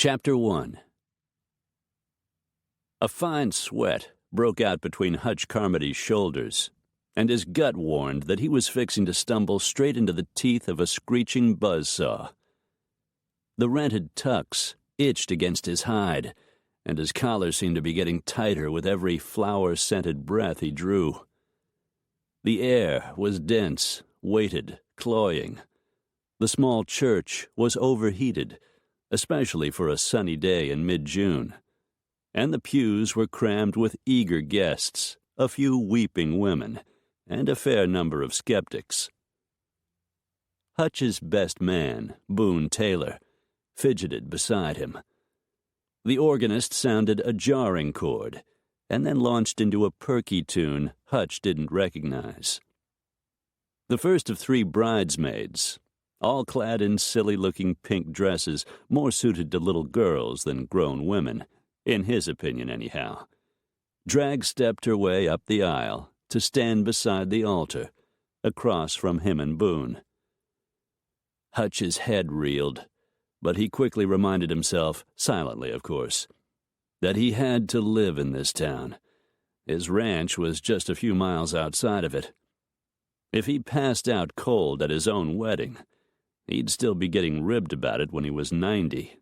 Chapter 1. A fine sweat broke out between Hutch Carmody's shoulders, and his gut warned that he was fixing to stumble straight into the teeth of a screeching buzzsaw. The rented tux itched against his hide, and his collar seemed to be getting tighter with every flower-scented breath he drew. The air was dense, weighted, cloying. The small church was overheated, especially for a sunny day in mid-June, and the pews were crammed with eager guests, a few weeping women, and a fair number of skeptics. Hutch's best man, Boone Taylor, fidgeted beside him. The organist sounded a jarring chord, and then launched into a perky tune Hutch didn't recognize. The first of three bridesmaids, all clad in silly-looking pink dresses more suited to little girls than grown women, in his opinion anyhow, drag-stepped her way up the aisle to stand beside the altar, across from him and Boone. Hutch's head reeled, but he quickly reminded himself, silently of course, that he had to live in this town. His ranch was just a few miles outside of it. If he passed out cold at his own wedding, he'd still be getting ribbed about it when he was 90.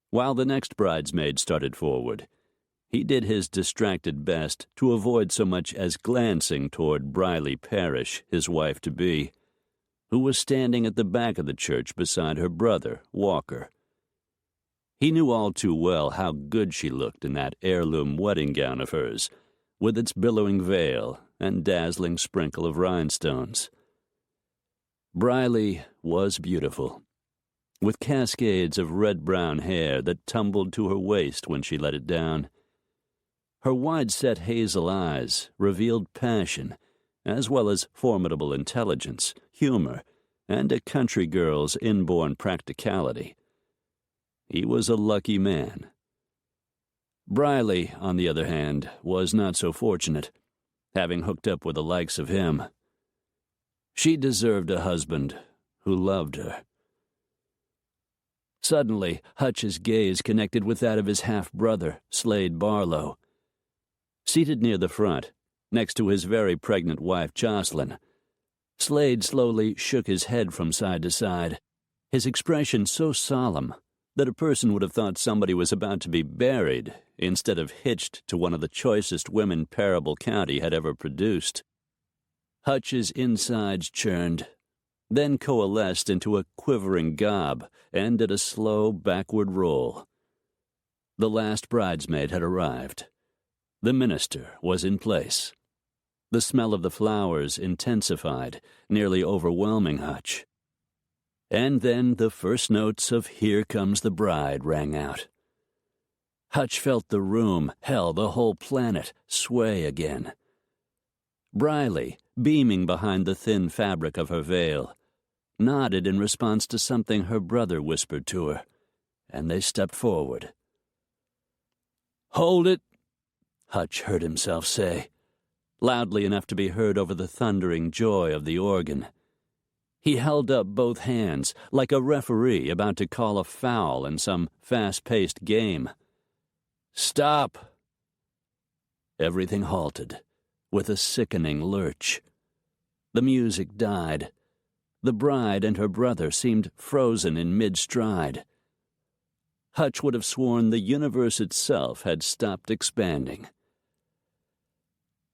While the next bridesmaid started forward, he did his distracted best to avoid so much as glancing toward Briley Parrish, his wife-to-be, who was standing at the back of the church beside her brother, Walker. He knew all too well how good she looked in that heirloom wedding gown of hers, with its billowing veil and dazzling sprinkle of rhinestones. Briley was beautiful, with cascades of red-brown hair that tumbled to her waist when she let it down. Her wide-set hazel eyes revealed passion, as well as formidable intelligence, humor, and a country girl's inborn practicality. He was a lucky man. Briley, on the other hand, was not so fortunate, having hooked up with the likes of him. She deserved a husband who loved her. Suddenly, Hutch's gaze connected with that of his half-brother, Slade Barlow. Seated near the front, next to his very pregnant wife, Jocelyn, Slade slowly shook his head from side to side, his expression so solemn that a person would have thought somebody was about to be buried instead of hitched to one of the choicest women Parable County had ever produced. Hutch's insides churned, then coalesced into a quivering gob and did a slow backward roll. The last bridesmaid had arrived. The minister was in place. The smell of the flowers intensified, nearly overwhelming Hutch. And then the first notes of Here Comes the Bride rang out. Hutch felt the room, hell, the whole planet, sway again. Briley, beaming behind the thin fabric of her veil, nodded in response to something her brother whispered to her, and they stepped forward. "Hold it," Hutch heard himself say, loudly enough to be heard over the thundering joy of the organ. He held up both hands, like a referee about to call a foul in some fast-paced game. "Stop!" Everything halted, with a sickening lurch. The music died. The bride and her brother seemed frozen in mid-stride. Hutch would have sworn the universe itself had stopped expanding.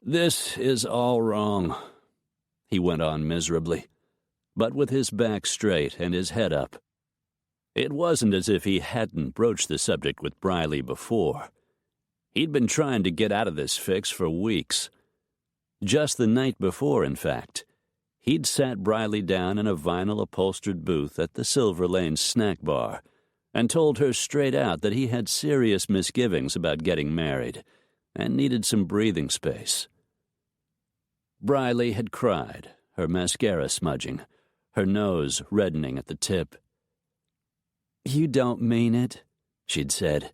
"This is all wrong," he went on miserably, but with his back straight and his head up. It wasn't as if he hadn't broached the subject with Briley before. He'd been trying to get out of this fix for weeks. Just the night before, in fact, he'd sat Briley down in a vinyl-upholstered booth at the Silver Lane snack bar and told her straight out that he had serious misgivings about getting married and needed some breathing space. Briley had cried, her mascara smudging, her nose reddening at the tip. "You don't mean it," she'd said,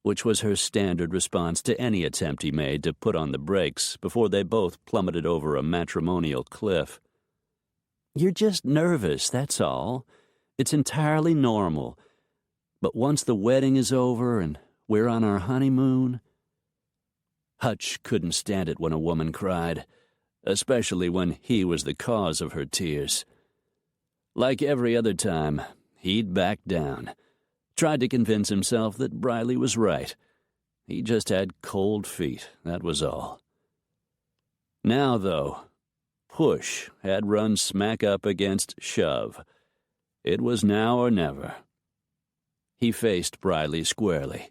which was her standard response to any attempt he made to put on the brakes before they both plummeted over a matrimonial cliff. "You're just nervous, that's all. It's entirely normal. But once the wedding is over and we're on our honeymoon... Hutch couldn't stand it when a woman cried, especially when he was the cause of her tears. Like every other time, he'd backed down, tried to convince himself that Briley was right. He just had cold feet, that was all. Now, though, push had run smack up against shove. It was now or never. He faced Briley squarely.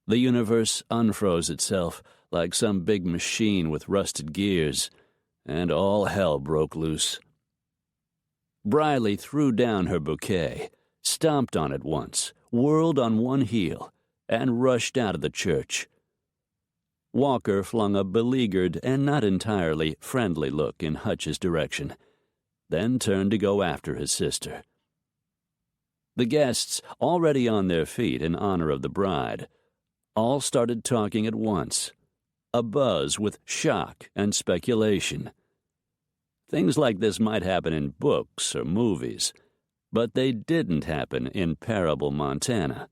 The universe unfroze itself like some big machine with rusted gears, and all hell broke loose. Briley threw down her bouquet, stomped on it once, whirled on one heel, and rushed out of the church. Walker flung a beleaguered and not entirely friendly look in Hutch's direction, then turned to go after his sister. The guests, already on their feet in honor of the bride, all started talking at once, abuzz with shock and speculation. Things like this might happen in books or movies, but they didn't happen in Parable, Montana.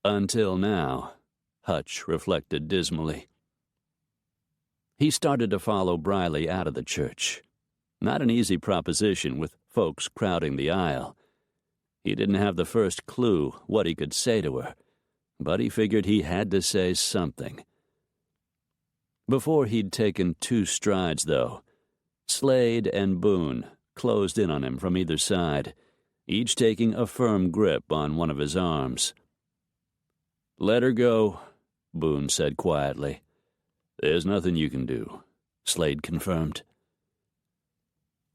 Until now, Hutch reflected dismally. He started to follow Briley out of the church. Not an easy proposition with folks crowding the aisle. He didn't have the first clue what he could say to her, but he figured he had to say something. Before he'd taken 2 strides, though, Slade and Boone closed in on him from either side, each taking a firm grip on one of his arms. "Let her go," Boone said quietly. "There's nothing you can do," Slade confirmed.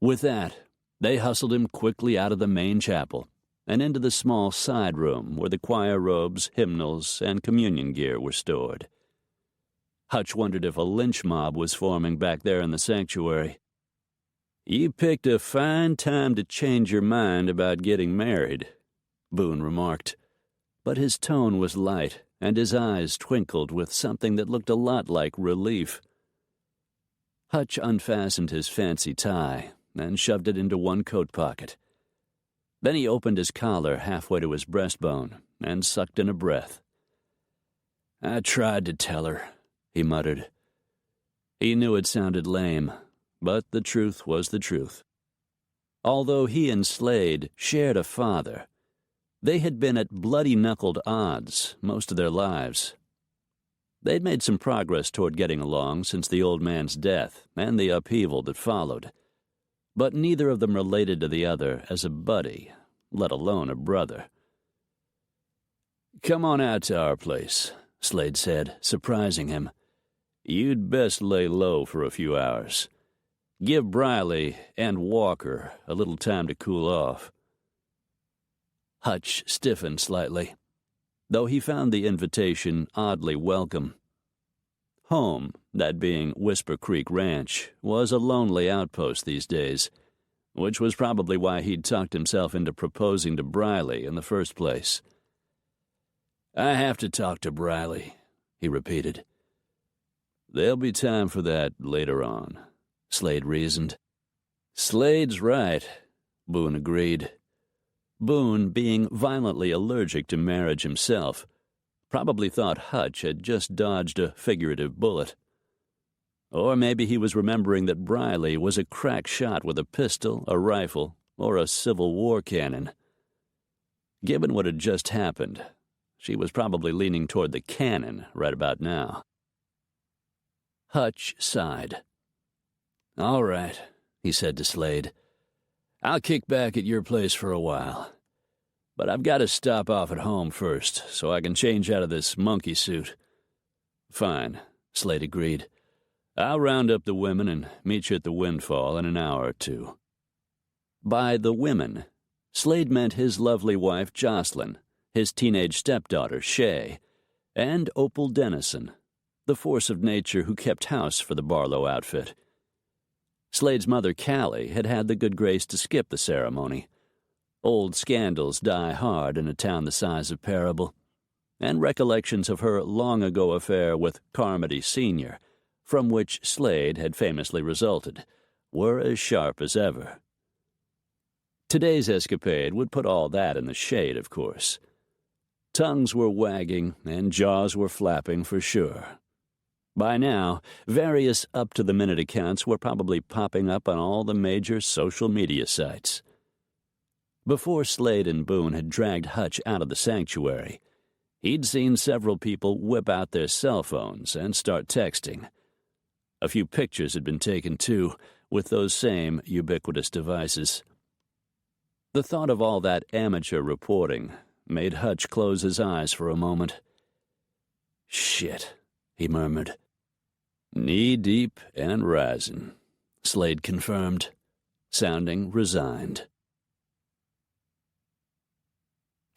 With that, they hustled him quickly out of the main chapel and into the small side room where the choir robes, hymnals, and communion gear were stored. Hutch wondered if a lynch mob was forming back there in the sanctuary. "You picked a fine time to change your mind about getting married," Boone remarked. But his tone was light, and his eyes twinkled with something that looked a lot like relief. Hutch unfastened his fancy tie and shoved it into one coat pocket. Then he opened his collar halfway to his breastbone and sucked in a breath. "I tried to tell her," he muttered. He knew it sounded lame, but the truth was the truth. Although he and Slade shared a father, they had been at bloody-knuckled odds most of their lives. They'd made some progress toward getting along since the old man's death and the upheaval that followed, but neither of them related to the other as a buddy, let alone a brother. "Come on out to our place," Slade said, surprising him. "You'd best lay low for a few hours. Give Briley and Walker a little time to cool off." Hutch stiffened slightly, though he found the invitation oddly welcome. Home, that being Whisper Creek Ranch, was a lonely outpost these days, which was probably why he'd talked himself into proposing to Briley in the first place. "I have to talk to Briley," he repeated. "There'll be time for that later on," Slade reasoned. "Slade's right," Boone agreed. Boone, being violently allergic to marriage himself, probably thought Hutch had just dodged a figurative bullet. Or maybe he was remembering that Briley was a crack shot with a pistol, a rifle, or a Civil War cannon. Given what had just happened, she was probably leaning toward the cannon right about now. Hutch sighed. "All right," he said to Slade. "I'll kick back at your place for a while. But I've got to stop off at home first, so I can change out of this monkey suit." "Fine," Slade agreed. "I'll round up the women and meet you at the Windfall in an hour or 2. By the women, Slade meant his lovely wife Jocelyn, his teenage stepdaughter Shay, and Opal Dennison, the force of nature who kept house for the Barlow outfit. Slade's mother, Callie, had had the good grace to skip the ceremony. Old scandals die hard in a town the size of Parable, and recollections of her long-ago affair with Carmody Sr., from which Slade had famously resulted, were as sharp as ever. Today's escapade would put all that in the shade, of course. Tongues were wagging and jaws were flapping for sure. By now, various up-to-the-minute accounts were probably popping up on all the major social media sites. Before Slade and Boone had dragged Hutch out of the sanctuary, he'd seen several people whip out their cell phones and start texting. A few pictures had been taken, too, with those same ubiquitous devices. The thought of all that amateur reporting made Hutch close his eyes for a moment. "Shit," he murmured. "Knee-deep and rising," Slade confirmed, sounding resigned.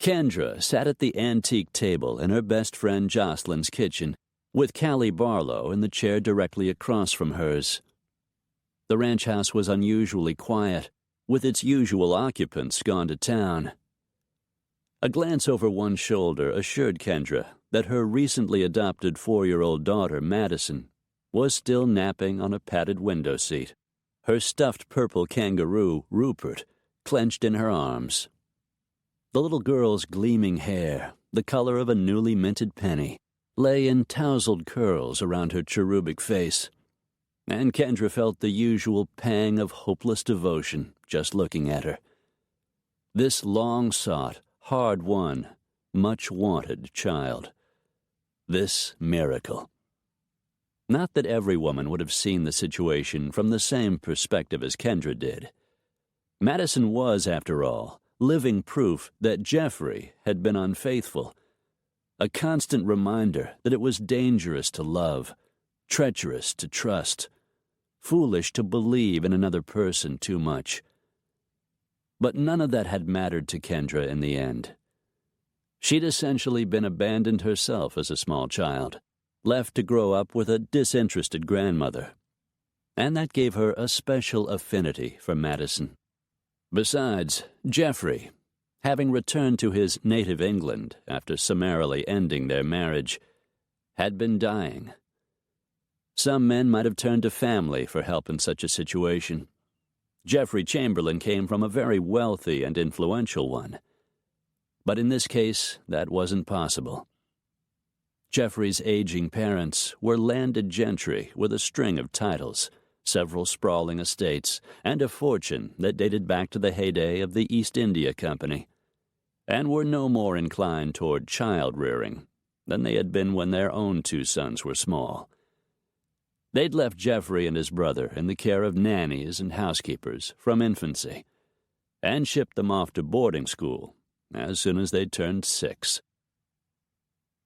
Kendra sat at the antique table in her best friend Jocelyn's kitchen, with Callie Barlow in the chair directly across from hers. The ranch house was unusually quiet, with its usual occupants gone to town. A glance over one shoulder assured Kendra that her recently adopted 4-year-old daughter, Madison, was still napping on a padded window seat, her stuffed purple kangaroo, Rupert, clenched in her arms. The little girl's gleaming hair, the color of a newly minted penny, lay in tousled curls around her cherubic face, and Kendra felt the usual pang of hopeless devotion just looking at her. This long-sought, hard-won, much-wanted child. This miracle. Not that every woman would have seen the situation from the same perspective as Kendra did. Madison was, after all, living proof that Jeffrey had been unfaithful, a constant reminder that it was dangerous to love, treacherous to trust, foolish to believe in another person too much. But none of that had mattered to Kendra in the end. She'd essentially been abandoned herself as a small child, left to grow up with a disinterested grandmother, and that gave her a special affinity for Madison. Besides, Jeffrey, having returned to his native England after summarily ending their marriage, had been dying. Some men might have turned to family for help in such a situation. Jeffrey Chamberlain came from a very wealthy and influential one. But in this case, that wasn't possible. Jeffrey's aging parents were landed gentry with a string of titles, several sprawling estates, and a fortune that dated back to the heyday of the East India Company, and were no more inclined toward child-rearing than they had been when their own 2 sons were small. They'd left Jeffrey and his brother in the care of nannies and housekeepers from infancy, and shipped them off to boarding school as soon as they turned 6.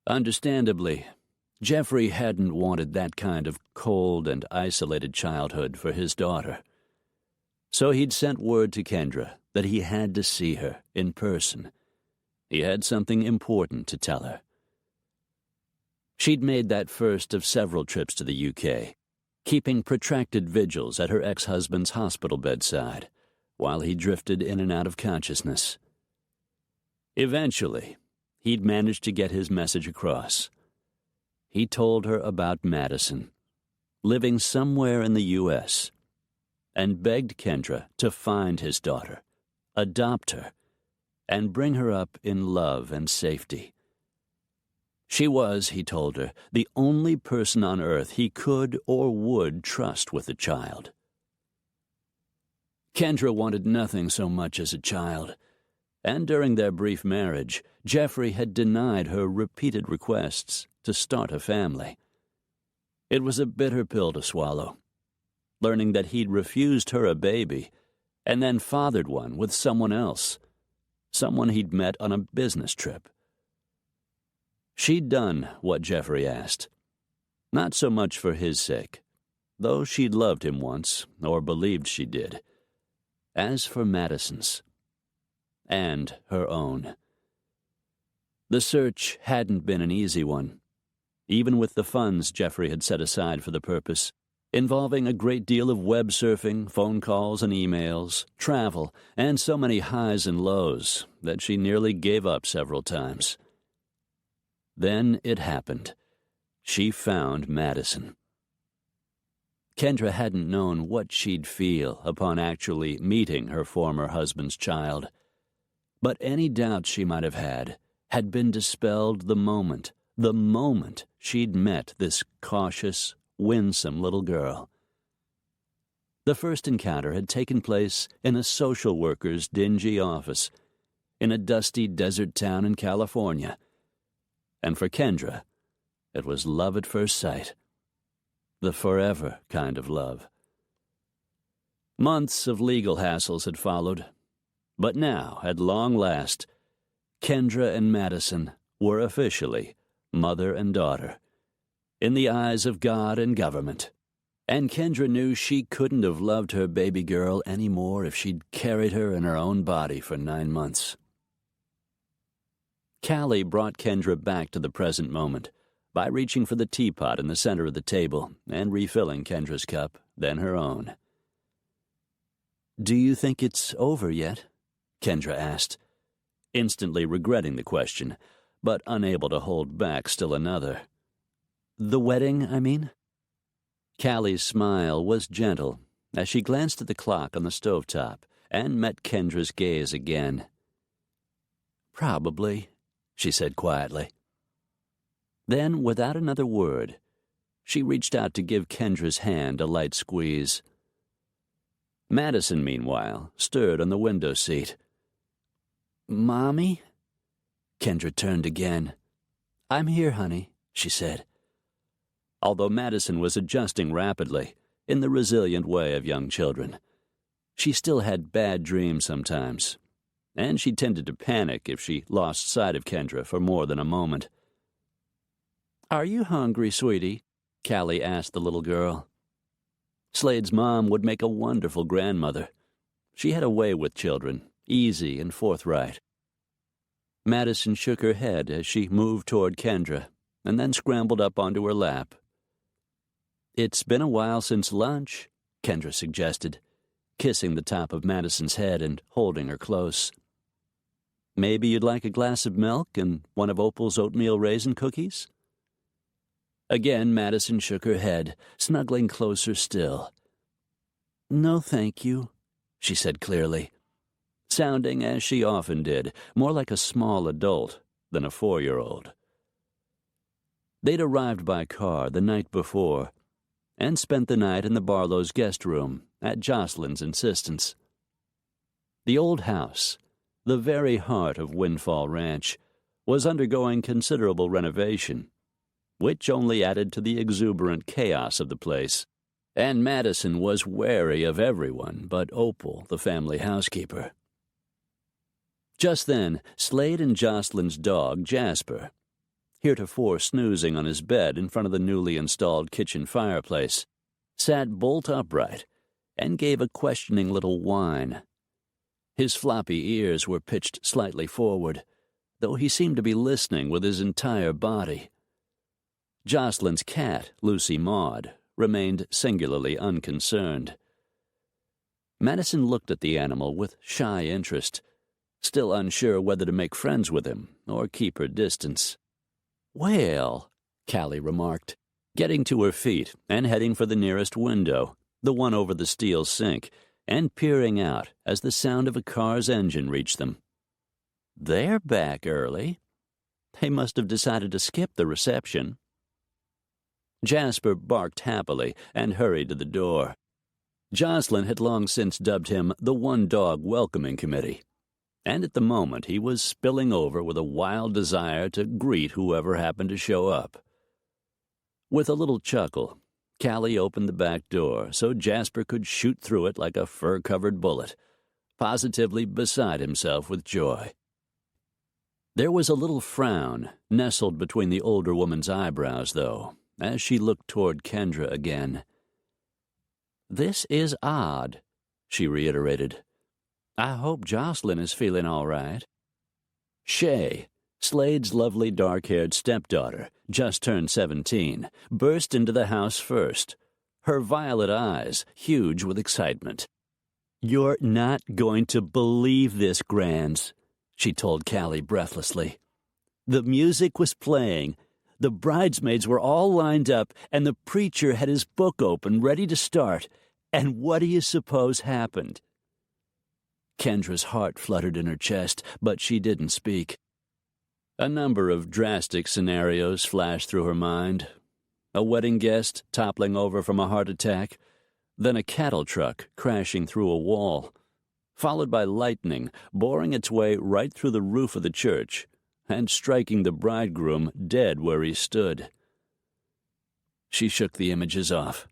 Understandably, Jeffrey hadn't wanted that kind of cold and isolated childhood for his daughter. So he'd sent word to Kendra that he had to see her in person. He had something important to tell her. She'd made that first of several trips to the UK, keeping protracted vigils at her ex-husband's hospital bedside, while he drifted in and out of consciousness. Eventually, he'd managed to get his message across. He told her about Madison, living somewhere in the U.S., and begged Kendra to find his daughter, adopt her, and bring her up in love and safety. She was, he told her, the only person on earth he could or would trust with a child. Kendra wanted nothing so much as a child, and during their brief marriage, Jeffrey had denied her repeated requests to start a family. It was a bitter pill to swallow, learning that he'd refused her a baby and then fathered one with someone else, someone he'd met on a business trip. She'd done what Jeffrey asked, not so much for his sake, though she'd loved him once, or believed she did, as for Madison's, and her own. The search hadn't been an easy one, even with the funds Jeffrey had set aside for the purpose, involving a great deal of web surfing, phone calls and emails, travel, and so many highs and lows that she nearly gave up several times. Then it happened. She found Madison. Kendra hadn't known what she'd feel upon actually meeting her former husband's child. But any doubts she might have had been dispelled the moment she'd met this cautious, winsome little girl. The first encounter had taken place in a social worker's dingy office in a dusty desert town in California. And for Kendra, it was love at first sight. The forever kind of love. Months of legal hassles had followed, but now, at long last, Kendra and Madison were officially mother and daughter, in the eyes of God and government. And Kendra knew she couldn't have loved her baby girl any more if she'd carried her in her own body for 9 months. Callie brought Kendra back to the present moment by reaching for the teapot in the center of the table and refilling Kendra's cup, then her own. "Do you think it's over yet?" Kendra asked, instantly regretting the question, but unable to hold back still another. "The wedding, I mean?" Callie's smile was gentle as she glanced at the clock on the stovetop and met Kendra's gaze again. "Probably," she said quietly. Then, without another word, she reached out to give Kendra's hand a light squeeze. Madison, meanwhile, stirred on the window seat. "Mommy?" Kendra turned again. "I'm here, honey," she said. Although Madison was adjusting rapidly, in the resilient way of young children, she still had bad dreams sometimes, and she tended to panic if she lost sight of Kendra for more than a moment. "Are you hungry, sweetie?" Callie asked the little girl. Slade's mom would make a wonderful grandmother. She had a way with children, easy and forthright. Madison shook her head as she moved toward Kendra, and then scrambled up onto her lap. "It's been a while since lunch," Kendra suggested, kissing the top of Madison's head and holding her close. "Maybe you'd like a glass of milk and one of Opal's oatmeal raisin cookies?" Again, Madison shook her head, snuggling closer still. "No, thank you," she said clearly, sounding, as she often did, more like a small adult than a 4-year-old. They'd arrived by car the night before and spent the night in the Barlow's guest room at Jocelyn's insistence. The old house, the very heart of Windfall Ranch, was undergoing considerable renovation, which only added to the exuberant chaos of the place, and Madison was wary of everyone but Opal, the family housekeeper. Just then, Slade and Jocelyn's dog, Jasper, heretofore snoozing on his bed in front of the newly installed kitchen fireplace, sat bolt upright and gave a questioning little whine. His floppy ears were pitched slightly forward, though he seemed to be listening with his entire body. Jocelyn's cat, Lucy Maud, remained singularly unconcerned. Madison looked at the animal with shy interest, still unsure whether to make friends with him or keep her distance. "Well," Callie remarked, getting to her feet and heading for the nearest window, the one over the steel sink, and peering out as the sound of a car's engine reached them. "They're back early. They must have decided to skip the reception." Jasper barked happily and hurried to the door. Jocelyn had long since dubbed him the one-dog welcoming committee, and at the moment he was spilling over with a wild desire to greet whoever happened to show up. With a little chuckle, Callie opened the back door so Jasper could shoot through it like a fur-covered bullet, positively beside himself with joy. There was a little frown nestled between the older woman's eyebrows, though, as she looked toward Kendra again. "This is odd," she reiterated. "I hope Jocelyn is feeling all right." Shay, Slade's lovely dark-haired stepdaughter, just turned 17, burst into the house first, her violet eyes huge with excitement. "You're not going to believe this, Grands," she told Callie breathlessly. "The music was playing. The bridesmaids were all lined up, and the preacher had his book open, ready to start. And what do you suppose happened? Kendra's heart fluttered in her chest, but she didn't speak. A number of drastic scenarios flashed through her mind. A wedding guest toppling over from a heart attack, then a cattle truck crashing through a wall, followed by lightning boring its way right through the roof of the church and striking the bridegroom dead where he stood. She shook the images off,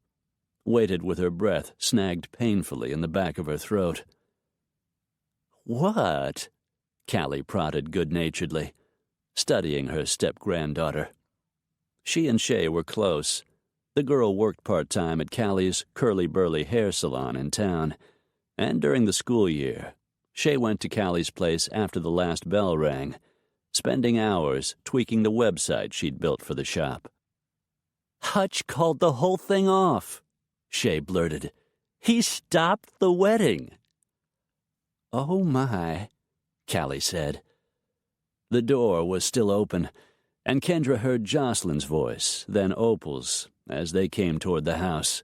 waited with her breath snagged painfully in the back of her throat. "What?" Callie prodded good-naturedly, studying her step-granddaughter. She and Shay were close. The girl worked part-time at Callie's curly-burly hair salon in town, and during the school year, Shay went to Callie's place after the last bell rang, spending hours tweaking the website she'd built for the shop. "Hutch called the whole thing off," Shay blurted. "He stopped the wedding." "Oh, my," Callie said. The door was still open, and Kendra heard Jocelyn's voice, then Opal's, as they came toward the house.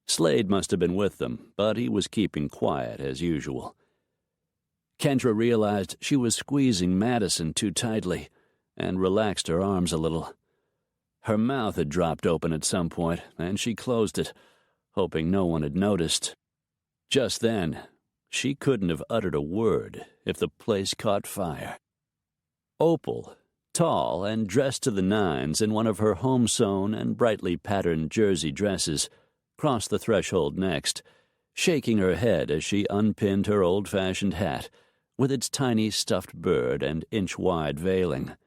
Slade must have been with them, but he was keeping quiet as usual. Kendra realized she was squeezing Madison too tightly and relaxed her arms a little. Her mouth had dropped open at some point, and she closed it, hoping no one had noticed. Just then, she couldn't have uttered a word if the place caught fire. Opal, tall and dressed to the nines in one of her home-sewn and brightly patterned jersey dresses, crossed the threshold next, shaking her head as she unpinned her old-fashioned hat with its tiny stuffed bird and inch-wide veiling.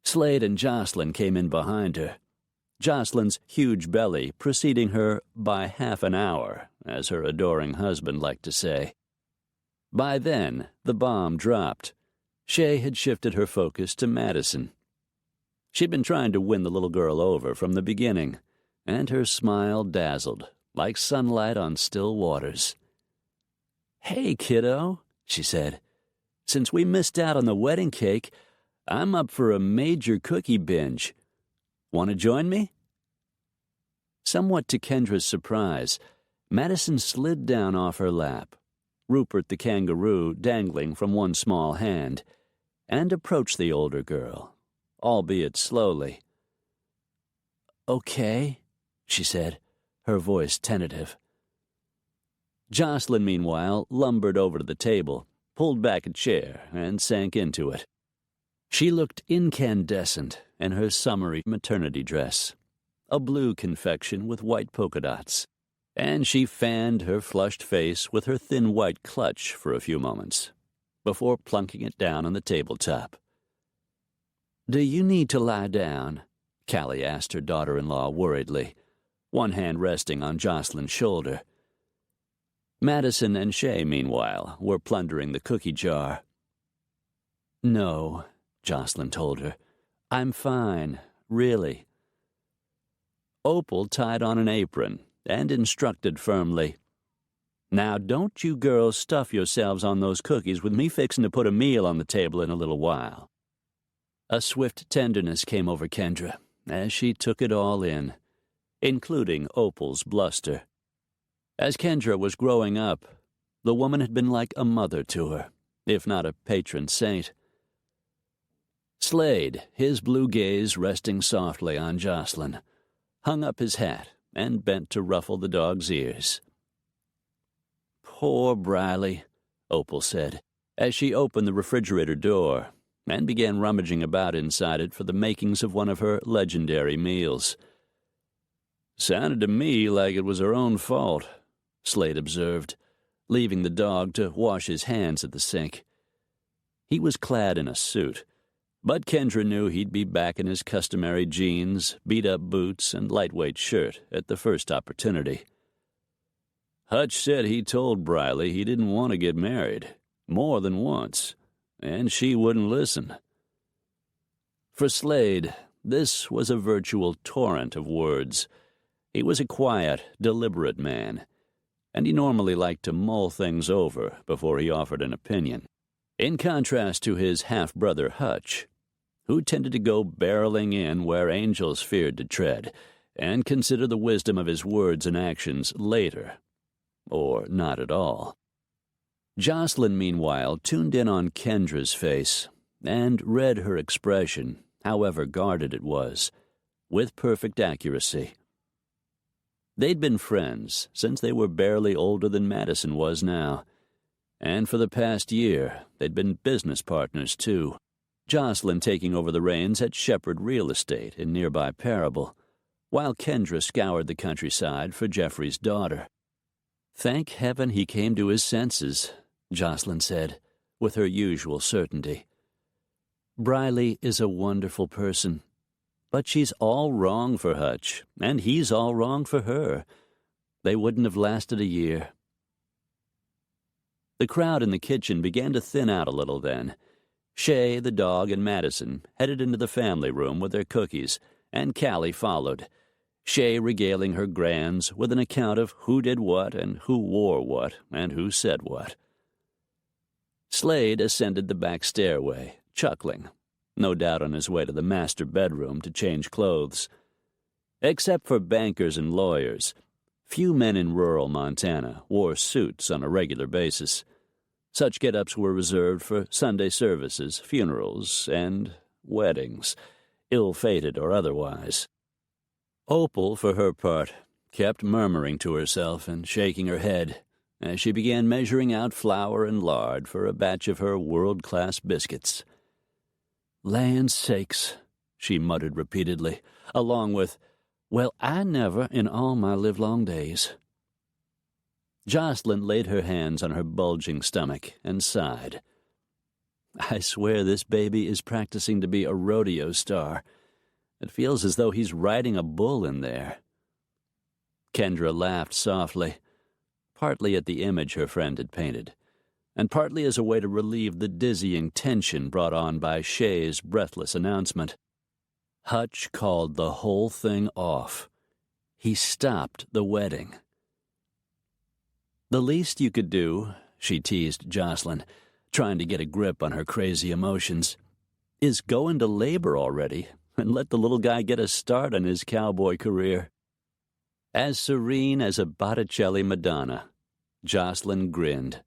Slade and Jocelyn came in behind her, Jocelyn's huge belly preceding her by half an hour, as her adoring husband liked to say. By then, the bomb dropped. Shay had shifted her focus to Madison. She'd been trying to win the little girl over from the beginning, and her smile dazzled, like sunlight on still waters. "Hey, kiddo," she said. "Since we missed out on the wedding cake, I'm up for a major cookie binge. Want to join me?" Somewhat to Kendra's surprise, Madison slid down off her lap, Rupert the kangaroo dangling from one small hand, and approached the older girl, albeit slowly. "Okay," she said, her voice tentative. Jocelyn, meanwhile, lumbered over to the table, pulled back a chair, and sank into it. She looked incandescent in her summery maternity dress, a blue confection with white polka dots, and she fanned her flushed face with her thin white clutch for a few moments, before plunking it down on the tabletop. "Do you need to lie down?" Callie asked her daughter-in-law worriedly, one hand resting on Jocelyn's shoulder. Madison and Shay, meanwhile, were plundering the cookie jar. "No," Jocelyn told her. "I'm fine, really." Opal tied on an apron and instructed firmly, "Now don't you girls stuff yourselves on those cookies with me fixing to put a meal on the table in a little while." A swift tenderness came over Kendra as she took it all in, including Opal's bluster. As Kendra was growing up, the woman had been like a mother to her, if not a patron saint. Slade, his blue gaze resting softly on Jocelyn, hung up his hat and bent to ruffle the dog's ears. "Poor Briley," Opal said, as she opened the refrigerator door and began rummaging about inside it for the makings of one of her legendary meals. "Sounded to me like it was her own fault," Slade observed, leaving the dog to wash his hands at the sink. He was clad in a suit, but Kendra knew he'd be back in his customary jeans, beat-up boots, and lightweight shirt at the first opportunity. "Hutch said he told Briley he didn't want to get married, more than once, and she wouldn't listen." For Slade, this was a virtual torrent of words. He was a quiet, deliberate man, and he normally liked to mull things over before he offered an opinion, in contrast to his half-brother Hutch, who tended to go barreling in where angels feared to tread, and consider the wisdom of his words and actions later, or not at all. Jocelyn, meanwhile, tuned in on Kendra's face and read her expression, however guarded it was, with perfect accuracy. They'd been friends since they were barely older than Madison was now, and for the past year they'd been business partners too, Jocelyn taking over the reins at Shepherd Real Estate in nearby Parable, while Kendra scoured the countryside for Jeffrey's daughter. "Thank heaven he came to his senses," Jocelyn said, with her usual certainty. "Briley is a wonderful person, but she's all wrong for Hutch, and he's all wrong for her. They wouldn't have lasted a year." The crowd in the kitchen began to thin out a little then. Shay, the dog, and Madison headed into the family room with their cookies, and Callie followed, Shay regaling her grands with an account of who did what and who wore what and who said what. Slade ascended the back stairway, chuckling, no doubt on his way to the master bedroom to change clothes. Except for bankers and lawyers, few men in rural Montana wore suits on a regular basis. Such get-ups were reserved for Sunday services, funerals, and weddings, ill-fated or otherwise. Opal, for her part, kept murmuring to herself and shaking her head as she began measuring out flour and lard for a batch of her world-class biscuits. "Land sakes," she muttered repeatedly, along with, "Well, I never in all my livelong days." Jocelyn laid her hands on her bulging stomach and sighed. "I swear this baby is practicing to be a rodeo star. It feels as though he's riding a bull in there." Kendra laughed softly, partly at the image her friend had painted, and partly as a way to relieve the dizzying tension brought on by Shay's breathless announcement. Hutch called the whole thing off. He stopped the wedding. "The least you could do," she teased Jocelyn, trying to get a grip on her crazy emotions, "is go into labor already and let the little guy get a start on his cowboy career." As serene as a Botticelli Madonna, Jocelyn grinned.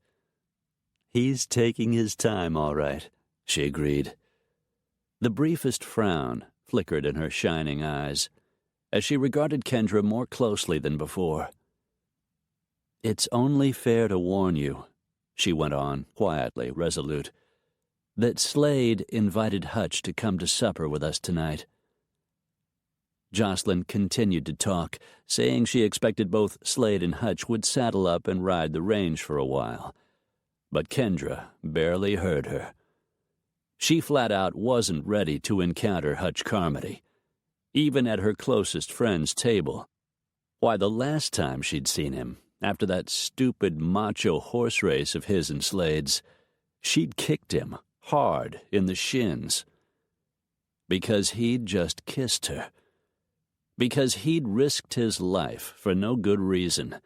"He's taking his time, all right," she agreed. The briefest frown flickered in her shining eyes as she regarded Kendra more closely than before. "It's only fair to warn you," she went on, quietly resolute, "that Slade invited Hutch to come to supper with us tonight." Jocelyn continued to talk, saying she expected both Slade and Hutch would saddle up and ride the range for a while. But Kendra barely heard her. She flat out wasn't ready to encounter Hutch Carmody, even at her closest friend's table. Why, the last time she'd seen him, after that stupid macho horse race of his and Slade's, she'd kicked him hard in the shins. Because he'd just kissed her. Because he'd risked his life for no good reason.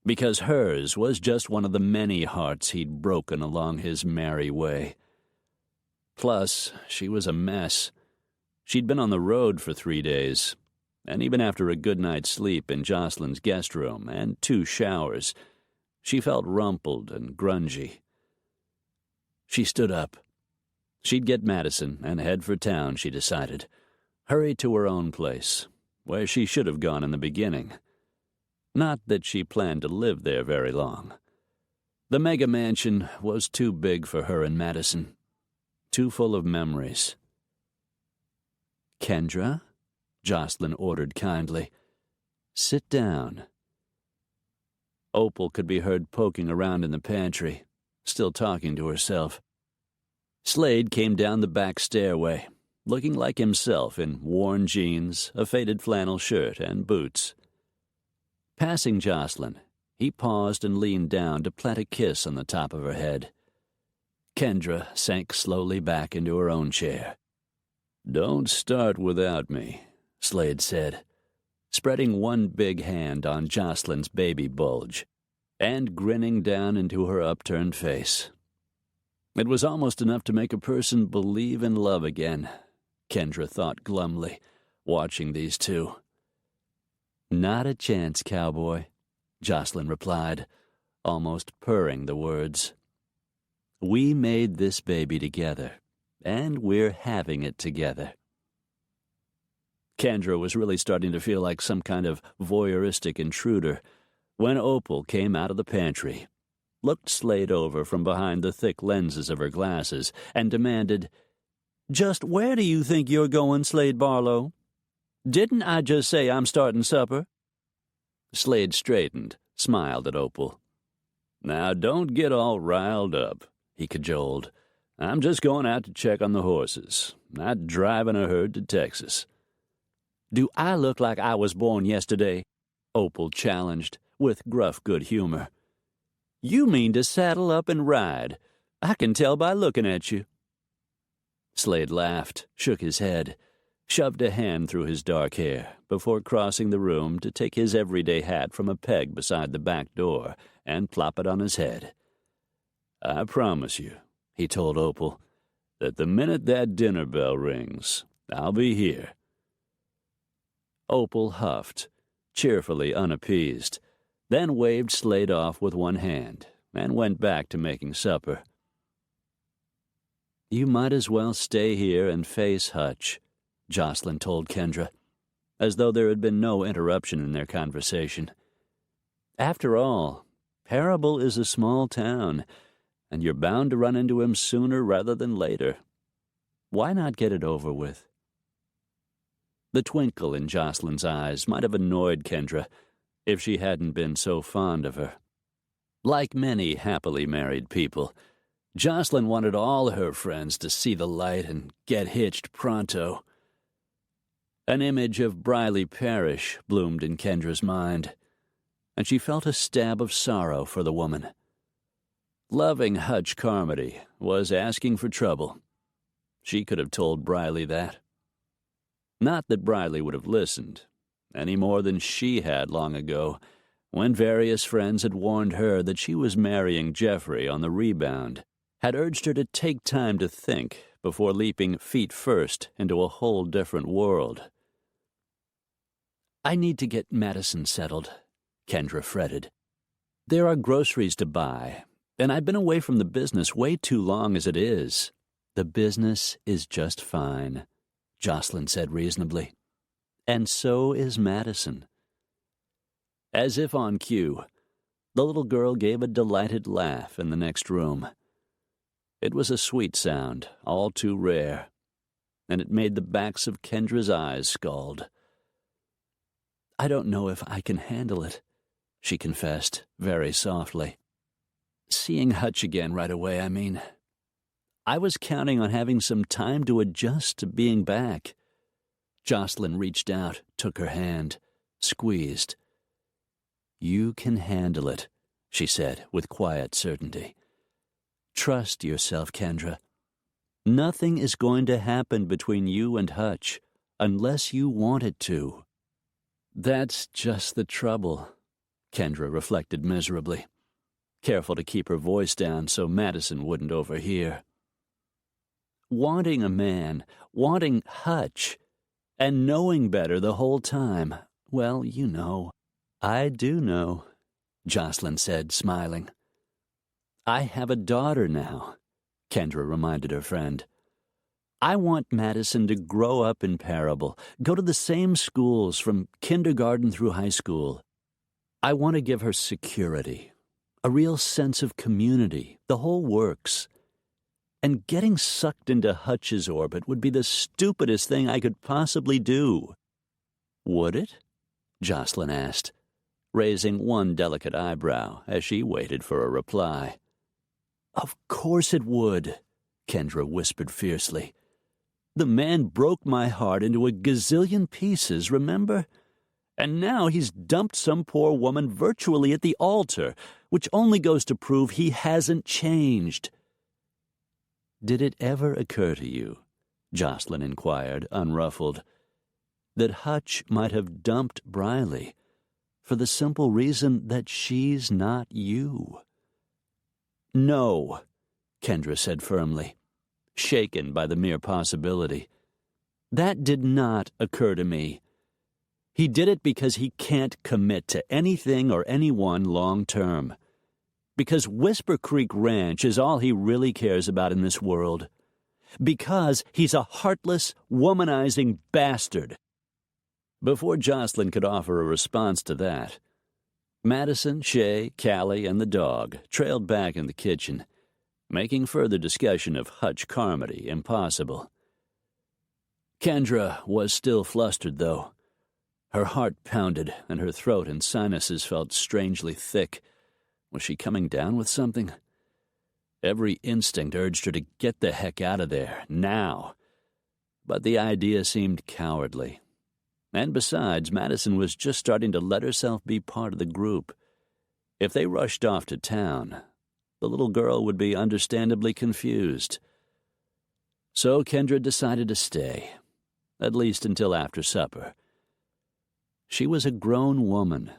Because hers was just one of the many hearts he'd broken along his merry way. Plus, she was a mess. She'd been on the road for 3 days, and even after a good night's sleep in Jocelyn's guest room and 2 showers, she felt rumpled and grungy. She stood up. She'd get Madison and head for town, she decided. Hurry to her own place, where she should have gone in the beginning. Not that she planned to live there very long. The mega mansion was too big for her and Madison, too full of memories. "Kendra," Jocelyn ordered kindly, "sit down." Opal could be heard poking around in the pantry, still talking to herself. Slade came down the back stairway, looking like himself in worn jeans, a faded flannel shirt, and boots. Passing Jocelyn, he paused and leaned down to plant a kiss on the top of her head. Kendra sank slowly back into her own chair. "Don't start without me," Slade said, spreading one big hand on Jocelyn's baby bulge and grinning down into her upturned face. It was almost enough to make a person believe in love again, Kendra thought glumly, watching these two. "Not a chance, Cowboy," Jocelyn replied, almost purring the words. "We made this baby together, and we're having it together." Kendra was really starting to feel like some kind of voyeuristic intruder when Opal came out of the pantry, looked Slade over from behind the thick lenses of her glasses, and demanded, "Just where do you think you're going, Slade Barlow? Didn't I just say I'm starting supper?" Slade straightened, smiled at Opal. "Now don't get all riled up," he cajoled. "I'm just going out to check on the horses, not driving a herd to Texas." "Do I look like I was born yesterday?" Opal challenged, with gruff good humor. "You mean to saddle up and ride. I can tell by looking at you." Slade laughed, shook his head, shoved a hand through his dark hair before crossing the room to take his everyday hat from a peg beside the back door and plop it on his head. "I promise you," he told Opal, "that the minute that dinner bell rings, I'll be here." Opal huffed, cheerfully unappeased, then waved Slade off with one hand and went back to making supper. "You might as well stay here and face Hutch," Jocelyn told Kendra, as though there had been no interruption in their conversation. "After all, Parable is a small town, and you're bound to run into him sooner rather than later. Why not get it over with?" The twinkle in Jocelyn's eyes might have annoyed Kendra if she hadn't been so fond of her. Like many happily married people, Jocelyn wanted all her friends to see the light and get hitched pronto. An image of Briley Parish bloomed in Kendra's mind, and she felt a stab of sorrow for the woman. Loving Hutch Carmody was asking for trouble. She could have told Briley that. Not that Briley would have listened, any more than she had long ago, when various friends had warned her that she was marrying Jeffrey on the rebound, had urged her to take time to think before leaping feet first into a whole different world. "I need to get Madison settled," Kendra fretted. "There are groceries to buy, and I've been away from the business way too long as it is." "The business is just fine," Jocelyn said reasonably. "And so is Madison." As if on cue, the little girl gave a delighted laugh in the next room. It was a sweet sound, all too rare, and it made the backs of Kendra's eyes scald. "I don't know if I can handle it," she confessed, very softly. "Seeing Hutch again right away, I mean. I was counting on having some time to adjust to being back." Jocelyn reached out, took her hand, squeezed. "You can handle it," she said with quiet certainty. "Trust yourself, Kendra. Nothing is going to happen between you and Hutch unless you want it to." "That's just the trouble," Kendra reflected miserably, careful to keep her voice down so Madison wouldn't overhear. "Wanting a man, wanting Hutch, and knowing better the whole time, well, you know." "I do know," Jocelyn said, smiling. "I have a daughter now," Kendra reminded her friend. "I want Madison to grow up in Parable, go to the same schools from kindergarten through high school. I want to give her security, a real sense of community, the whole works. And getting sucked into Hutch's orbit would be the stupidest thing I could possibly do." "Would it?" Jocelyn asked, raising one delicate eyebrow as she waited for a reply. "Of course it would," Kendra whispered fiercely. "The man broke my heart into a gazillion pieces, remember? And now he's dumped some poor woman virtually at the altar, which only goes to prove he hasn't changed." "Did it ever occur to you," Jocelyn inquired, unruffled, "that Hutch might have dumped Briley for the simple reason that she's not you?" "No," Kendra said firmly, shaken by the mere possibility. That did not occur to me. He did it because he can't commit to anything or anyone long term. Because Whisper Creek Ranch is all he really cares about in this world. Because he's a heartless, womanizing bastard. Before Jocelyn could offer a response to that, Madison, Shay, Callie, and the dog trailed back in the kitchen, making further discussion of Hutch Carmody impossible. Kendra was still flustered, though. Her heart pounded, and her throat and sinuses felt strangely thick. Was she coming down with something? Every instinct urged her to get the heck out of there, now. But the idea seemed cowardly. And besides, Madison was just starting to let herself be part of the group. If they rushed off to town, the little girl would be understandably confused. So Kendra decided to stay, at least until after supper. She was a grown woman,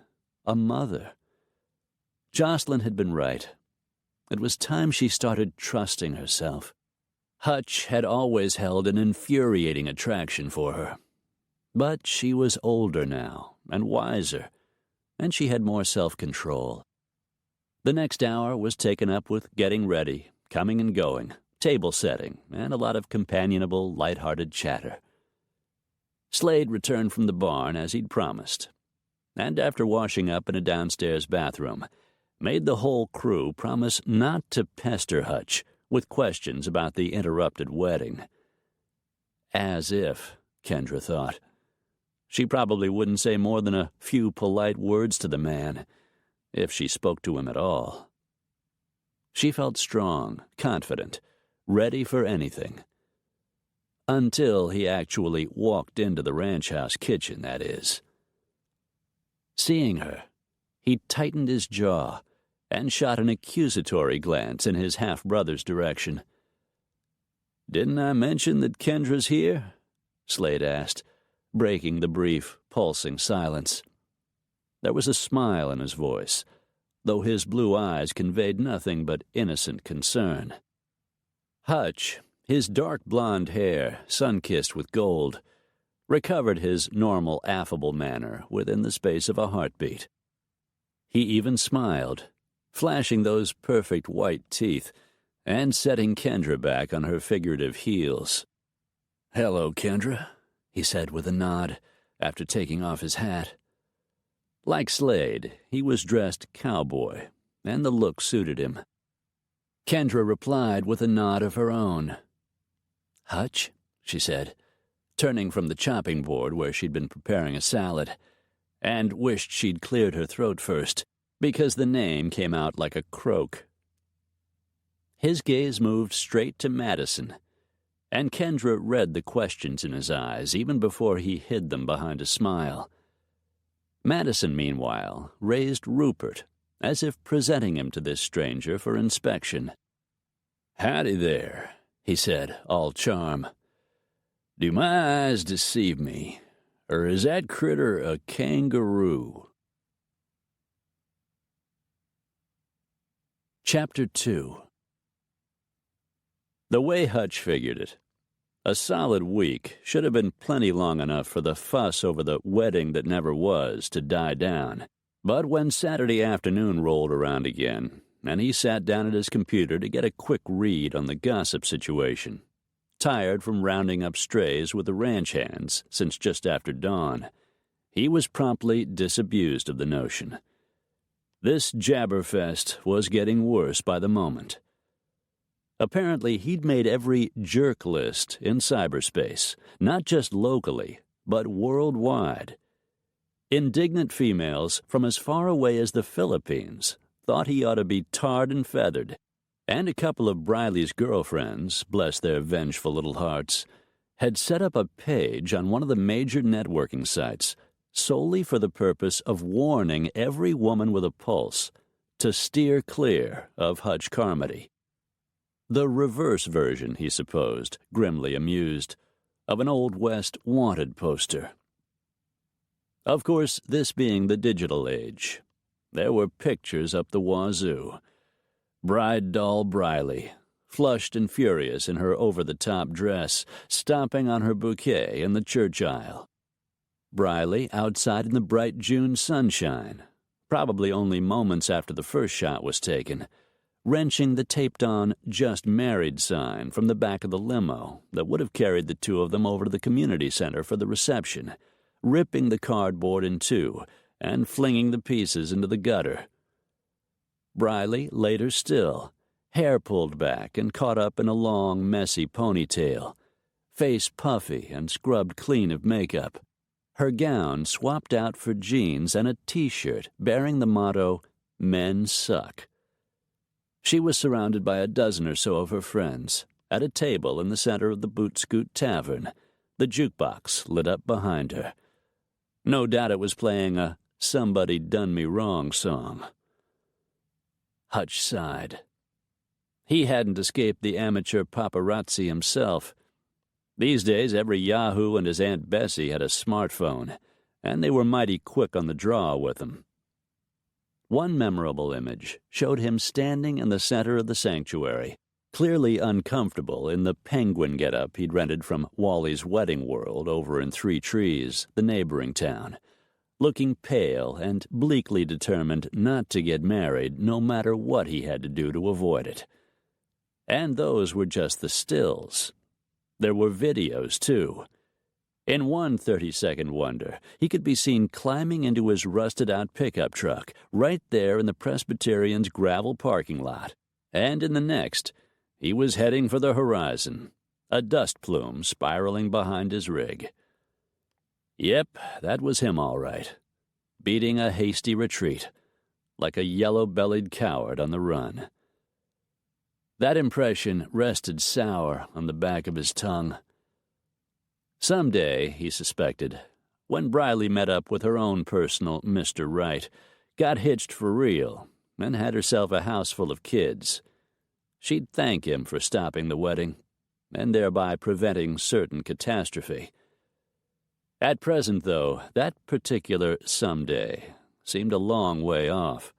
a mother. Jocelyn had been right. It was time she started trusting herself. Hutch had always held an infuriating attraction for her. But she was older now, and wiser, and she had more self-control. The next hour was taken up with getting ready, coming and going, table setting, and a lot of companionable, light-hearted chatter. Slade returned from the barn as he'd promised, and after washing up in a downstairs bathroom, made the whole crew promise not to pester Hutch with questions about the interrupted wedding. As if, Kendra thought. She probably wouldn't say more than a few polite words to the man, if she spoke to him at all. She felt strong, confident, ready for anything. Until he actually walked into the ranch house kitchen, that is. Seeing her, he tightened his jaw and shot an accusatory glance in his half-brother's direction. "Didn't I mention that Kendra's here?" Slade asked, breaking the brief, pulsing silence. There was a smile in his voice, though his blue eyes conveyed nothing but innocent concern. Hutch, his dark blonde hair sun-kissed with gold, recovered his normal affable manner within the space of a heartbeat. He even smiled, flashing those perfect white teeth and setting Kendra back on her figurative heels. "Hello, Kendra," he said with a nod, after taking off his hat. Like Slade, he was dressed cowboy, and the look suited him. Kendra replied with a nod of her own. "Hutch," she said, turning from the chopping board where she'd been preparing a salad, and wished she'd cleared her throat first, because the name came out like a croak. His gaze moved straight to Madison, and Kendra read the questions in his eyes even before he hid them behind a smile. Madison, meanwhile, raised Rupert, as if presenting him to this stranger for inspection. "Howdy there," he said, all charm. "Do my eyes deceive me, or is that critter a kangaroo?" Chapter 2. The way Hutch figured it, a solid week should have been plenty long enough for the fuss over the wedding that never was to die down. But when Saturday afternoon rolled around again, and he sat down at his computer to get a quick read on the gossip situation, tired from rounding up strays with the ranch hands since just after dawn, he was promptly disabused of the notion. This jabberfest was getting worse by the moment. Apparently, he'd made every jerk list in cyberspace, not just locally, but worldwide. Indignant females from as far away as the Philippines thought he ought to be tarred and feathered, and a couple of Briley's girlfriends, bless their vengeful little hearts, had set up a page on one of the major networking sites solely for the purpose of warning every woman with a pulse to steer clear of Hutch Carmody. The reverse version, he supposed, grimly amused, of an Old West wanted poster. Of course, this being the digital age, there were pictures up the wazoo. Bride doll Briley, flushed and furious in her over-the-top dress, stomping on her bouquet in the church aisle. Briley outside in the bright June sunshine, probably only moments after the first shot was taken, wrenching the taped-on "Just Married" sign from the back of the limo that would have carried the two of them over to the community center for the reception, ripping the cardboard in two and flinging the pieces into the gutter. Briley, later still, hair pulled back and caught up in a long, messy ponytail, face puffy and scrubbed clean of makeup, her gown swapped out for jeans and a T-shirt bearing the motto, "Men Suck." She was surrounded by a dozen or so of her friends, at a table in the center of the Boot Scoot Tavern, the jukebox lit up behind her. No doubt it was playing a "Somebody Done Me Wrong" song. Hutch sighed. He hadn't escaped the amateur paparazzi himself. These days, every yahoo and his Aunt Bessie had a smartphone, and they were mighty quick on the draw with them. One memorable image showed him standing in the center of the sanctuary, clearly uncomfortable in the penguin getup he'd rented from Wally's Wedding World over in Three Trees, the neighboring town, looking pale and bleakly determined not to get married no matter what he had to do to avoid it. And those were just the stills. There were videos, too. In one 30-second wonder, he could be seen climbing into his rusted-out pickup truck right there in the Presbyterian's gravel parking lot. And in the next, he was heading for the horizon, a dust plume spiraling behind his rig. Yep, that was him all right, beating a hasty retreat, like a yellow-bellied coward on the run. That impression rested sour on the back of his tongue. Someday, he suspected, when Briley met up with her own personal Mr. Right, got hitched for real, and had herself a house full of kids, she'd thank him for stopping the wedding, and thereby preventing certain catastrophe. At present, though, that particular someday seemed a long way off.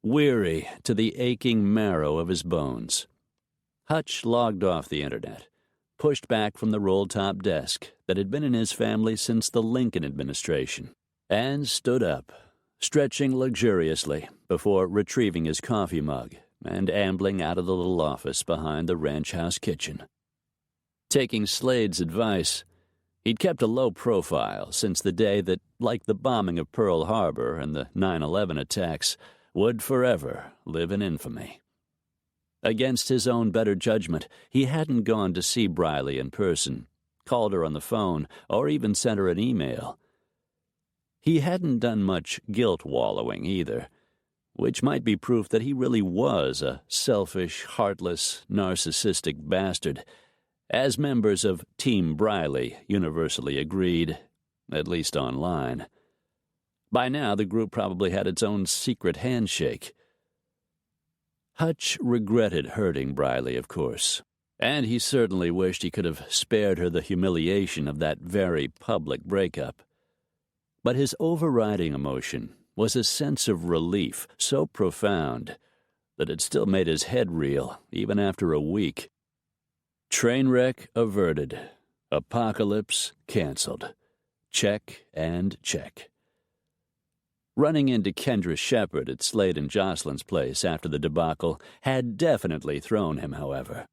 Weary to the aching marrow of his bones, Hutch logged off the internet, pushed back from the roll-top desk that had been in his family since the Lincoln administration, and stood up, stretching luxuriously before retrieving his coffee mug and ambling out of the little office behind the ranch house kitchen. Taking Slade's advice, he'd kept a low profile since the day that, like the bombing of Pearl Harbor and the 9/11 attacks, would forever live in infamy. Against his own better judgment, he hadn't gone to see Briley in person, called her on the phone, or even sent her an email. He hadn't done much guilt-wallowing either, which might be proof that he really was a selfish, heartless, narcissistic bastard, as members of Team Briley universally agreed, at least online. By now, the group probably had its own secret handshake. Hutch regretted hurting Briley, of course, and he certainly wished he could have spared her the humiliation of that very public breakup. But his overriding emotion was a sense of relief so profound that it still made his head reel, even after a week. Trainwreck averted. Apocalypse canceled. Check and check. Running into Kendra Shepard at Slade and Jocelyn's place after the debacle had definitely thrown him, however.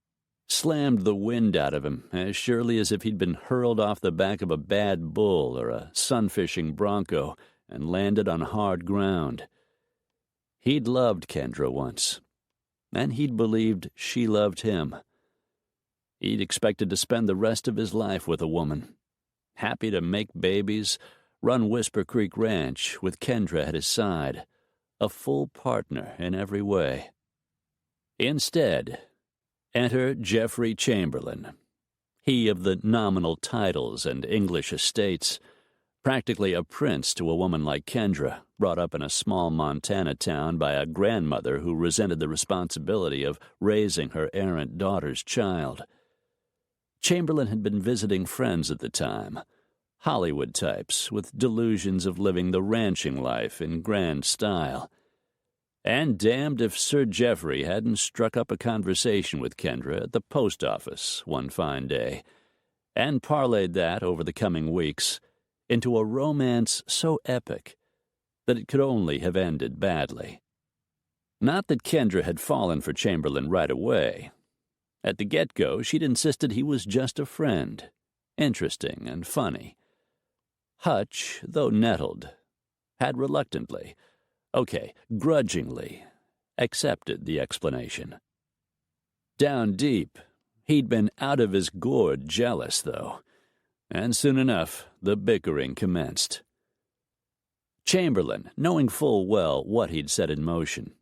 Slammed the wind out of him as surely as if he'd been hurled off the back of a bad bull or a sun-fishing bronco and landed on hard ground. He'd loved Kendra once, and he'd believed she loved him. He'd expected to spend the rest of his life with a woman, happy to make babies, run Whisper Creek Ranch with Kendra at his side, a full partner in every way. Instead, enter Jeffrey Chamberlain, he of the nominal titles and English estates, practically a prince to a woman like Kendra, brought up in a small Montana town by a grandmother who resented the responsibility of raising her errant daughter's child. Chamberlain had been visiting friends at the time, Hollywood types with delusions of living the ranching life in grand style. And damned if Sir Geoffrey hadn't struck up a conversation with Kendra at the post office one fine day, and parlayed that, over the coming weeks, into a romance so epic that it could only have ended badly. Not that Kendra had fallen for Chamberlain right away. At the get-go, she'd insisted he was just a friend, interesting and funny. Hutch, though nettled, had reluctantly, grudgingly, accepted the explanation. Down deep, he'd been out of his gourd jealous, though, and soon enough the bickering commenced. Chamberlain, knowing full well what he'd set in motion,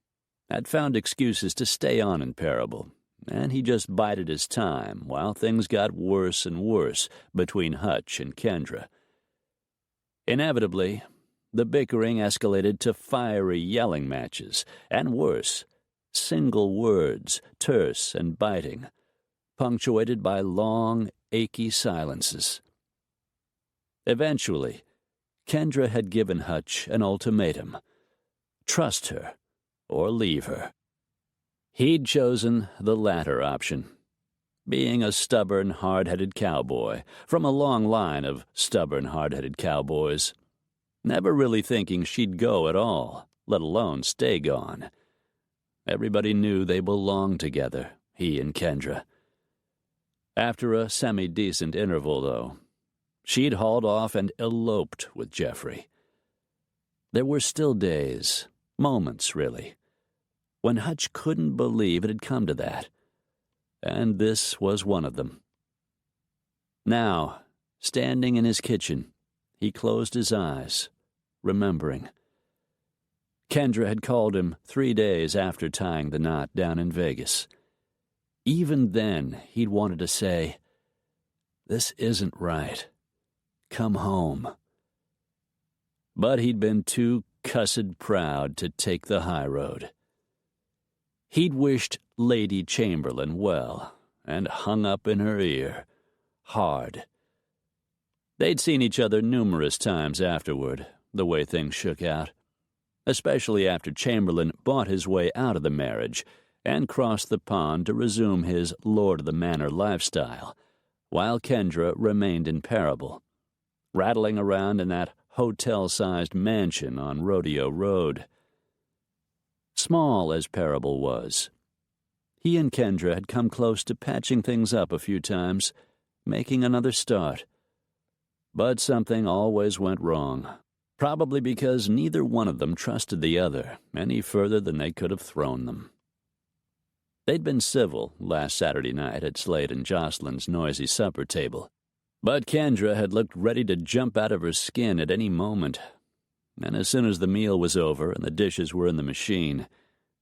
had found excuses to stay on in Parable, and he just bided his time while things got worse and worse between Hutch and Kendra. Inevitably, the bickering escalated to fiery yelling matches, and worse, single words, terse and biting, punctuated by long, achy silences. Eventually, Kendra had given Hutch an ultimatum: trust her or leave her. He'd chosen the latter option, being a stubborn, hard-headed cowboy from a long line of stubborn, hard-headed cowboys, never really thinking she'd go at all, let alone stay gone. Everybody knew they belonged together, he and Kendra. After a semi-decent interval, though, she'd hauled off and eloped with Geoffrey. There were still days, moments really, when Hutch couldn't believe it had come to that, and this was one of them. Now, standing in his kitchen, he closed his eyes, remembering. Kendra had called him 3 days after tying the knot down in Vegas. Even then, he'd wanted to say, "This isn't right. Come home." But he'd been too cussed proud to take the high road. He'd wished Lady Chamberlain well, and hung up in her ear, hard. They'd seen each other numerous times afterward, the way things shook out, especially after Chamberlain bought his way out of the marriage and crossed the pond to resume his lord of the manor lifestyle, while Kendra remained in Parable, rattling around in that hotel-sized mansion on Rodeo Road. Small as Parable was, he and Kendra had come close to patching things up a few times, making another start. But something always went wrong, probably because neither one of them trusted the other any further than they could have thrown them. They'd been civil last Saturday night at Slade and Jocelyn's noisy supper table, but Kendra had looked ready to jump out of her skin at any moment. And as soon as the meal was over and the dishes were in the machine,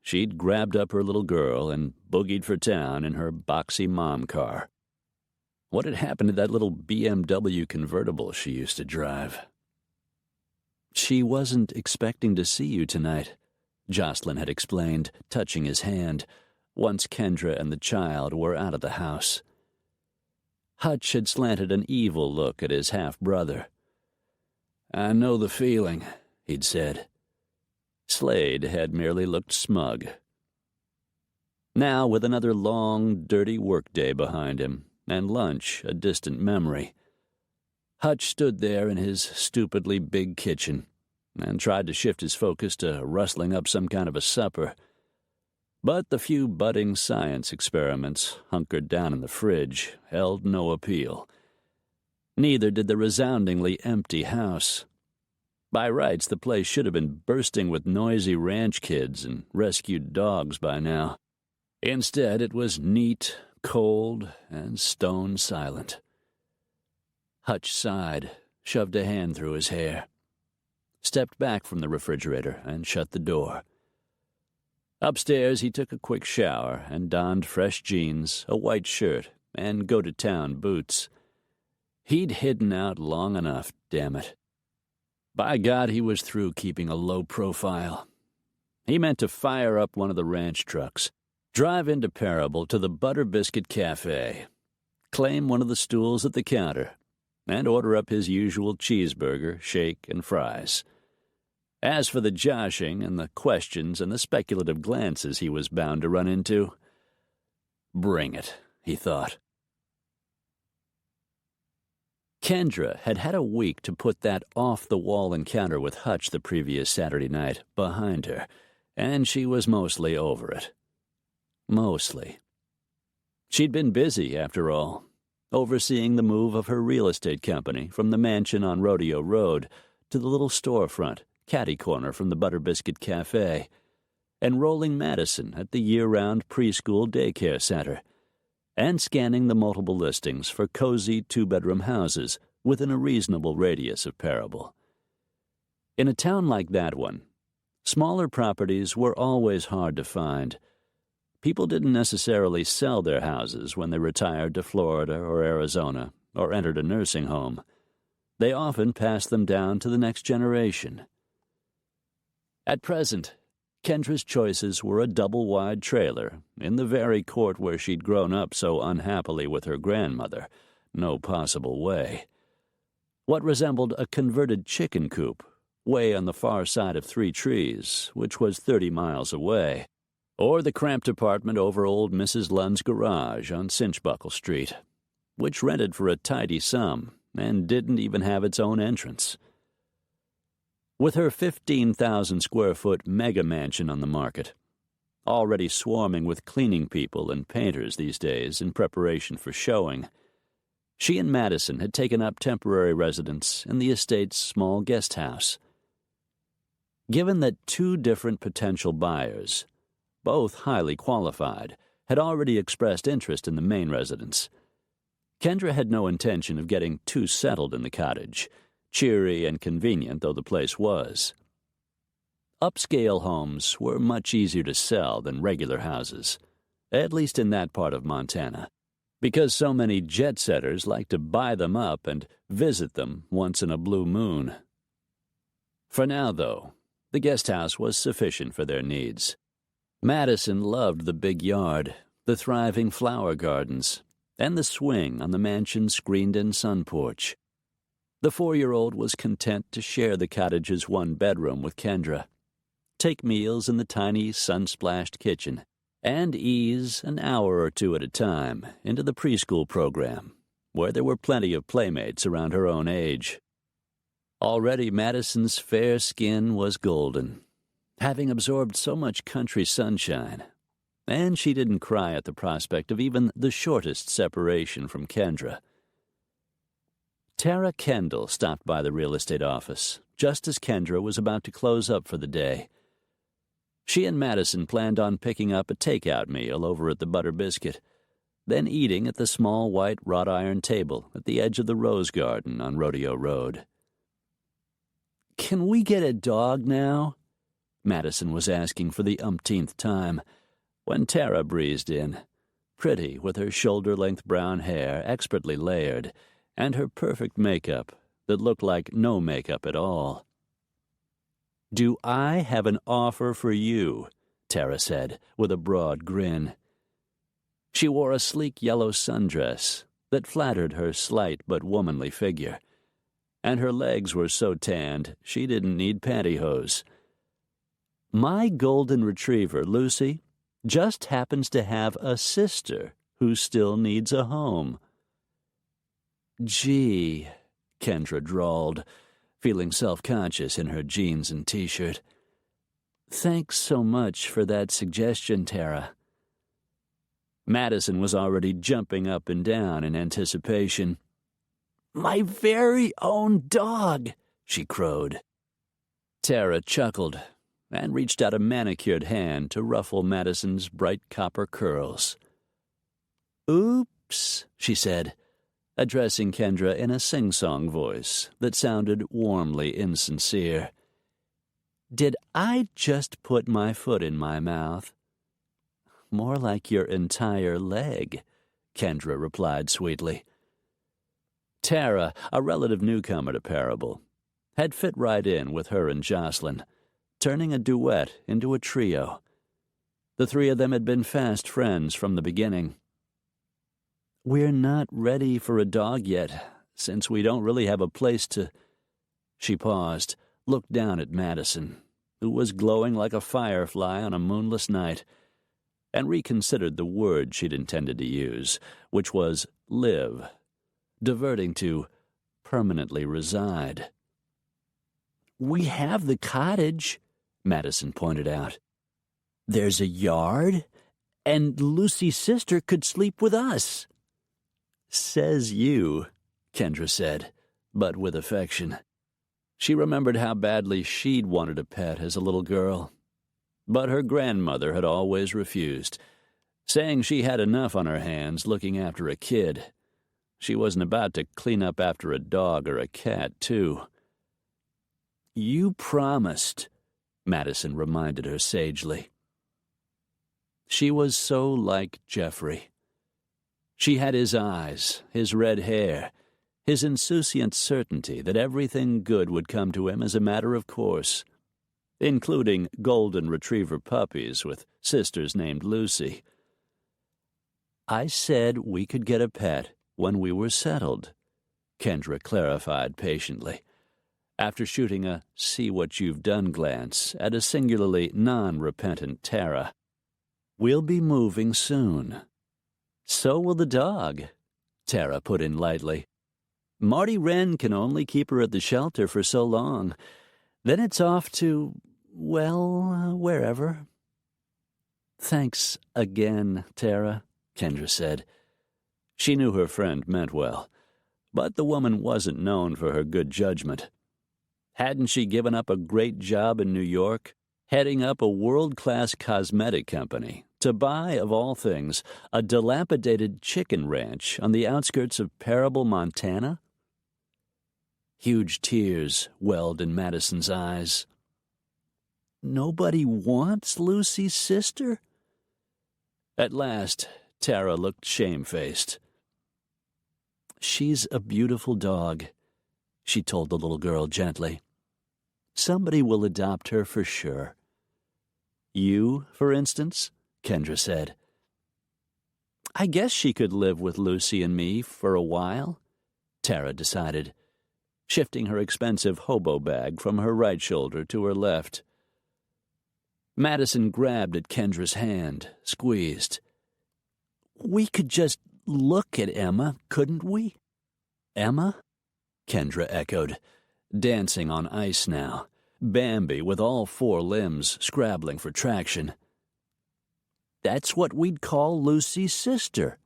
she'd grabbed up her little girl and boogied for town in her boxy mom car. What had happened to that little BMW convertible she used to drive? "She wasn't expecting to see you tonight," Jocelyn had explained, touching his hand, once Kendra and the child were out of the house. Hutch had slanted an evil look at his half-brother. "I know the feeling," he'd said. Slade had merely looked smug. Now, with another long, dirty workday behind him, and lunch a distant memory, Hutch stood there in his stupidly big kitchen and tried to shift his focus to rustling up some kind of a supper. But the few budding science experiments hunkered down in the fridge held no appeal. Neither did the resoundingly empty house. By rights, the place should have been bursting with noisy ranch kids and rescued dogs by now. Instead, it was neat, cold, and stone silent. Hutch sighed, shoved a hand through his hair, stepped back from the refrigerator, and shut the door. Upstairs, he took a quick shower and donned fresh jeans, a white shirt, and go-to-town boots. He'd hidden out long enough, damn it. By God, he was through keeping a low profile. He meant to fire up one of the ranch trucks, drive into Parable to the Butter Biscuit Cafe, claim one of the stools at the counter, and order up his usual cheeseburger, shake, and fries. As for the joshing and the questions and the speculative glances he was bound to run into, bring it, he thought. Kendra had had a week to put that off-the-wall encounter with Hutch the previous Saturday night behind her, and she was mostly over it. Mostly. She'd been busy, after all, overseeing the move of her real estate company from the mansion on Rodeo Road to the little storefront, catty-corner from the Butter Biscuit Cafe, enrolling Madison at the year-round preschool daycare center, and scanning the multiple listings for cozy two-bedroom houses within a reasonable radius of Parable. In a town like that one, smaller properties were always hard to find. People didn't necessarily sell their houses when they retired to Florida or Arizona or entered a nursing home. They often passed them down to the next generation. At present, Kendra's choices were a double-wide trailer in the very court where she'd grown up so unhappily with her grandmother, no possible way. What resembled a converted chicken coop, way on the far side of Three Trees, which was 30 miles away, or the cramped apartment over old Mrs. Lund's garage on Cinchbuckle Street, which rented for a tidy sum and didn't even have its own entrance. With her 15,000-square-foot mega-mansion on the market, already swarming with cleaning people and painters these days in preparation for showing, she and Madison had taken up temporary residence in the estate's small guest house. Given that two different potential buyers, both highly qualified, had already expressed interest in the main residence, Kendra had no intention of getting too settled in the cottage, cheery and convenient though the place was. Upscale homes were much easier to sell than regular houses, at least in that part of Montana, because so many jet-setters like to buy them up and visit them once in a blue moon. For now, though, the guest house was sufficient for their needs. Madison loved the big yard, the thriving flower gardens, and the swing on the mansion's screened-in sun porch. The 4-year-old was content to share the cottage's one bedroom with Kendra, take meals in the tiny sun-splashed kitchen, and ease an hour or two at a time into the preschool program, where there were plenty of playmates around her own age. Already Madison's fair skin was golden, having absorbed so much country sunshine, and she didn't cry at the prospect of even the shortest separation from Kendra. Tara Kendall stopped by the real estate office just as Kendra was about to close up for the day. She and Madison planned on picking up a takeout meal over at the Butter Biscuit, then eating at the small white wrought iron table at the edge of the rose garden on Rodeo Road. "Can we get a dog now?" Madison was asking for the umpteenth time, when Tara breezed in, pretty with her shoulder-length brown hair expertly layered, and her perfect makeup that looked like no makeup at all. "Do I have an offer for you?" Tara said, with a broad grin. She wore a sleek yellow sundress that flattered her slight but womanly figure, and her legs were so tanned she didn't need pantyhose. "My golden retriever, Lucy, just happens to have a sister who still needs a home." "Gee," Kendra drawled, feeling self-conscious in her jeans and t-shirt. "Thanks so much for that suggestion, Tara." Madison was already jumping up and down in anticipation. "My very own dog," she crowed. Tara chuckled and reached out a manicured hand to ruffle Madison's bright copper curls. "Oops," she said, addressing Kendra in a sing-song voice that sounded warmly insincere. "Did I just put my foot in my mouth?" "More like your entire leg," Kendra replied sweetly. Tara, a relative newcomer to Parable, had fit right in with her and Jocelyn, turning a duet into a trio. The three of them had been fast friends from the beginning. "We're not ready for a dog yet, since we don't really have a place to—" She paused, looked down at Madison, who was glowing like a firefly on a moonless night, and reconsidered the word she'd intended to use, which was live, diverting to permanently reside. "We have the cottage," Madison pointed out. "There's a yard, and Lucy's sister could sleep with us." "Says you," Kendra said, but with affection. She remembered how badly she'd wanted a pet as a little girl. But her grandmother had always refused, saying she had enough on her hands looking after a kid. She wasn't about to clean up after a dog or a cat, too. "You promised," Madison reminded her sagely. She was so like Jeffrey. She had his eyes, his red hair, his insouciant certainty that everything good would come to him as a matter of course, including golden retriever puppies with sisters named Lucy. "I said we could get a pet when we were settled," Kendra clarified patiently, after shooting a see-what-you've-done glance at a singularly non-repentant Tara. "We'll be moving soon." "So will the dog," Tara put in lightly. "Marty Wren can only keep her at the shelter for so long. Then it's off to, well, wherever." "Thanks again, Tara," Kendra said. She knew her friend meant well, but the woman wasn't known for her good judgment. Hadn't she given up a great job in New York, heading up a world-class cosmetic company, to buy, of all things, a dilapidated chicken ranch on the outskirts of Parable, Montana? Huge tears welled in Madison's eyes. "Nobody wants Lucy's sister?" At last, Tara looked shamefaced. "She's a beautiful dog," she told the little girl gently. "Somebody will adopt her for sure." "You, for instance?" Kendra said. "I guess she could live with Lucy and me for a while," Tara decided, shifting her expensive hobo bag from her right shoulder to her left. Madison grabbed at Kendra's hand, squeezed. "We could just look at Emma, couldn't we?" "Emma?" Kendra echoed, dancing on ice now, Bambi with all four limbs scrabbling for traction. "That's what we'd call Lucy's sister,"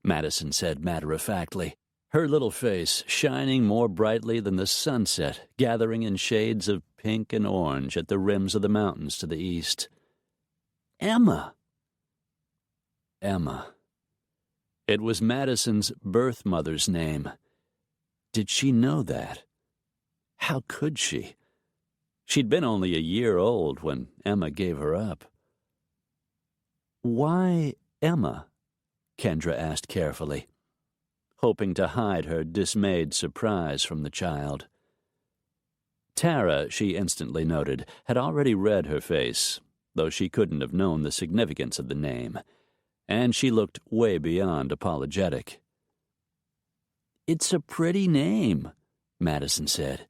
Madison said matter-of-factly, her little face shining more brightly than the sunset gathering in shades of pink and orange at the rims of the mountains to the east. "Emma." Emma. It was Madison's birth mother's name. Did she know that? How could she? She'd been only a year old when Emma gave her up. "Why Emma?" Kendra asked carefully, hoping to hide her dismayed surprise from the child. Tara, she instantly noted, had already read her face, though she couldn't have known the significance of the name, and she looked way beyond apologetic. "It's a pretty name," Madison said.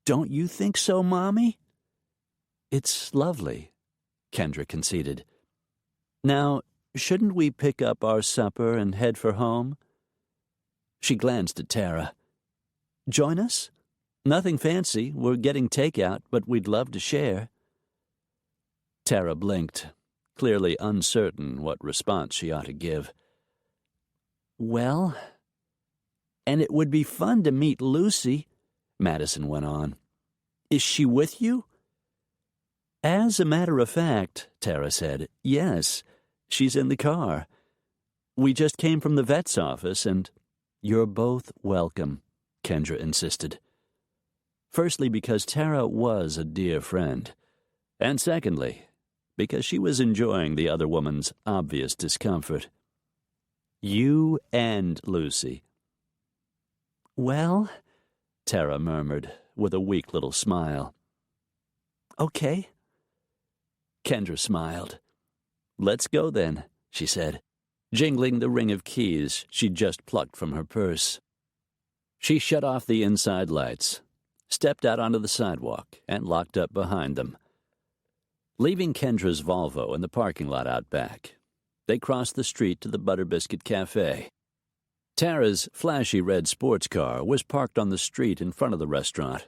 "Don't you think so, Mommy?" "It's lovely," Kendra conceded. "Now, shouldn't we pick up our supper and head for home?" She glanced at Tara. "Join us? Nothing fancy. We're getting takeout, but we'd love to share." Tara blinked, clearly uncertain what response she ought to give. "Well, and it would be fun to meet Lucy," Madison went on. "Is she with you?" "As a matter of fact," Tara said, "yes, she's in the car. We just came from the vet's office, and—" "You're both welcome," Kendra insisted. Firstly, because Tara was a dear friend, and secondly, because she was enjoying the other woman's obvious discomfort. "You and Lucy." "Well," Tara murmured, with a weak little smile. "Okay." Kendra smiled. "Let's go then," she said, jingling the ring of keys she'd just plucked from her purse. She shut off the inside lights, stepped out onto the sidewalk, and locked up behind them. Leaving Kendra's Volvo in the parking lot out back, they crossed the street to the Butter Biscuit Cafe. Tara's flashy red sports car was parked on the street in front of the restaurant.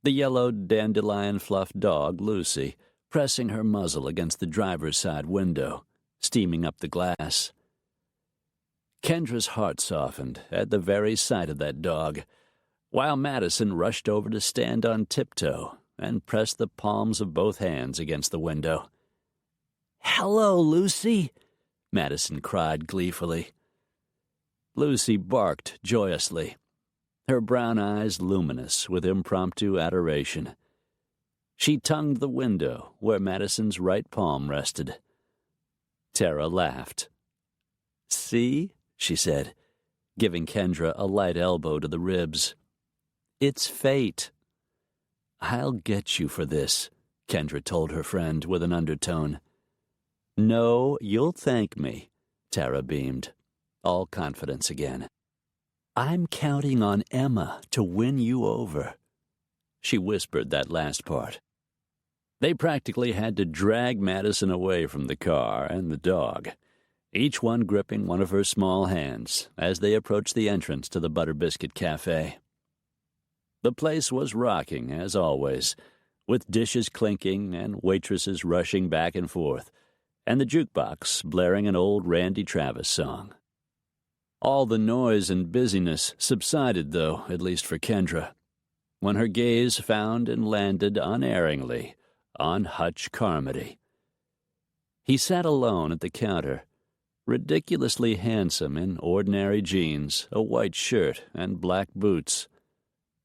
The yellow dandelion-fluffed dog, Lucy, pressing her muzzle against the driver's side window, steaming up the glass. Kendra's heart softened at the very sight of that dog, while Madison rushed over to stand on tiptoe and press the palms of both hands against the window. "Hello, Lucy," Madison cried gleefully. Lucy barked joyously, her brown eyes luminous with impromptu adoration. She tongued the window where Madison's right palm rested. Tara laughed. "See?" she said, giving Kendra a light elbow to the ribs. "It's fate." "I'll get you for this," Kendra told her friend with an undertone. "No, you'll thank me," Tara beamed, all confidence again. "I'm counting on Emma to win you over." She whispered that last part. They practically had to drag Madison away from the car and the dog, each one gripping one of her small hands as they approached the entrance to the Butter Biscuit Cafe. The place was rocking, as always, with dishes clinking and waitresses rushing back and forth, and the jukebox blaring an old Randy Travis song. All the noise and busyness subsided, though, at least for Kendra, when her gaze found and landed unerringly on Hutch Carmody. He sat alone at the counter, ridiculously handsome in ordinary jeans, a white shirt, and black boots.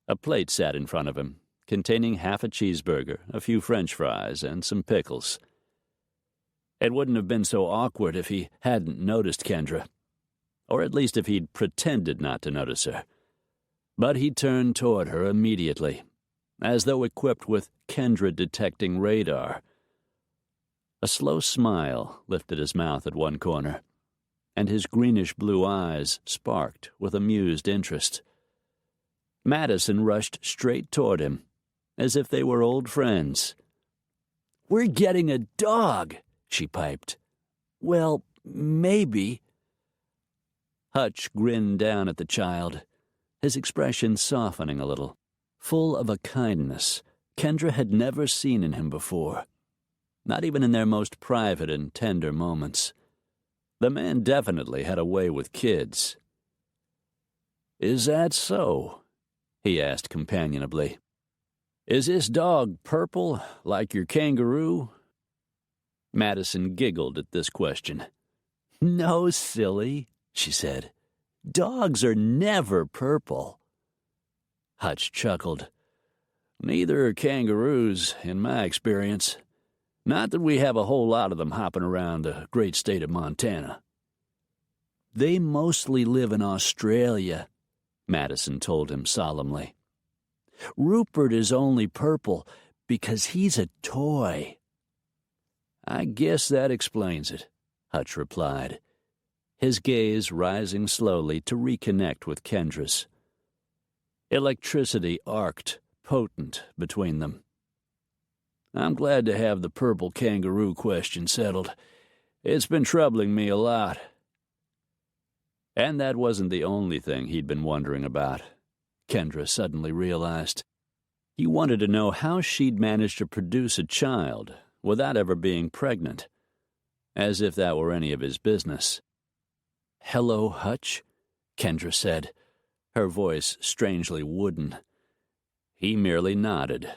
A plate sat in front of him, containing half a cheeseburger, a few French fries, and some pickles. It wouldn't have been so awkward if he hadn't noticed Kendra, or at least if he'd pretended not to notice her. But he turned toward her immediately, as though equipped with Kendra-detecting radar. A slow smile lifted his mouth at one corner, and his greenish-blue eyes sparked with amused interest. Madison rushed straight toward him, as if they were old friends. "We're getting a dog," she piped. "Well, maybe." Hutch grinned down at the child, his expression softening a little, full of a kindness Kendra had never seen in him before, not even in their most private and tender moments. The man definitely had a way with kids. "Is that so?" he asked companionably. "Is this dog purple, like your kangaroo?" Madison giggled at this question. "No, silly," she said. "Dogs are never purple." Hutch chuckled. "Neither are kangaroos, in my experience. Not that we have a whole lot of them hopping around the great state of Montana." "They mostly live in Australia," Madison told him solemnly. "Rupert is only purple because he's a toy." "I guess that explains it," Hutch replied, his gaze rising slowly to reconnect with Kendra's. Electricity arced, potent, between them. "I'm glad to have the purple kangaroo question settled. It's been troubling me a lot." And that wasn't the only thing he'd been wondering about, Kendra suddenly realized. He wanted to know how she'd managed to produce a child without ever being pregnant, as if that were any of his business. "Hello, Hutch," Kendra said, her voice strangely wooden. He merely nodded.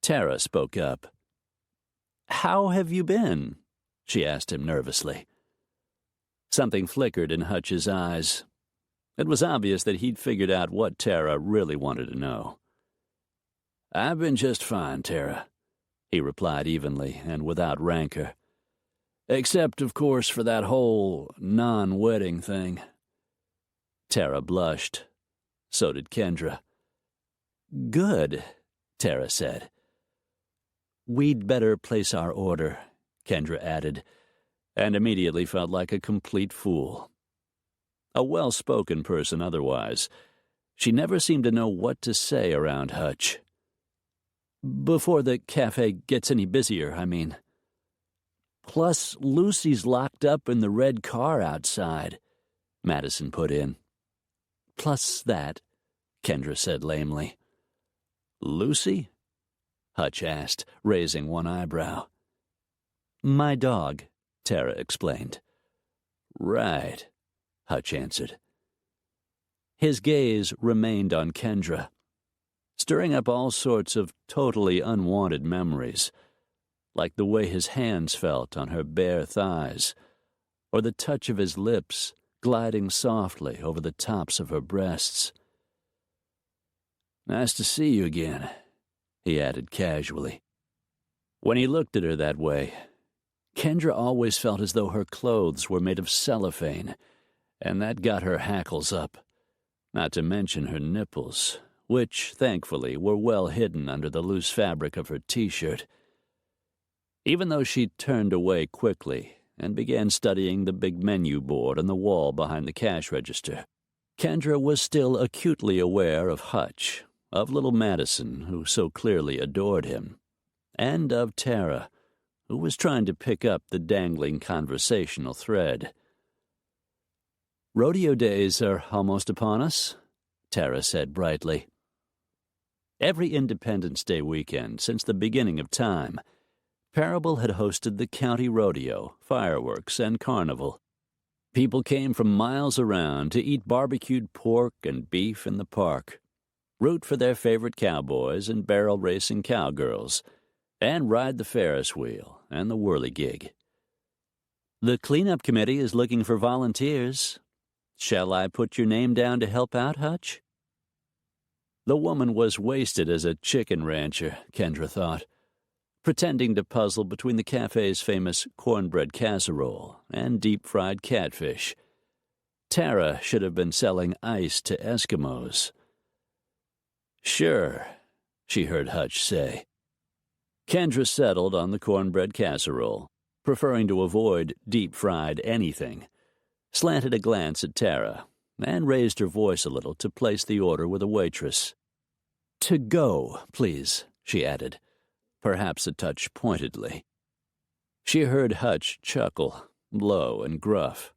Tara spoke up. "How have you been?" she asked him nervously. Something flickered in Hutch's eyes. It was obvious that he'd figured out what Tara really wanted to know. "I've been just fine, Tara," he replied evenly and without rancor. "Except, of course, for that whole non-wedding thing." Tara blushed. So did Kendra. "Good," Tara said. "We'd better place our order," Kendra added, and immediately felt like a complete fool. A well-spoken person otherwise, She never seemed to know what to say around Hutch. Before the cafe gets any busier, I mean. Plus, Lucy's locked up in the red car outside, Madison put in. Plus that, Kendra said lamely. Lucy? Hutch asked, raising one eyebrow. My dog, Tara explained. Right, Hutch answered. His gaze remained on Kendra, stirring up all sorts of totally unwanted memories, like the way his hands felt on her bare thighs, or the touch of his lips gliding softly over the tops of her breasts. Nice to see you again, he added casually. When he looked at her that way, Kendra always felt as though her clothes were made of cellophane, and that got her hackles up, not to mention her nipples, which, thankfully, were well hidden under the loose fabric of her T-shirt. Even though she turned away quickly and began studying the big menu board on the wall behind the cash register, Kendra was still acutely aware of Hutch, of little Madison, who so clearly adored him, and of Tara, who was trying to pick up the dangling conversational thread. Rodeo days are almost upon us, Tara said brightly. Every Independence Day weekend since the beginning of time, Parable had hosted the county rodeo, fireworks, and carnival. People came from miles around to eat barbecued pork and beef in the park, root for their favorite cowboys and barrel-racing cowgirls, and ride the Ferris wheel and the whirligig. The cleanup committee is looking for volunteers. Shall I put your name down to help out, Hutch? The woman was wasted as a chicken rancher, Kendra thought, pretending to puzzle between the cafe's famous cornbread casserole and deep-fried catfish. Tara should have been selling ice to Eskimos. Sure, she heard Hutch say. Kendra settled on the cornbread casserole, preferring to avoid deep-fried anything, slanted a glance at Tara, and raised her voice a little to place the order with a waitress. To go, please, she added, perhaps a touch pointedly. She heard Hutch chuckle, low and gruff.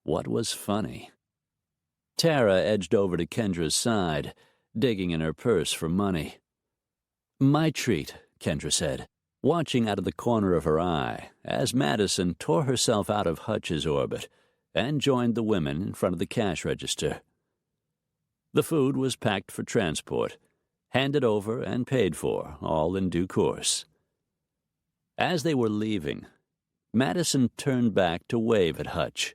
What was funny? Tara edged over to Kendra's side, digging in her purse for money. My treat, Kendra said, watching out of the corner of her eye as Madison tore herself out of Hutch's orbit and joined the women in front of the cash register. The food was packed for transport, handed over and paid for, all in due course. As they were leaving, Madison turned back to wave at Hutch.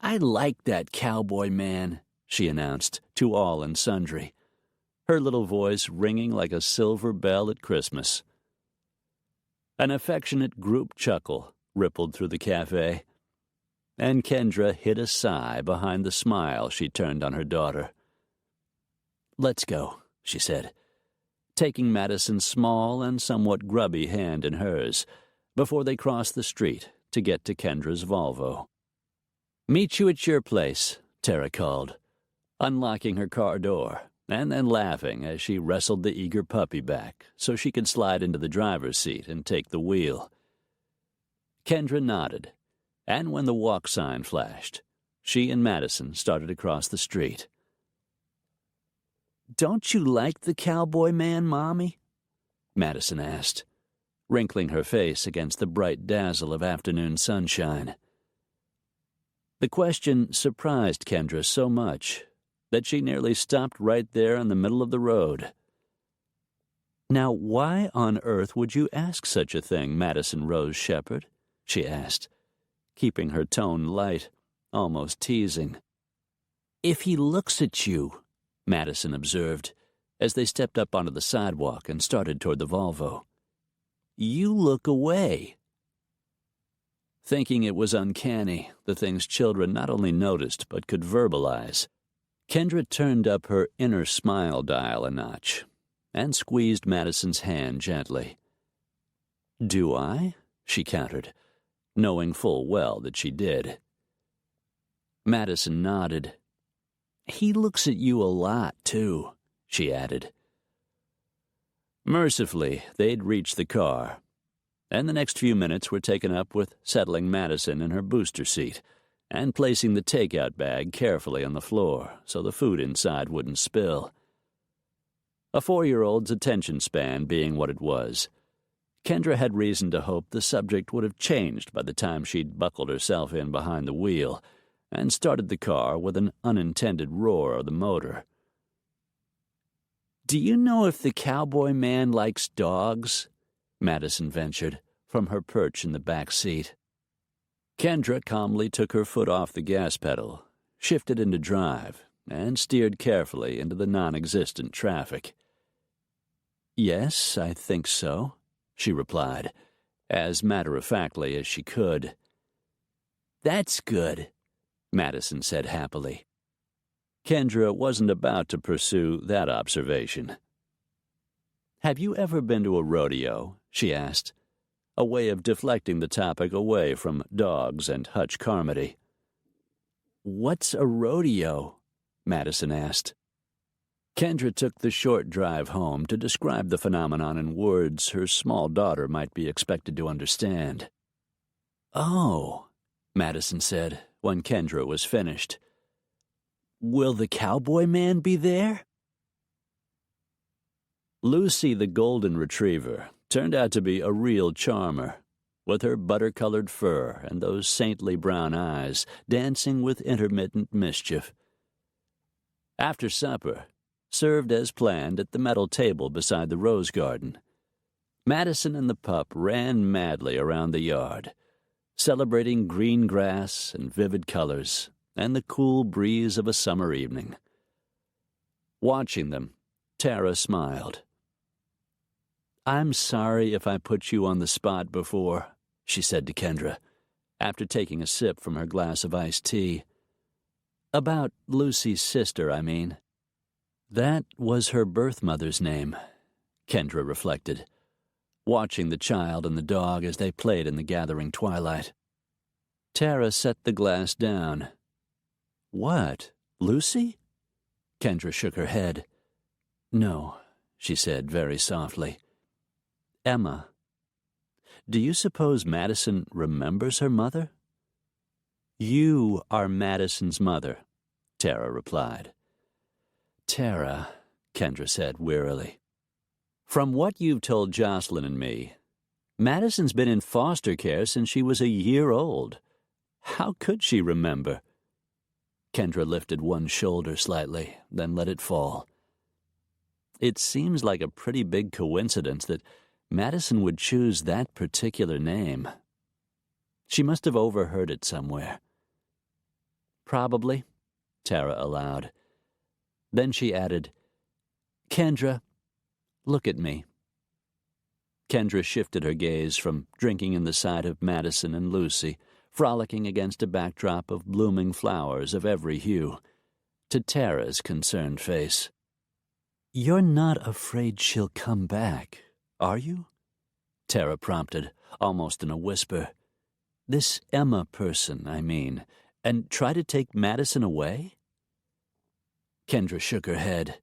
I like that cowboy man, she announced to all and sundry, her little voice ringing like a silver bell at Christmas. An affectionate group chuckle rippled through the cafe, and Kendra hid a sigh behind the smile she turned on her daughter. Let's go, she said, taking Madison's small and somewhat grubby hand in hers before they crossed the street to get to Kendra's Volvo. Meet you at your place, Tara called, unlocking her car door and then laughing as she wrestled the eager puppy back so she could slide into the driver's seat and take the wheel. Kendra nodded, and when the walk sign flashed, she and Madison started across the street. Don't you like the cowboy man, Mommy? Madison asked, wrinkling her face against the bright dazzle of afternoon sunshine. The question surprised Kendra so much that she nearly stopped right there in the middle of the road. Now, why on earth would you ask such a thing, Madison Rose Shepherd? She asked, keeping her tone light, almost teasing. If he looks at you, Madison observed, as they stepped up onto the sidewalk and started toward the Volvo. You look away. Thinking it was uncanny, the things children not only noticed but could verbalize, Kendra turned up her inner smile dial a notch and squeezed Madison's hand gently. Do I? She countered, knowing full well that she did. Madison nodded. He looks at you a lot, too," she added. Mercifully, they'd reached the car, and the next few minutes were taken up with settling Madison in her booster seat and placing the takeout bag carefully on the floor so the food inside wouldn't spill. A 4-year-old's attention span being what it was, Kendra had reason to hope the subject would have changed by the time she'd buckled herself in behind the wheel and started the car with an unintended roar of the motor. "Do you know if the cowboy man likes dogs?" Madison ventured, from her perch in the back seat. Kendra calmly took her foot off the gas pedal, shifted into drive, and steered carefully into the non-existent traffic. "Yes, I think so," she replied, as matter-of-factly as she could. "That's good," Madison said happily. Kendra wasn't about to pursue that observation. "Have you ever been to a rodeo?" she asked, a way of deflecting the topic away from dogs and Hutch Carmody. "What's a rodeo?" Madison asked. Kendra took the short drive home to describe the phenomenon in words her small daughter might be expected to understand. "Oh," Madison said when Kendra was finished. "Will the cowboy man be there?" Lucy the golden retriever turned out to be a real charmer, with her butter-colored fur and those saintly brown eyes dancing with intermittent mischief. After supper, served as planned at the metal table beside the rose garden, Madison and the pup ran madly around the yard, celebrating green grass and vivid colors and the cool breeze of a summer evening. Watching them, Tara smiled. "I'm sorry if I put you on the spot before," she said to Kendra, after taking a sip from her glass of iced tea. "About Lucy's sister, I mean." "That was her birth mother's name," Kendra reflected, watching the child and the dog as they played in the gathering twilight. Tara set the glass down. "What, Lucy?" Kendra shook her head. "No," she said very softly. "Emma. Do you suppose Madison remembers her mother?" "You are Madison's mother," Tara replied. "Tara," Kendra said wearily, "from what you've told Jocelyn and me, Madison's been in foster care since she was a year old. How could she remember?" Kendra lifted one shoulder slightly, then let it fall. "It seems like a pretty big coincidence that Madison would choose that particular name. She must have overheard it somewhere." "Probably," Tara allowed. Then she added, "Kendra, look at me." Kendra shifted her gaze from drinking in the sight of Madison and Lucy, frolicking against a backdrop of blooming flowers of every hue, to Tara's concerned face. "You're not afraid she'll come back, are you?" Tara prompted, almost in a whisper. "This Emma person, I mean, and try to take Madison away?" Kendra shook her head.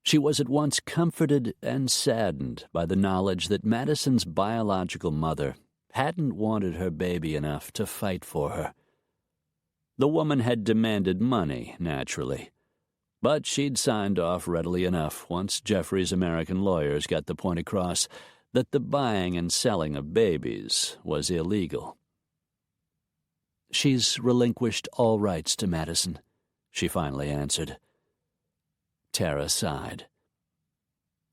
She was at once comforted and saddened by the knowledge that Madison's biological mother hadn't wanted her baby enough to fight for her. The woman had demanded money, naturally, but she'd signed off readily enough once Jeffrey's American lawyers got the point across that the buying and selling of babies was illegal. "She's relinquished all rights to Madison," she finally answered. Tara sighed.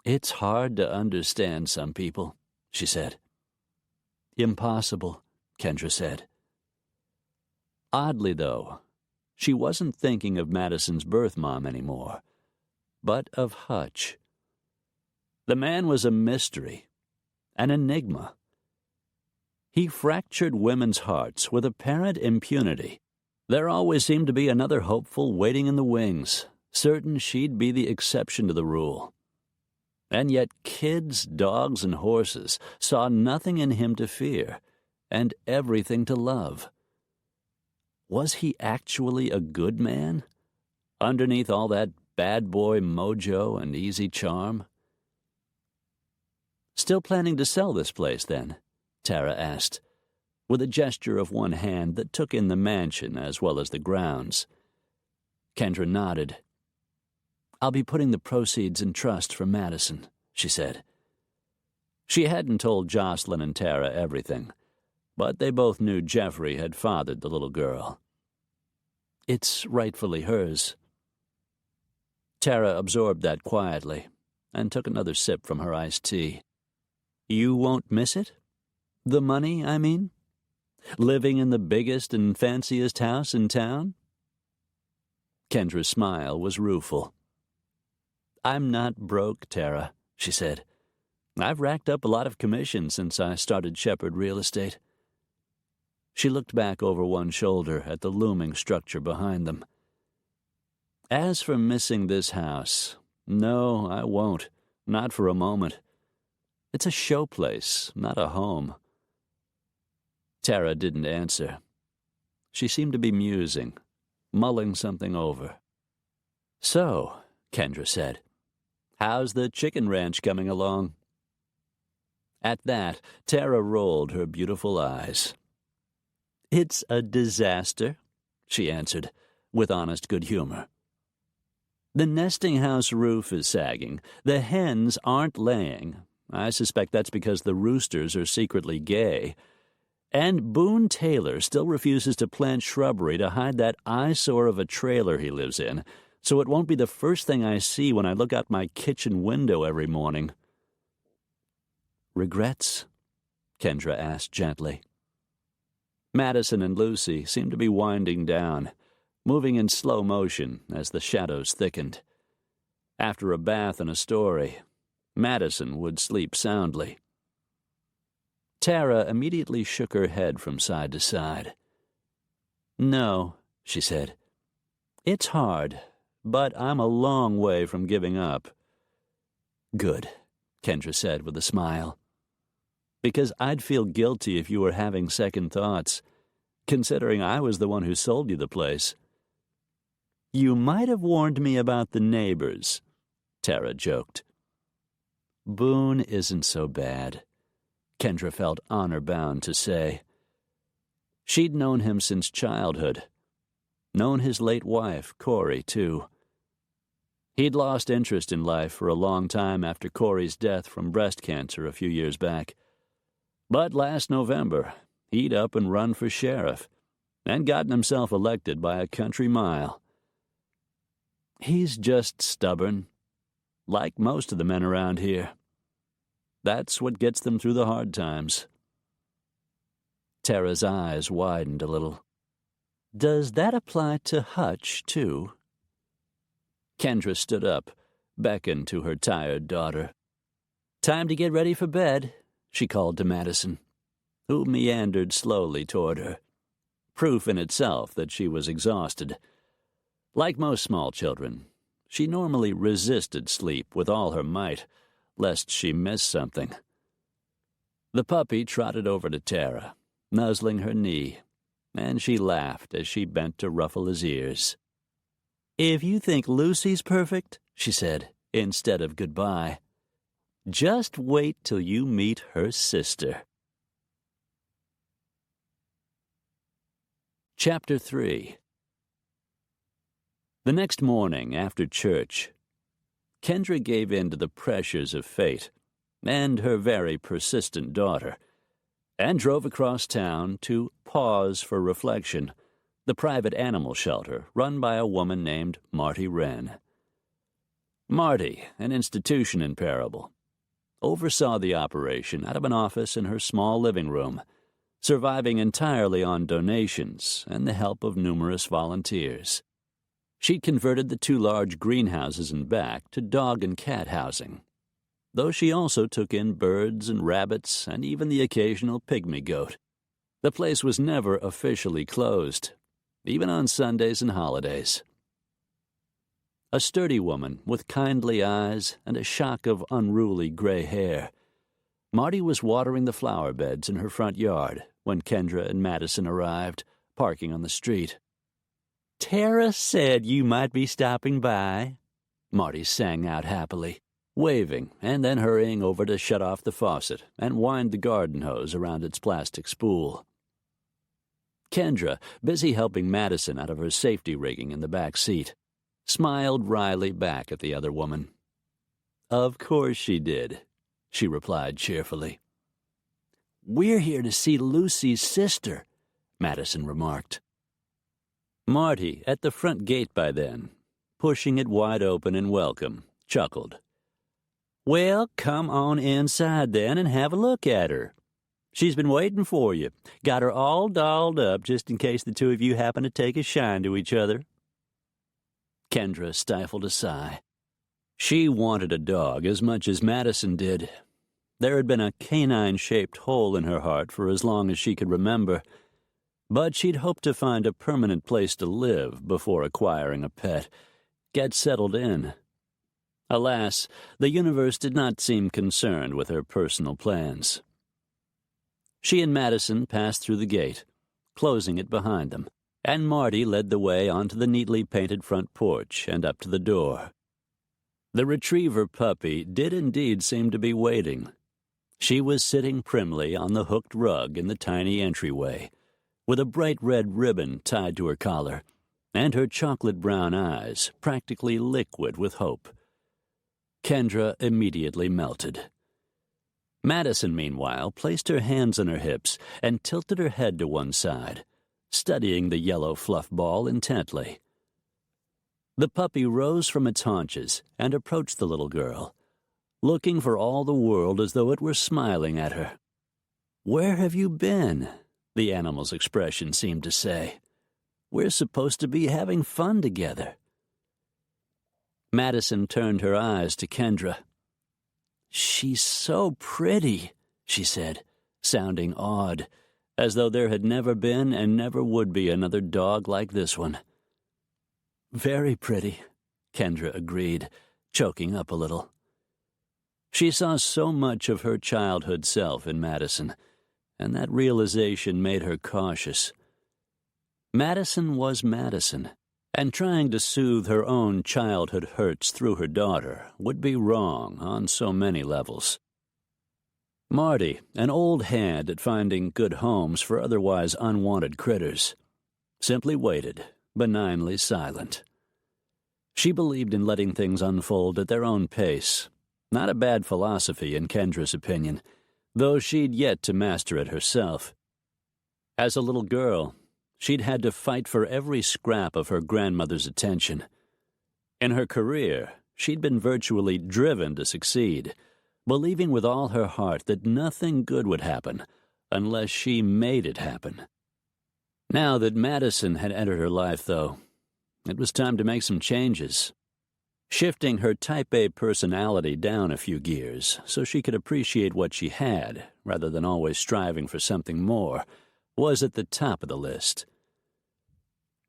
"It's hard to understand some people," she said. "Impossible," Kendra said. Oddly, though, she wasn't thinking of Madison's birth mom anymore, but of Hutch. The man was a mystery, an enigma. He fractured women's hearts with apparent impunity. There always seemed to be another hopeful waiting in the wings, certain she'd be the exception to the rule. And yet kids, dogs, and horses saw nothing in him to fear, and everything to love. Was he actually a good man? underneath all that bad boy mojo and easy charm. "Still planning to sell this place, then?" Tara asked, with a gesture of one hand that took in the mansion as well as the grounds. Kendra nodded. "I'll be putting the proceeds in trust for Madison," she said. She hadn't told Jocelyn and Tara everything, but they both knew Jeffrey had fathered the little girl. "It's rightfully hers." Tara absorbed that quietly and took another sip from her iced tea. "You won't miss it? The money, I mean? Living in the biggest and fanciest house in town?" Kendra's smile was rueful. "I'm not broke, Tara," she said. "I've racked up a lot of commissions since I started Shepherd Real Estate." She looked back over one shoulder at the looming structure behind them. "As for missing this house, no, I won't. Not for a moment. It's a showplace, not a home." Tara didn't answer. She seemed to be musing, mulling something over. "So," Kendra said, "how's the chicken ranch coming along?" At that, Tara rolled her beautiful eyes. "It's a disaster," she answered, with honest good humor. "The nesting house roof is sagging. The hens aren't laying. I suspect that's because the roosters are secretly gay. And Boone Taylor still refuses to plant shrubbery to hide that eyesore of a trailer he lives in, so it won't be the first thing I see when I look out my kitchen window every morning." "Regrets?" Kendra asked gently. Madison and Lucy seemed to be winding down, moving in slow motion as the shadows thickened. After a bath and a story, Madison would sleep soundly. Tara immediately shook her head from side to side. "No," she said. "It's hard, but I'm a long way from giving up." "Good," Kendra said with a smile. "Because I'd feel guilty if you were having second thoughts, considering I was the one who sold you the place." "You might have warned me about the neighbors," Tara joked. "Boone isn't so bad," Kendra felt honor-bound to say. She'd known him since childhood. Known his late wife, Corey, too. He'd lost interest in life for a long time after Corey's death from breast cancer a few years back. But last November, he'd up and run for sheriff and gotten himself elected by a country mile. He's just stubborn, like most of the men around here. That's what gets them through the hard times. Tara's eyes widened a little. "Does that apply to Hutch, too?" Kendra stood up, beckoned to her tired daughter. "Time to get ready for bed," she called to Madison, who meandered slowly toward her, proof in itself that she was exhausted. Like most small children, she normally resisted sleep with all her might, lest she miss something. The puppy trotted over to Tara, nuzzling her knee, and she laughed as she bent to ruffle his ears. "If you think Lucy's perfect," she said, instead of goodbye, "just wait till you meet her sister." Chapter 3. The next morning after church, Kendra gave in to the pressures of fate and her very persistent daughter, and drove across town to Pause for Reflection, the private animal shelter run by a woman named Marty Wren. Marty, an institution in Parable, oversaw the operation out of an office in her small living room, surviving entirely on donations and the help of numerous volunteers. She'd converted the 2 large greenhouses in back to dog and cat housing, though she also took in birds and rabbits and even the occasional pygmy goat. The place was never officially closed, even on Sundays and holidays. A sturdy woman with kindly eyes and a shock of unruly gray hair, Marty was watering the flower beds in her front yard when Kendra and Madison arrived, parking on the street. Tara said you might be stopping by, Marty sang out happily, waving and then hurrying over to shut off the faucet and wind the garden hose around its plastic spool. Kendra, busy helping Madison out of her safety rigging in the back seat, smiled wryly back at the other woman. Of course she did, she replied cheerfully. We're here to see Lucy's sister, Madison remarked. Marty, at the front gate by then, pushing it wide open in welcome, chuckled. Well, come on inside then and have a look at her. She's been waiting for you. Got her all dolled up just in case the two of you happen to take a shine to each other. Kendra stifled a sigh. She wanted a dog as much as Madison did. There had been a canine-shaped hole in her heart for as long as she could remember, but she'd hoped to find a permanent place to live before acquiring a pet, get settled in. Alas, the universe did not seem concerned with her personal plans. She and Madison passed through the gate, closing it behind them, and Marty led the way onto the neatly painted front porch and up to the door. The retriever puppy did indeed seem to be waiting. She was sitting primly on the hooked rug in the tiny entryway, with a bright red ribbon tied to her collar, and her chocolate-brown eyes practically liquid with hope. Kendra immediately melted. Madison, meanwhile, placed her hands on her hips and tilted her head to one side, studying the yellow fluff ball intently. The puppy rose from its haunches and approached the little girl, looking for all the world as though it were smiling at her. "Where have you been?" the animal's expression seemed to say. "We're supposed to be having fun together." Madison turned her eyes to Kendra. "She's so pretty," she said, sounding awed, as though there had never been and never would be another dog like this one. "Very pretty," Kendra agreed, choking up a little. She saw so much of her childhood self in Madison, and that realization made her cautious. Madison was Madison, and trying to soothe her own childhood hurts through her daughter would be wrong on so many levels. Marty, an old hand at finding good homes for otherwise unwanted critters, simply waited, benignly silent. She believed in letting things unfold at their own pace. Not a bad philosophy in Kendra's opinion, though she'd yet to master it herself. As a little girl, she'd had to fight for every scrap of her grandmother's attention. In her career, she'd been virtually driven to succeed, believing with all her heart that nothing good would happen unless she made it happen. Now that Madison had entered her life, though, it was time to make some changes. Shifting her Type A personality down a few gears so she could appreciate what she had, rather than always striving for something more, was at the top of the list.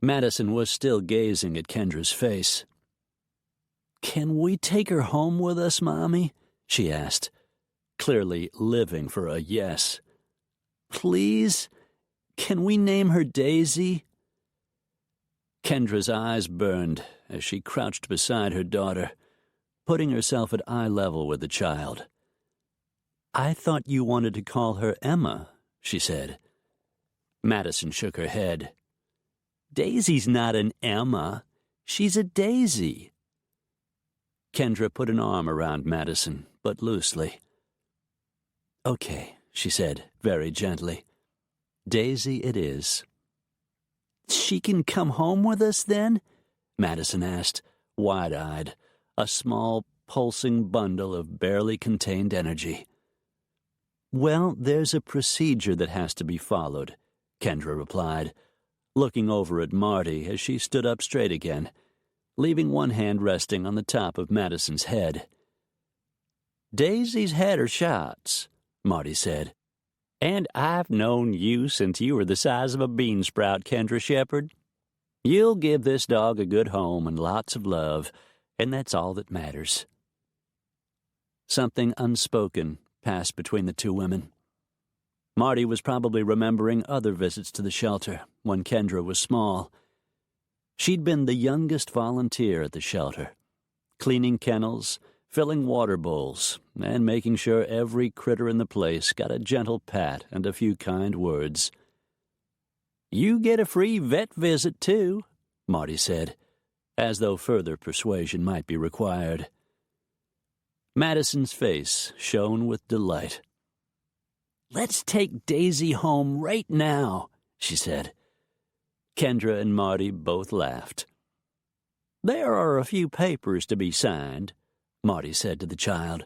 Madison was still gazing at Kendra's face. "Can we take her home with us, Mommy?" she asked, clearly living for a yes. "Please? Can we name her Daisy?" Kendra's eyes burned as she crouched beside her daughter, putting herself at eye level with the child. "I thought you wanted to call her Emma," she said. Madison shook her head. "Daisy's not an Emma. She's a Daisy." Kendra put an arm around Madison, but loosely. "Okay," she said, very gently. "Daisy it is." "She can come home with us, then?" Madison asked, wide-eyed, a small, pulsing bundle of barely contained energy. "Well, there's a procedure that has to be followed," Kendra replied, looking over at Marty as she stood up straight again, leaving one hand resting on the top of Madison's head. "Daisy's had her shots," Marty said. "And I've known you since you were the size of a bean sprout, Kendra Shepherd. You'll give this dog a good home and lots of love, and that's all that matters." Something unspoken passed between the two women. Marty was probably remembering other visits to the shelter when Kendra was small. She'd been the youngest volunteer at the shelter, cleaning kennels, filling water bowls, and making sure every critter in the place got a gentle pat and a few kind words. "You get a free vet visit, too," Marty said, as though further persuasion might be required. Madison's face shone with delight. "Let's take Daisy home right now," she said. Kendra and Marty both laughed. "There are a few papers to be signed," Marty said to the child.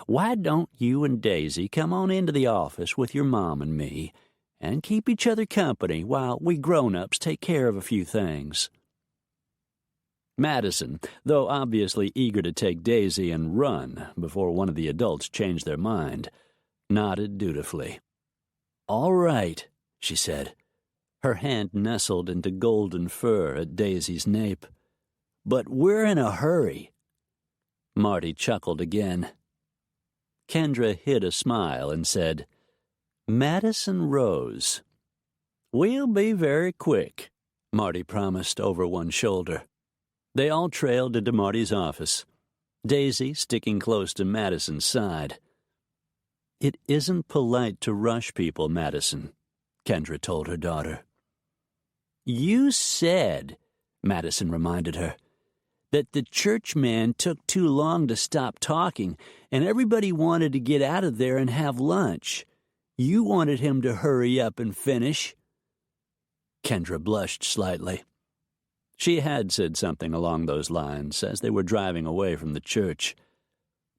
"Why don't you and Daisy come on into the office with your mom and me and keep each other company while we grown-ups take care of a few things?" Madison, though obviously eager to take Daisy and run before one of the adults changed their mind, nodded dutifully. "All right," she said. Her hand nestled into golden fur at Daisy's nape. "But we're in a hurry." Marty chuckled again. Kendra hid a smile and said, "Madison rose." "We'll be very quick," Marty promised over one shoulder. They all trailed into Marty's office, Daisy sticking close to Madison's side. "It isn't polite to rush people, Madison," Kendra told her daughter. "You said," Madison reminded her, "that the churchman took too long to stop talking, and everybody wanted to get out of there and have lunch. You wanted him to hurry up and finish." Kendra blushed slightly. She had said something along those lines as they were driving away from the church.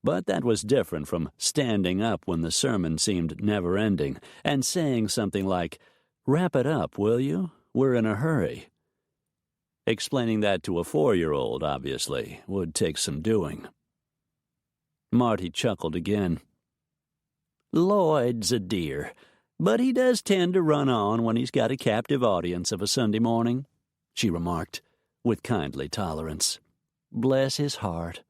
But that was different from standing up when the sermon seemed never-ending and saying something like, "Wrap it up, will you? We're in a hurry." Explaining that to a 4-year-old, obviously, would take some doing. Marty chuckled again. "Lloyd's a dear, but he does tend to run on when he's got a captive audience of a Sunday morning," she remarked, with kindly tolerance. "Bless his heart."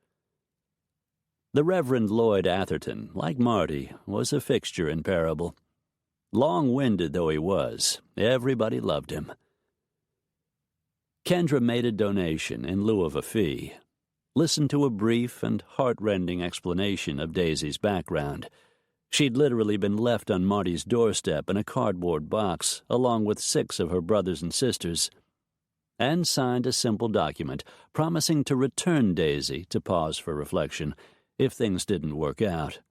The Reverend Lloyd Atherton, like Marty, was a fixture in Parable. Long-winded though he was, everybody loved him. Kendra made a donation in lieu of a fee, listened to a brief and heart-rending explanation of Daisy's background. She'd literally been left on Marty's doorstep in a cardboard box, along with 6 of her brothers and sisters, and signed a simple document promising to return Daisy to pause for reflection if things didn't work out.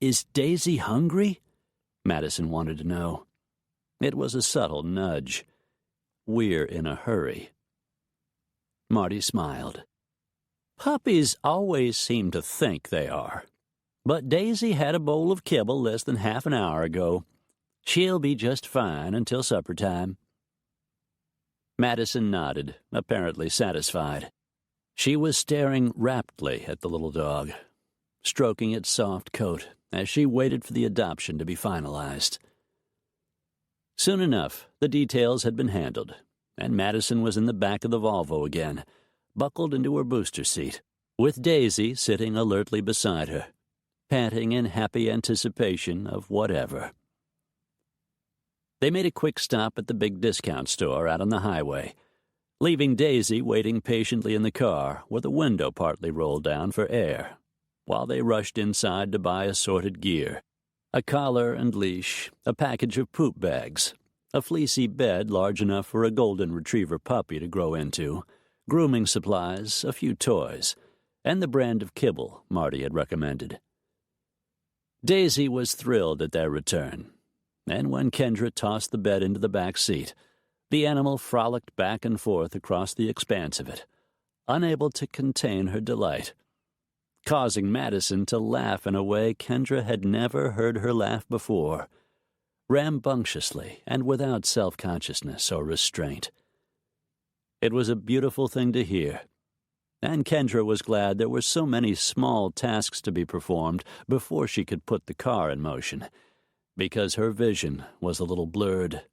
"Is Daisy hungry?" Madison wanted to know. It was a subtle nudge. "We're in a hurry." Marty smiled. "Puppies always seem to think they are. But Daisy had a bowl of kibble less than half an hour ago. She'll be just fine until supper time." Madison nodded, apparently satisfied. She was staring raptly at the little dog, stroking its soft coat as she waited for the adoption to be finalized. Soon enough, the details had been handled, and Madison was in the back of the Volvo again, buckled into her booster seat, with Daisy sitting alertly beside her, panting in happy anticipation of whatever. They made a quick stop at the big discount store out on the highway, leaving Daisy waiting patiently in the car with the window partly rolled down for air, while they rushed inside to buy assorted gear: a collar and leash, a package of poop bags, a fleecy bed large enough for a golden retriever puppy to grow into, grooming supplies, a few toys, and the brand of kibble Marty had recommended. Daisy was thrilled at their return, and when Kendra tossed the bed into the back seat, the animal frolicked back and forth across the expanse of it, unable to contain her delight, causing Madison to laugh in a way Kendra had never heard her laugh before, rambunctiously and without self-consciousness or restraint. It was a beautiful thing to hear, and Kendra was glad there were so many small tasks to be performed before she could put the car in motion, because her vision was a little blurred.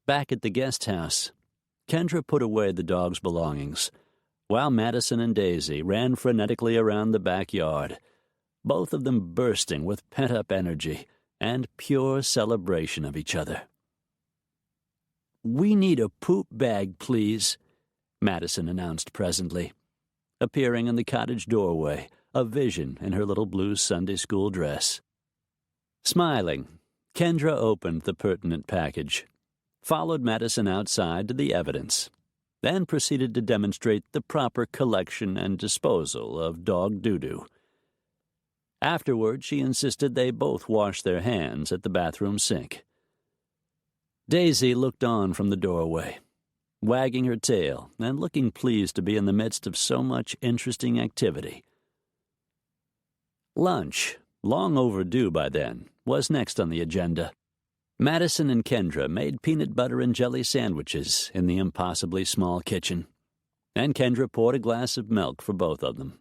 Back at the guest house, Kendra put away the dog's belongings, while Madison and Daisy ran frenetically around the backyard, both of them bursting with pent-up energy and pure celebration of each other. "We need a poop bag, please," Madison announced presently, appearing in the cottage doorway, a vision in her little blue Sunday school dress. Smiling, Kendra opened the pertinent package, followed Madison outside to the evidence, then proceeded to demonstrate the proper collection and disposal of dog doo-doo. Afterward, she insisted they both wash their hands at the bathroom sink. Daisy looked on from the doorway, wagging her tail and looking pleased to be in the midst of so much interesting activity. Lunch, long overdue by then, was next on the agenda. Madison and Kendra made peanut butter and jelly sandwiches in the impossibly small kitchen, and Kendra poured a glass of milk for both of them.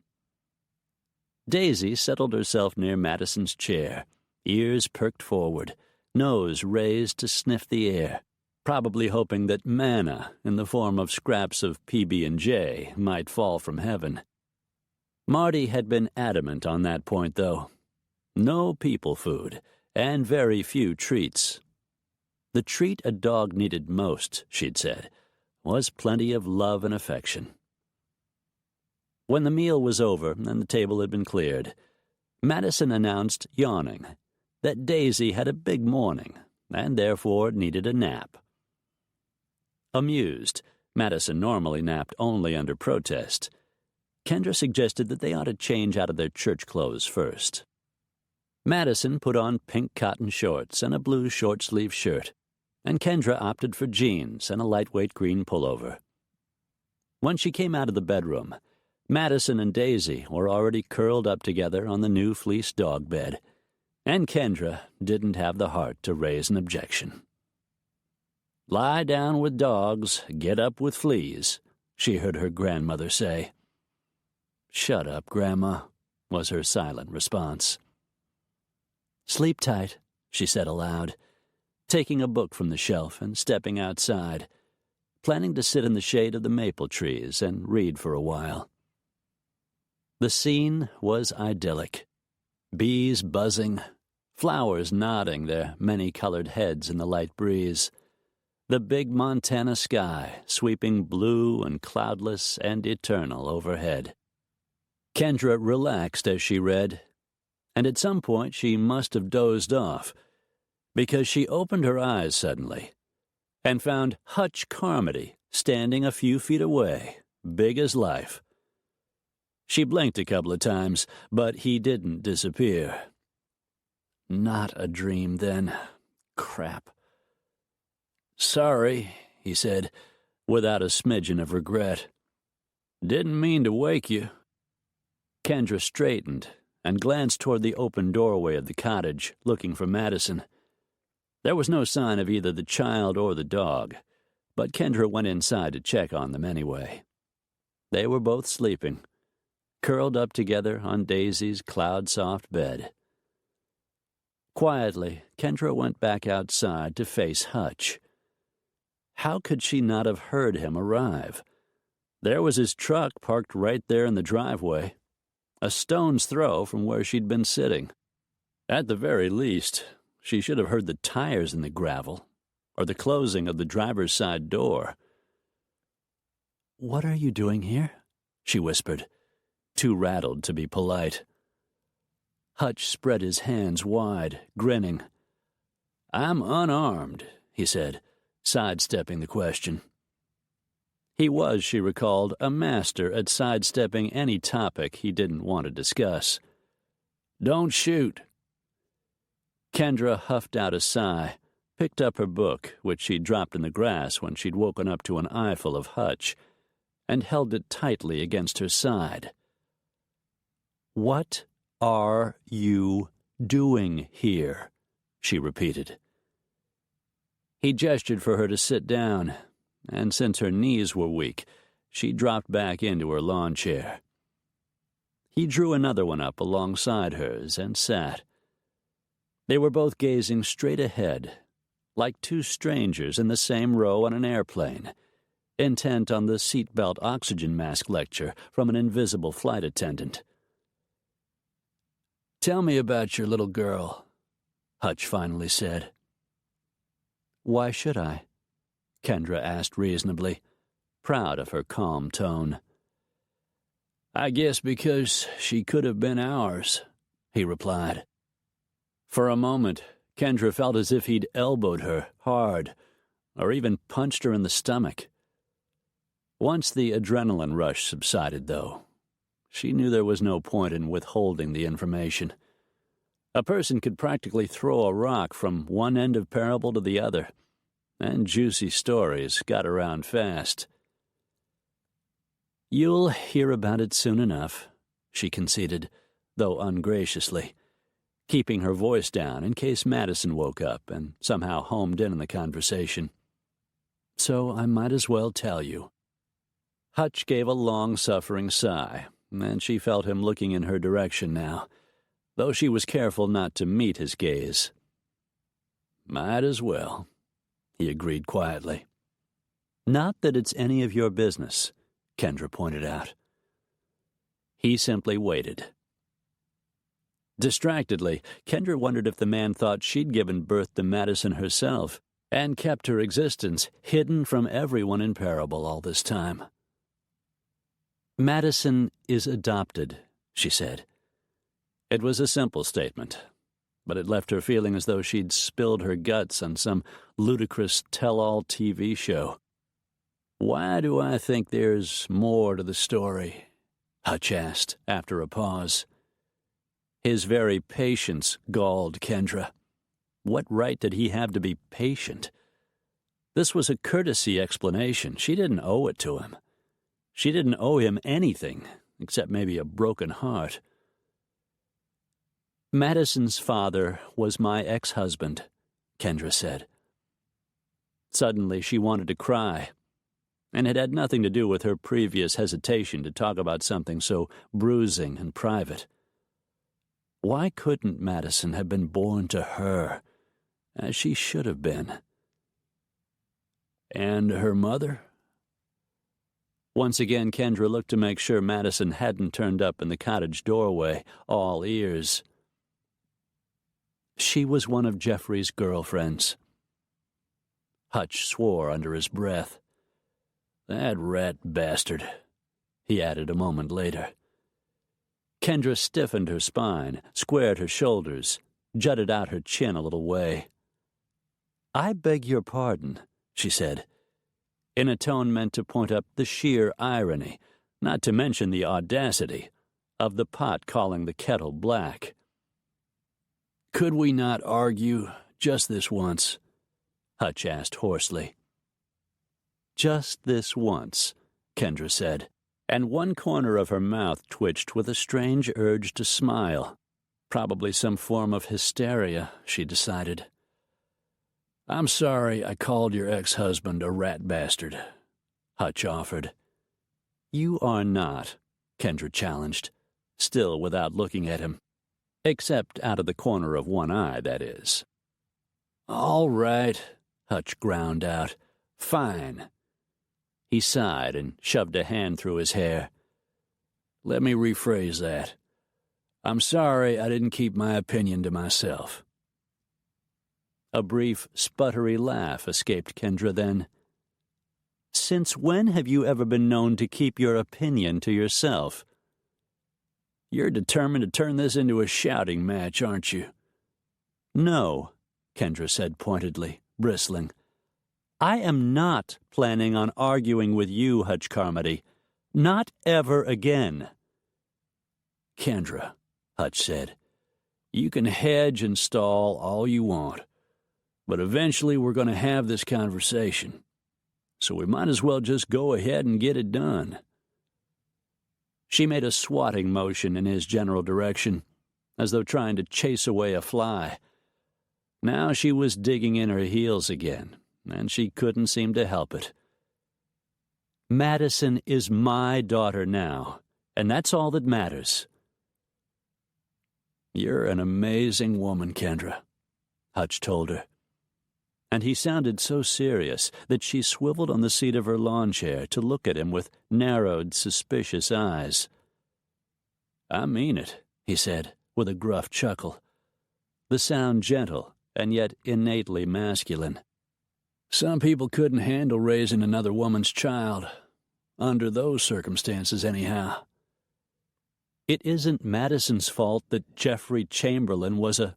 Daisy settled herself near Madison's chair, ears perked forward, nose raised to sniff the air, probably hoping that manna in the form of scraps of PB&J might fall from heaven. Marty had been adamant on that point, though. No people food, and very few treats. The treat a dog needed most, she'd said, was plenty of love and affection. When the meal was over and the table had been cleared, Madison announced, yawning, that Daisy had a big morning and therefore needed a nap. Amused, Madison normally napped only under protest. Kendra suggested that they ought to change out of their church clothes first. Madison put on pink cotton shorts and a blue short-sleeve shirt, and Kendra opted for jeans and a lightweight green pullover. When she came out of the bedroom, Madison and Daisy were already curled up together on the new fleece dog bed, and Kendra didn't have the heart to raise an objection. "Lie down with dogs, get up with fleas," she heard her grandmother say. "Shut up, Grandma," was her silent response. "Sleep tight," she said aloud, taking a book from the shelf and stepping outside, planning to sit in the shade of the maple trees and read for a while. The scene was idyllic. Bees buzzing, flowers nodding their many-colored heads in the light breeze, the big Montana sky sweeping blue and cloudless and eternal overhead. Kendra relaxed as she read, and at some point she must have dozed off, because she opened her eyes suddenly and found Hutch Carmody standing a few feet away, big as life. She blinked a couple of times, but he didn't disappear. Not a dream, then. Crap. "Sorry," he said, without a smidgen of regret. "Didn't mean to wake you." Kendra straightened and glanced toward the open doorway of the cottage, looking for Madison. There was no sign of either the child or the dog, but Kendra went inside to check on them anyway. They were both sleeping, curled up together on Daisy's cloud-soft bed. Quietly, Kendra went back outside to face Hutch. How could she not have heard him arrive? There was his truck parked right there in the driveway, a stone's throw from where she'd been sitting. At the very least, she should have heard the tires in the gravel, or the closing of the driver's side door. "What are you doing here?" she whispered, too rattled to be polite. Hutch spread his hands wide, grinning. "I'm unarmed," he said, sidestepping the question. He was, she recalled, a master at sidestepping any topic he didn't want to discuss. "Don't shoot." Kendra huffed out a sigh, picked up her book, which she'd dropped in the grass when she'd woken up to an eyeful of Hutch, and held it tightly against her side. "What are you doing here?" she repeated. He gestured for her to sit down, and since her knees were weak, she dropped back into her lawn chair. He drew another one up alongside hers and sat. They were both gazing straight ahead, like two strangers in the same row on an airplane, intent on the seatbelt oxygen mask lecture from an invisible flight attendant. "Tell me about your little girl," Hutch finally said. "Why should I?" Kendra asked reasonably, proud of her calm tone. I guess because she could have been ours, he replied. For a moment, Kendra felt as if he'd elbowed her hard, or even punched her in the stomach. Once the adrenaline rush subsided, though, she knew there was no point in withholding the information. A person could practically throw a rock from one end of Parable to the other, and juicy stories got around fast. You'll hear about it soon enough, she conceded, though ungraciously, keeping her voice down in case Madison woke up and somehow homed in on the conversation. So I might as well tell you. Hutch gave a long-suffering sigh, and she felt him looking in her direction now, though she was careful not to meet his gaze. Might as well, he agreed quietly. Not that it's any of your business, Kendra pointed out. He simply waited. Distractedly, Kendra wondered if the man thought she'd given birth to Madison herself and kept her existence hidden from everyone in Parable all this time. Madison is adopted, she said. It was a simple statement, but it left her feeling as though she'd spilled her guts on some ludicrous tell-all TV show. Why do I think there's more to the story? Hutch asked after a pause. His very patience galled Kendra. What right did he have to be patient? This was a courtesy explanation. She didn't owe it to him. She didn't owe him anything, except maybe a broken heart. Madison's father was my ex-husband, Kendra said. Suddenly she wanted to cry, and it had nothing to do with her previous hesitation to talk about something so bruising and private. Why couldn't Madison have been born to her, as she should have been? And her mother? Once again, Kendra looked to make sure Madison hadn't turned up in the cottage doorway, all ears. She was one of Jeffrey's girlfriends. Hutch swore under his breath. That rat bastard, he added a moment later. Kendra stiffened her spine, squared her shoulders, jutted out her chin a little way. I beg your pardon, she said, in a tone meant to point up the sheer irony, not to mention the audacity, of the pot calling the kettle black. Could we not argue just this once? Hutch asked hoarsely. Just this once, Kendra said, and one corner of her mouth twitched with a strange urge to smile. Probably some form of hysteria, she decided. I'm sorry I called your ex-husband a rat bastard, Hutch offered. You are not, Kendra challenged, still without looking at him. Except out of the corner of one eye, that is. All right, Hutch ground out. Fine. He sighed and shoved a hand through his hair. Let me rephrase that. I'm sorry I didn't keep my opinion to myself. A brief, sputtery laugh escaped Kendra then. Since when have you ever been known to keep your opinion to yourself? You're determined to turn this into a shouting match, aren't you? No, Kendra said pointedly, bristling. I am not planning on arguing with you, Hutch Carmody. Not ever again. Kendra, Hutch said, you can hedge and stall all you want, but eventually we're going to have this conversation, so we might as well just go ahead and get it done. She made a swatting motion in his general direction, as though trying to chase away a fly. Now she was digging in her heels again, and she couldn't seem to help it. Madison is my daughter now, and that's all that matters. You're an amazing woman, Kendra, Hutch told her. And he sounded so serious that she swiveled on the seat of her lawn chair to look at him with narrowed, suspicious eyes. I mean it, he said, with a gruff chuckle, the sound gentle and yet innately masculine. Some people couldn't handle raising another woman's child. Under those circumstances, anyhow. It isn't Madison's fault that Jeffrey Chamberlain was a...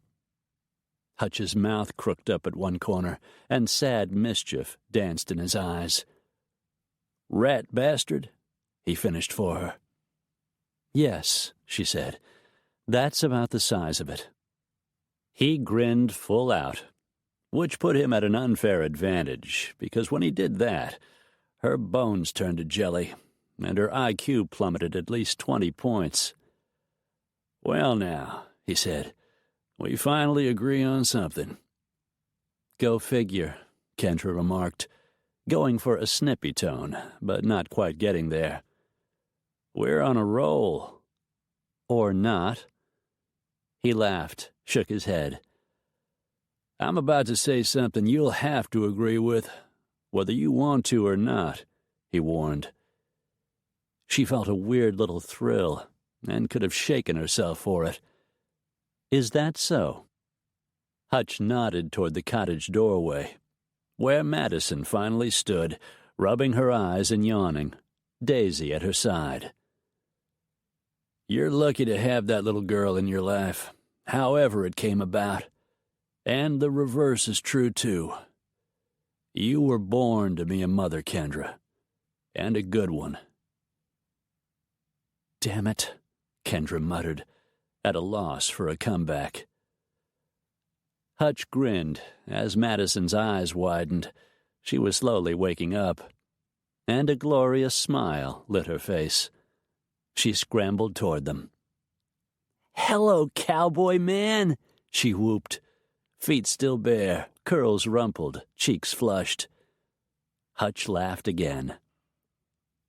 Hutch's mouth crooked up at one corner, and sad mischief danced in his eyes. Rat bastard, he finished for her. Yes, she said. That's about the size of it. He grinned full out, which put him at an unfair advantage, because when he did that, her bones turned to jelly, and her IQ plummeted at least 20 points. Well now, he said, we finally agree on something. Go figure, Kendra remarked, going for a snippy tone, but not quite getting there. We're on a roll. Or not. He laughed, shook his head. I'm about to say something you'll have to agree with, whether you want to or not, he warned. She felt a weird little thrill, and could have shaken herself for it. Is that so? Hutch nodded toward the cottage doorway, where Madison finally stood, rubbing her eyes and yawning, Daisy at her side. You're lucky to have that little girl in your life, however it came about. And the reverse is true, too. You were born to be a mother, Kendra, and a good one. Damn it, Kendra muttered, at a loss for a comeback. Hutch grinned as Madison's eyes widened. She was slowly waking up, and a glorious smile lit her face. She scrambled toward them. Hello, cowboy man, she whooped, feet still bare, curls rumpled, cheeks flushed. Hutch laughed again.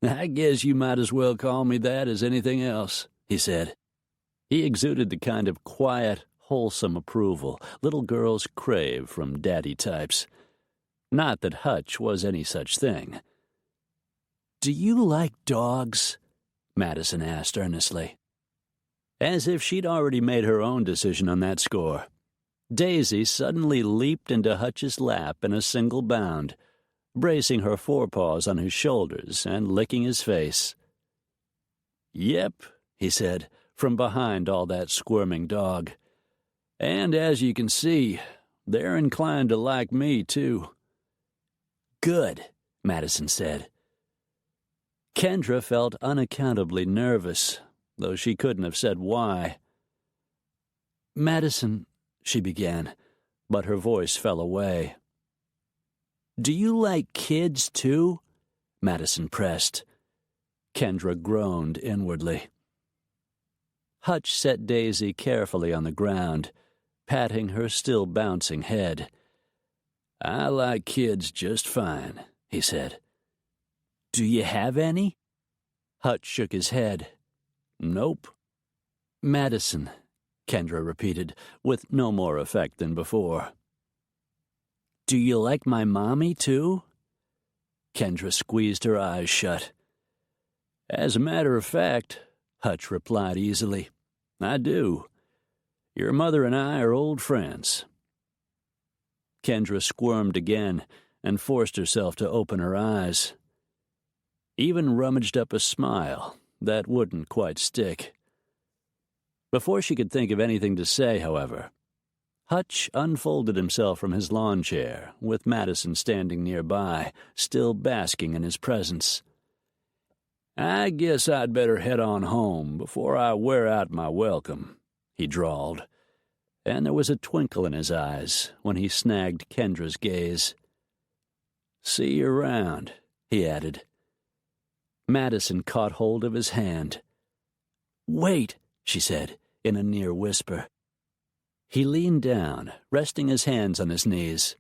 I guess you might as well call me that as anything else, he said. He exuded the kind of quiet, wholesome approval little girls crave from daddy types. Not that Hutch was any such thing. Do you like dogs? Madison asked earnestly. As if she'd already made her own decision on that score, Daisy suddenly leaped into Hutch's lap in a single bound, bracing her forepaws on his shoulders and licking his face. Yep, he said, from behind all that squirming dog. And as you can see, they're inclined to like me, too. Good, Madison said. Kendra felt unaccountably nervous, though she couldn't have said why. Madison, she began, but her voice fell away. Do you like kids, too? Madison pressed. Kendra groaned inwardly. Hutch set Daisy carefully on the ground, patting her still bouncing head. I like kids just fine, he said. Do you have any? Hutch shook his head. Nope. Madison, Kendra repeated, with no more effect than before. Do you like my mommy, too? Kendra squeezed her eyes shut. As a matter of fact, Hutch replied easily, I do. Your mother and I are old friends. Kendra squirmed again and forced herself to open her eyes. Even rummaged up a smile that wouldn't quite stick. Before she could think of anything to say, however, Hutch unfolded himself from his lawn chair, with Madison standing nearby, still basking in his presence. I guess I'd better head on home before I wear out my welcome, he drawled, and there was a twinkle in his eyes when he snagged Kendra's gaze. See you around, he added. Madison caught hold of his hand. Wait, she said, in a near whisper. He leaned down, resting his hands on his knees.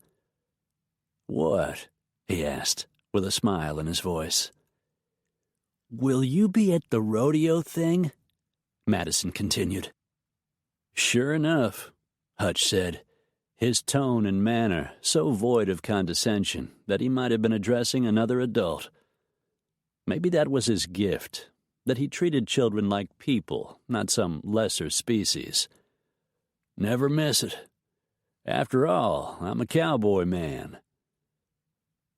What? He asked, with a smile in his voice. Will you be at the rodeo thing? Madison continued. Sure enough, Hutch said, his tone and manner so void of condescension that he might have been addressing another adult. Maybe that was his gift, that he treated children like people, not some lesser species. Never miss it. After all, I'm a cowboy man.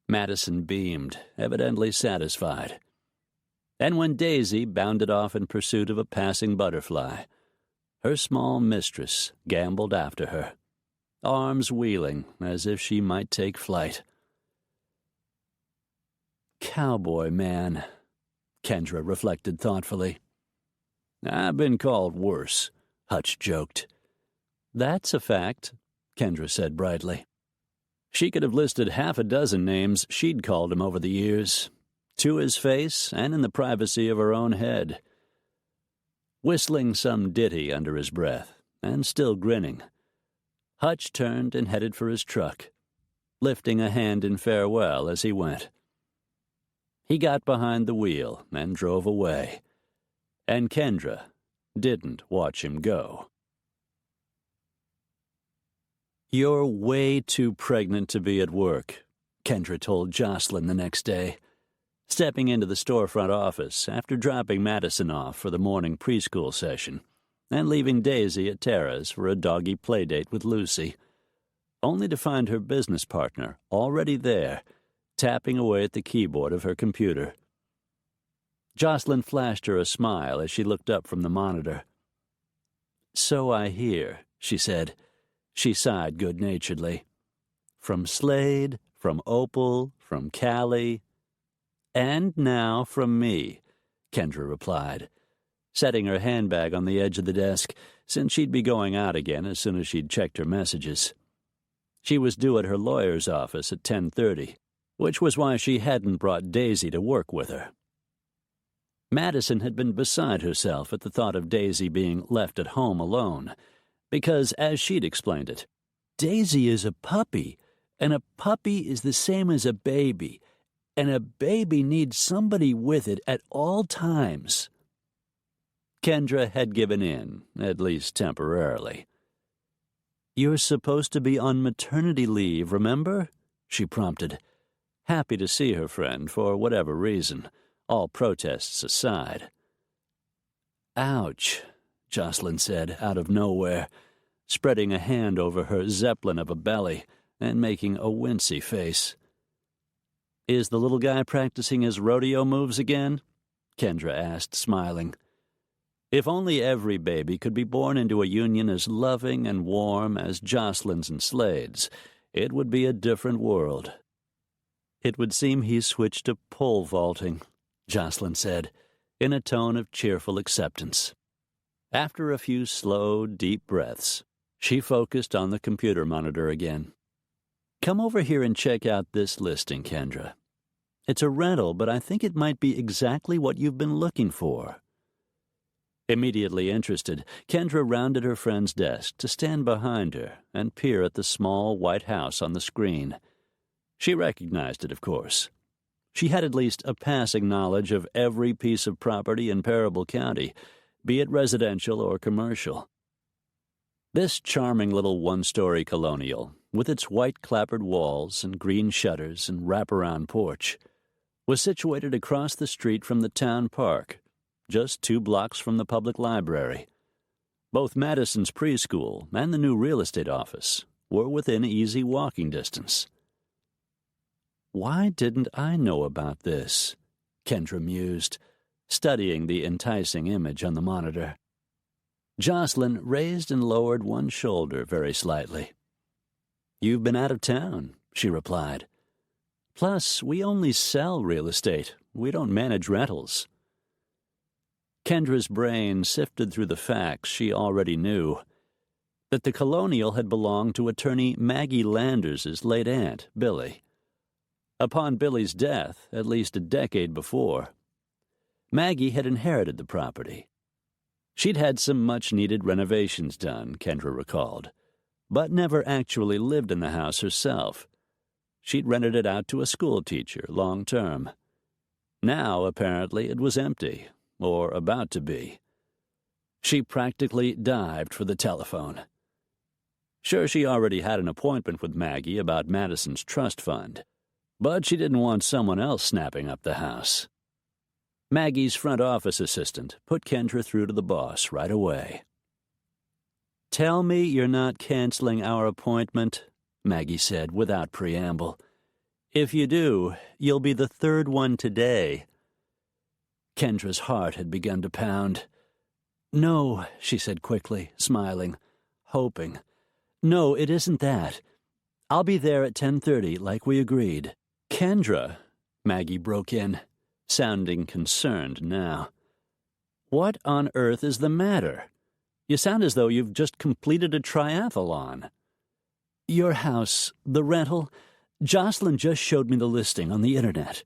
Madison beamed, evidently satisfied. And when Daisy bounded off in pursuit of a passing butterfly, her small mistress gamboled after her, arms wheeling as if she might take flight. Cowboy man, Kendra reflected thoughtfully. I've been called worse, Hutch joked. That's a fact, Kendra said brightly. She could have listed half a dozen names she'd called him over the years, to his face and in the privacy of her own head. Whistling some ditty under his breath, and still grinning, Hutch turned and headed for his truck, lifting a hand in farewell as he went. He got behind the wheel and drove away, and Kendra didn't watch him go. You're way too pregnant to be at work, Kendra told Jocelyn the next day, stepping into the storefront office after dropping Madison off for the morning preschool session and leaving Daisy at Tara's for a doggy playdate with Lucy, only to find her business partner already there, tapping away at the keyboard of her computer. Jocelyn flashed her a smile as she looked up from the monitor. So I hear, she said. She sighed good-naturedly. From Slade, from Opal, from Callie, and now from me, Kendra replied, setting her handbag on the edge of the desk, since she'd be going out again as soon as she'd checked her messages. She was due at her lawyer's office at 10:30, which was why she hadn't brought Daisy to work with her. Madison had been beside herself at the thought of Daisy being left at home alone, because, as she'd explained it, Daisy is a puppy, and a puppy is the same as a baby, and a baby needs somebody with it at all times. Kendra had given in, at least temporarily. You're supposed to be on maternity leave, remember? She prompted, happy to see her friend for whatever reason, all protests aside. Ouch, Jocelyn said out of nowhere, spreading a hand over her zeppelin of a belly and making a wincy face. Is the little guy practicing his rodeo moves again? Kendra asked, smiling. If only every baby could be born into a union as loving and warm as Jocelyn's and Slade's, it would be a different world. It would seem he switched to pole vaulting, Jocelyn said, in a tone of cheerful acceptance. After a few slow, deep breaths, she focused on the computer monitor again. Come over here and check out this listing, Kendra. It's a rental, but I think it might be exactly what you've been looking for. Immediately interested, Kendra rounded her friend's desk to stand behind her and peer at the small white house on the screen. She recognized it, of course. She had at least a passing knowledge of every piece of property in Parable County, be it residential or commercial. This charming little one-story colonial, with its white clapboard walls and green shutters and wraparound porch, was situated across the street from the town park, just 2 blocks from the public library. Both Madison's preschool and the new real estate office were within easy walking distance. Why didn't I know about this? Kendra mused, studying the enticing image on the monitor. Jocelyn raised and lowered one shoulder very slightly. You've been out of town, she replied. Plus, we only sell real estate. We don't manage rentals. Kendra's brain sifted through the facts she already knew. That the colonial had belonged to attorney Maggie Landers' late aunt, Billy. Upon Billy's death, at least a decade before, Maggie had inherited the property. She'd had some much-needed renovations done, Kendra recalled, but never actually lived in the house herself. She'd rented it out to a schoolteacher long-term. Now, apparently, it was empty, or about to be. She practically dived for the telephone. Sure, she already had an appointment with Maggie about Madison's trust fund, but she didn't want someone else snapping up the house. Maggie's front office assistant put Kendra through to the boss right away. Tell me you're not canceling our appointment, Maggie said without preamble. If you do, you'll be the third one today." Kendra's heart had begun to pound. "No," she said quickly, smiling, hoping. "No, it isn't that. I'll be there at 10:30, like we agreed." "Kendra," Maggie broke in, sounding concerned now. "What on earth is the matter? You sound as though you've just completed a triathlon." "Your house, the rental, Jocelyn just showed me the listing on the internet."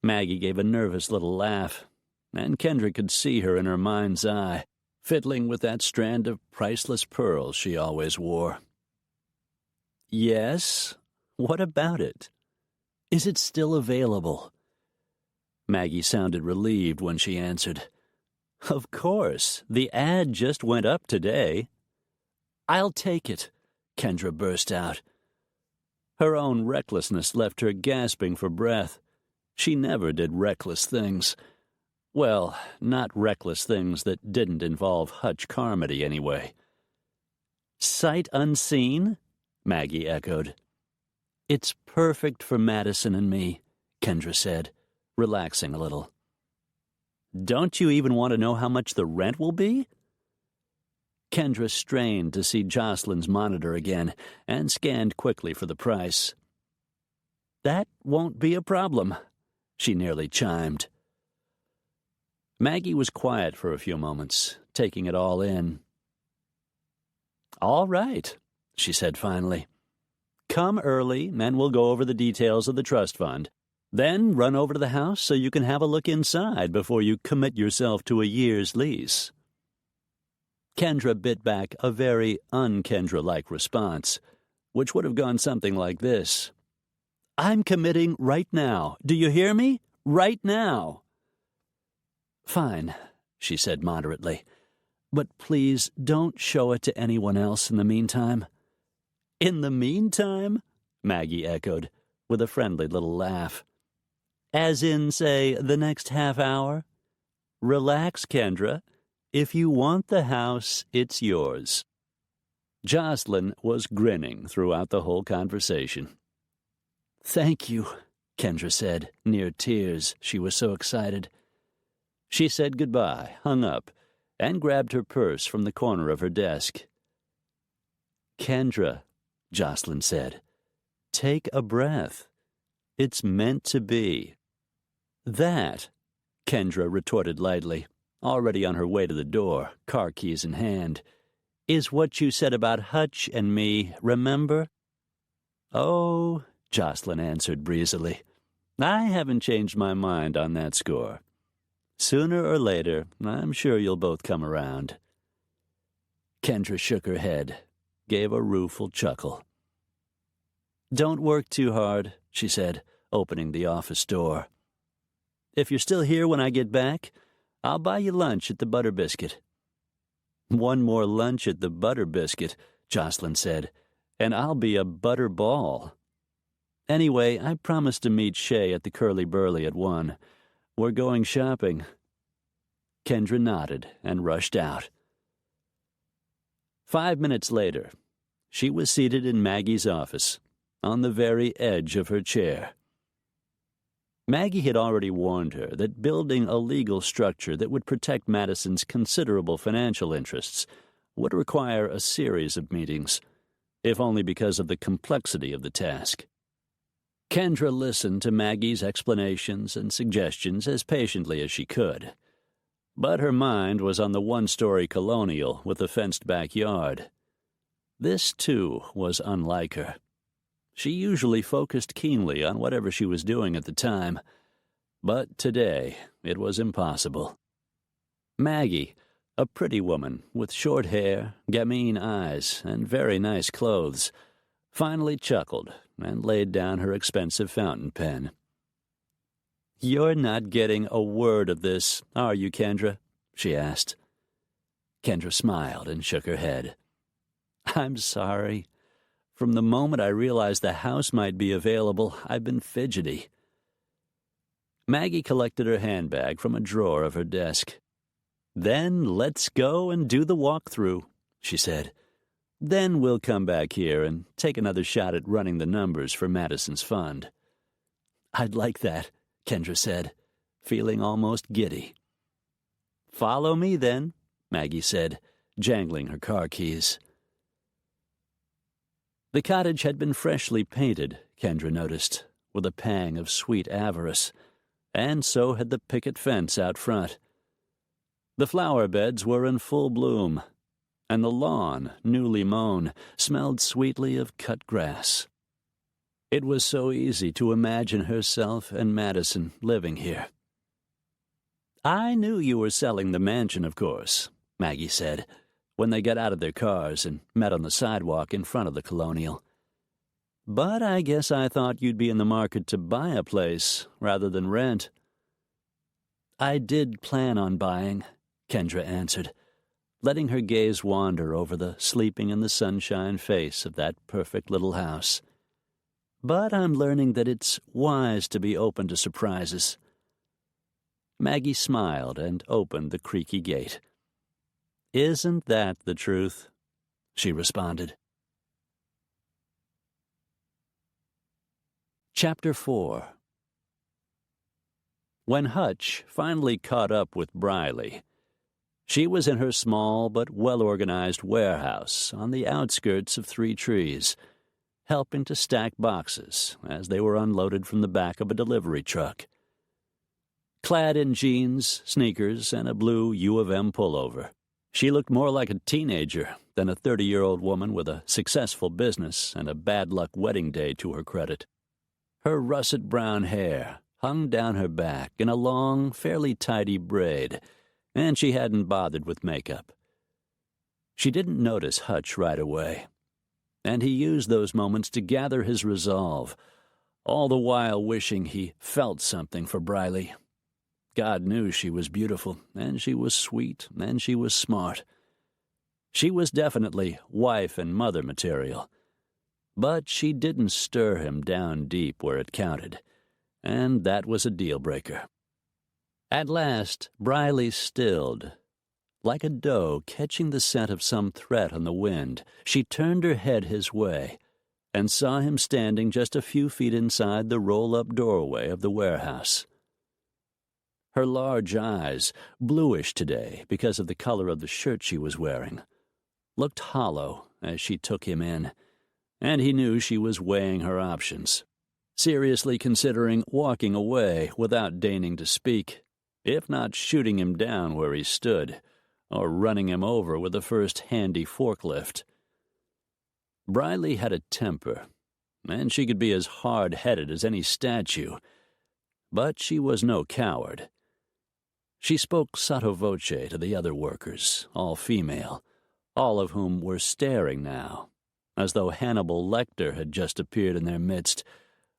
Maggie gave a nervous little laugh, and Kendra could see her in her mind's eye, fiddling with that strand of priceless pearls she always wore. "Yes? What about it? Is it still available?" Maggie sounded relieved when she answered. "Of course. The ad just went up today." "I'll take it," Kendra burst out. Her own recklessness left her gasping for breath. She never did reckless things. Well, not reckless things that didn't involve Hutch Carmody, anyway. "Sight unseen?" Maggie echoed. "It's perfect for Madison and me," Kendra said, relaxing a little. "Don't you even want to know how much the rent will be?" Kendra strained to see Jocelyn's monitor again and scanned quickly for the price. "That won't be a problem," she nearly chimed. Maggie was quiet for a few moments, taking it all in. "All right," she said finally. "Come early, and we'll go over the details of the trust fund. Then run over to the house so you can have a look inside before you commit yourself to a year's lease." Kendra bit back a very un-Kendra-like response, which would have gone something like this. "I'm committing right now. Do you hear me? Right now." "Fine," she said moderately. "But please don't show it to anyone else in the meantime." "In the meantime?" Maggie echoed, with a friendly little laugh. "As in, say, the next half hour? Relax, Kendra. If you want the house, it's yours." Jocelyn was grinning throughout the whole conversation. "Thank you," Kendra said, near tears. She was so excited. She said goodbye, hung up, and grabbed her purse from the corner of her desk. "Kendra," Jocelyn said, "take a breath. It's meant to be." "That," Kendra retorted lightly, already on her way to the door, car keys in hand, "is what you said about Hutch and me, remember?" "Oh," Jocelyn answered breezily, "I haven't changed my mind on that score. Sooner or later, I'm sure you'll both come around." Kendra shook her head, gave a rueful chuckle. "Don't work too hard," she said, opening the office door. "If you're still here when I get back, I'll buy you lunch at the Butter Biscuit." "One more lunch at the Butter Biscuit," Jocelyn said, "and I'll be a butter ball. Anyway, I promised to meet Shay at the Curly Burly at 1. We're going shopping." Kendra nodded and rushed out. 5 minutes later, she was seated in Maggie's office, on the very edge of her chair. Maggie had already warned her that building a legal structure that would protect Madison's considerable financial interests would require a series of meetings, if only because of the complexity of the task. Kendra listened to Maggie's explanations and suggestions as patiently as she could, but her mind was on the one-story colonial with the fenced backyard. This, too, was unlike her. She usually focused keenly on whatever she was doing at the time, but today it was impossible. Maggie, a pretty woman with short hair, gamine eyes, and very nice clothes, finally chuckled and laid down her expensive fountain pen. "You're not getting a word of this, are you, Kendra?" she asked. Kendra smiled and shook her head. "I'm sorry. From the moment I realized the house might be available, I've been fidgety." Maggie collected her handbag from a drawer of her desk. "Then let's go and do the walkthrough," she said. Then we'll come back here and take another shot at running the numbers for Madison's fund." "I'd like that," Kendra said, feeling almost giddy. "Follow me, then," Maggie said, jangling her car keys. The cottage had been freshly painted, Kendra noticed, with a pang of sweet avarice, and so had the picket fence out front. The flower beds were in full bloom, and the lawn, newly mown, smelled sweetly of cut grass. It was so easy to imagine herself and Madison living here. "I knew you were selling the mansion, of course," Maggie said, when they got out of their cars and met on the sidewalk in front of the Colonial. "But I guess I thought you'd be in the market to buy a place rather than rent." "I did plan on buying," Kendra answered, letting her gaze wander over the sleeping in the sunshine face of that perfect little house. "But I'm learning that it's wise to be open to surprises." Maggie smiled and opened the creaky gate. "Isn't that the truth?" she responded. Chapter 4. When Hutch finally caught up with Briley, she was in her small but well-organized warehouse on the outskirts of Three Trees, helping to stack boxes as they were unloaded from the back of a delivery truck. Clad in jeans, sneakers, and a blue U of M pullover, she looked more like a teenager than a 30-year-old woman with a successful business and a bad-luck wedding day to her credit. Her russet brown hair hung down her back in a long, fairly tidy braid, and she hadn't bothered with makeup. She didn't notice Hutch right away, and he used those moments to gather his resolve, all the while wishing he felt something for Briley. God knew she was beautiful, and she was sweet, and she was smart. She was definitely wife and mother material, but she didn't stir him down deep where it counted, and that was a deal-breaker. At last, Briley stilled. Like a doe catching the scent of some threat on the wind, she turned her head his way and saw him standing just a few feet inside the roll-up doorway of the warehouse. Her large eyes, bluish today because of the color of the shirt she was wearing, looked hollow as she took him in, and he knew she was weighing her options, seriously considering walking away without deigning to speak, if not shooting him down where he stood, or running him over with the first handy forklift. Briley had a temper, and she could be as hard-headed as any statue, but she was no coward. She spoke sotto voce to the other workers, all female, all of whom were staring now, as though Hannibal Lecter had just appeared in their midst,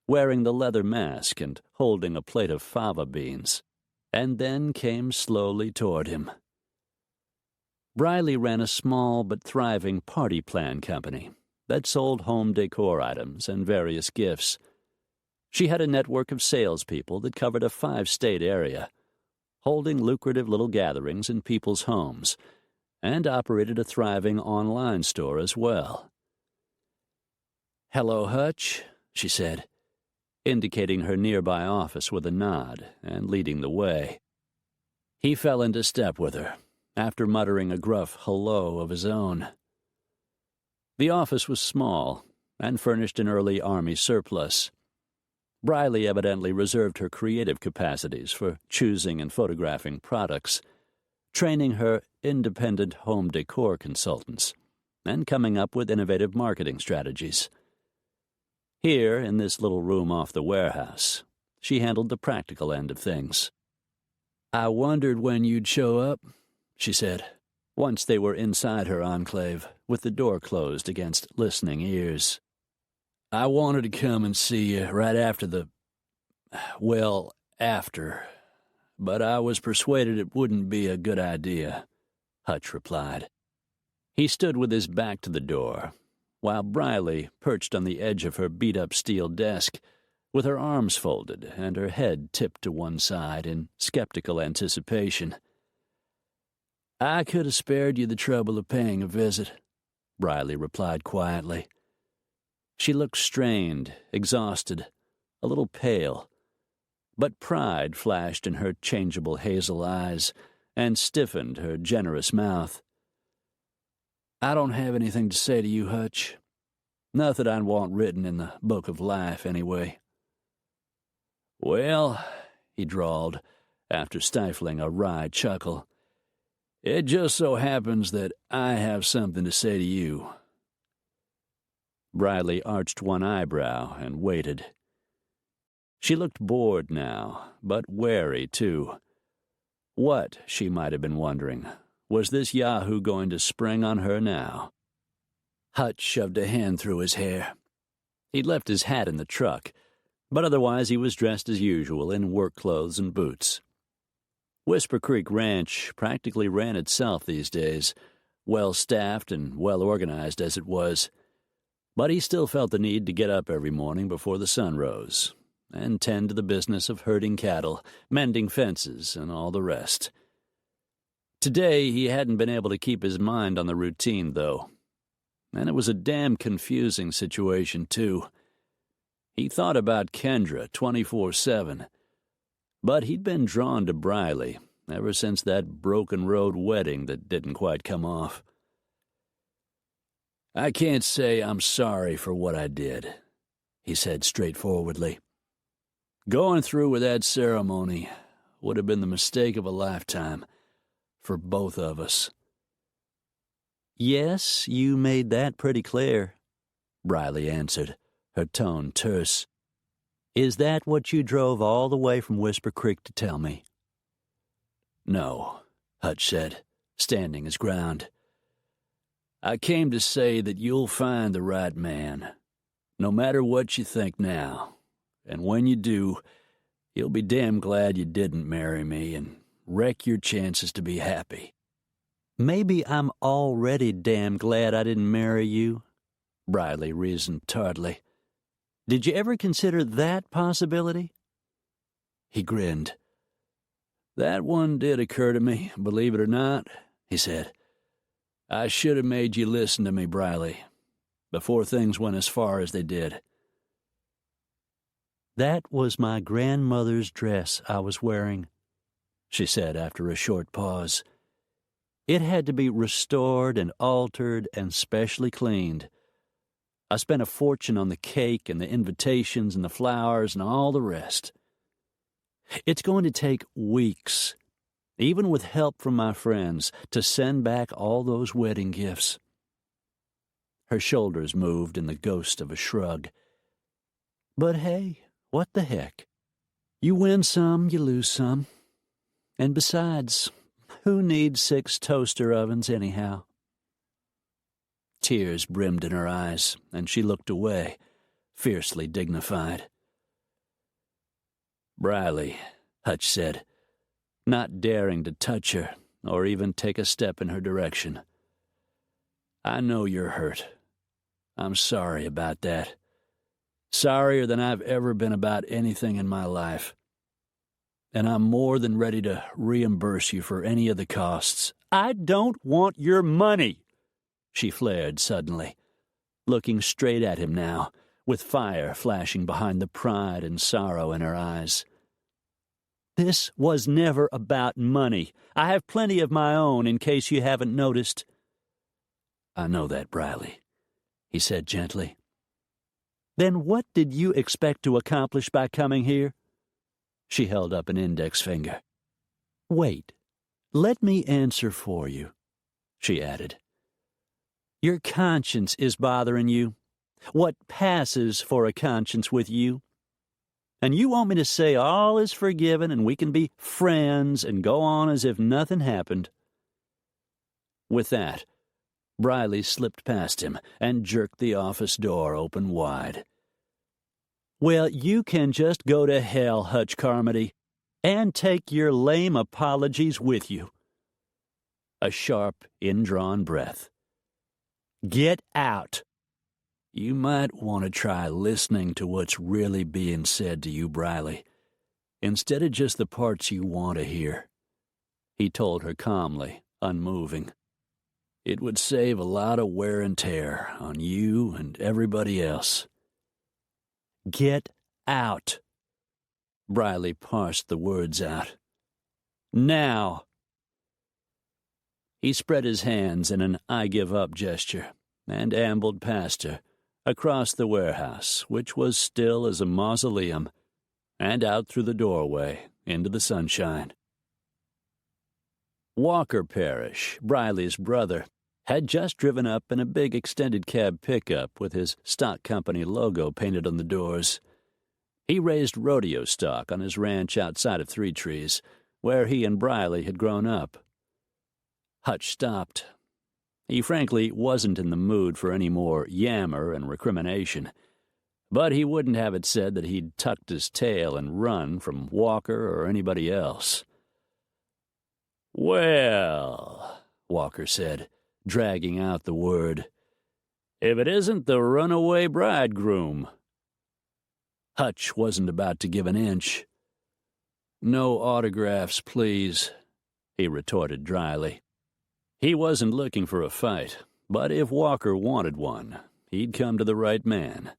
wearing the leather mask and holding a plate of fava beans, and then came slowly toward him. Briley ran a small but thriving party plan company that sold home decor items and various gifts. She had a network of salespeople that covered a 5-state area, holding lucrative little gatherings in people's homes, and operated a thriving online store as well. "Hello, Hutch," she said, indicating her nearby office with a nod and leading the way. He fell into step with her, after muttering a gruff hello of his own. The office was small and furnished an early Army surplus. Briley evidently reserved her creative capacities for choosing and photographing products, training her independent home decor consultants, and coming up with innovative marketing strategies. Here, in this little room off the warehouse, she handled the practical end of things. "I wondered when you'd show up," she said, once they were inside her enclave, with the door closed against listening ears. "I wanted to come and see you right after after, but I was persuaded it wouldn't be a good idea," Hutch replied. He stood with his back to the door, while Briley perched on the edge of her beat-up steel desk, with her arms folded and her head tipped to one side in skeptical anticipation. "I could have spared you the trouble of paying a visit," Briley replied quietly. She looked strained, exhausted, a little pale, but pride flashed in her changeable hazel eyes and stiffened her generous mouth. "I don't have anything to say to you, Hutch. Nothing I'd want written in the book of life, anyway." "Well," he drawled, after stifling a wry chuckle, "it just so happens that I have something to say to you." Briley arched one eyebrow and waited. She looked bored now, but wary, too. What, she might have been wondering, was this yahoo going to spring on her now? Hutch shoved a hand through his hair. He'd left his hat in the truck, but otherwise he was dressed as usual in work clothes and boots. Whisper Creek Ranch practically ran itself these days, well-staffed and well-organized as it was. But he still felt the need to get up every morning before the sun rose and tend to the business of herding cattle, mending fences, and all the rest. Today he hadn't been able to keep his mind on the routine, though. And it was a damn confusing situation, too. He thought about Kendra 24/7, but he'd been drawn to Briley ever since that broken road wedding that didn't quite come off. "I can't say I'm sorry for what I did," he said straightforwardly. "Going through with that ceremony would have been the mistake of a lifetime for both of us." "Yes, you made that pretty clear," Briley answered, her tone terse. "Is that what you drove all the way from Whisper Creek to tell me?" "No," Hutch said, standing his ground. "I came to say that you'll find the right man, no matter what you think now. And when you do, you'll be damn glad you didn't marry me and wreck your chances to be happy." "Maybe I'm already damn glad I didn't marry you," Briley reasoned tartly. "Did you ever consider that possibility?" He grinned. "That one did occur to me, believe it or not," he said. "I should have made you listen to me, Briley, before things went as far as they did." "That was my grandmother's dress I was wearing," she said after a short pause. "It had to be restored and altered and specially cleaned. I spent a fortune on the cake and the invitations and the flowers and all the rest. It's going to take weeks, even with help from my friends, to send back all those wedding gifts." Her shoulders moved in the ghost of a shrug. "But hey, what the heck? You win some, you lose some. And besides, who needs 6 toaster ovens anyhow?" Tears brimmed in her eyes, and she looked away, fiercely dignified. "Briley," Hutch said, not daring to touch her or even take a step in her direction. "I know you're hurt. I'm sorry about that. Sorrier than I've ever been about anything in my life. And I'm more than ready to reimburse you for any of the costs." "I don't want your money," she flared suddenly, looking straight at him now, with fire flashing behind the pride and sorrow in her eyes. "This was never about money. I have plenty of my own, in case you haven't noticed." "I know that, Briley," he said gently. "Then what did you expect to accomplish by coming here?" She held up an index finger. "Wait, let me answer for you," she added. "Your conscience is bothering you. What passes for a conscience with you? And you want me to say all is forgiven and we can be friends and go on as if nothing happened." With that, Briley slipped past him and jerked the office door open wide. "Well, you can just go to hell, Hutch Carmody, and take your lame apologies with you." A sharp, indrawn breath. "Get out." "You might want to try listening to what's really being said to you, Briley, instead of just the parts you want to hear," he told her calmly, unmoving. It would save a lot of wear and tear on you and everybody else." "Get out." Briley parsed the words out. "Now." He spread his hands in an I-give-up gesture and ambled past her, across the warehouse, which was still as a mausoleum, and out through the doorway into the sunshine. Walker Parrish, Briley's brother, had just driven up in a big extended cab pickup with his stock company logo painted on the doors. He raised rodeo stock on his ranch outside of Three Trees, where he and Briley had grown up. Hutch stopped. He frankly wasn't in the mood for any more yammer and recrimination, but he wouldn't have it said that he'd tucked his tail and run from Walker or anybody else. "Well," Walker said, dragging out the word, "if it isn't the runaway bridegroom." Hutch wasn't about to give an inch. "No autographs, please," he retorted dryly. He wasn't looking for a fight, but if Walker wanted one, he'd come to the right man.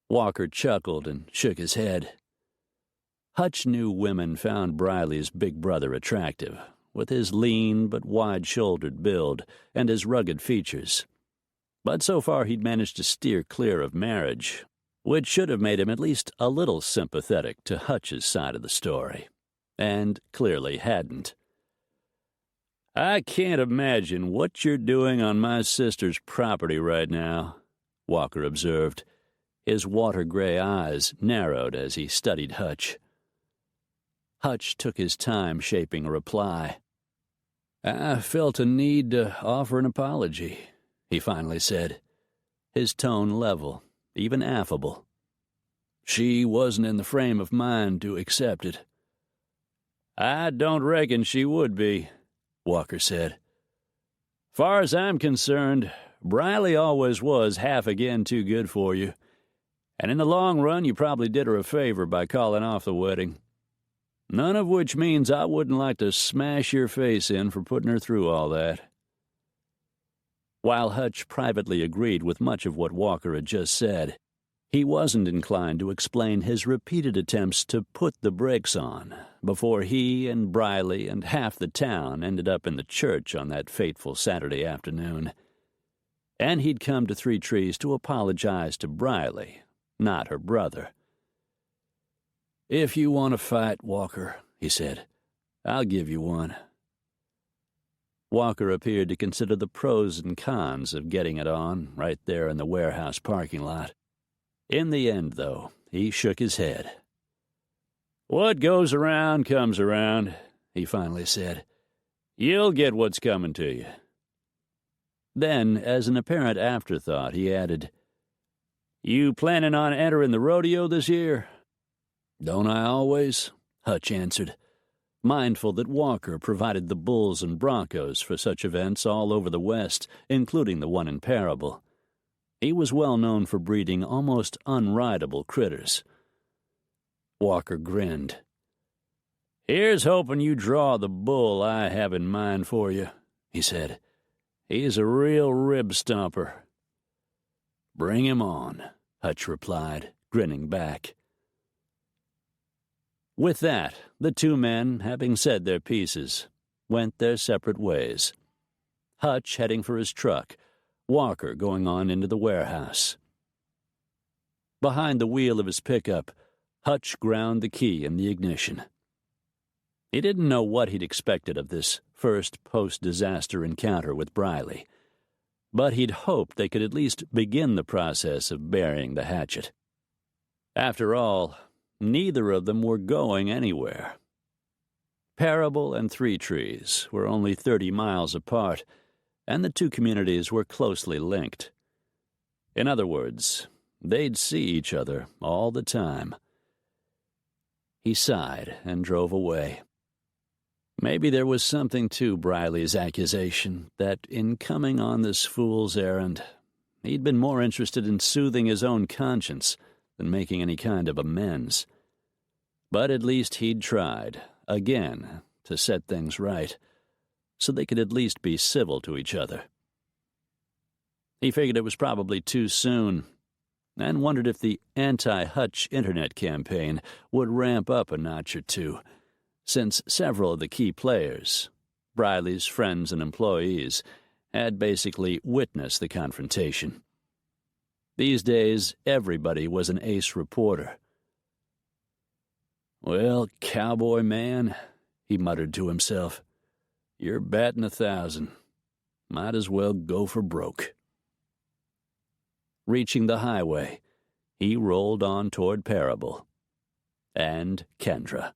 Walker chuckled and shook his head. Hutch knew women found Briley's big brother attractive, with his lean but wide-shouldered build and his rugged features. But so far he'd managed to steer clear of marriage, which should have made him at least a little sympathetic to Hutch's side of the story, and clearly hadn't. "I can't imagine what you're doing on my sister's property right now," Walker observed. His water-gray eyes narrowed as he studied Hutch. Hutch took his time shaping a reply. "I felt a need to offer an apology," he finally said, his tone level, even affable. "She wasn't in the frame of mind to accept it." "I don't reckon she would be," Walker said. "Far as I'm concerned, Briley always was half again too good for you, and in the long run you probably did her a favor by calling off the wedding. None of which means I wouldn't like to smash your face in for putting her through all that." While Hutch privately agreed with much of what Walker had just said, he wasn't inclined to explain his repeated attempts to put the brakes on before he and Briley and half the town ended up in the church on that fateful Saturday afternoon. And he'd come to Three Trees to apologize to Briley, not her brother. "If you want to fight, Walker," he said, "I'll give you one." Walker appeared to consider the pros and cons of getting it on right there in the warehouse parking lot. In the end, though, he shook his head. "What goes around comes around," he finally said. "You'll get what's coming to you." Then, as an apparent afterthought, he added, "You planning on entering the rodeo this year?" "Don't I always?" Hutch answered, mindful that Walker provided the bulls and bronchos for such events all over the West, including the one in Parable. He was well known for breeding almost unrideable critters. Walker grinned. "Here's hoping you draw the bull I have in mind for you," he said. "He's a real rib stomper." "Bring him on," Hutch replied, grinning back. With that, the two men, having said their pieces, went their separate ways. Hutch heading for his truck, Walker going on into the warehouse. Behind the wheel of his pickup, Hutch ground the key in the ignition. He didn't know what he'd expected of this first post-disaster encounter with Briley, but he'd hoped they could at least begin the process of burying the hatchet. After all, neither of them were going anywhere. Parable and Three Trees were only 30 miles apart, and the two communities were closely linked. In other words, they'd see each other all the time. He sighed and drove away. Maybe there was something to Briley's accusation that in coming on this fool's errand, he'd been more interested in soothing his own conscience than making any kind of amends. But at least he'd tried, again, to set things right, so they could at least be civil to each other. He figured it was probably too soon, and wondered if the anti-Hutch internet campaign would ramp up a notch or two, since several of the key players, Briley's friends and employees, had basically witnessed the confrontation. These days, everybody was an ace reporter. "Well, Cowboy man," he muttered to himself, "you're batting 1,000. Might as well go for broke." Reaching the highway, he rolled on toward Parable and Kendra.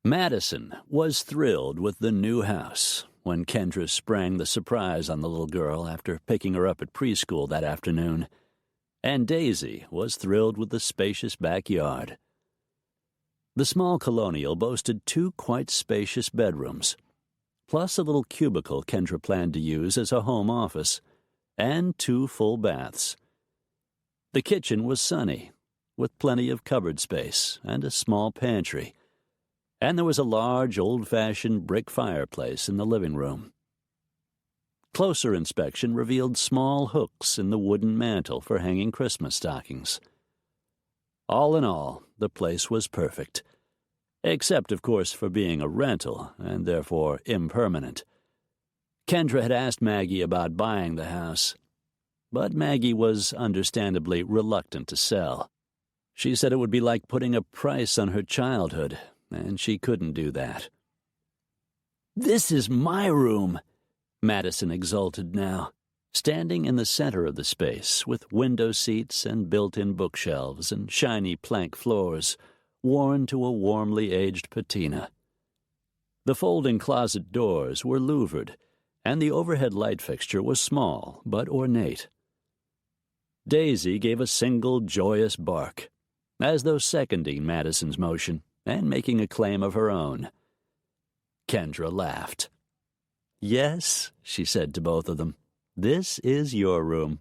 Madison was thrilled with the new house when Kendra sprang the surprise on the little girl after picking her up at preschool that afternoon, and Daisy was thrilled with the spacious backyard. The small colonial boasted 2 quite spacious bedrooms, plus a little cubicle Kendra planned to use as a home office, and 2 full baths. The kitchen was sunny, with plenty of cupboard space and a small pantry, and there was a large, old-fashioned brick fireplace in the living room. Closer inspection revealed small hooks in the wooden mantel for hanging Christmas stockings. All in all, the place was perfect, except, of course, for being a rental and therefore impermanent. Kendra had asked Maggie about buying the house, but Maggie was understandably reluctant to sell. She said it would be like putting a price on her childhood, and she couldn't do that. "This is my room," Madison exulted now, standing in the center of the space with window seats and built-in bookshelves and shiny plank floors, worn to a warmly aged patina. The folding closet doors were louvered, and the overhead light fixture was small but ornate. Daisy gave a single joyous bark, as though seconding Madison's motion and making a claim of her own. Kendra laughed. "Yes," she said to both of them, "this is your room."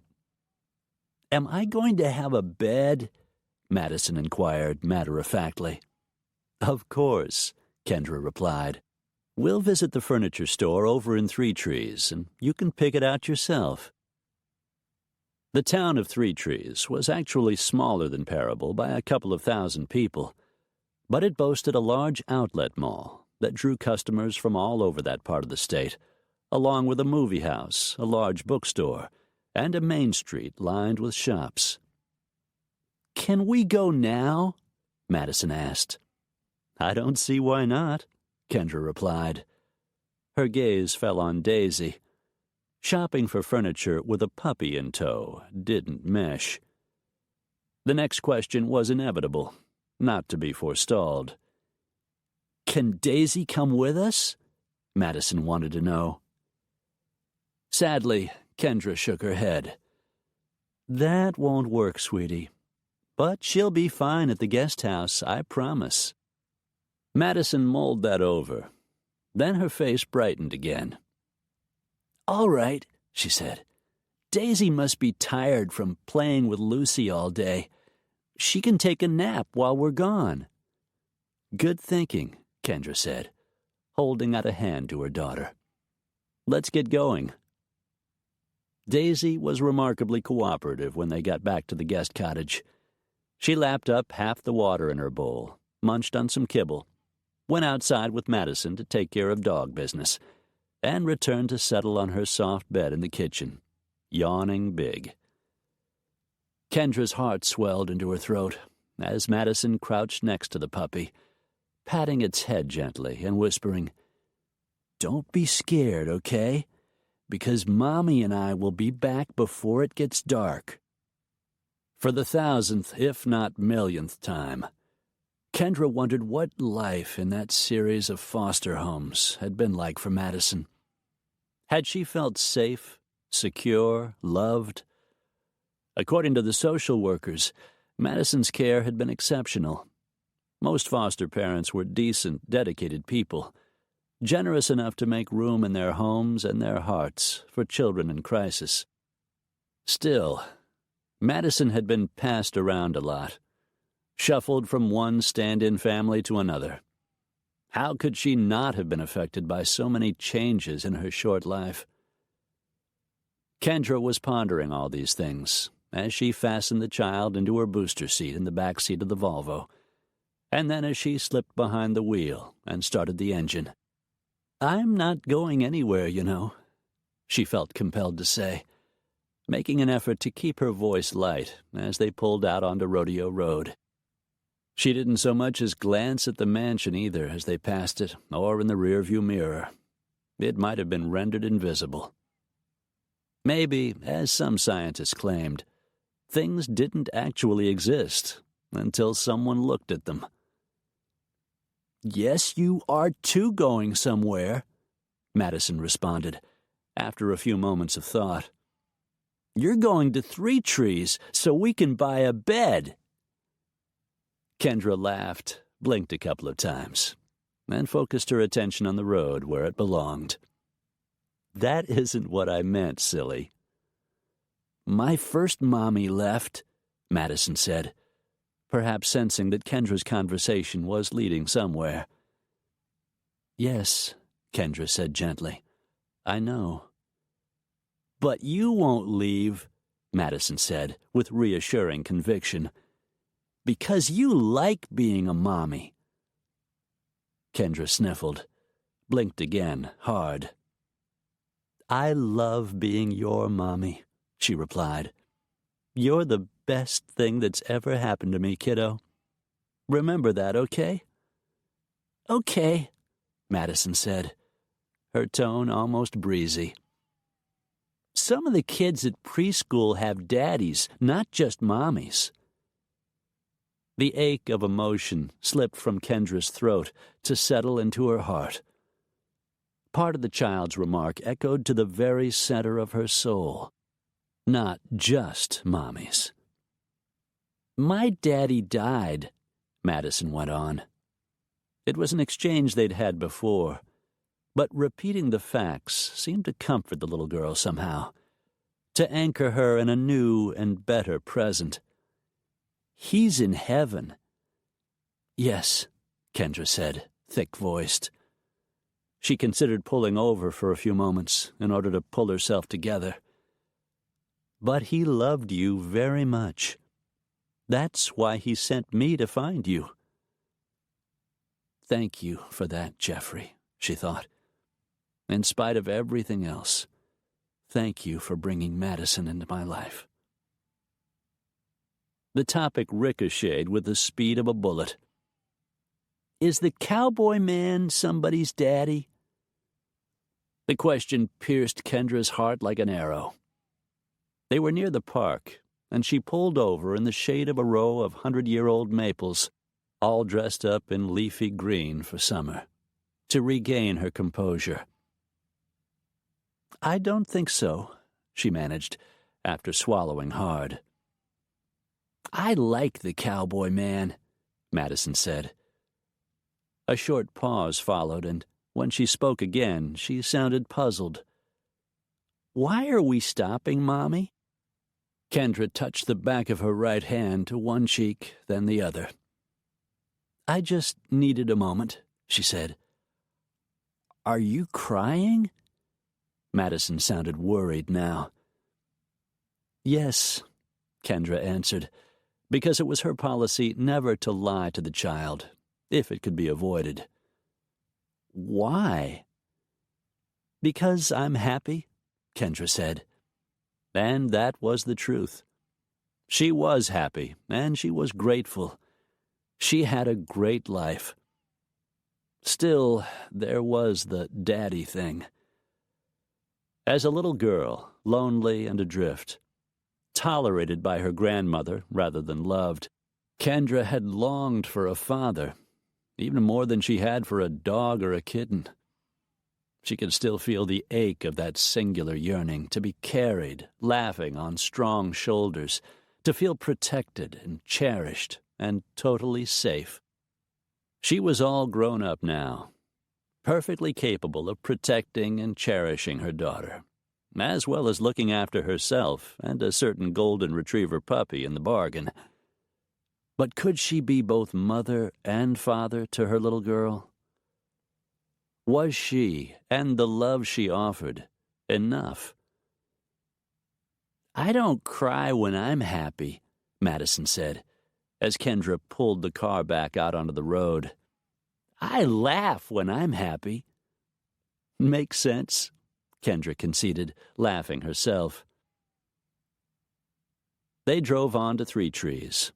"Am I going to have a bed?" Madison inquired matter-of-factly. "Of course," Kendra replied. "We'll visit the furniture store over in Three Trees, and you can pick it out yourself." The town of Three Trees was actually smaller than Parable by a couple of thousand people, but it boasted a large outlet mall that drew customers from all over that part of the state, along with a movie house, a large bookstore, and a main street lined with shops. "Can we go now?" Madison asked. "I don't see why not," Kendra replied. Her gaze fell on Daisy. Shopping for furniture with a puppy in tow didn't mesh. The next question was inevitable, not to be forestalled. "Can Daisy come with us?" Madison wanted to know. Sadly, Kendra shook her head. "That won't work, sweetie. But she'll be fine at the guest house, I promise." Madison mulled that over. Then her face brightened again. "All right," she said. "Daisy must be tired from playing with Lucy all day. She can take a nap while we're gone." "Good thinking," Kendra said, holding out a hand to her daughter. "Let's get going." Daisy was remarkably cooperative when they got back to the guest cottage. She lapped up half the water in her bowl, munched on some kibble, went outside with Madison to take care of dog business, and returned to settle on her soft bed in the kitchen, yawning big. Kendra's heart swelled into her throat as Madison crouched next to the puppy, patting its head gently and whispering, "Don't be scared, okay? Because Mommy and I will be back before it gets dark." For the 1,000th, if not millionth time, Kendra wondered what life in that series of foster homes had been like for Madison. Had she felt safe, secure, loved? According to the social workers, Madison's care had been exceptional. Most foster parents were decent, dedicated people, generous enough to make room in their homes and their hearts for children in crisis. Still, Madison had been passed around a lot, shuffled from one stand-in family to another. How could she not have been affected by so many changes in her short life? Kendra was pondering all these things as she fastened the child into her booster seat in the back seat of the Volvo, and then as she slipped behind the wheel and started the engine. "I'm not going anywhere, you know," she felt compelled to say, making an effort to keep her voice light as they pulled out onto Rodeo Road. She didn't so much as glance at the mansion either as they passed it, or in the rearview mirror. It might have been rendered invisible. Maybe, as some scientists claimed, things didn't actually exist until someone looked at them. "Yes, you are too going somewhere," Madison responded, after a few moments of thought. "You're going to Three Trees so we can buy a bed." Kendra laughed, blinked a couple of times, and focused her attention on the road where it belonged. "That isn't what I meant, silly." "My first mommy left," Madison said, perhaps sensing that Kendra's conversation was leading somewhere. "Yes," Kendra said gently, "I know." "But you won't leave," Madison said with reassuring conviction, "because you like being a mommy." Kendra sniffled, blinked again, hard. "I love being your mommy," she replied. "You're the best thing that's ever happened to me, kiddo. Remember that, okay?" "Okay," Madison said, her tone almost breezy. "Some of the kids at preschool have daddies, not just mommies." The ache of emotion slipped from Kendra's throat to settle into her heart. Part of the child's remark echoed to the very center of her soul. Not just mommies. "My daddy died," Madison went on. It was an exchange they'd had before, but repeating the facts seemed to comfort the little girl somehow, to anchor her in a new and better present. "He's in heaven." "Yes," Kendra said, thick-voiced. She considered pulling over for a few moments in order to pull herself together. "But he loved you very much. That's why he sent me to find you." "Thank you for that, Jeffrey," she thought. "In spite of everything else, thank you for bringing Madison into my life." The topic ricocheted with the speed of a bullet. "Is the cowboy man somebody's daddy?" The question pierced Kendra's heart like an arrow. They were near the park, and she pulled over in the shade of a row of 100-year-old maples, all dressed up in leafy green for summer, to regain her composure. "I don't think so," she managed, after swallowing hard. "I like the cowboy man," Madison said. A short pause followed, and when she spoke again, she sounded puzzled. "Why are we stopping, Mommy?" Kendra touched the back of her right hand to one cheek, then the other. "I just needed a moment," she said. "Are you crying?" Madison sounded worried now. "Yes," Kendra answered, because it was her policy never to lie to the child, if it could be avoided. "Why?" "Because I'm happy," Kendra said. And that was the truth. She was happy, and she was grateful. She had a great life. Still, there was the daddy thing. As a little girl, lonely and adrift, tolerated by her grandmother rather than loved, Kendra had longed for a father, even more than she had for a dog or a kitten. She could still feel the ache of that singular yearning to be carried, laughing on strong shoulders, to feel protected and cherished and totally safe. She was all grown up now, perfectly capable of protecting and cherishing her daughter, as well as looking after herself and a certain golden retriever puppy in the bargain. But could she be both mother and father to her little girl? Was she, and the love she offered, enough? "I don't cry when I'm happy," Madison said, as Kendra pulled the car back out onto the road. "I laugh when I'm happy." "Makes sense," Kendra conceded, laughing herself. They drove on to Three Trees,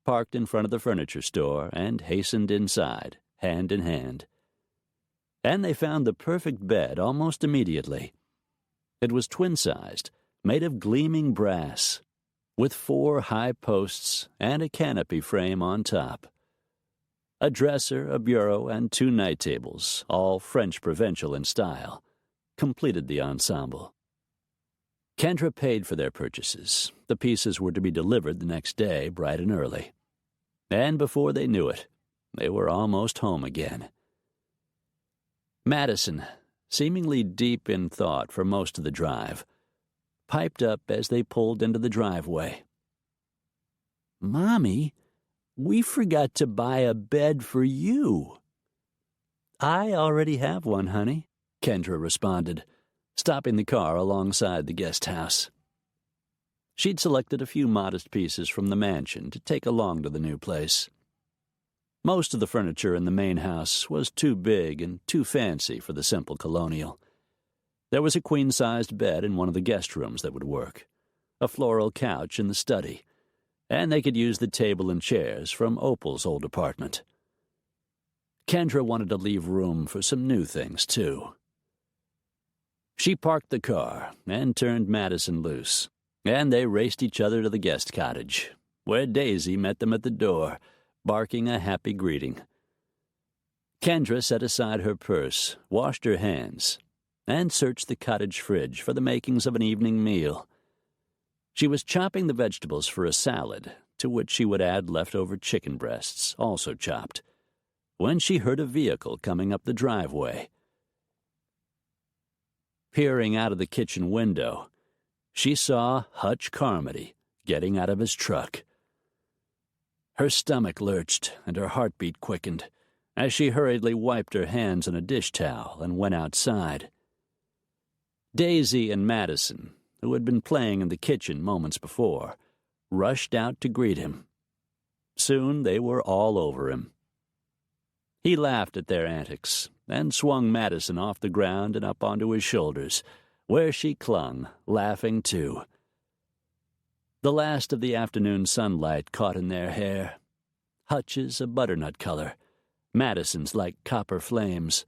parked in front of the furniture store, and hastened inside, hand in hand. And they found the perfect bed almost immediately. It was twin-sized, made of gleaming brass, with 4 high posts and a canopy frame on top. A dresser, a bureau, and 2 night tables, all French provincial in style, completed the ensemble. Kendra paid for their purchases. The pieces were to be delivered the next day, bright and early. And before they knew it, they were almost home again. Madison, seemingly deep in thought for most of the drive, piped up as they pulled into the driveway. "Mommy, we forgot to buy a bed for you." "I already have one, honey," Kendra responded, stopping the car alongside the guest house. She'd selected a few modest pieces from the mansion to take along to the new place. Most of the furniture in the main house was too big and too fancy for the simple colonial. There was a queen-sized bed in one of the guest rooms that would work, a floral couch in the study, and they could use the table and chairs from Opal's old apartment. Kendra wanted to leave room for some new things, too. She parked the car and turned Madison loose, and they raced each other to the guest cottage, where Daisy met them at the door, barking a happy greeting. Kendra set aside her purse, washed her hands, and searched the cottage fridge for the makings of an evening meal. She was chopping the vegetables for a salad, to which she would add leftover chicken breasts, also chopped, when she heard a vehicle coming up the driveway. Peering out of the kitchen window, she saw Hutch Carmody getting out of his truck. Her stomach lurched and her heartbeat quickened as she hurriedly wiped her hands on a dish towel and went outside. Daisy and Madison, who had been playing in the kitchen moments before, rushed out to greet him. Soon they were all over him. He laughed at their antics and swung Madison off the ground and up onto his shoulders, where she clung, laughing too. The last of the afternoon sunlight caught in their hair. Hutch's a butternut color, Madison's like copper flames,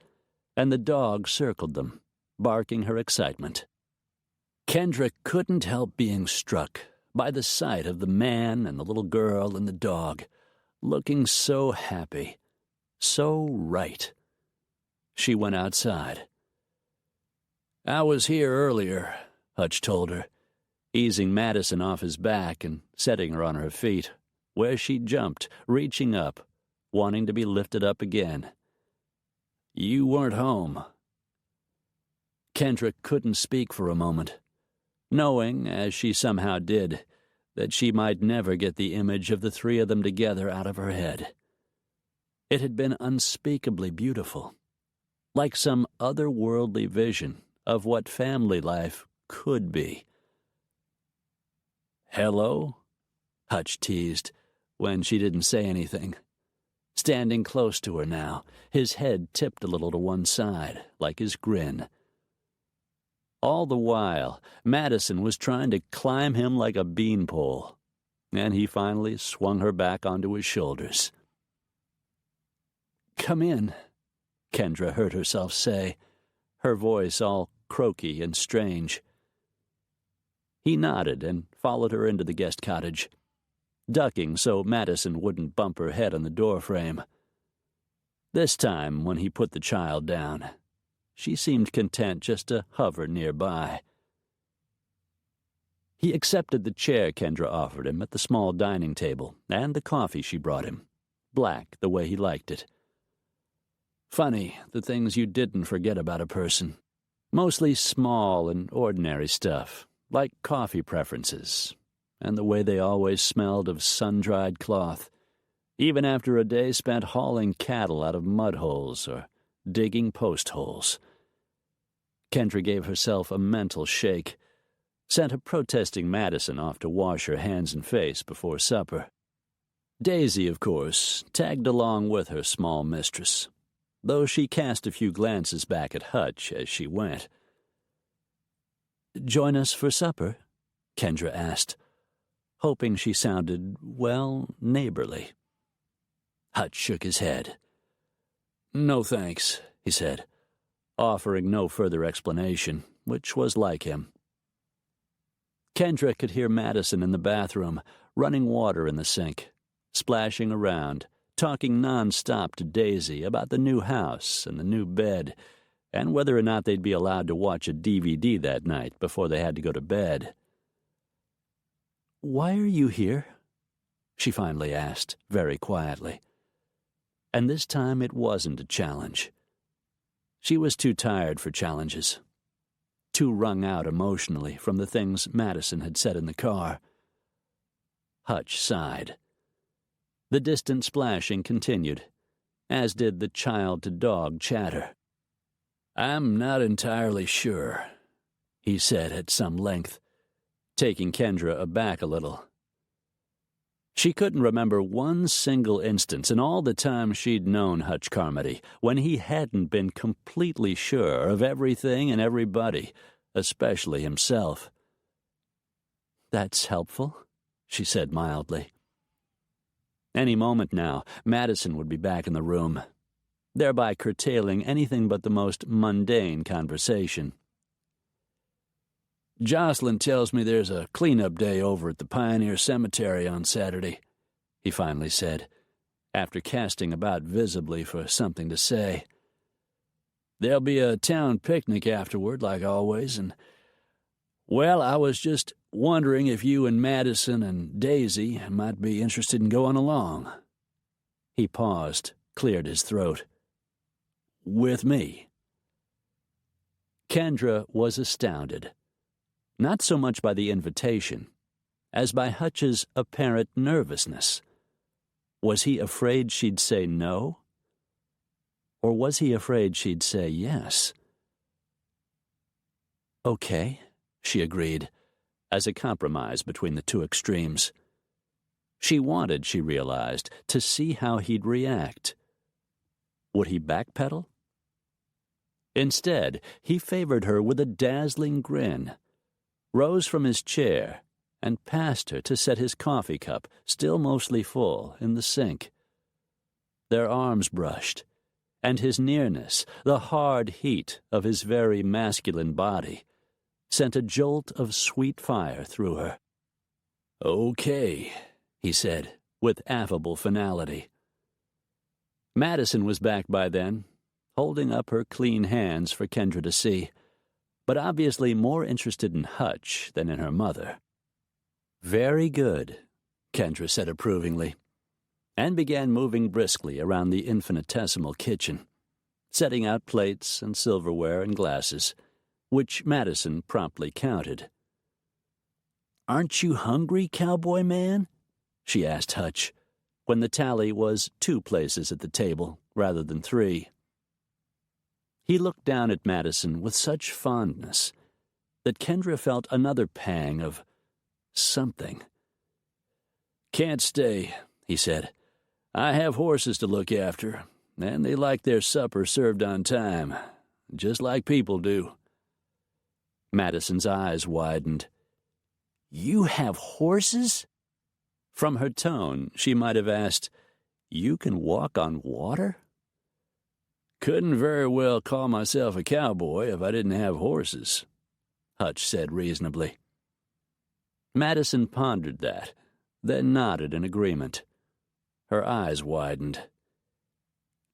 and the dog circled them, barking her excitement. Kendra couldn't help being struck by the sight of the man and the little girl and the dog, looking so happy, so right. She went outside. "I was here earlier," Hutch told her, easing Madison off his back and setting her on her feet, where she jumped, reaching up, wanting to be lifted up again. "You weren't home." Kendra couldn't speak for a moment, knowing, as she somehow did, that she might never get the image of the 3 of them together out of her head. It had been unspeakably beautiful, like some otherworldly vision of what family life could be. "Hello?" Hutch teased, when she didn't say anything, standing close to her now, his head tipped a little to one side, like his grin. All the while, Madison was trying to climb him like a beanpole, and he finally swung her back onto his shoulders. "Come in," Kendra heard herself say, her voice all croaky and strange. He nodded and followed her into the guest cottage, ducking so Madison wouldn't bump her head on the doorframe. This time, when he put the child down, she seemed content just to hover nearby. He accepted the chair Kendra offered him at the small dining table and the coffee she brought him, black the way he liked it. Funny, the things you didn't forget about a person. Mostly small and ordinary stuff, like coffee preferences, and the way they always smelled of sun-dried cloth, even after a day spent hauling cattle out of mud holes or digging post holes. Kendra gave herself a mental shake, sent a protesting Madison off to wash her hands and face before supper. Daisy, of course, tagged along with her small mistress, though she cast a few glances back at Hutch as she went. "Join us for supper?" Kendra asked, hoping she sounded, well, neighborly. Hutch shook his head. "No thanks," he said, offering no further explanation, which was like him. Kendra could hear Madison in the bathroom, running water in the sink, splashing around, talking non-stop to Daisy about the new house and the new bed, and whether or not they'd be allowed to watch a DVD that night before they had to go to bed. "Why are you here?" she finally asked, very quietly. And this time it wasn't a challenge. She was too tired for challenges, too wrung out emotionally from the things Madison had said in the car. Hutch sighed. The distant splashing continued, as did the child-to-dog chatter. "I'm not entirely sure," he said at some length, taking Kendra aback a little. She couldn't remember one single instance in all the time she'd known Hutch Carmody when he hadn't been completely sure of everything and everybody, especially himself. "That's helpful," she said mildly. Any moment now, Madison would be back in the room, thereby curtailing anything but the most mundane conversation. "Jocelyn tells me there's a cleanup day over at the Pioneer Cemetery on Saturday," he finally said, after casting about visibly for something to say. "There'll be a town picnic afterward, like always, and, well, I was just wondering if you and Madison and Daisy might be interested in going along." He paused, cleared his throat. "With me?" Kendra was astounded, not so much by the invitation as by Hutch's apparent nervousness. Was he afraid she'd say no? Or was he afraid she'd say yes? "Okay," she agreed, as a compromise between the two extremes. She wanted, she realized, to see how he'd react. Would he backpedal? Instead, he favored her with a dazzling grin, rose from his chair, and passed her to set his coffee cup, still mostly full, in the sink. Their arms brushed, and his nearness, the hard heat of his very masculine body, sent a jolt of sweet fire through her. "Okay," he said, with affable finality. Madison was back by then, holding up her clean hands for Kendra to see, but obviously more interested in Hutch than in her mother. "Very good," Kendra said approvingly, and began moving briskly around the infinitesimal kitchen, setting out plates and silverware and glasses, which Madison promptly counted. "Aren't you hungry, cowboy man?" she asked Hutch, when the tally was 2 places at the table rather than 3. He looked down at Madison with such fondness that Kendra felt another pang of something. "Can't stay," he said. "I have horses to look after, and they like their supper served on time, just like people do." Madison's eyes widened. "You have horses?" From her tone, she might have asked, "You can walk on water?" "Couldn't very well call myself a cowboy if I didn't have horses," Hutch said reasonably. Madison pondered that, then nodded in agreement. Her eyes widened.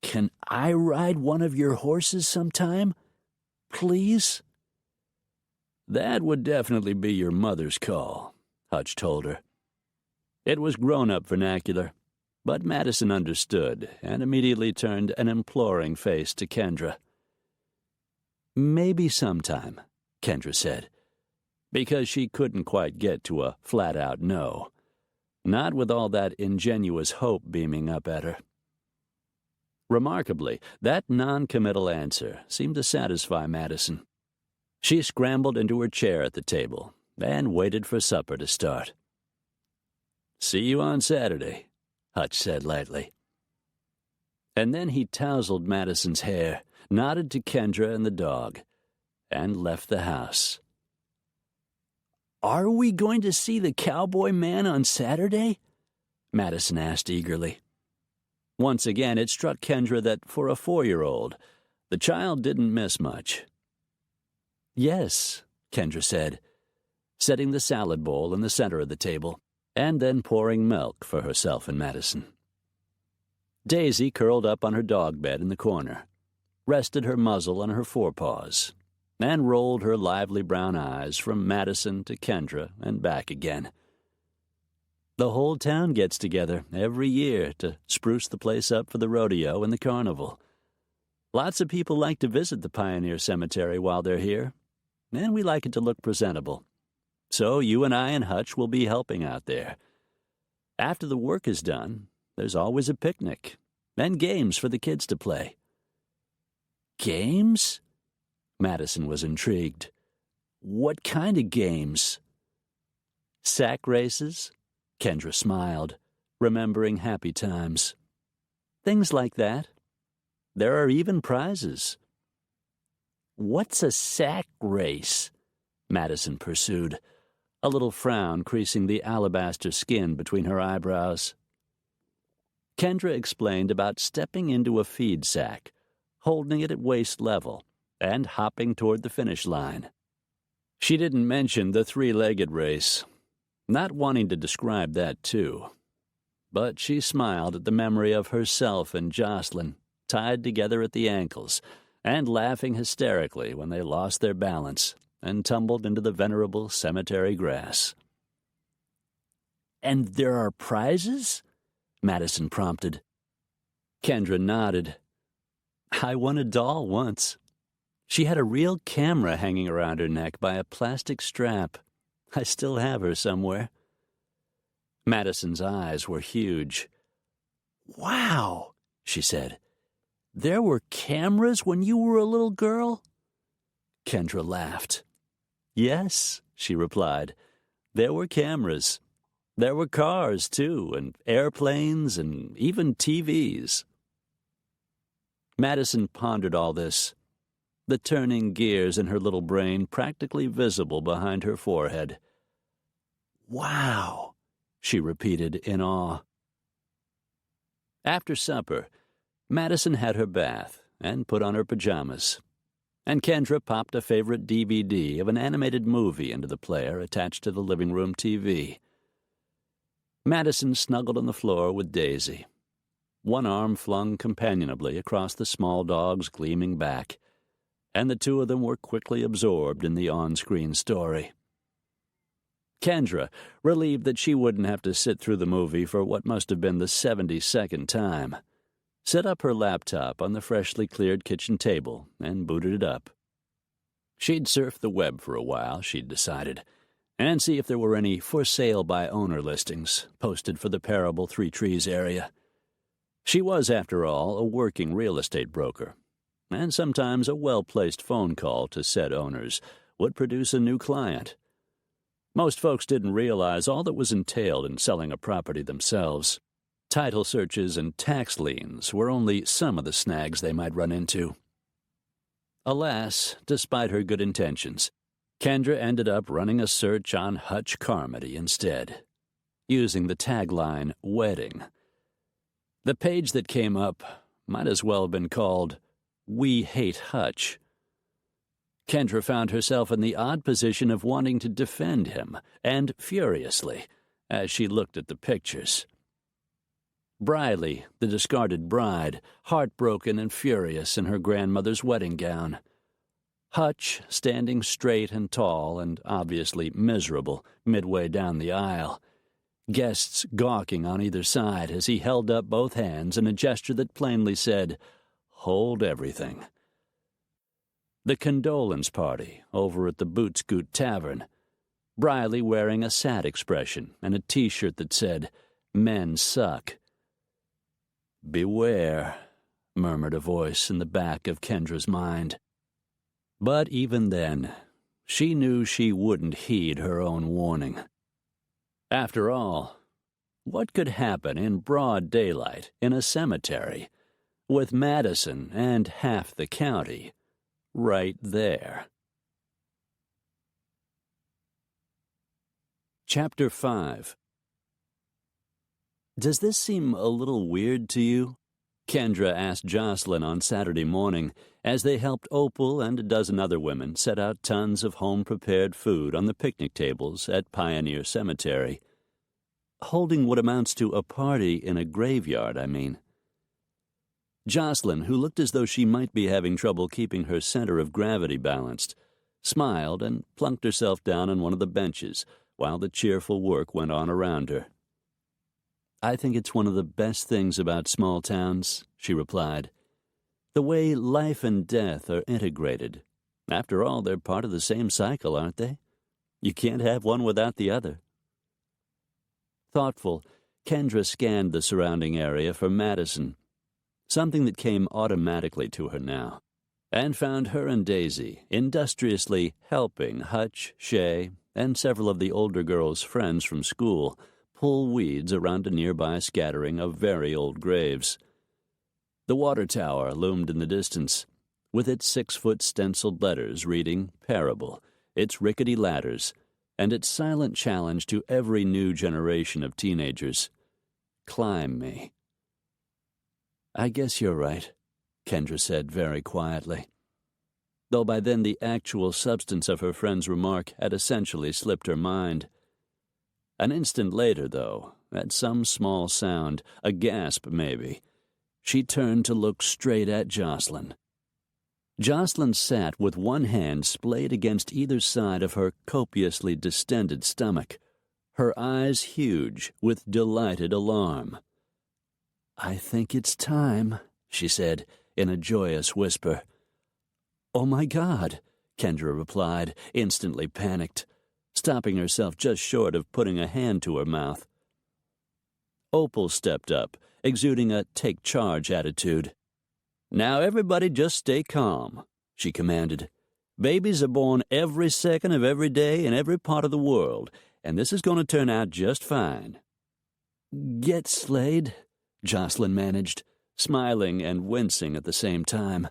"Can I ride one of your horses sometime? Please?" "That would definitely be your mother's call," Hutch told her. It was grown-up vernacular, but Madison understood and immediately turned an imploring face to Kendra. "Maybe sometime," Kendra said, because she couldn't quite get to a flat-out no, not with all that ingenuous hope beaming up at her. Remarkably, that non-committal answer seemed to satisfy Madison. She scrambled into her chair at the table and waited for supper to start. "See you on Saturday," Hutch said lightly. And then he tousled Madison's hair, nodded to Kendra and the dog, and left the house. "Are we going to see the Cowboy Man on Saturday?" Madison asked eagerly. Once again, it struck Kendra that for a 4-year-old, the child didn't miss much. "Yes," Kendra said, setting the salad bowl in the center of the table, and then pouring milk for herself and Madison. Daisy curled up on her dog bed in the corner, rested her muzzle on her forepaws, and rolled her lively brown eyes from Madison to Kendra and back again. The whole town gets together every year to spruce the place up for the rodeo and the carnival. Lots of people like to visit the Pioneer Cemetery while they're here, and we like it to look presentable. So you and I and Hutch will be helping out there. After the work is done, there's always a picnic and games for the kids to play." "Games?" Madison was intrigued. "What kind of games?" "Sack races?" Kendra smiled, remembering happy times. "Things like that. There are even prizes." "What's a sack race?" Madison pursued, a little frown creasing the alabaster skin between her eyebrows. Kendra explained about stepping into a feed sack, holding it at waist level, and hopping toward the finish line. She didn't mention the 3-legged race, not wanting to describe that too. But she smiled at the memory of herself and Jocelyn, tied together at the ankles, and laughing hysterically when they lost their balance and tumbled into the venerable cemetery grass. "And there are prizes?" Madison prompted. Kendra nodded. "I won a doll once. She had a real camera hanging around her neck by a plastic strap. I still have her somewhere." Madison's eyes were huge. "Wow," she said. "There were cameras when you were a little girl?" Kendra laughed. "Yes," she replied. "There were cameras. There were cars, too, and airplanes, and even TVs." Madison pondered all this, the turning gears in her little brain practically visible behind her forehead. "Wow," she repeated in awe. After supper, Madison had her bath and put on her pajamas, and Kendra popped a favorite DVD of an animated movie into the player attached to the living room TV. Madison snuggled on the floor with Daisy, one arm flung companionably across the small dog's gleaming back, and the two of them were quickly absorbed in the on-screen story. Kendra, relieved that she wouldn't have to sit through the movie for what must have been the 72nd time, set up her laptop on the freshly cleared kitchen table and booted it up. She'd surf the web for a while, she'd decided, and see if there were any for-sale-by-owner listings posted for the Parable Three Trees area. She was, after all, a working real estate broker, and sometimes a well-placed phone call to said owners would produce a new client. Most folks didn't realize all that was entailed in selling a property themselves. Title searches and tax liens were only some of the snags they might run into. Alas, despite her good intentions, Kendra ended up running a search on Hutch Carmody instead, using the tagline, "Wedding." The page that came up might as well have been called, "We Hate Hutch." Kendra found herself in the odd position of wanting to defend him, and furiously, as she looked at the pictures. Briley, the discarded bride, heartbroken and furious in her grandmother's wedding gown. Hutch, standing straight and tall and obviously miserable midway down the aisle. Guests gawking on either side as he held up both hands in a gesture that plainly said, "Hold everything." The condolence party over at the Boot Scoot Tavern. Briley wearing a sad expression and a T-shirt that said, "Men suck." Beware. murmured a voice in the back of Kendra's mind. But even then, she knew she wouldn't heed her own warning. After all, what could happen in broad daylight in a cemetery, with Madison and half the county right there? Chapter 5. Does this seem a little weird to you? Kendra asked Jocelyn on Saturday morning as they helped Opal and a dozen other women set out tons of home-prepared food on the picnic tables at Pioneer Cemetery. Holding what amounts to a party in a graveyard, I mean. Jocelyn, who looked as though she might be having trouble keeping her center of gravity balanced, smiled and plunked herself down on one of the benches while the cheerful work went on around her. I think it's one of the best things about small towns, she replied. The way life and death are integrated. After all, they're part of the same cycle, aren't they? You can't have one without the other. Thoughtful, Kendra scanned the surrounding area for Madison, something that came automatically to her now, and found her and Daisy industriously helping Hutch, Shay, and several of the older girls' friends from school pull weeds around a nearby scattering of very old graves. The water tower loomed in the distance, with its 6-foot stenciled letters reading Parable, its rickety ladders, and its silent challenge to every new generation of teenagers. Climb me. I guess you're right, Kendra said very quietly, though by then the actual substance of her friend's remark had essentially slipped her mind. An instant later, though, at some small sound, a gasp maybe, she turned to look straight at Jocelyn. Jocelyn sat with one hand splayed against either side of her copiously distended stomach, her eyes huge with delighted alarm. I think it's time, she said in a joyous whisper. Oh, my God, Kendra replied, instantly panicked, stopping herself just short of putting a hand to her mouth. Opal stepped up, exuding a take-charge attitude. Now everybody just stay calm, she commanded. Babies are born every second of every day in every part of the world, and this is going to turn out just fine. Get slayed, Jocelyn managed, smiling and wincing at the same time.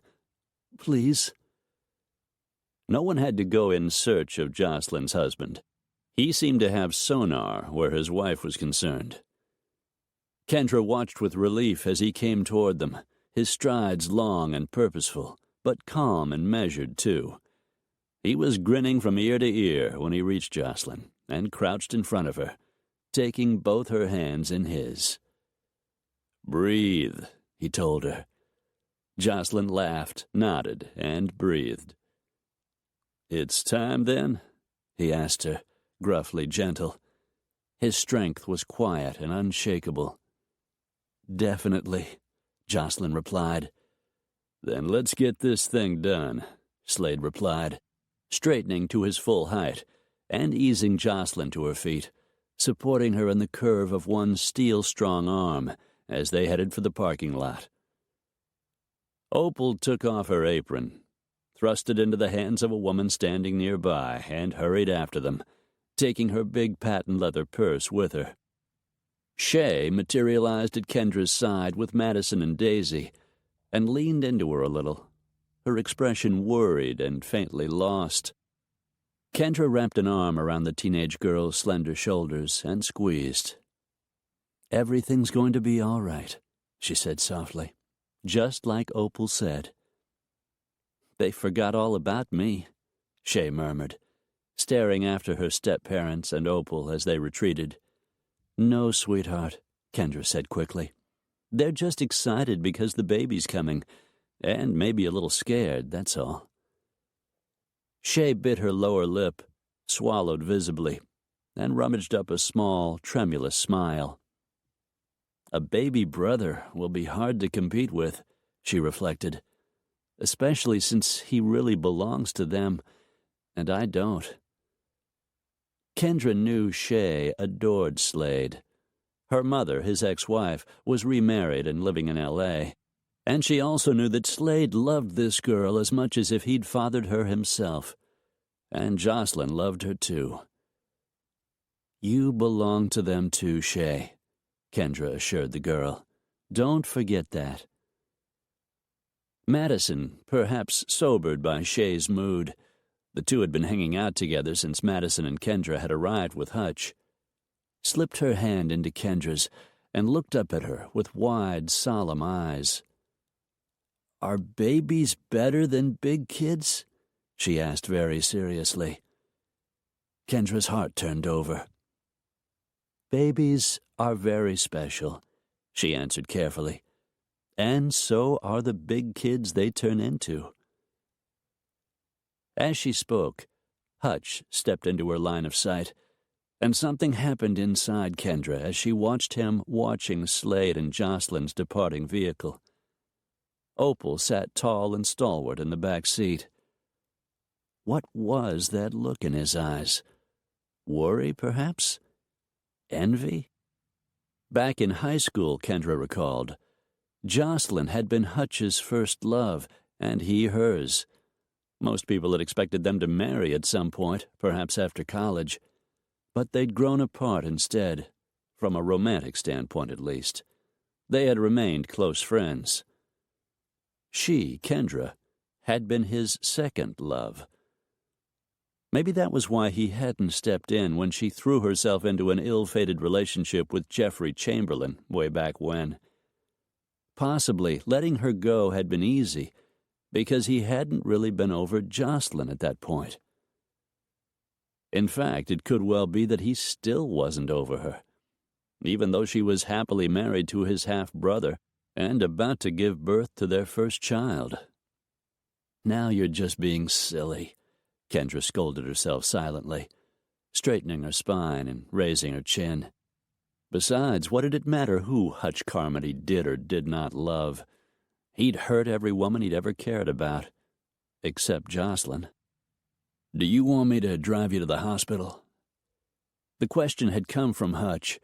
Please. No one had to go in search of Jocelyn's husband. He seemed to have sonar where his wife was concerned. Kendra watched with relief as he came toward them, his strides long and purposeful, but calm and measured, too. He was grinning from ear to ear when he reached Jocelyn and crouched in front of her, taking both her hands in his. Breathe, he told her. Jocelyn laughed, nodded, and breathed. It's time, then? He asked her, gruffly gentle. His strength was quiet and unshakable. Definitely, Jocelyn replied. Then let's get this thing done, Slade replied, straightening to his full height and easing Jocelyn to her feet, supporting her in the curve of one steel-strong arm as they headed for the parking lot. Opal took off her apron, thrust it into the hands of a woman standing nearby, and hurried after them, taking her big patent leather purse with her. Shay materialized at Kendra's side with Madison and Daisy, and leaned into her a little, her expression worried and faintly lost. Kendra wrapped an arm around the teenage girl's slender shoulders and squeezed. Everything's going to be all right, she said softly, just like Opal said. They forgot all about me, Shay murmured, staring after her step-parents and Opal as they retreated. No, sweetheart, Kendra said quickly. They're just excited because the baby's coming, and maybe a little scared, that's all. Shay bit her lower lip, swallowed visibly, and rummaged up a small, tremulous smile. A baby brother will be hard to compete with, she reflected, especially since he really belongs to them, and I don't. Kendra knew Shay adored Slade. Her mother, his ex-wife, was remarried and living in L.A. And she also knew that Slade loved this girl as much as if he'd fathered her himself. And Jocelyn loved her too. "You belong to them too, Shay," Kendra assured the girl. "Don't forget that." Madison, perhaps sobered by Shay's mood, the two had been hanging out together since Madison and Kendra had arrived with Hutch, slipped her hand into Kendra's and looked up at her with wide, solemn eyes. "Are babies better than big kids?" she asked very seriously. Kendra's heart turned over. "Babies are very special," she answered carefully. "And so are the big kids they turn into." As she spoke, Hutch stepped into her line of sight, and something happened inside Kendra as she watched him watching Slade and Jocelyn's departing vehicle. Opal sat tall and stalwart in the back seat. What was that look in his eyes? Worry, perhaps? Envy? Back in high school, Kendra recalled, Jocelyn had been Hutch's first love, and he hers. Most people had expected them to marry at some point, perhaps after college. But they'd grown apart instead, from a romantic standpoint at least. They had remained close friends. She, Kendra, had been his second love. Maybe that was why he hadn't stepped in when she threw herself into an ill-fated relationship with Jeffrey Chamberlain way back when. Possibly letting her go had been easy, because he hadn't really been over Jocelyn at that point. In fact, it could well be that he still wasn't over her, even though she was happily married to his half-brother and about to give birth to their first child. "Now you're just being silly," Kendra scolded herself silently, straightening her spine and raising her chin. Besides, what did it matter who Hutch Carmody did or did not love? He'd hurt every woman he'd ever cared about, except Jocelyn. "Do you want me to drive you to the hospital?" The question had come from Hutch,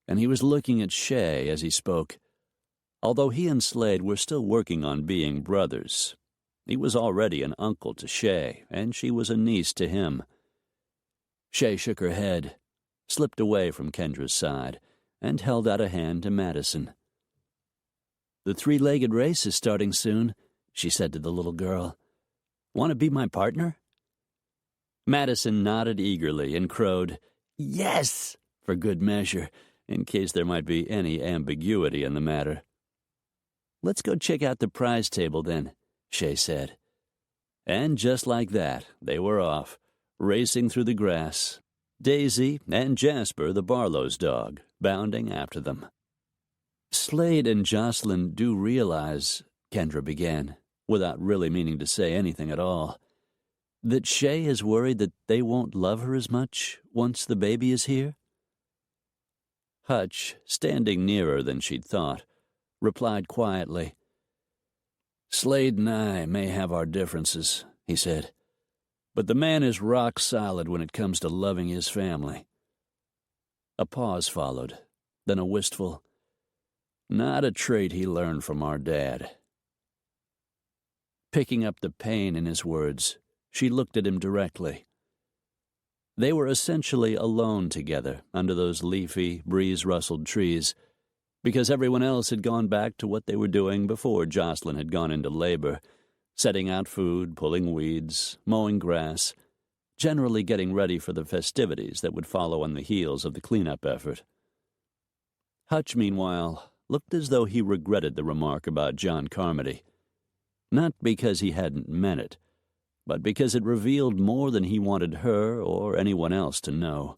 and he was looking at Shay as he spoke. Although he and Slade were still working on being brothers, he was already an uncle to Shay, and she was a niece to him. Shay shook her head, slipped away from Kendra's side, and held out a hand to Madison. "The three-legged race is starting soon," she said to the little girl. "Want to be my partner?" Madison nodded eagerly and crowed, "Yes!" for good measure, in case there might be any ambiguity in the matter. "Let's go check out the prize table, then," Shay said. And just like that, they were off, racing through the grass, Daisy and Jasper, the Barlow's dog, bounding after them. "Slade and Jocelyn do realize," Kendra began, without really meaning to say anything at all, "that Shay is worried that they won't love her as much once the baby is here?" Hutch, standing nearer than she'd thought, replied quietly, "Slade and I may have our differences," he said, "but the man is rock solid when it comes to loving his family." A pause followed, then a wistful, "Not a trait he learned from our dad." Picking up the pain in his words, she looked at him directly. They were essentially alone together under those leafy, breeze-rustled trees, because everyone else had gone back to what they were doing before Jocelyn had gone into labor, setting out food, pulling weeds, mowing grass, generally getting ready for the festivities that would follow on the heels of the cleanup effort. Hutch, meanwhile, looked as though he regretted the remark about John Carmody, not because he hadn't meant it, but because it revealed more than he wanted her or anyone else to know.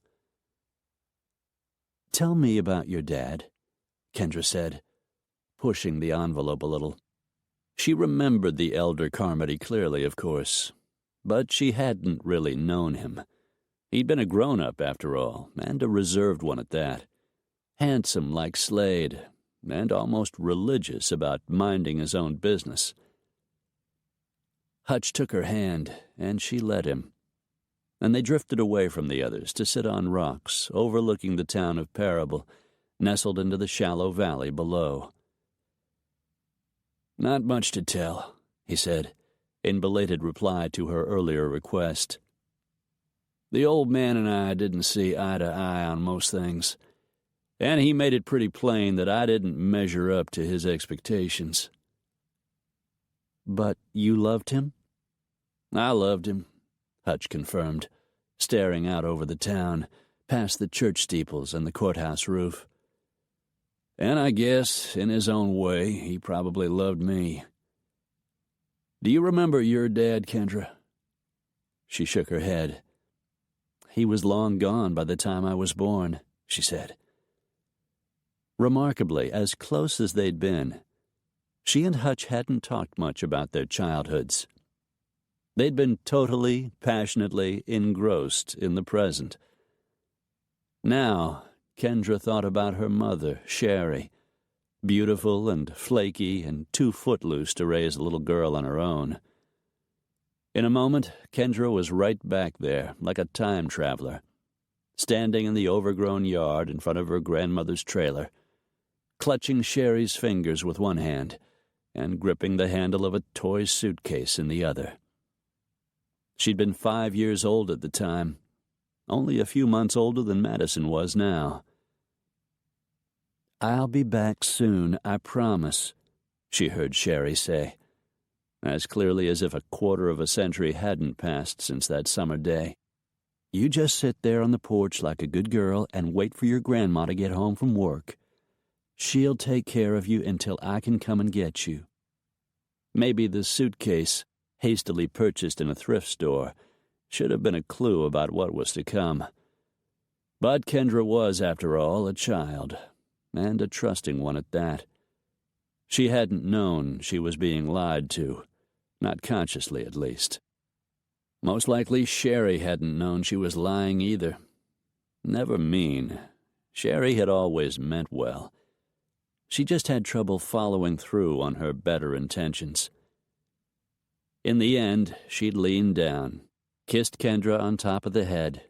"Tell me about your dad," Kendra said, pushing the envelope a little. She remembered the elder Carmody clearly, of course, but she hadn't really known him. He'd been a grown-up, after all, and a reserved one at that. Handsome like Slade, and almost religious about minding his own business. Hutch took her hand, and she let him, and they drifted away from the others to sit on rocks overlooking the town of Parable, nestled into the shallow valley below. "Not much to tell," he said, in belated reply to her earlier request. "The old man and I didn't see eye to eye on most things, and he made it pretty plain that I didn't measure up to his expectations." "But you loved him?" "I loved him," Hutch confirmed, staring out over the town, past the church steeples and the courthouse roof. "And I guess, in his own way, he probably loved me. Do you remember your dad, Kendra?" She shook her head. "He was long gone by the time I was born," she said. Remarkably, as close as they'd been, she and Hutch hadn't talked much about their childhoods. They'd been totally, passionately engrossed in the present. Now, Kendra thought about her mother, Sherry, beautiful and flaky and too footloose to raise a little girl on her own. In a moment, Kendra was right back there, like a time traveler, standing in the overgrown yard in front of her grandmother's trailer, clutching Sherry's fingers with one hand and gripping the handle of a toy suitcase in the other. She'd been 5 years old at the time, only a few months older than Madison was now. "I'll be back soon, I promise," she heard Sherry say, as clearly as if a quarter of a century hadn't passed since that summer day. "You just sit there on the porch like a good girl and wait for your grandma to get home from work. She'll take care of you until I can come and get you." Maybe the suitcase, hastily purchased in a thrift store, should have been a clue about what was to come. But Kendra was, after all, a child, and a trusting one at that. She hadn't known she was being lied to, not consciously at least. Most likely Sherry hadn't known she was lying either. Never mean. Sherry had always meant well. She just had trouble following through on her better intentions. In the end, she'd leaned down, kissed Kendra on top of the head,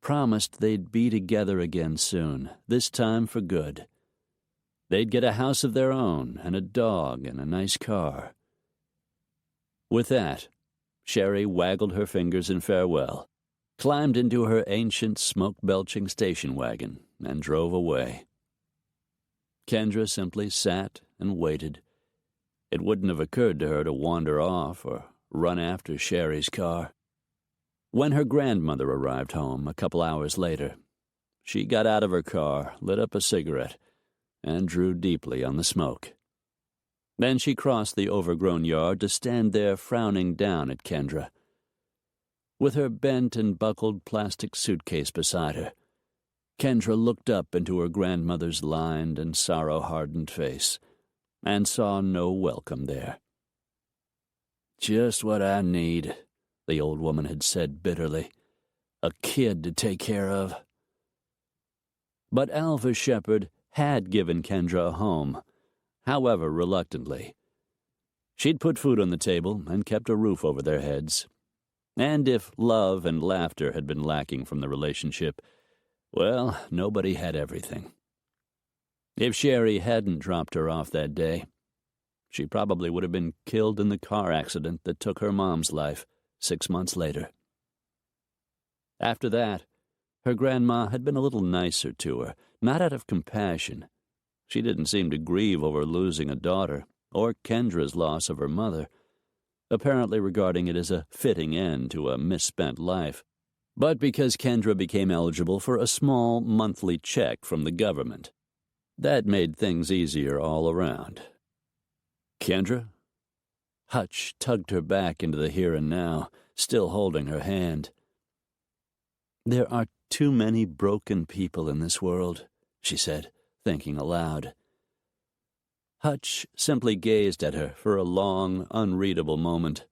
promised they'd be together again soon, this time for good. They'd get a house of their own and a dog and a nice car. With that, Sherry waggled her fingers in farewell, climbed into her ancient smoke-belching station wagon, and drove away. Kendra simply sat and waited. It wouldn't have occurred to her to wander off or run after Sherry's car. When her grandmother arrived home a couple hours later, she got out of her car, lit up a cigarette, and drew deeply on the smoke. Then she crossed the overgrown yard to stand there frowning down at Kendra. With her bent and buckled plastic suitcase beside her, Kendra looked up into her grandmother's lined and sorrow-hardened face and saw no welcome there. "Just what I need," the old woman had said bitterly. "A kid to take care of." But Alva Shepherd had given Kendra a home, however reluctantly. She'd put food on the table and kept a roof over their heads. And if love and laughter had been lacking from the relationship, well, nobody had everything. If Sherry hadn't dropped her off that day, she probably would have been killed in the car accident that took her mom's life 6 months later. After that, her grandma had been a little nicer to her, not out of compassion. She didn't seem to grieve over losing a daughter, or Kendra's loss of her mother, apparently regarding it as a fitting end to a misspent life, but because Kendra became eligible for a small monthly check from the government. That made things easier all around. "Kendra?" Hutch tugged her back into the here and now, still holding her hand. "There are too many broken people in this world," she said, thinking aloud. Hutch simply gazed at her for a long, unreadable moment.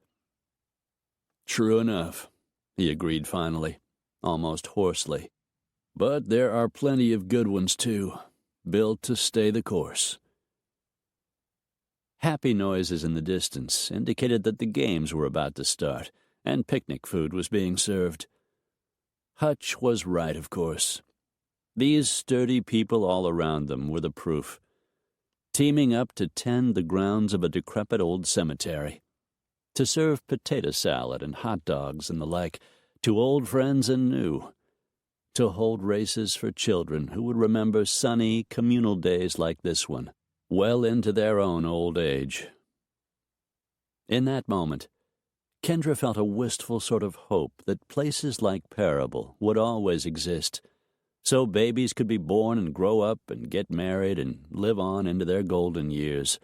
"True enough," he agreed finally, almost hoarsely. "But there are plenty of good ones, too, built to stay the course." Happy noises in the distance indicated that the games were about to start, and picnic food was being served. Hutch was right, of course. These sturdy people all around them were the proof. teaming up to tend the grounds of a decrepit old cemetery, to serve potato salad and hot dogs and the like to old friends and new, to hold races for children who would remember sunny, communal days like this one, well into their own old age. In that moment, Kendra felt a wistful sort of hope that places like Parable would always exist, so babies could be born and grow up and get married and live on into their golden years,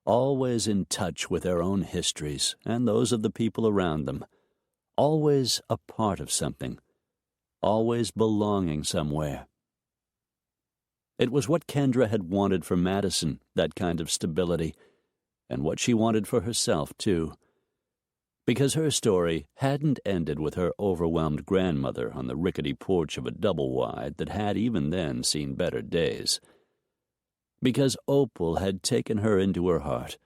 always in touch with their own histories and those of the people around them, always a part of something, always belonging somewhere. It was what Kendra had wanted for Madison, that kind of stability, and what she wanted for herself, too, because her story hadn't ended with her overwhelmed grandmother on the rickety porch of a double-wide that had even then seen better days, because Opal had taken her into her heart,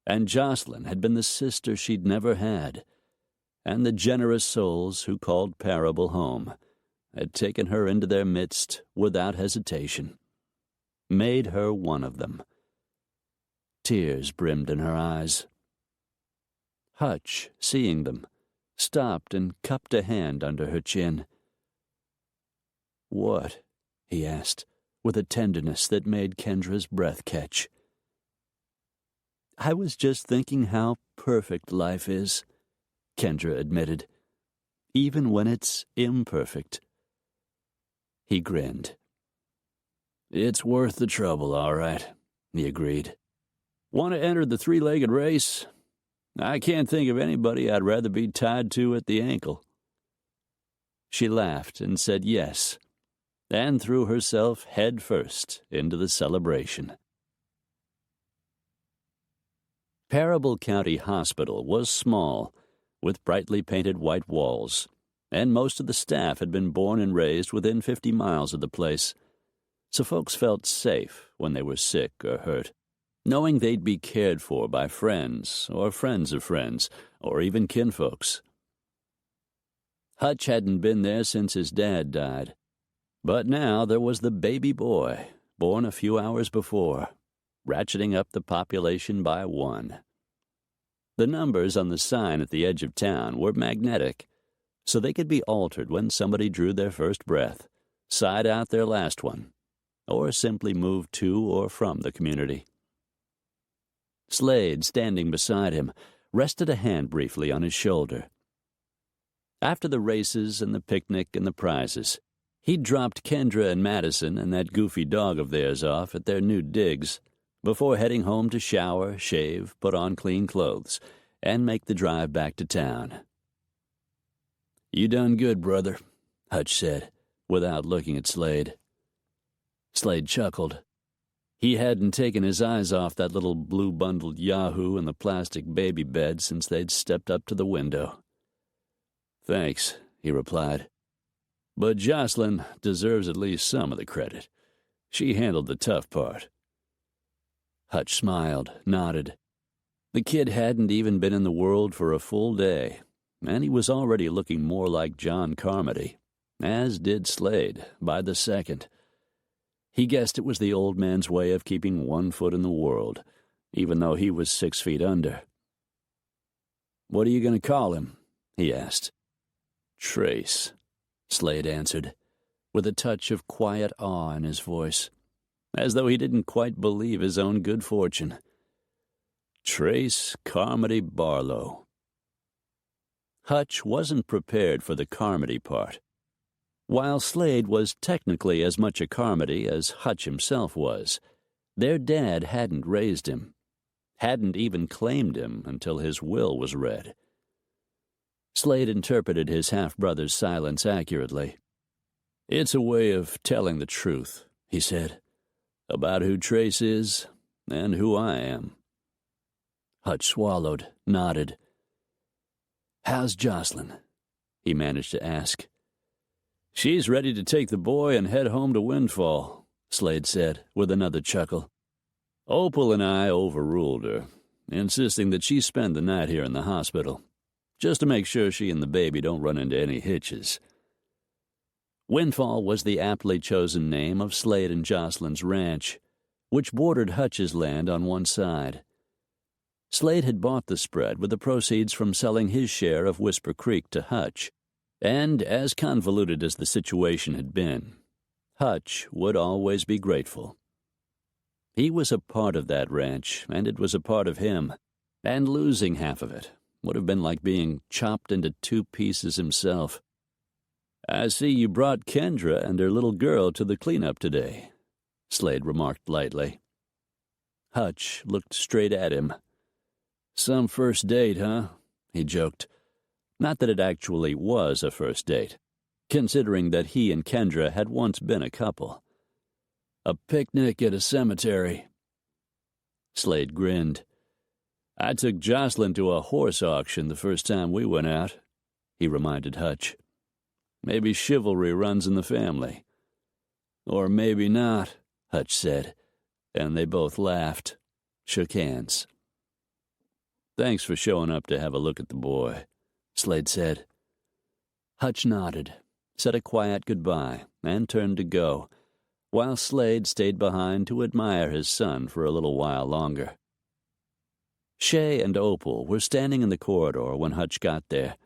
and Jocelyn had been the sister she'd never had, and the generous souls who called Parable home had taken her into their midst without hesitation, made her one of them. Tears brimmed in her eyes. Hutch, seeing them, stopped and cupped a hand under her chin. "What?" he asked, with a tenderness that made Kendra's breath catch. "I was just thinking how perfect life is," Kendra admitted, "even when it's imperfect." He grinned. "It's worth the trouble, all right," he agreed. "Want to enter the three-legged race? I can't think of anybody I'd rather be tied to at the ankle." She laughed and said yes, and threw herself head first into the celebration. Parable County Hospital was small, with brightly painted white walls, and most of the staff had been born and raised within 50 miles of the place, so folks felt safe when they were sick or hurt, knowing they'd be cared for by friends or friends of friends, or even kinfolks. Hutch hadn't been there since his dad died, but now there was the baby boy, born a few hours before, ratcheting up the population by 1. The numbers on the sign at the edge of town were magnetic, so they could be altered when somebody drew their first breath, sighed out their last one, or simply moved to or from the community. Slade, standing beside him, rested a hand briefly on his shoulder. After the races and the picnic and the prizes, he'd dropped Kendra and Madison and that goofy dog of theirs off at their new digs before heading home to shower, shave, put on clean clothes, and make the drive back to town. "You done good, brother," Hutch said, without looking at Slade. Slade chuckled. He hadn't taken his eyes off that little blue-bundled yahoo in the plastic baby bed since they'd stepped up to the window. "Thanks," he replied. "But Jocelyn deserves at least some of the credit. She handled the tough part." Hutch smiled, nodded. The kid hadn't even been in the world for a full day, and he was already looking more like John Carmody, as did Slade, by the second. He guessed it was the old man's way of keeping one foot in the world, even though he was 6 feet under. "What are you going to call him?" he asked. "Trace," Slade answered, with a touch of quiet awe in his voice, as though he didn't quite believe his own good fortune. "Trace Carmody Barlow." Hutch wasn't prepared for the Carmody part. While Slade was technically as much a Carmody as Hutch himself was, their dad hadn't raised him, hadn't even claimed him until his will was read. Slade interpreted his half-brother's silence accurately. "It's a way of telling the truth," he said, "about who Trace is and who I am." Hutch swallowed, nodded. "How's Jocelyn?" he managed to ask. "She's ready to take the boy and head home to Windfall," Slade said, with another chuckle. "Opal and I overruled her, insisting that she spend the night here in the hospital, just to make sure she and the baby don't run into any hitches." Windfall was the aptly chosen name of Slade and Jocelyn's ranch, which bordered Hutch's land on one side. Slade had bought the spread with the proceeds from selling his share of Whisper Creek to Hutch, and as convoluted as the situation had been, Hutch would always be grateful. He was a part of that ranch, and it was a part of him, and losing half of it would have been like being chopped into two pieces himself. "I see you brought Kendra and her little girl to the cleanup today," Slade remarked lightly. Hutch looked straight at him. "Some first date, huh?" he joked. Not that it actually was a first date, considering that he and Kendra had once been a couple. "A picnic at a cemetery." Slade grinned. "I took Jocelyn to a horse auction the first time we went out," he reminded Hutch. "Maybe chivalry runs in the family." "Or maybe not," Hutch said, and they both laughed, shook hands. "Thanks for showing up to have a look at the boy," Slade said. Hutch nodded, said a quiet goodbye, and turned to go, while Slade stayed behind to admire his son for a little while longer. Shay and Opal were standing in the corridor when Hutch got there,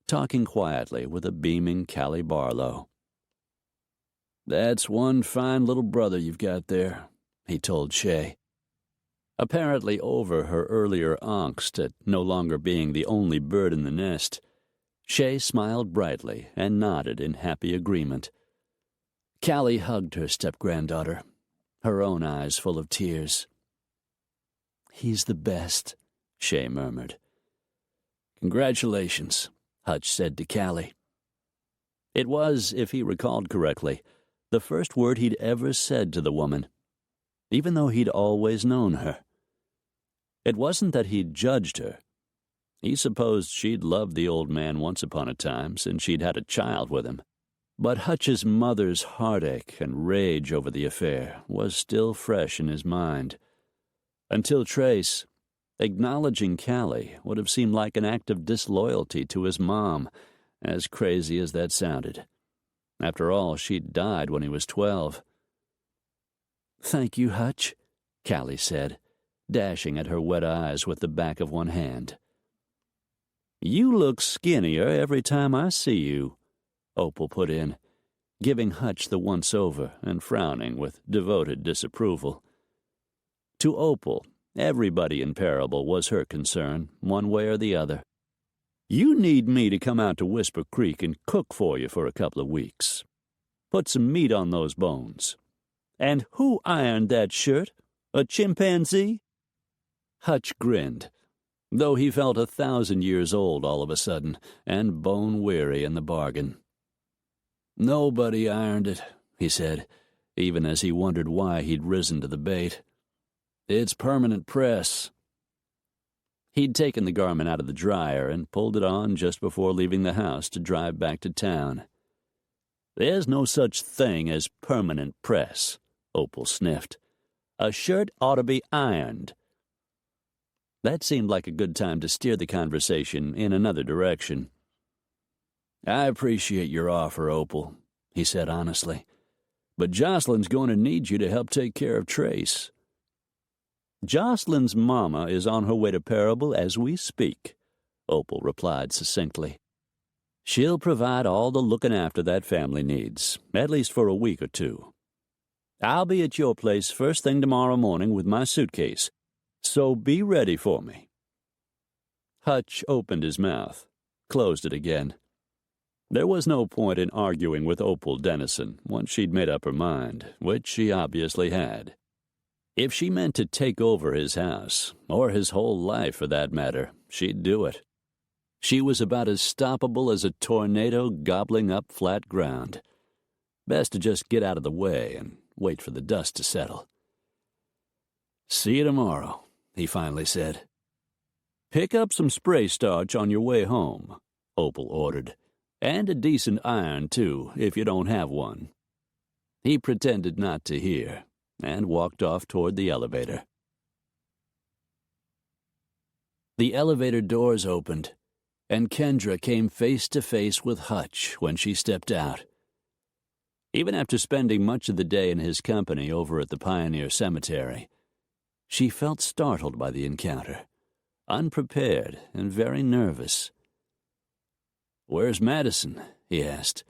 talking quietly with a beaming Callie Barlow. "That's one fine little brother you've got there," he told Shay. Apparently over her earlier angst at no longer being the only bird in the nest, Shay smiled brightly and nodded in happy agreement. Callie hugged her step-granddaughter, her own eyes full of tears. "He's the best," Shay murmured. "Congratulations," Hutch said to Callie. It was, if he recalled correctly, the first word he'd ever said to the woman, even though he'd always known her. It wasn't that he'd judged her. He supposed she'd loved the old man once upon a time since she'd had a child with him. But Hutch's mother's heartache and rage over the affair was still fresh in his mind. Until Trace, acknowledging Callie would have seemed like an act of disloyalty to his mom, as crazy as that sounded. After all, she'd died when he was 12. "Thank you, Hutch," Callie said, dashing at her wet eyes with the back of one hand. "You look skinnier every time I see you," Opal put in, giving Hutch the once-over and frowning with devoted disapproval. To Opal, everybody in Parable was her concern, one way or the other. "You need me to come out to Whisper Creek and cook for you for a couple of weeks. Put some meat on those bones. And who ironed that shirt? A chimpanzee?" Hutch grinned, though he felt 1,000 years old all of a sudden, and bone-weary in the bargain. "Nobody ironed it," he said, even as he wondered why he'd risen to the bait. "It's permanent press." He'd taken the garment out of the dryer and pulled it on just before leaving the house to drive back to town. "There's no such thing as permanent press," Opal sniffed. "A shirt ought to be ironed." That seemed like a good time to steer the conversation in another direction. "I appreciate your offer, Opal," he said honestly, "but Jocelyn's going to need you to help take care of Trace." "Jocelyn's mama is on her way to Parable as we speak," Opal replied succinctly. "She'll provide all the looking after that family needs, at least for a week or two. I'll be at your place first thing tomorrow morning with my suitcase, so be ready for me." Hutch opened his mouth, closed it again. There was no point in arguing with Opal Dennison once she'd made up her mind, which she obviously had. If she meant to take over his house, or his whole life for that matter, she'd do it. She was about as stoppable as a tornado gobbling up flat ground. Best to just get out of the way and wait for the dust to settle. "See you tomorrow," he finally said. "Pick up some spray starch on your way home," Opal ordered, "and a decent iron, too, if you don't have one." He pretended not to hear and walked off toward the elevator. The elevator doors opened, and Kendra came face to face with Hutch when she stepped out. Even after spending much of the day in his company over at the Pioneer Cemetery, she felt startled by the encounter, unprepared and very nervous. "Where's Madison?" he asked,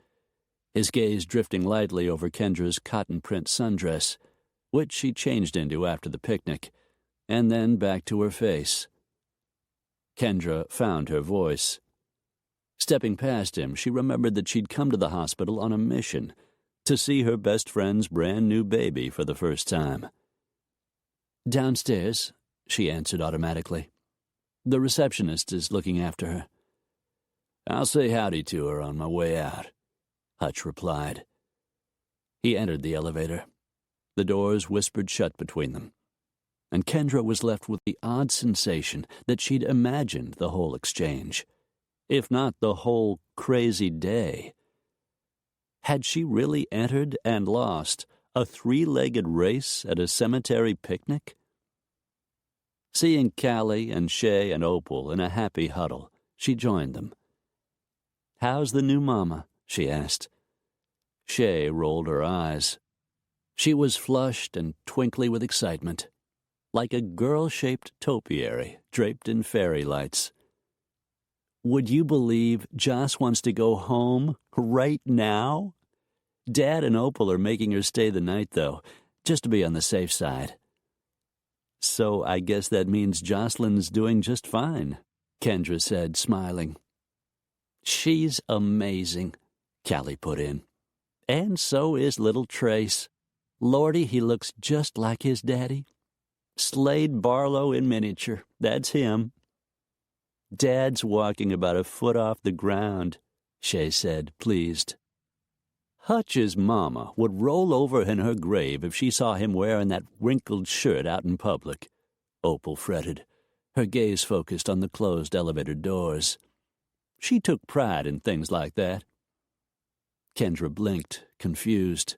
his gaze drifting lightly over Kendra's cotton print sundress, which she changed into after the picnic, and then back to her face. Kendra found her voice. Stepping past him, she remembered that she'd come to the hospital on a mission to see her best friend's brand-new baby for the first time. "Downstairs," she answered automatically. "The receptionist is looking after her." "I'll say howdy to her on my way out," Hutch replied. He entered the elevator. The doors whispered shut between them, and Kendra was left with the odd sensation that she'd imagined the whole exchange, if not the whole crazy day. Had she really entered and lost a three-legged race at a cemetery picnic? Seeing Callie and Shay and Opal in a happy huddle, she joined them. "How's the new mama?" she asked. Shay rolled her eyes. She was flushed and twinkly with excitement, like a girl-shaped topiary draped in fairy lights. "Would you believe Joss wants to go home right now? Dad and Opal are making her stay the night, though, just to be on the safe side." "So I guess that means Jocelyn's doing just fine," Kendra said, smiling. "She's amazing," Callie put in. "And so is little Trace. Lordy, he looks just like his daddy. Slade Barlow in miniature, that's him." "Dad's walking about a foot off the ground," Shay said, pleased. Hutch's mama would roll over in her grave if she saw him wearing that wrinkled shirt out in public, Opal fretted, her gaze focused on the closed elevator doors. She took pride in things like that. Kendra blinked, confused.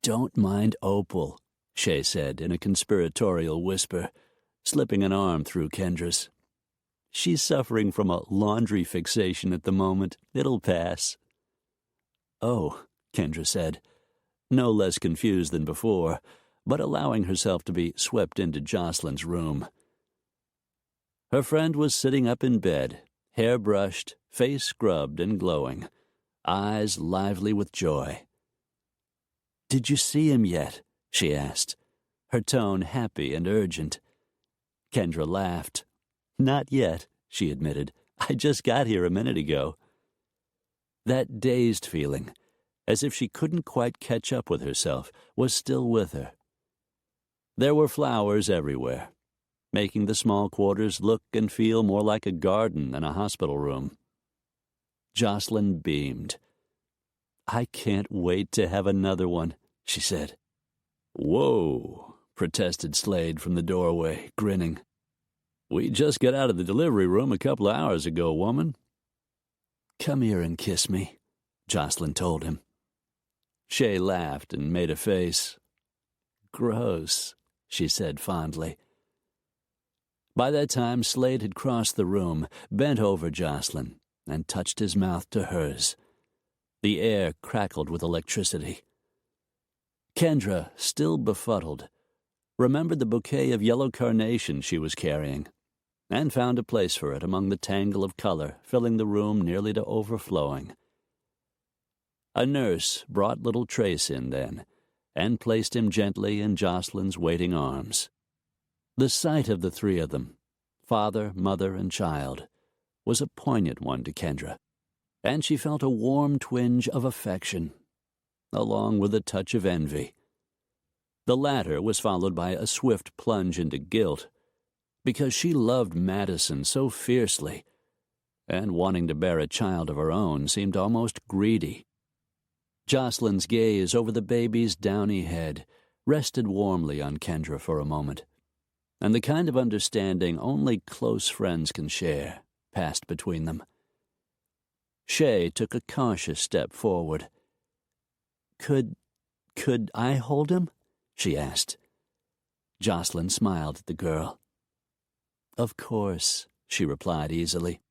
"Don't mind Opal," Shay said in a conspiratorial whisper, slipping an arm through Kendra's. "She's suffering from a laundry fixation at the moment. It'll pass." "Oh," Kendra said, no less confused than before, but allowing herself to be swept into Jocelyn's room. Her friend was sitting up in bed, hair brushed, face scrubbed and glowing, eyes lively with joy. "Did you see him yet?" she asked, her tone happy and urgent. Kendra laughed. "Not yet," she admitted. "I just got here a minute ago." That dazed feeling, as if she couldn't quite catch up with herself, was still with her. There were flowers everywhere, making the small quarters look and feel more like a garden than a hospital room. Jocelyn beamed. "I can't wait to have another one," she said. "Whoa," protested Slade from the doorway, grinning. "We just got out of the delivery room a couple of hours ago, woman." "Come here and kiss me," Jocelyn told him. Shay laughed and made a face. "Gross," she said fondly. By that time, Slade had crossed the room, bent over Jocelyn, and touched his mouth to hers. The air crackled with electricity. Kendra, still befuddled, remembered the bouquet of yellow carnations she was carrying, and found a place for it among the tangle of color filling the room nearly to overflowing. A nurse brought little Trace in then, and placed him gently in Jocelyn's waiting arms. The sight of the three of them, father, mother, and child, was a poignant one to Kendra, and she felt a warm twinge of affection, along with a touch of envy. The latter was followed by a swift plunge into guilt, because she loved Madison so fiercely, and wanting to bear a child of her own seemed almost greedy. Jocelyn's gaze over the baby's downy head rested warmly on Kendra for a moment, and the kind of understanding only close friends can share passed between them. Shay took a cautious step forward. Could I hold him?" she asked. Jocelyn smiled at the girl. "Of course," she replied easily.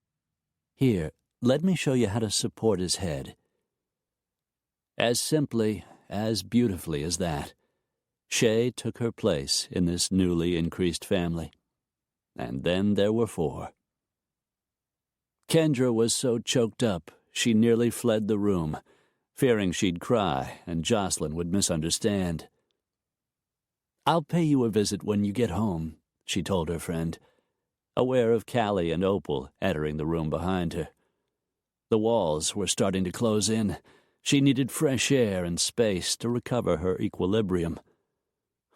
"Here, let me show you how to support his head." As simply, as beautifully as that, Shay took her place in this newly increased family. And then there were 4. Kendra was so choked up she nearly fled the room, fearing she'd cry and Jocelyn would misunderstand. "I'll pay you a visit when you get home," she told her friend, aware of Callie and Opal entering the room behind her. The walls were starting to close in. She needed fresh air and space to recover her equilibrium.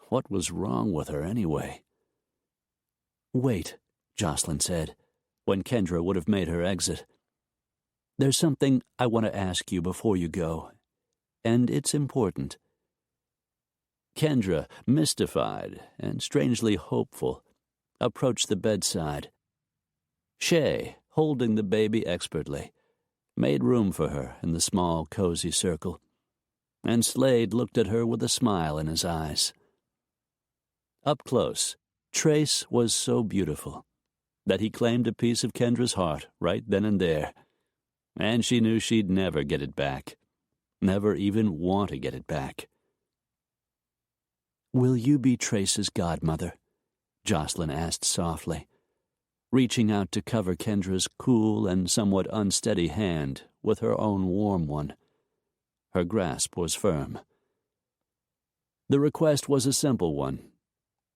What was wrong with her anyway? "Wait," Jocelyn said, when Kendra would have made her exit. "There's something I want to ask you before you go, and it's important." Kendra, mystified and strangely hopeful, approached the bedside. Shay, holding the baby expertly, made room for her in the small, cozy circle, and Slade looked at her with a smile in his eyes. Up close, Trace was so beautiful that he claimed a piece of Kendra's heart right then and there, and she knew she'd never get it back, never even want to get it back. "Will you be Trace's godmother?" Jocelyn asked softly, reaching out to cover Kendra's cool and somewhat unsteady hand with her own warm one. Her grasp was firm. The request was a simple one,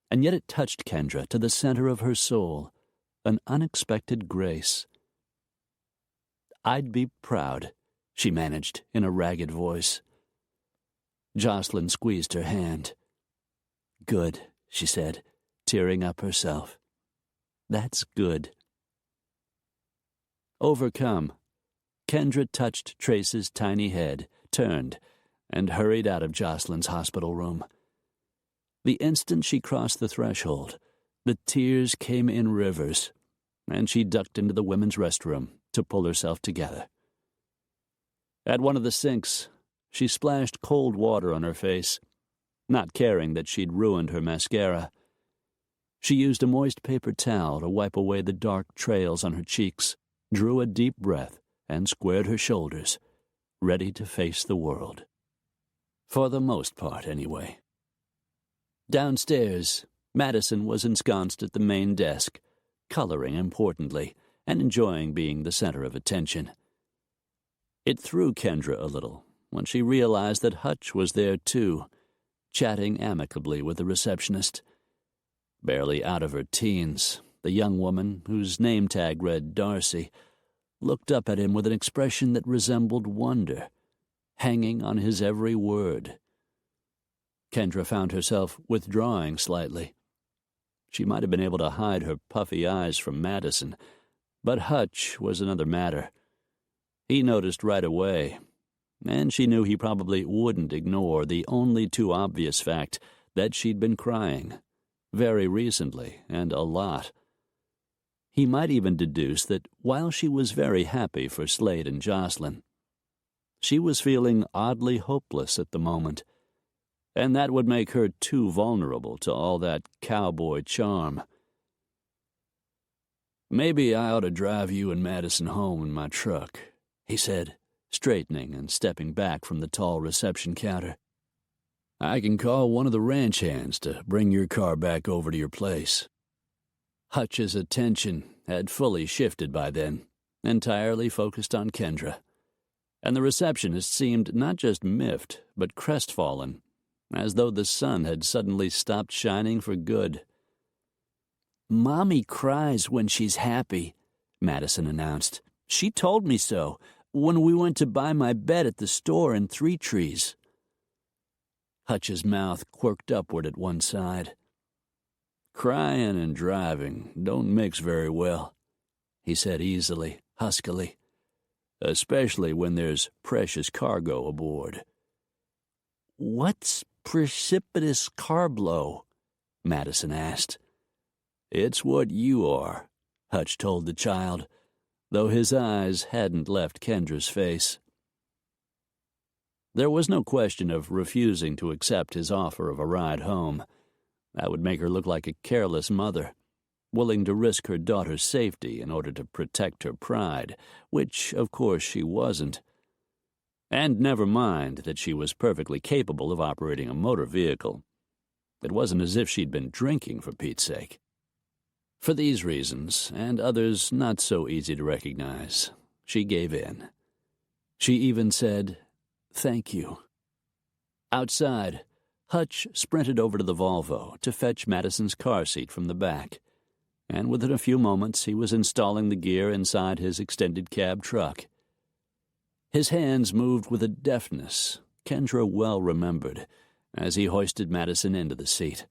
and yet it touched Kendra to the center of her soul, an unexpected grace. "I'd be proud," she managed in a ragged voice. Jocelyn squeezed her hand. "Good," she said, tearing up herself. "That's good." Overcome, Kendra touched Trace's tiny head, turned, and hurried out of Jocelyn's hospital room. The instant she crossed the threshold, the tears came in rivers, and she ducked into the women's restroom to pull herself together. At one of the sinks, she splashed cold water on her face, not caring that she'd ruined her mascara. She used a moist paper towel to wipe away the dark trails on her cheeks, drew a deep breath, and squared her shoulders, ready to face the world. For the most part, anyway. Downstairs, Madison was ensconced at the main desk, coloring importantly and enjoying being the center of attention. It threw Kendra a little when she realized that Hutch was there too, chatting amicably with the receptionist. Barely out of her teens, the young woman, whose name tag read Darcy, looked up at him with an expression that resembled wonder, hanging on his every word. Kendra found herself withdrawing slightly. She might have been able to hide her puffy eyes from Madison, but Hutch was another matter. He noticed right away, and she knew he probably wouldn't ignore the only too obvious fact that she'd been crying, very recently and a lot. He might even deduce that while she was very happy for Slade and Jocelyn, she was feeling oddly hopeless at the moment, and that would make her too vulnerable to all that cowboy charm. "Maybe I ought to drive you and Madison home in my truck," he said, straightening and stepping back from the tall reception counter. "I can call one of the ranch hands to bring your car back over to your place." Hutch's attention had fully shifted by then, entirely focused on Kendra, and the receptionist seemed not just miffed, but crestfallen, as though the sun had suddenly stopped shining for good. "Mommy cries when she's happy," Madison announced. "She told me so when we went to buy my bed at the store in Three Trees." Hutch's mouth quirked upward at one side. "Crying and driving don't mix very well," he said easily, huskily, "especially when there's precious cargo aboard." "What's precipitous carblow?" Madison asked. "It's what you are," Hutch told the child, though his eyes hadn't left Kendra's face. There was no question of refusing to accept his offer of a ride home. That would make her look like a careless mother, willing to risk her daughter's safety in order to protect her pride, which, of course, she wasn't. And never mind that she was perfectly capable of operating a motor vehicle. It wasn't as if she'd been drinking, for Pete's sake. For these reasons, and others not so easy to recognize, she gave in. She even said, "Thank you." Outside, Hutch sprinted over to the Volvo to fetch Madison's car seat from the back, and within a few moments he was installing the gear inside his extended cab truck. His hands moved with a deftness Kendra well remembered as he hoisted Madison into the seat.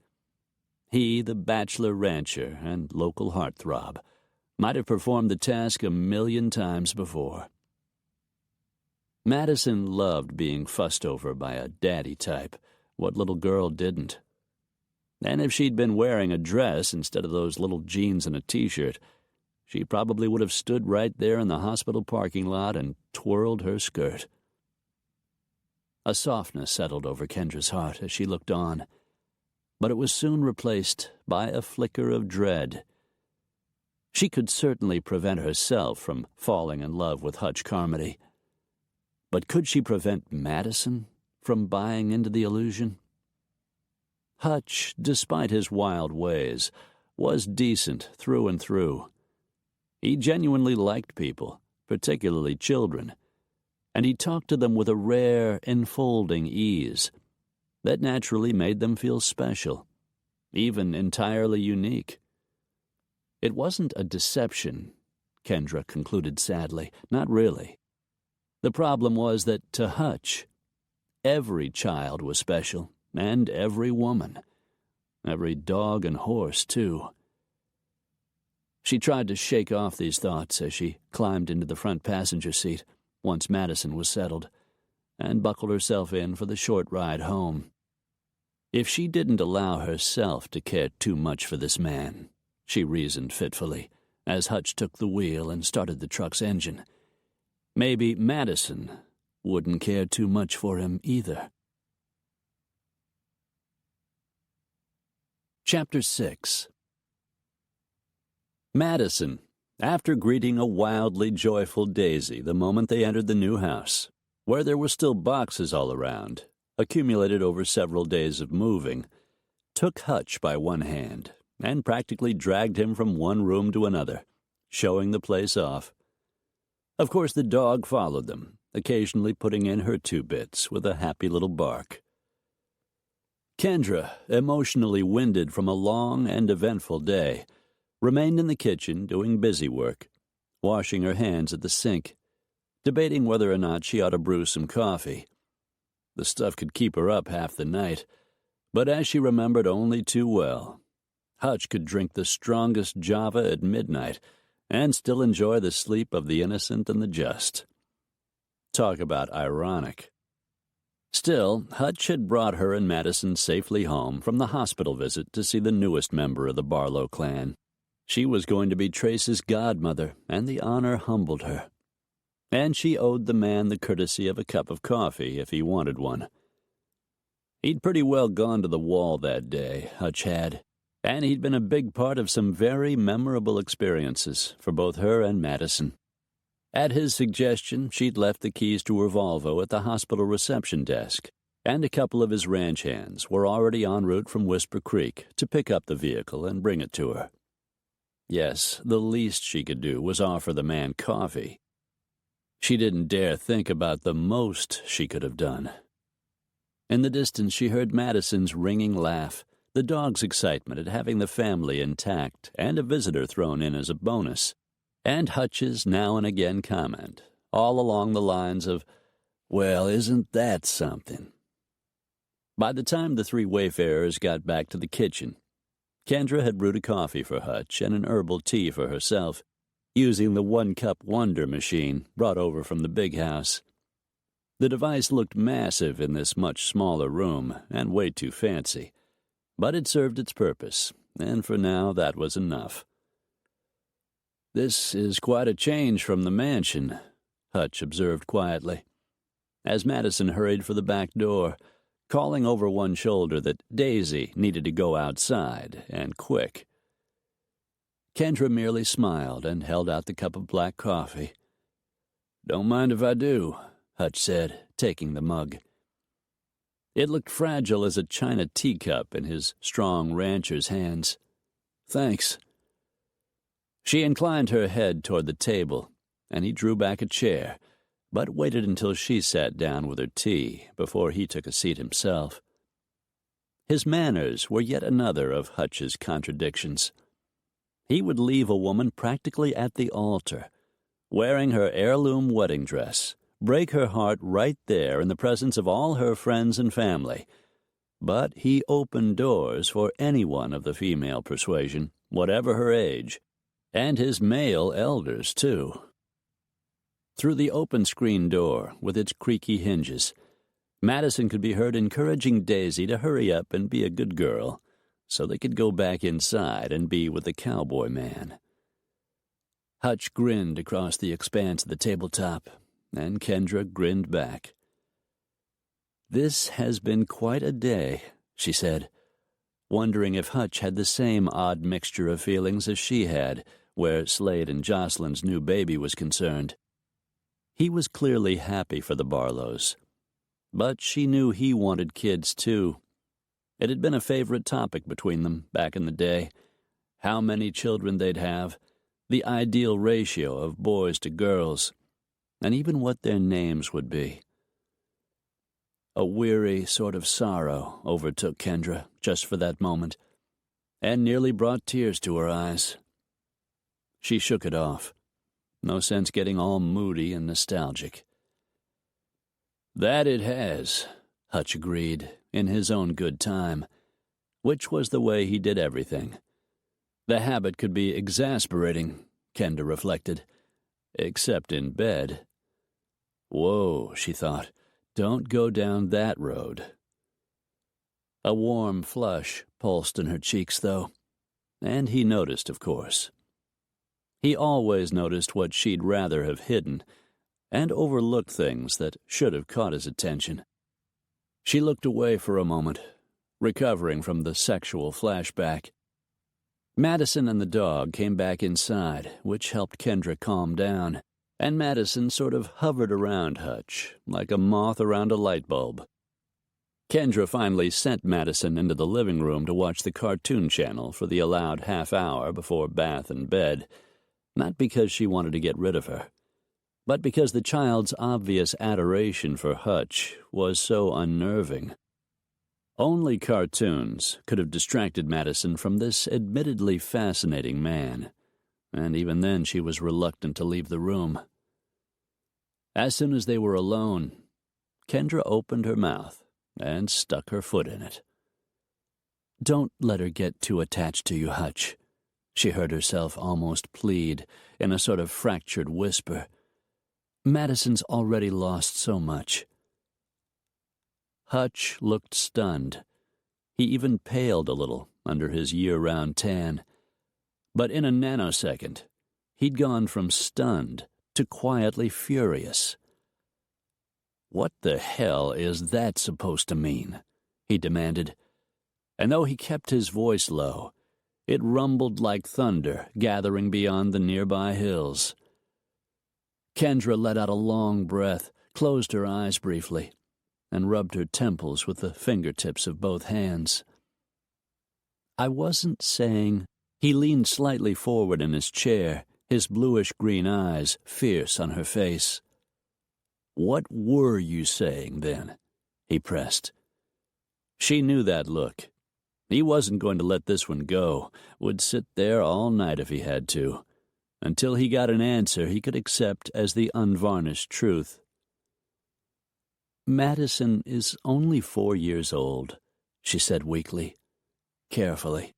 He, the bachelor rancher and local heartthrob, might have performed the task 1,000,000 times before. Madison loved being fussed over by a daddy type. What little girl didn't? And if she'd been wearing a dress instead of those little jeans and a t-shirt, she probably would have stood right there in the hospital parking lot and twirled her skirt. A softness settled over Kendra's heart as she looked on, but it was soon replaced by a flicker of dread. She could certainly prevent herself from falling in love with Hutch Carmody, but could she prevent Madison from buying into the illusion? Hutch, despite his wild ways, was decent through and through. He genuinely liked people, particularly children, and he talked to them with a rare, enfolding ease that naturally made them feel special, even entirely unique. It wasn't a deception, Kendra concluded sadly, not really. The problem was that, to Hutch, every child was special, and every woman. Every dog and horse, too. She tried to shake off these thoughts as she climbed into the front passenger seat, once Madison was settled, and buckled herself in for the short ride home. If she didn't allow herself to care too much for this man, she reasoned fitfully, as Hutch took the wheel and started the truck's engine, maybe Madison wouldn't care too much for him either. Chapter 6. Madison, after greeting a wildly joyful Daisy the moment they entered the new house, where there were still boxes all around, accumulated over several days of moving, took Hutch by one hand and practically dragged him from one room to another, showing the place off. Of course, the dog followed them, occasionally putting in her 2 bits with a happy little bark. Kendra, emotionally winded from a long and eventful day, remained in the kitchen doing busy work, washing her hands at the sink, debating whether or not she ought to brew some coffee. The stuff could keep her up half the night, but as she remembered only too well, Hutch could drink the strongest Java at midnight and still enjoy the sleep of the innocent and the just. Talk about ironic. Still, Hutch had brought her and Madison safely home from the hospital visit to see the newest member of the Barlow clan. She was going to be Trace's godmother, and the honor humbled her. And she owed the man the courtesy of a cup of coffee if he wanted one. He'd pretty well gone to the wall that day, Hutch had, and he'd been a big part of some very memorable experiences for both her and Madison. At his suggestion, she'd left the keys to her Volvo at the hospital reception desk, and a couple of his ranch hands were already en route from Whisper Creek to pick up the vehicle and bring it to her. Yes, the least she could do was offer the man coffee. She didn't dare think about the most she could have done. In the distance, she heard Madison's ringing laugh, the dog's excitement at having the family intact and a visitor thrown in as a bonus, and Hutch's now and again comment, all along the lines of, "Well, isn't that something?" By the time the 3 wayfarers got back to the kitchen, Kendra had brewed a coffee for Hutch and an herbal tea for herself, using the 1-cup wonder machine brought over from the big house. The device looked massive in this much smaller room and way too fancy, but it served its purpose, and for now that was enough. "This is quite a change from the mansion," Hutch observed quietly, as Madison hurried for the back door, calling over one shoulder that Daisy needed to go outside, and quick. Kendra merely smiled and held out the cup of black coffee. "Don't mind if I do," Hutch said, taking the mug. It looked fragile as a china teacup in his strong rancher's hands. "Thanks." She inclined her head toward the table, and he drew back a chair, but waited until she sat down with her tea before he took a seat himself. His manners were yet another of Hutch's contradictions. He would leave a woman practically at the altar, wearing her heirloom wedding dress, break her heart right there in the presence of all her friends and family. But he opened doors for anyone of the female persuasion, whatever her age, and his male elders, too. Through the open screen door, with its creaky hinges, Madison could be heard encouraging Daisy to hurry up and be a good girl, so they could go back inside and be with the cowboy man. Hutch grinned across the expanse of the tabletop, and Kendra grinned back. "This has been quite a day," she said, wondering if Hutch had the same odd mixture of feelings as she had, where Slade and Jocelyn's new baby was concerned. He was clearly happy for the Barlows, but she knew he wanted kids, too. It had been a favorite topic between them back in the day, how many children they'd have, the ideal ratio of boys to girls, and even what their names would be. A weary sort of sorrow overtook Kendra just for that moment, and nearly brought tears to her eyes. She shook it off. No sense getting all moody and nostalgic. "That it has," Hutch agreed, in his own good time, which was the way he did everything. The habit could be exasperating, Kendra reflected, except in bed. Whoa, she thought, don't go down that road. A warm flush pulsed in her cheeks, though, and he noticed, of course. He always noticed what she'd rather have hidden, and overlooked things that should have caught his attention. She looked away for a moment, recovering from the sexual flashback. Madison and the dog came back inside, which helped Kendra calm down, and Madison sort of hovered around Hutch, like a moth around a light bulb. Kendra finally sent Madison into the living room to watch the cartoon channel for the allowed half hour before bath and bed, not because she wanted to get rid of her, but because the child's obvious adoration for Hutch was so unnerving. Only cartoons could have distracted Madison from this admittedly fascinating man, and even then she was reluctant to leave the room. As soon as they were alone, Kendra opened her mouth and stuck her foot in it. "Don't let her get too attached to you, Hutch," she heard herself almost plead in a sort of fractured whisper. "Madison's already lost so much." Hutch looked stunned. He even paled a little under his year-round tan. But in a nanosecond, he'd gone from stunned to quietly furious. "What the hell is that supposed to mean?" he demanded. And though he kept his voice low, it rumbled like thunder gathering beyond the nearby hills. Kendra let out a long breath, closed her eyes briefly, and rubbed her temples with the fingertips of both hands. "I wasn't saying—" He leaned slightly forward in his chair, his bluish-green eyes fierce on her face. "What were you saying, then?" he pressed. She knew that look. He wasn't going to let this one go, would sit there all night if he had to, until he got an answer he could accept as the unvarnished truth. "Madison is only 4 years old," she said weakly, carefully.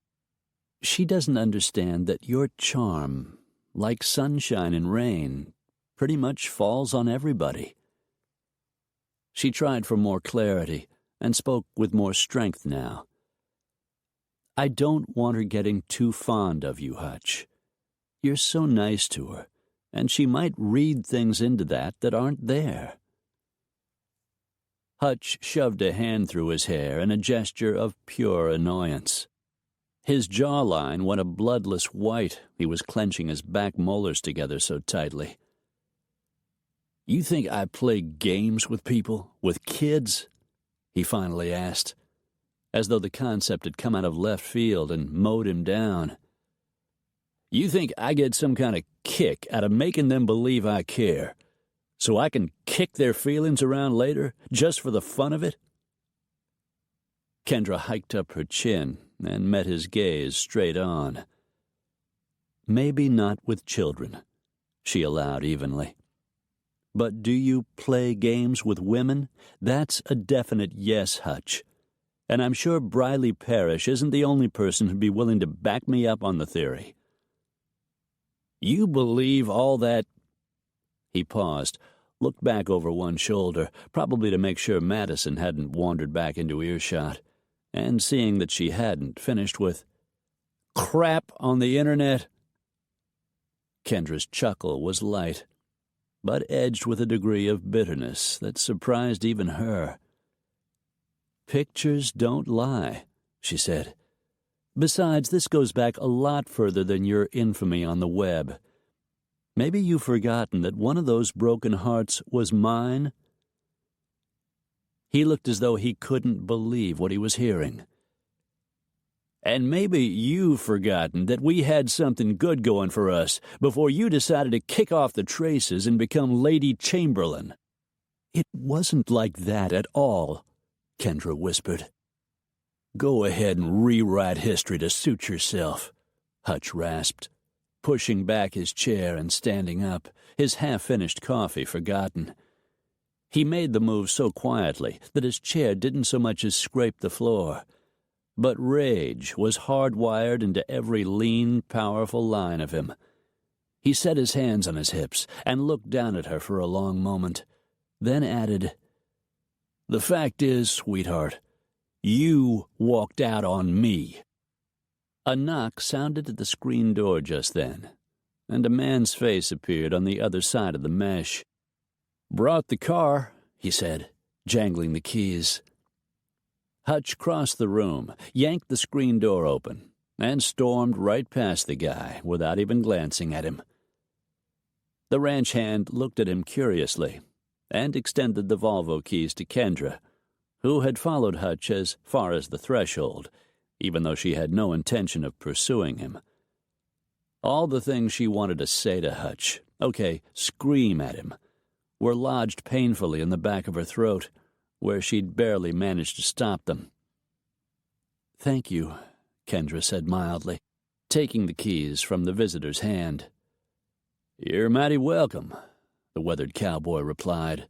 "She doesn't understand that your charm, like sunshine and rain, pretty much falls on everybody." She tried for more clarity and spoke with more strength now. "I don't want her getting too fond of you, Hutch. You're so nice to her, and she might read things into that aren't there." Hutch shoved a hand through his hair in a gesture of pure annoyance. His jawline went a bloodless white. He was clenching his back molars together so tightly. You think I play games with people, with kids? He finally asked, as though the concept had come out of left field and mowed him down. You think I get some kind of kick out of making them believe I care, so I can kick their feelings around later, just for the fun of it? Kendra hiked up her chin and met his gaze straight on. Maybe not with children, she allowed evenly. But do you play games with women? That's a definite yes, Hutch. And I'm sure Briley Parrish isn't the only person who'd be willing to back me up on the theory. You believe all that? He paused, looked back over one shoulder, probably to make sure Madison hadn't wandered back into earshot, and seeing that she hadn't, finished with, crap on the internet? Kendra's chuckle was light, but edged with a degree of bitterness that surprised even her. Pictures don't lie, she said. Besides, this goes back a lot further than your infamy on the web. Maybe you've forgotten that one of those broken hearts was mine? He looked as though he couldn't believe what he was hearing. And maybe you've forgotten that we had something good going for us before you decided to kick off the traces and become Lady Chamberlain. It wasn't like that at all, Kendra whispered. Go ahead and rewrite history to suit yourself, Hutch rasped, pushing back his chair and standing up, his half-finished coffee forgotten. He made the move so quietly that his chair didn't so much as scrape the floor. But rage was hardwired into every lean, powerful line of him. He set his hands on his hips and looked down at her for a long moment, then added, The fact is, sweetheart, you walked out on me. A knock sounded at the screen door just then, and a man's face appeared on the other side of the mesh. Brought the car, he said, jangling the keys. Hutch crossed the room, yanked the screen door open, and stormed right past the guy without even glancing at him. The ranch hand looked at him curiously and extended the Volvo keys to Kendra, who had followed Hutch as far as the threshold, even though she had no intention of pursuing him. All the things she wanted to say to Hutch, scream at him, were lodged painfully in the back of her throat, where she'd barely managed to stop them. Thank you, Kendra said mildly, taking the keys from the visitor's hand. You're mighty welcome, the weathered cowboy replied,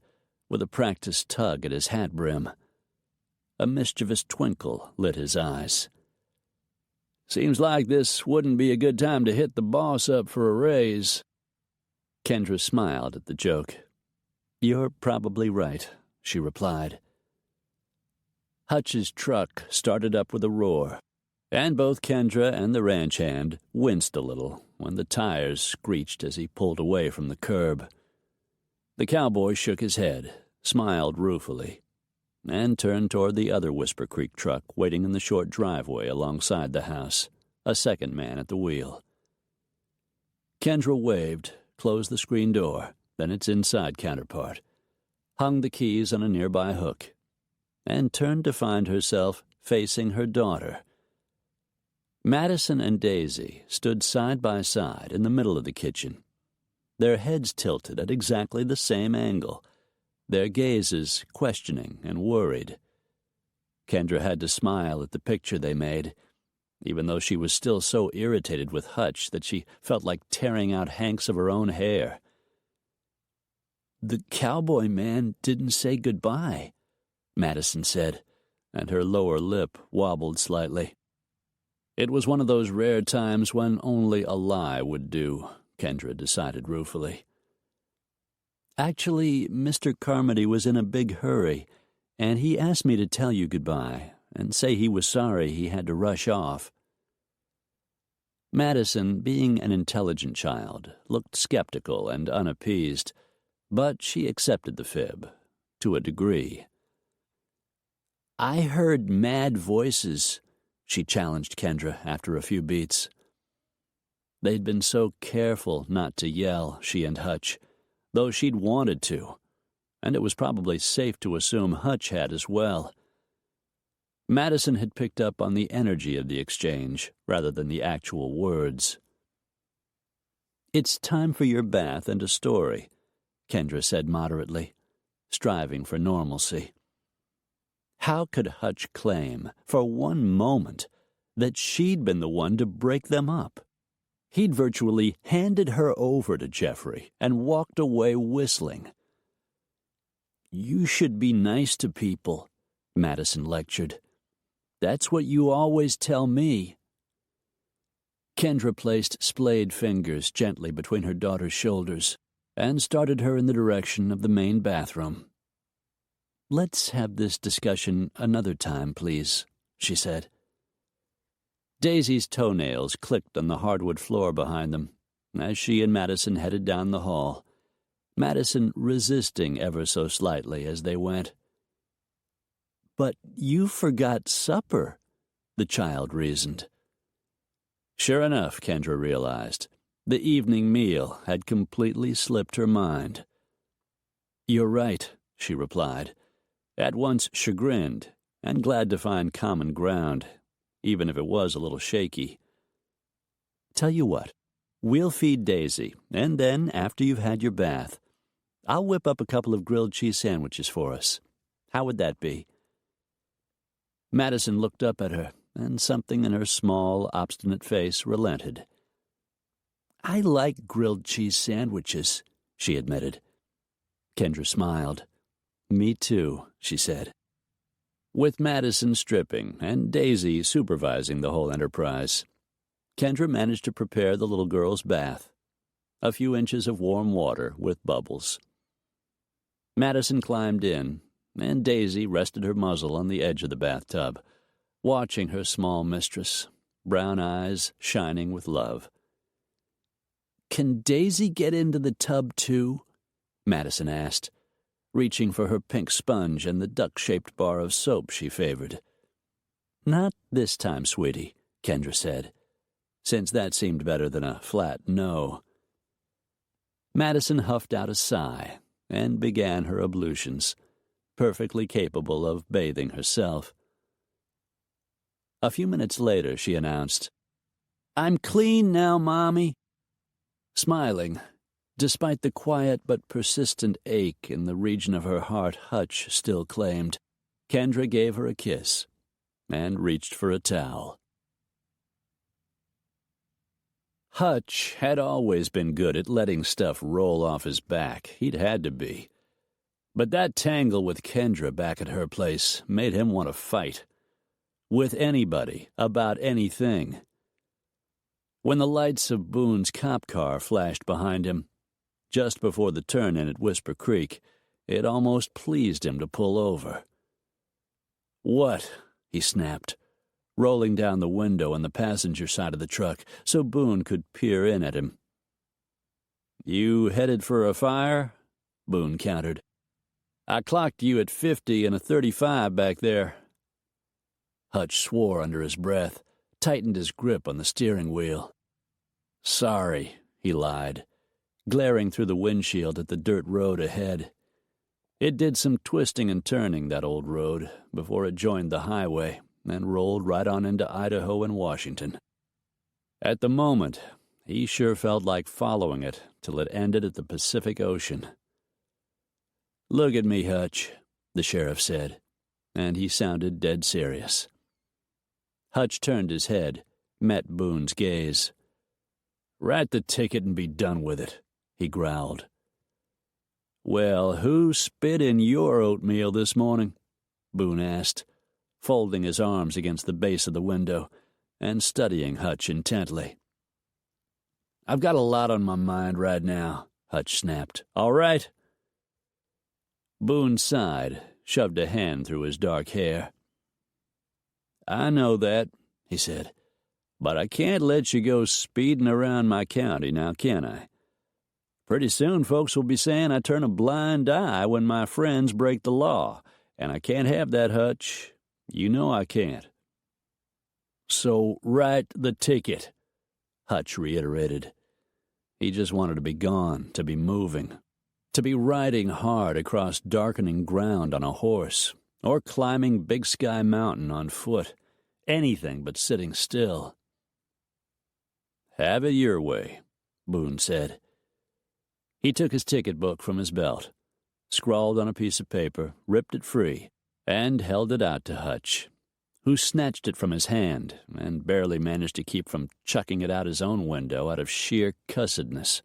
with a practiced tug at his hat brim. A mischievous twinkle lit his eyes. Seems like this wouldn't be a good time to hit the boss up for a raise. Kendra smiled at the joke. You're probably right, she replied. Hutch's truck started up with a roar, and both Kendra and the ranch hand winced a little when the tires screeched as he pulled away from the curb. The cowboy shook his head, smiled ruefully, and turned toward the other Whisper Creek truck waiting in the short driveway alongside the house, a second man at the wheel. Kendra waved, closed the screen door, then its inside counterpart, hung the keys on a nearby hook, and turned to find herself facing her daughter. Madison and Daisy stood side by side in the middle of the kitchen, their heads tilted at exactly the same angle, their gazes questioning and worried. Kendra had to smile at the picture they made, even though she was still so irritated with Hutch that she felt like tearing out hanks of her own hair. The cowboy man didn't say goodbye, Madison said, and her lower lip wobbled slightly. It was one of those rare times when only a lie would do, Kendra decided ruefully. Actually, Mr. Carmody was in a big hurry, and he asked me to tell you goodbye and say he was sorry he had to rush off. Madison, being an intelligent child, looked skeptical and unappeased, but she accepted the fib, to a degree. I heard mad voices, she challenged Kendra after a few beats. They'd been so careful not to yell, she and Hutch, though she'd wanted to, and it was probably safe to assume Hutch had as well. Madison had picked up on the energy of the exchange rather than the actual words. "It's time for your bath and a story," Kendra said moderately, striving for normalcy. How could Hutch claim, for one moment, that she'd been the one to break them up? He'd virtually handed her over to Jeffrey and walked away whistling. "You should be nice to people," Madison lectured. "That's what you always tell me." Kendra placed splayed fingers gently between her daughter's shoulders and started her in the direction of the main bathroom. "Let's have this discussion another time, please," she said. Daisy's toenails clicked on the hardwood floor behind them as she and Madison headed down the hall, Madison resisting ever so slightly as they went. "But you forgot supper," the child reasoned. Sure enough, Kendra realized, the evening meal had completely slipped her mind. "You're right," she replied, at once chagrined and glad to find common ground, even if it was a little shaky. "Tell you what, we'll feed Daisy, and then, after you've had your bath, I'll whip up a couple of grilled cheese sandwiches for us. How would that be?" Madison looked up at her, and something in her small, obstinate face relented. "I like grilled cheese sandwiches," she admitted. Kendra smiled. "Me too," she said. With Madison stripping and Daisy supervising the whole enterprise, Kendra managed to prepare the little girl's bath, a few inches of warm water with bubbles. Madison climbed in, and Daisy rested her muzzle on the edge of the bathtub, watching her small mistress, brown eyes shining with love. "Can Daisy get into the tub, too?" Madison asked, reaching for her pink sponge and the duck-shaped bar of soap she favored. "Not this time, sweetie," Kendra said, since that seemed better than a flat no. Madison huffed out a sigh and began her ablutions, perfectly capable of bathing herself. A few minutes later, she announced, "I'm clean now, Mommy." Smiling, despite the quiet but persistent ache in the region of her heart Hutch still claimed, Kendra gave her a kiss and reached for a towel. Hutch had always been good at letting stuff roll off his back. He'd had to be. But that tangle with Kendra back at her place made him want to fight. With anybody, about anything. When the lights of Boone's cop car flashed behind him, just before the turn-in at Whisper Creek, it almost pleased him to pull over. "What?" he snapped, rolling down the window on the passenger side of the truck so Boone could peer in at him. "You headed for a fire?" Boone countered. "I clocked you at 50 and a 35 back there." Hutch swore under his breath, tightened his grip on the steering wheel. "Sorry," he lied, glaring through the windshield at the dirt road ahead. It did some twisting and turning, that old road, before it joined the highway and rolled right on into Idaho and Washington. At the moment, he sure felt like following it till it ended at the Pacific Ocean. "Look at me, Hutch," the sheriff said, and he sounded dead serious. Hutch turned his head, met Boone's gaze. "Write the ticket and be done with it," he growled. "Well, who spit in your oatmeal this morning?" Boone asked, folding his arms against the base of the window and studying Hutch intently. "I've got a lot on my mind right now," Hutch snapped. "All right?" Boone sighed, shoved a hand through his dark hair. "I know that," he said, "but I can't let you go speeding around my county now, can I? Pretty soon folks will be saying I turn a blind eye when my friends break the law, and I can't have that, Hutch. You know I can't." "So write the ticket," Hutch reiterated. He just wanted to be gone, to be moving. To be riding hard across darkening ground on a horse, or climbing Big Sky Mountain on foot, anything but sitting still. "Have it your way," Boone said. He took his ticket book from his belt, scrawled on a piece of paper, ripped it free, and held it out to Hutch, who snatched it from his hand and barely managed to keep from chucking it out his own window out of sheer cussedness.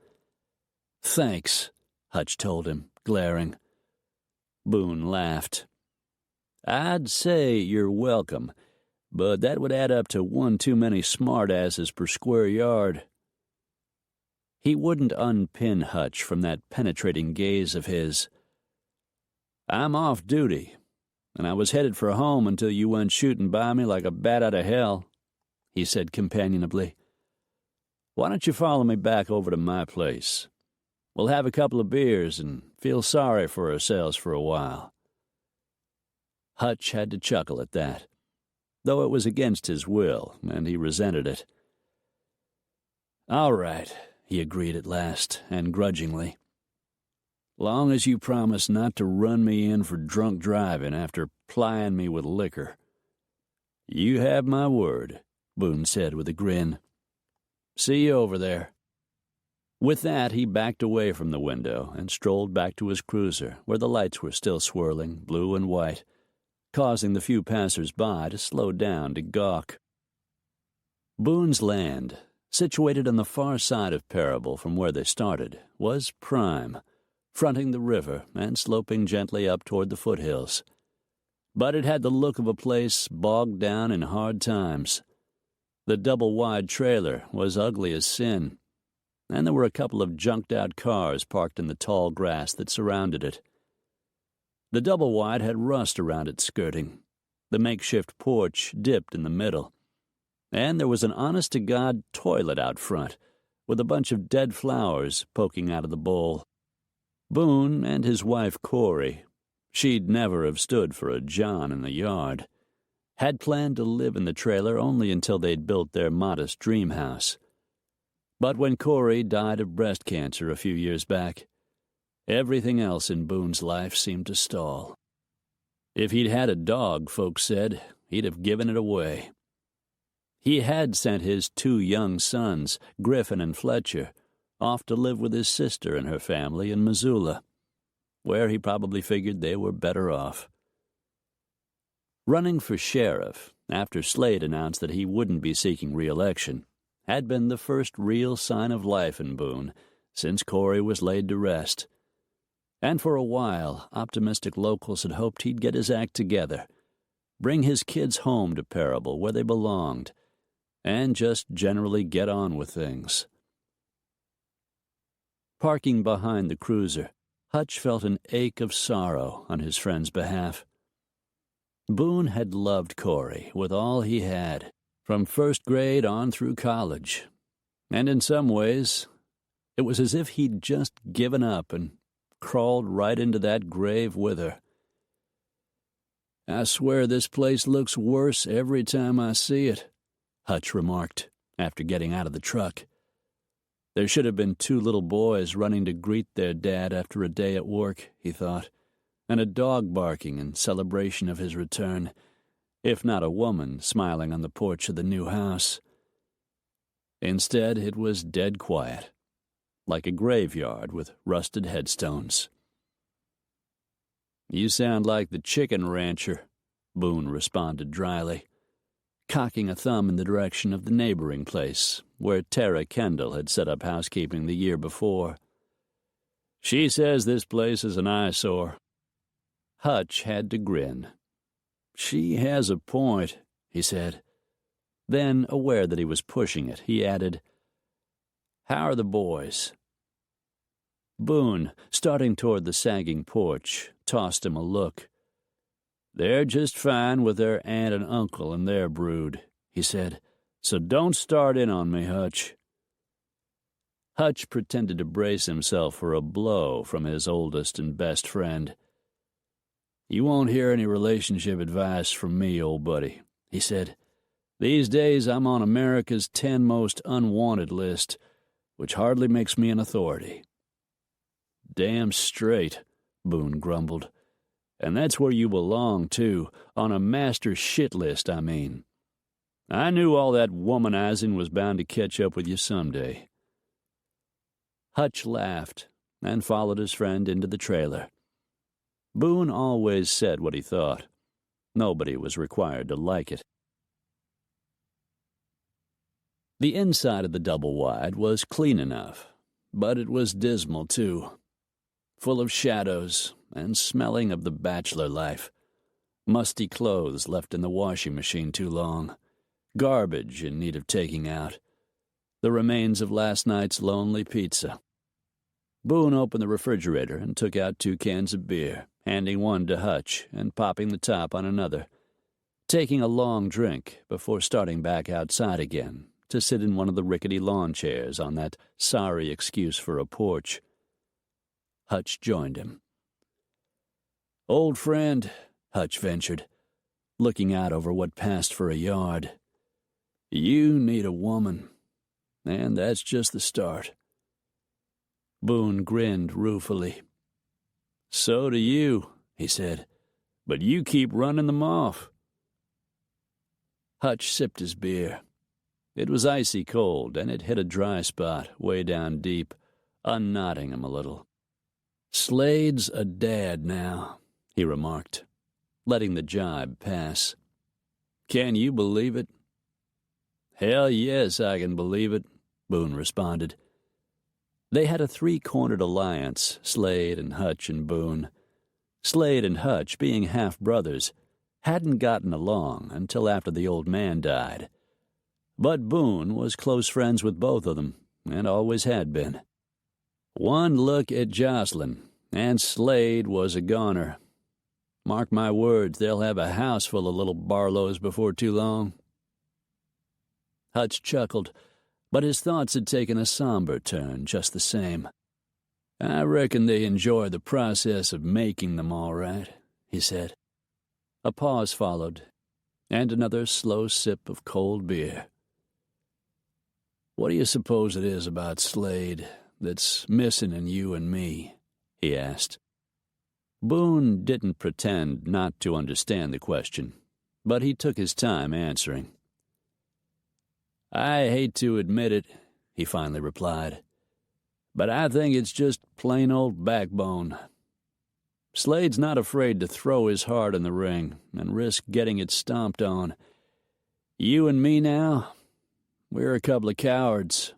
"Thanks," Hutch told him, glaring. Boone laughed. "I'd say you're welcome, but that would add up to one too many smartasses per square yard." He wouldn't unpin Hutch from that penetrating gaze of his. "I'm off duty, and I was headed for home until you went shooting by me like a bat out of hell," he said companionably. "Why don't you follow me back over to my place? We'll have a couple of beers and feel sorry for ourselves for a while." Hutch had to chuckle at that, though it was against his will, and he resented it. "All right," he agreed at last, and grudgingly. "Long as you promise not to run me in for drunk driving after plying me with liquor." "You have my word," Boone said with a grin. "See you over there." With that, he backed away from the window and strolled back to his cruiser, where the lights were still swirling, blue and white, causing the few passers-by to slow down to gawk. Boone's land, situated on the far side of Parable from where they started, was prime, fronting the river and sloping gently up toward the foothills. But it had the look of a place bogged down in hard times. The double-wide trailer was ugly as sin, and there were a couple of junked-out cars parked in the tall grass that surrounded it. The double-wide had rust around its skirting. The makeshift porch dipped in the middle, and there was an honest-to-God toilet out front, with a bunch of dead flowers poking out of the bowl. Boone and his wife Corey, she'd never have stood for a John in the yard, had planned to live in the trailer only until they'd built their modest dream house. But when Corey died of breast cancer a few years back, everything else in Boone's life seemed to stall. If he'd had a dog, folks said, he'd have given it away. He had sent his 2 young sons, Griffin and Fletcher, off to live with his sister and her family in Missoula, where he probably figured they were better off. Running for sheriff, after Slade announced that he wouldn't be seeking re-election, had been the first real sign of life in Boone since Corey was laid to rest. And for a while, optimistic locals had hoped he'd get his act together, bring his kids home to Parable where they belonged, and just generally get on with things. Parking behind the cruiser, Hutch felt an ache of sorrow on his friend's behalf. Boone had loved Corey with all he had, from first grade on through college, and in some ways, it was as if he'd just given up and crawled right into that grave with her. "I swear this place looks worse every time I see it," Hutch remarked, after getting out of the truck. There should have been 2 little boys running to greet their dad after a day at work, he thought, and a dog barking in celebration of his return, if not a woman smiling on the porch of the new house. Instead, it was dead quiet, like a graveyard with rusted headstones. "You sound like the chicken rancher," Boone responded dryly, cocking a thumb in the direction of the neighboring place, where Tara Kendall had set up housekeeping the year before. "She says this place is an eyesore." Hutch had to grin. "She has a point," he said. Then, aware that he was pushing it, he added, "How are the boys?" Boone, starting toward the sagging porch, tossed him a look. "They're just fine with their aunt and uncle and their brood," he said, "so don't start in on me, Hutch." Hutch pretended to brace himself for a blow from his oldest and best friend. "You won't hear any relationship advice from me, old buddy," he said. "These days I'm on America's 10 most unwanted list, which hardly makes me an authority." Damn straight, Boone grumbled. And that's where you belong, too, on a master shit list, I mean. I knew all that womanizing was bound to catch up with you someday. Hutch laughed and followed his friend into the trailer. Boone always said what he thought. Nobody was required to like it. The inside of the double-wide was clean enough, but it was dismal, too. Full of shadows and smelling of the bachelor life. Musty clothes left in the washing machine too long. Garbage in need of taking out. The remains of last night's lonely pizza. Boone opened the refrigerator and took out 2 cans of beer, handing one to Hutch and popping the top on another, taking a long drink before starting back outside again to sit in one of the rickety lawn chairs on that sorry excuse for a porch. Hutch joined him. "Old friend," Hutch ventured, looking out over what passed for a yard. "You need a woman, and that's just the start." Boone grinned ruefully. "So do you," he said, "but you keep running them off." Hutch sipped his beer. It was icy cold, and it hit a dry spot way down deep, unknotting him a little. "Slade's a dad now," he remarked, letting the jibe pass. "Can you believe it?" "Hell yes, I can believe it," Boone responded. They had a 3-cornered alliance, Slade and Hutch and Boone. Slade and Hutch, being half-brothers, hadn't gotten along until after the old man died. But Boone was close friends with both of them, and always had been. One look at Jocelyn, and Slade was a goner. Mark my words, they'll have a house full of little Barlows before too long. Hutch chuckled, but his thoughts had taken a somber turn just the same. "I reckon they enjoy the process of making them all right," he said. A pause followed, and another slow sip of cold beer. "What do you suppose it is about Slade that's missing in you and me?" he asked. Boone didn't pretend not to understand the question, but he took his time answering. "I hate to admit it," he finally replied, "but I think it's just plain old backbone. Slade's not afraid to throw his heart in the ring and risk getting it stomped on. You and me now, we're a couple of cowards."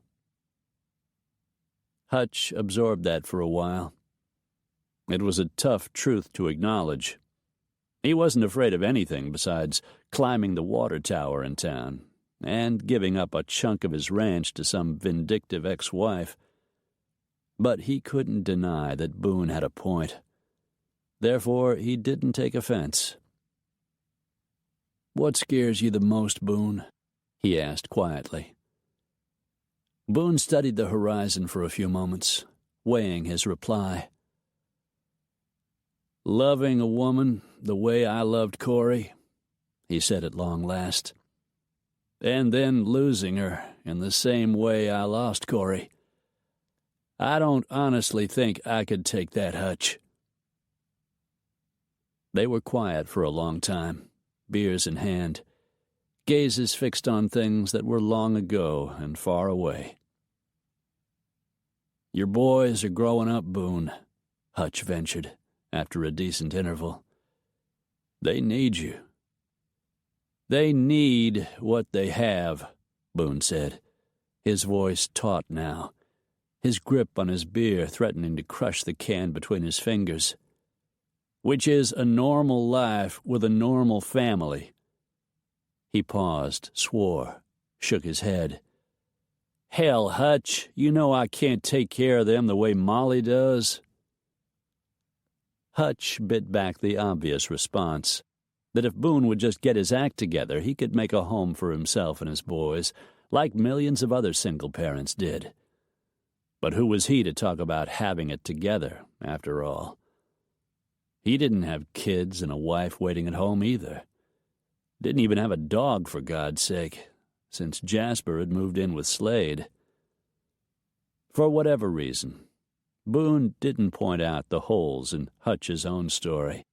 Hutch absorbed that for a while. It was a tough truth to acknowledge. He wasn't afraid of anything besides climbing the water tower in town and giving up a chunk of his ranch to some vindictive ex-wife. But he couldn't deny that Boone had a point. Therefore, he didn't take offense. "What scares you the most, Boone?" he asked quietly. Boone studied the horizon for a few moments, weighing his reply. "Loving a woman the way I loved Corey," he said at long last, "and then losing her in the same way I lost Corey. I don't honestly think I could take that, Hutch." They were quiet for a long time, beers in hand, gazes fixed on things that were long ago and far away. "Your boys are growing up, Boone," Hutch ventured, after a decent interval. "They need you." "They need what they have," Boone said, his voice taut now, his grip on his beer threatening to crush the can between his fingers. "Which is a normal life with a normal family." He paused, swore, shook his head. "Hell, Hutch, you know I can't take care of them the way Molly does." Hutch bit back the obvious response, that if Boone would just get his act together, he could make a home for himself and his boys, like millions of other single parents did. But who was he to talk about having it together, after all? He didn't have kids and a wife waiting at home either. Didn't even have a dog, for God's sake, since Jasper had moved in with Slade. For whatever reason, Boone didn't point out the holes in Hutch's own story,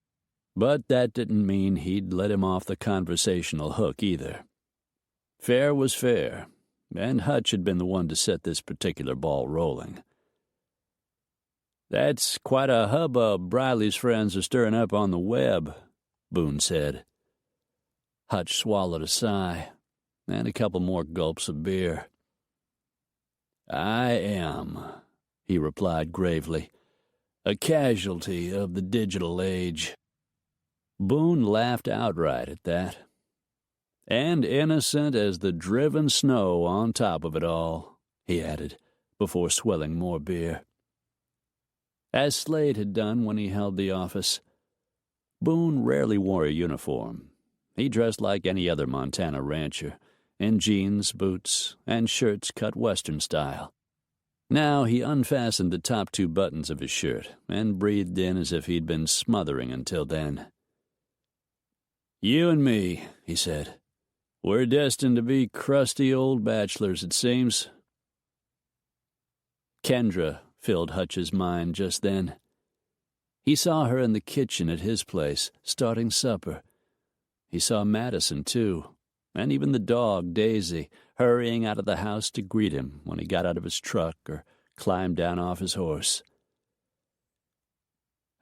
but that didn't mean he'd let him off the conversational hook either. Fair was fair, and Hutch had been the one to set this particular ball rolling. "That's quite a hubbub Briley's friends are stirring up on the web," Boone said. Hutch swallowed a sigh and a couple more gulps of beer. "I am," he replied gravely, "a casualty of the digital age." Boone laughed outright at that. "And innocent as the driven snow on top of it all," he added, before swilling more beer. As Slade had done when he held the office, Boone rarely wore a uniform. He dressed like any other Montana rancher, in jeans, boots, and shirts cut Western style. Now he unfastened the top two buttons of his shirt and breathed in as if he'd been smothering until then. "You and me," he said. "We're destined to be crusty old bachelors, it seems." Kendra filled Hutch's mind just then. He saw her in the kitchen at his place, starting supper. He saw Madison, too, and even the dog, Daisy, hurrying out of the house to greet him when he got out of his truck or climbed down off his horse.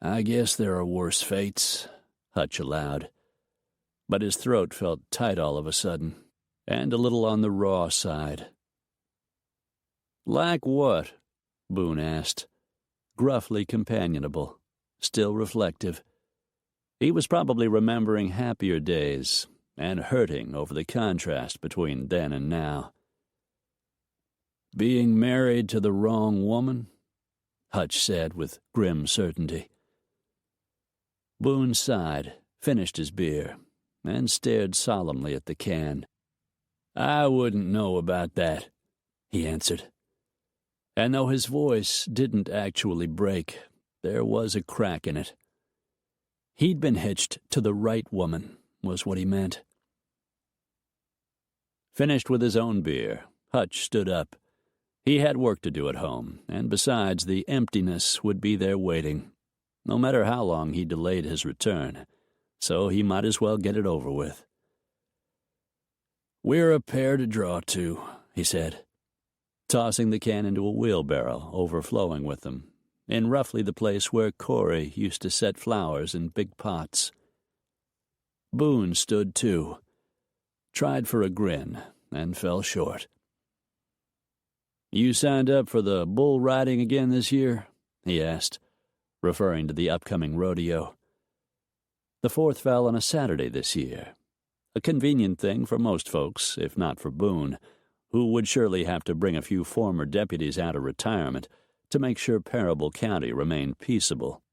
"I guess there are worse fates," Hutch allowed. But his throat felt tight all of a sudden, and a little on the raw side. "Like what?" Boone asked, gruffly companionable, still reflective. He was probably remembering happier days and hurting over the contrast between then and now. "Being married to the wrong woman?" Hutch said with grim certainty. Boone sighed, finished his beer, and stared solemnly at the can. "I wouldn't know about that," he answered. And though his voice didn't actually break, there was a crack in it. He'd been hitched to the right woman, was what he meant. Finished with his own beer, Hutch stood up. He had work to do at home, and besides, the emptiness would be there waiting, no matter how long he delayed his return, so he might as well get it over with. "We're a pair to draw to," he said, tossing the can into a wheelbarrow overflowing with them, in roughly the place where Corey used to set flowers in big pots. Boone stood too, tried for a grin, and fell short. "You signed up for the bull riding again this year?" he asked, referring to the upcoming rodeo. The 4th fell on a Saturday this year, a convenient thing for most folks, if not for Boone, who would surely have to bring a few former deputies out of retirement to make sure Parable County remained peaceable.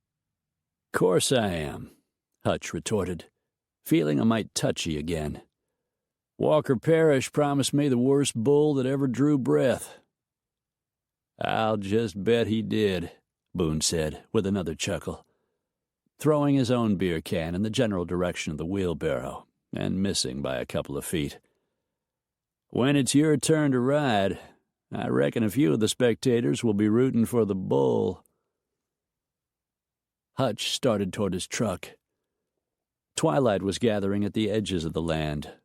"Course I am," Hutch retorted, feeling a mite touchy again. "Walker Parrish promised me the worst bull that ever drew breath." "I'll just bet he did," Boone said, with another chuckle, throwing his own beer can in the general direction of the wheelbarrow and missing by a couple of feet. "When it's your turn to ride, I reckon a few of the spectators will be rooting for the bull." Hutch started toward his truck. Twilight was gathering at the edges of the land,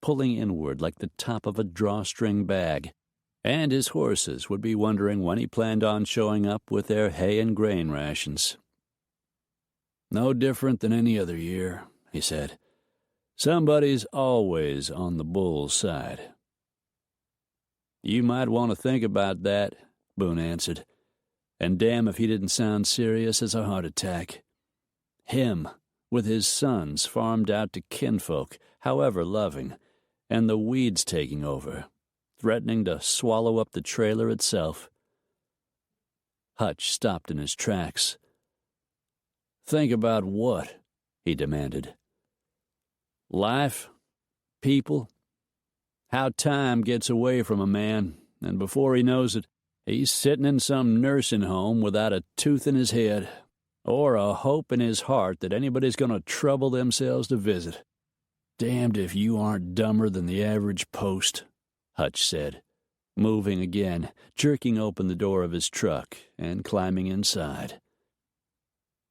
pulling inward like the top of a drawstring bag, and his horses would be wondering when he planned on showing up with their hay and grain rations. "No different than any other year," he said. "Somebody's always on the bull's side." "You might want to think about that," Boone answered, and damn if he didn't sound serious as a heart attack. Him, with his sons farmed out to kinfolk, however loving, and the weeds taking over, threatening to swallow up the trailer itself. Hutch stopped in his tracks. "Think about what?" he demanded. "Life, people, how time gets away from a man, and before he knows it, he's sitting in some nursing home without a tooth in his head, or a hope in his heart that anybody's going to trouble themselves to visit. Damned if you aren't dumber than the average post," Hutch said, moving again, jerking open the door of his truck and climbing inside.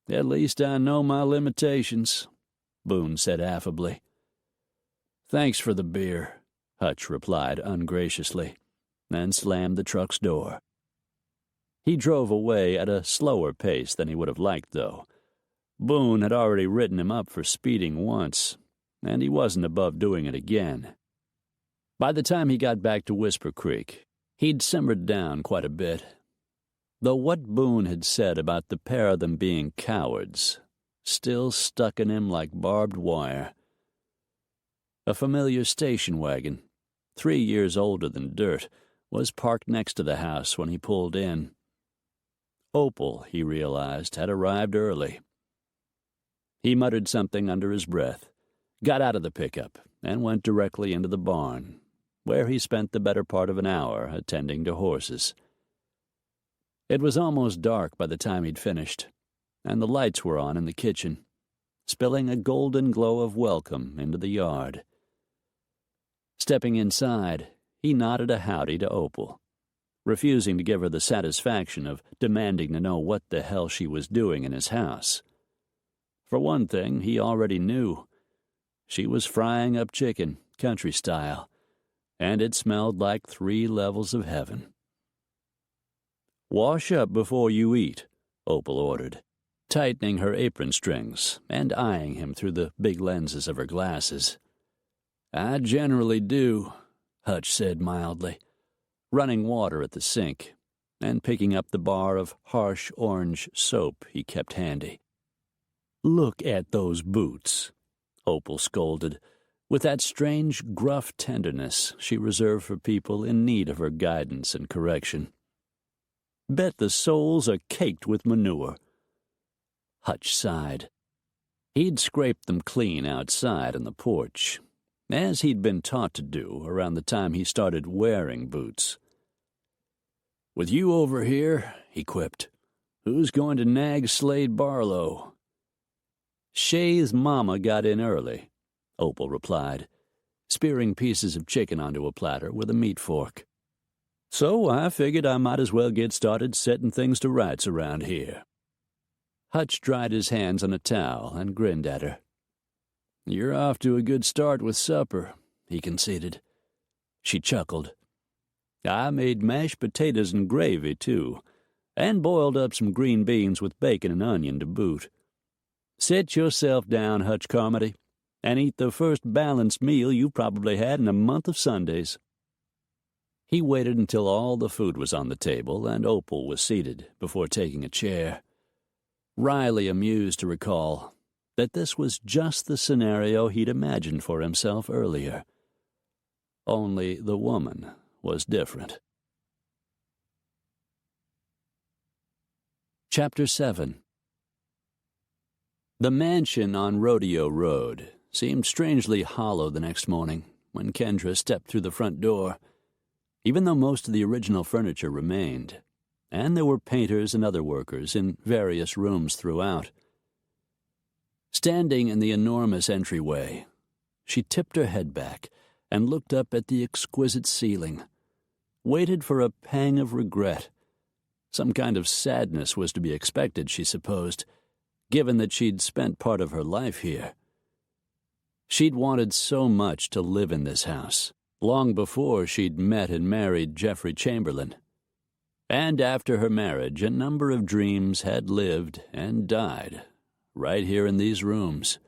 "At least I know my limitations," Boone said affably. "Thanks for the beer," Hutch replied ungraciously, and slammed the truck's door. He drove away at a slower pace than he would have liked, though. Boone had already written him up for speeding once, and he wasn't above doing it again. By the time he got back to Whisper Creek, he'd simmered down quite a bit. Though what Boone had said about the pair of them being cowards still stuck in him like barbed wire. A familiar station wagon, 3 years older than dirt, was parked next to the house when he pulled in. Opal, he realized, had arrived early. He muttered something under his breath, got out of the pickup, and went directly into the barn, where he spent the better part of an hour attending to horses. It was almost dark by the time he'd finished, and the lights were on in the kitchen, spilling a golden glow of welcome into the yard. Stepping inside, he nodded a howdy to Opal, refusing to give her the satisfaction of demanding to know what the hell she was doing in his house. For one thing, he already knew. She was frying up chicken, country style, and it smelled like 3 levels of heaven. "Wash up before you eat," Opal ordered, tightening her apron strings and eyeing him through the big lenses of her glasses. "I generally do," Hutch said mildly, running water at the sink and picking up the bar of harsh orange soap he kept handy. "Look at those boots," Opal scolded, with that strange, gruff tenderness she reserved for people in need of her guidance and correction. "Bet the soles are caked with manure." Hutch sighed. He'd scraped them clean outside on the porch, as he'd been taught to do around the time he started wearing boots. "With you over here," he quipped, "who's going to nag Slade Barlow?" "Shay's mama got in early," Opal replied, spearing pieces of chicken onto a platter with a meat fork. "So I figured I might as well get started setting things to rights around here." Hutch dried his hands on a towel and grinned at her. "You're off to a good start with supper," he conceded. She chuckled. "I made mashed potatoes and gravy, too, and boiled up some green beans with bacon and onion to boot. Sit yourself down, Hutch Carmody, and eat the first balanced meal you've probably had in a month of Sundays." He waited until all the food was on the table and Opal was seated before taking a chair, wryly amused to recall that this was just the scenario he'd imagined for himself earlier. Only the woman was different. Chapter 7. The mansion on Rodeo Road seemed strangely hollow the next morning when Kendra stepped through the front door, even though most of the original furniture remained, and there were painters and other workers in various rooms throughout. Standing in the enormous entryway, she tipped her head back and looked up at the exquisite ceiling, waited for a pang of regret. Some kind of sadness was to be expected, she supposed, given that she'd spent part of her life here. She'd wanted so much to live in this house, long before she'd met and married Jeffrey Chamberlain. And after her marriage, a number of dreams had lived and died right here in these rooms.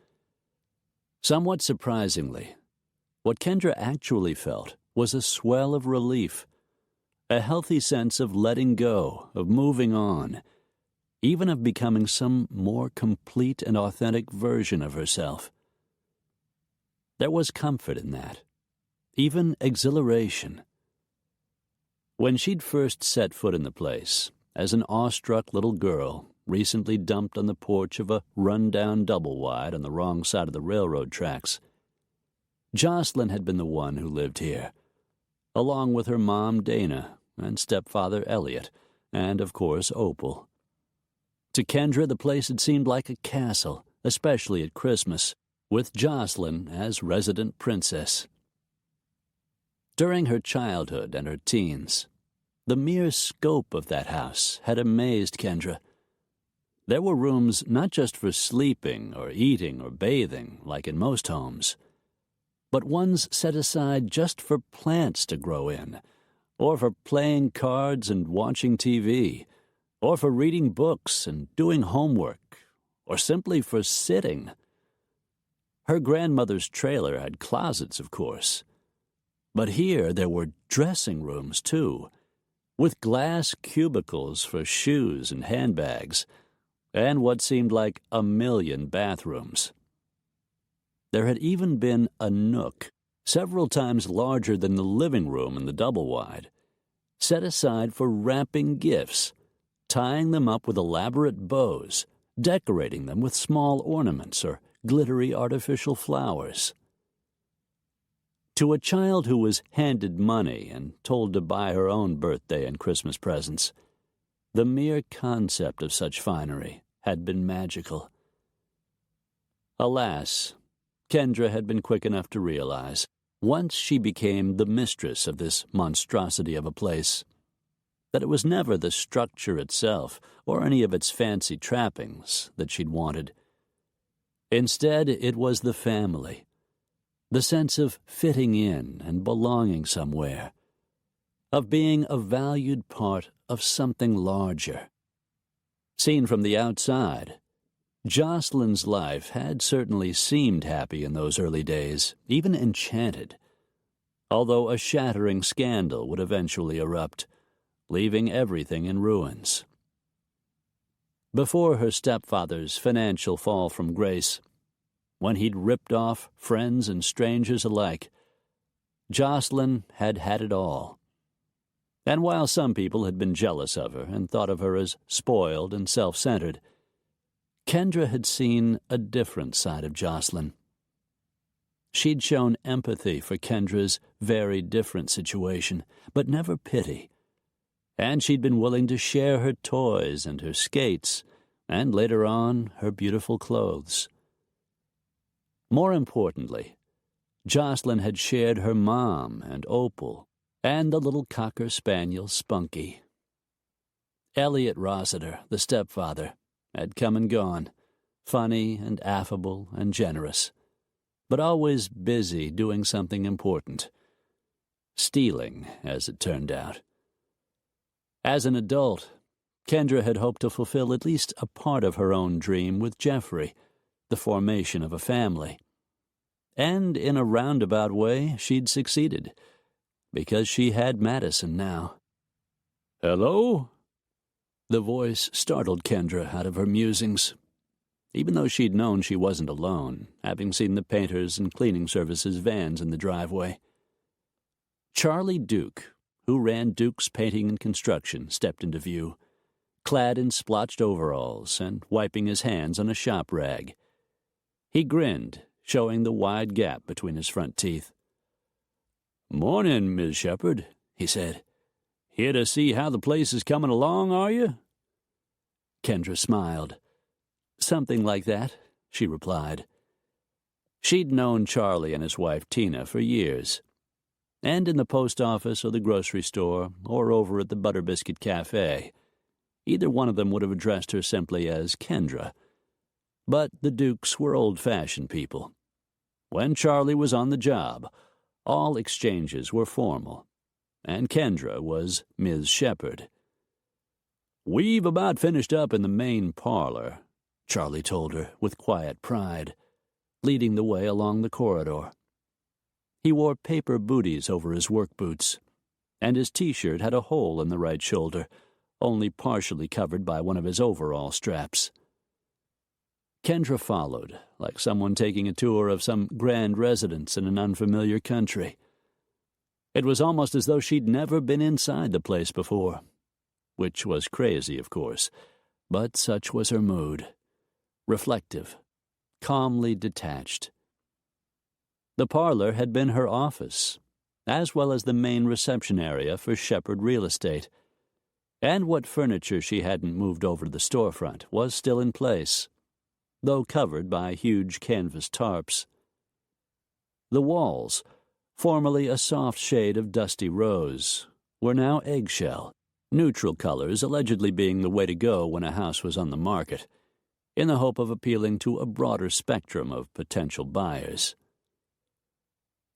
Somewhat surprisingly, what Kendra actually felt was a swell of relief, a healthy sense of letting go, of moving on, even of becoming some more complete and authentic version of herself. There was comfort in that, even exhilaration. When she'd first set foot in the place, as an awestruck little girl recently dumped on the porch of a run-down double-wide on the wrong side of the railroad tracks, Jocelyn had been the one who lived here, along with her mom Dana and stepfather Elliot, and, of course, Opal. To Kendra, the place had seemed like a castle, especially at Christmas, with Jocelyn as resident princess. During her childhood and her teens, the mere scope of that house had amazed Kendra. There were rooms not just for sleeping or eating or bathing, like in most homes, but ones set aside just for plants to grow in, or for playing cards and watching TV, or for reading books and doing homework, or simply for sitting. Her grandmother's trailer had closets, of course, but here there were dressing rooms, too, with glass cubicles for shoes and handbags, and what seemed like 1,000,000 bathrooms. There had even been a nook, several times larger than the living room in the double-wide, set aside for wrapping gifts, tying them up with elaborate bows, decorating them with small ornaments or glittery artificial flowers. To a child who was handed money and told to buy her own birthday and Christmas presents, the mere concept of such finery had been magical. Alas, Kendra had been quick enough to realize, once she became the mistress of this monstrosity of a place, that it was never the structure itself or any of its fancy trappings that she'd wanted. Instead, it was the family, the sense of fitting in and belonging somewhere, of being a valued part of something larger. Seen from the outside, Jocelyn's life had certainly seemed happy in those early days, even enchanted, although a shattering scandal would eventually erupt, leaving everything in ruins. Before her stepfather's financial fall from grace, when he'd ripped off friends and strangers alike, Jocelyn had had it all. And while some people had been jealous of her and thought of her as spoiled and self-centered, Kendra had seen a different side of Jocelyn. She'd shown empathy for Kendra's very different situation, but never pity. And she'd been willing to share her toys and her skates, and later on, her beautiful clothes. More importantly, Jocelyn had shared her mom and Opal, and the little cocker spaniel Spunky. Elliot Rossiter, the stepfather, had come and gone, funny and affable and generous, but always busy doing something important. Stealing, as it turned out. As an adult, Kendra had hoped to fulfill at least a part of her own dream with Jeffrey, the formation of a family. And in a roundabout way, she'd succeeded, because she had Madison now. "Hello?" The voice startled Kendra out of her musings, even though she'd known she wasn't alone, having seen the painters and cleaning services vans in the driveway. Charlie Duke, who ran Duke's Painting and Construction, stepped into view, clad in splotched overalls and wiping his hands on a shop rag. He grinned, showing the wide gap between his front teeth. "Morning, Miss Shepherd," he said. "Here to see how the place is coming along, are you?" Kendra smiled. "Something like that," she replied. She'd known Charlie and his wife Tina for years, and in the post office or the grocery store or over at the Butter Biscuit Cafe, either one of them would have addressed her simply as Kendra. But the Dukes were old-fashioned people. When Charlie was on the job, all exchanges were formal, and Kendra was Ms. Shepherd. "We've about finished up in the main parlor," Charlie told her with quiet pride, leading the way along the corridor. He wore paper booties over his work boots, and his T-shirt had a hole in the right shoulder, only partially covered by one of his overall straps. Kendra followed, like someone taking a tour of some grand residence in an unfamiliar country. It was almost as though she'd never been inside the place before, which was crazy, of course, but such was her mood. Reflective, calmly detached. The parlor had been her office, as well as the main reception area for Shepherd Real Estate, and what furniture she hadn't moved over to the storefront was still in place, though covered by huge canvas tarps. The walls, formerly a soft shade of dusty rose, were now eggshell, neutral colors allegedly being the way to go when a house was on the market, in the hope of appealing to a broader spectrum of potential buyers.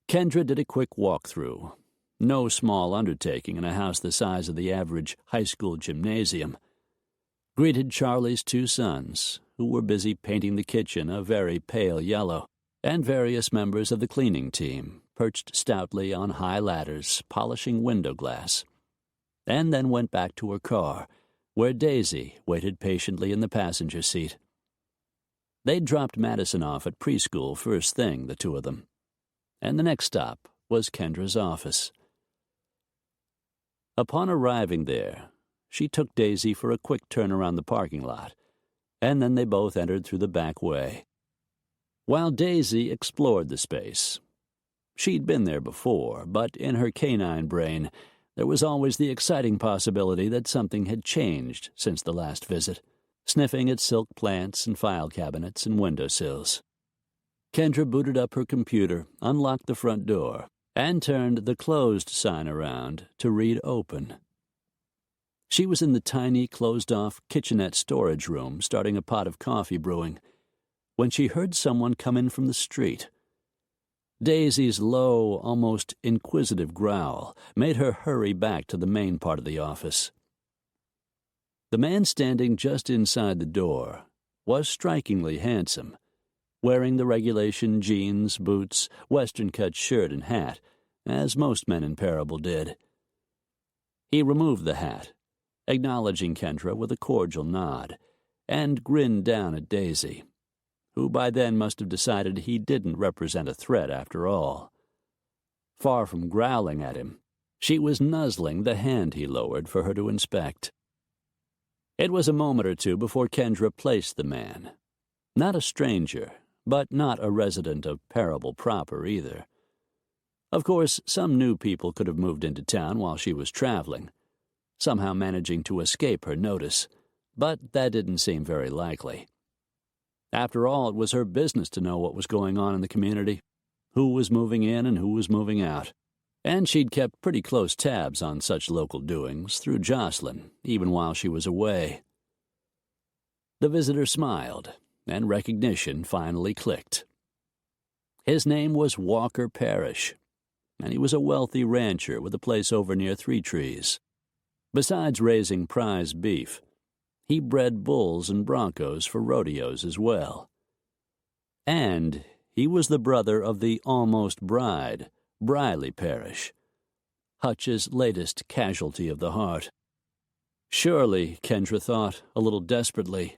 Kendra did a quick walkthrough, no small undertaking in a house the size of the average high school gymnasium, greeted Charlie's two sons, who were busy painting the kitchen a very pale yellow, and various members of the cleaning team, perched stoutly on high ladders, polishing window glass, and then went back to her car, where Daisy waited patiently in the passenger seat. They'd dropped Madison off at preschool first thing, the two of them, and the next stop was Kendra's office. Upon arriving there, she took Daisy for a quick turn around the parking lot, and then they both entered through the back way. While Daisy explored the space, she'd been there before, but in her canine brain, there was always the exciting possibility that something had changed since the last visit, sniffing at silk plants and file cabinets and windowsills. Kendra booted up her computer, unlocked the front door, and turned the closed sign around to read open. She was in the tiny, closed-off kitchenette storage room starting a pot of coffee brewing when she heard someone come in from the street. Daisy's low, almost inquisitive growl made her hurry back to the main part of the office. The man standing just inside the door was strikingly handsome, wearing the regulation jeans, boots, western-cut shirt and hat, as most men in Parable did. He removed the hat, acknowledging Kendra with a cordial nod, and grinned down at Daisy, who by then must have decided he didn't represent a threat after all. Far from growling at him, she was nuzzling the hand he lowered for her to inspect. It was a moment or two before Kendra placed the man. Not a stranger, but not a resident of Parable proper either. Of course, some new people could have moved into town while she was traveling, somehow managing to escape her notice, but that didn't seem very likely. After all, it was her business to know what was going on in the community, who was moving in and who was moving out, and she'd kept pretty close tabs on such local doings through Jocelyn, even while she was away. The visitor smiled, and recognition finally clicked. His name was Walker Parrish, and he was a wealthy rancher with a place over near Three Trees. Besides raising prize beef, he bred bulls and broncos for rodeos as well. And he was the brother of the almost bride, Briley Parrish, Hutch's latest casualty of the heart. Surely, Kendra thought, a little desperately,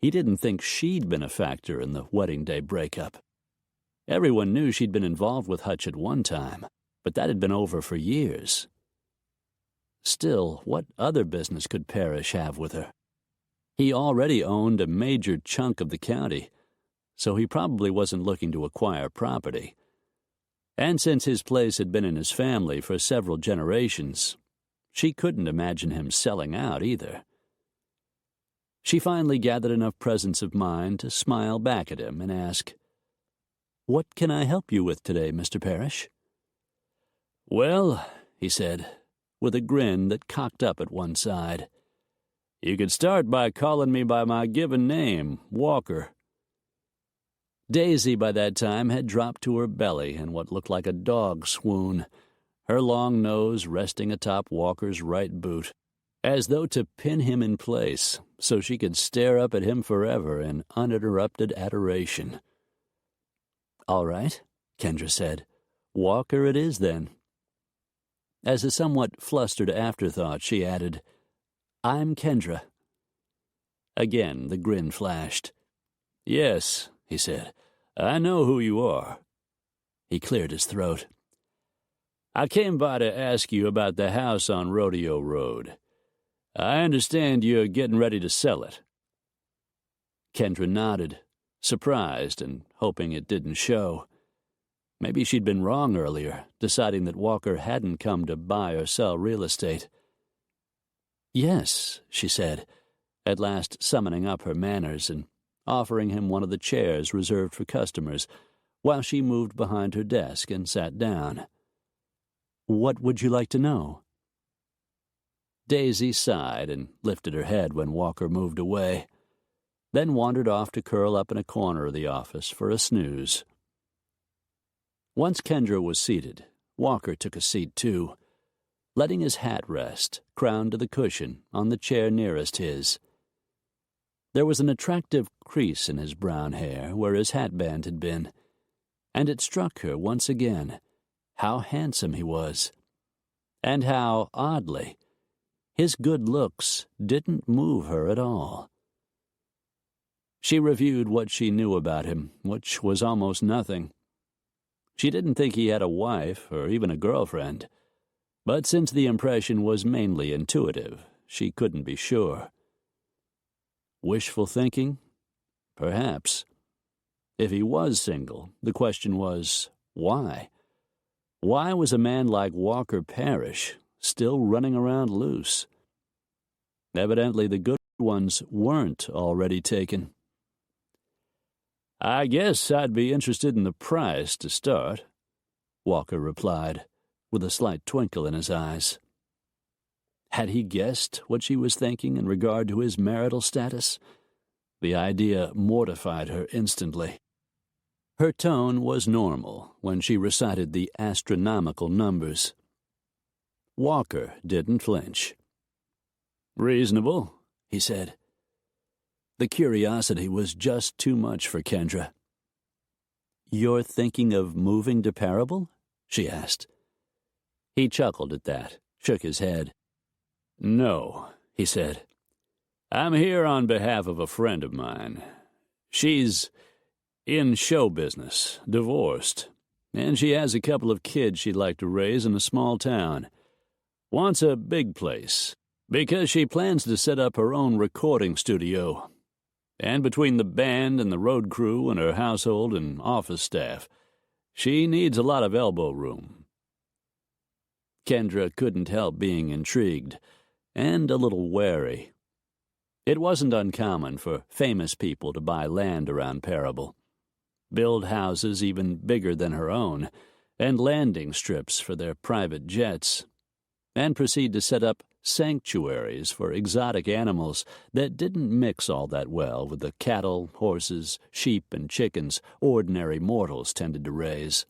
he didn't think she'd been a factor in the wedding day breakup. Everyone knew she'd been involved with Hutch at one time, but that had been over for years. Still, what other business could Parrish have with her? He already owned a major chunk of the county, so he probably wasn't looking to acquire property. And since his place had been in his family for several generations, she couldn't imagine him selling out either. She finally gathered enough presence of mind to smile back at him and ask, "What can I help you with today, Mr. Parrish?" "Well," he said, with a grin that cocked up at one side, "you could start by calling me by my given name, Walker." Daisy by that time had dropped to her belly in what looked like a dog swoon, her long nose resting atop Walker's right boot, as though to pin him in place so she could stare up at him forever in uninterrupted adoration. "All right," Kendra said. "Walker it is, then." As a somewhat flustered afterthought, she added, "I'm Kendra." Again the grin flashed. "Yes," he said, "I know who you are." He cleared his throat. "I came by to ask you about the house on Rodeo Road. I understand you're getting ready to sell it." Kendra nodded, surprised and hoping it didn't show. Maybe she'd been wrong earlier, deciding that Walker hadn't come to buy or sell real estate. "Yes," she said, at last summoning up her manners and offering him one of the chairs reserved for customers, while she moved behind her desk and sat down. "What would you like to know?" Daisy sighed and lifted her head when Walker moved away, then wandered off to curl up in a corner of the office for a snooze. Once Kendra was seated, Walker took a seat too, letting his hat rest, crowned to the cushion, on the chair nearest his. There was an attractive crease in his brown hair where his hatband had been, and it struck her once again how handsome he was, and how, oddly, his good looks didn't move her at all. She reviewed what she knew about him, which was almost nothing. She didn't think he had a wife or even a girlfriend, but since the impression was mainly intuitive, she couldn't be sure. Wishful thinking? Perhaps. If he was single, the question was, why? Why was a man like Walker Parrish still running around loose? Evidently the good ones weren't already taken. "I guess I'd be interested in the price to start," Walker replied, with a slight twinkle in his eyes. Had he guessed what she was thinking in regard to his marital status? The idea mortified her instantly. Her tone was normal when she recited the astronomical numbers. Walker didn't flinch. "Reasonable," he said. The curiosity was just too much for Kendra. "You're thinking of moving to Parable?" she asked. He chuckled at that, shook his head. "No," he said. "I'm here on behalf of a friend of mine. She's in show business, divorced, and she has a couple of kids she'd like to raise in a small town. Wants a big place, because she plans to set up her own recording studio. And between the band and the road crew and her household and office staff, she needs a lot of elbow room." Kendra couldn't help being intrigued, and a little wary. It wasn't uncommon for famous people to buy land around Parable, build houses even bigger than her own, and landing strips for their private jets, and proceed to set up sanctuaries for exotic animals that didn't mix all that well with the cattle, horses, sheep, and chickens ordinary mortals tended to raise,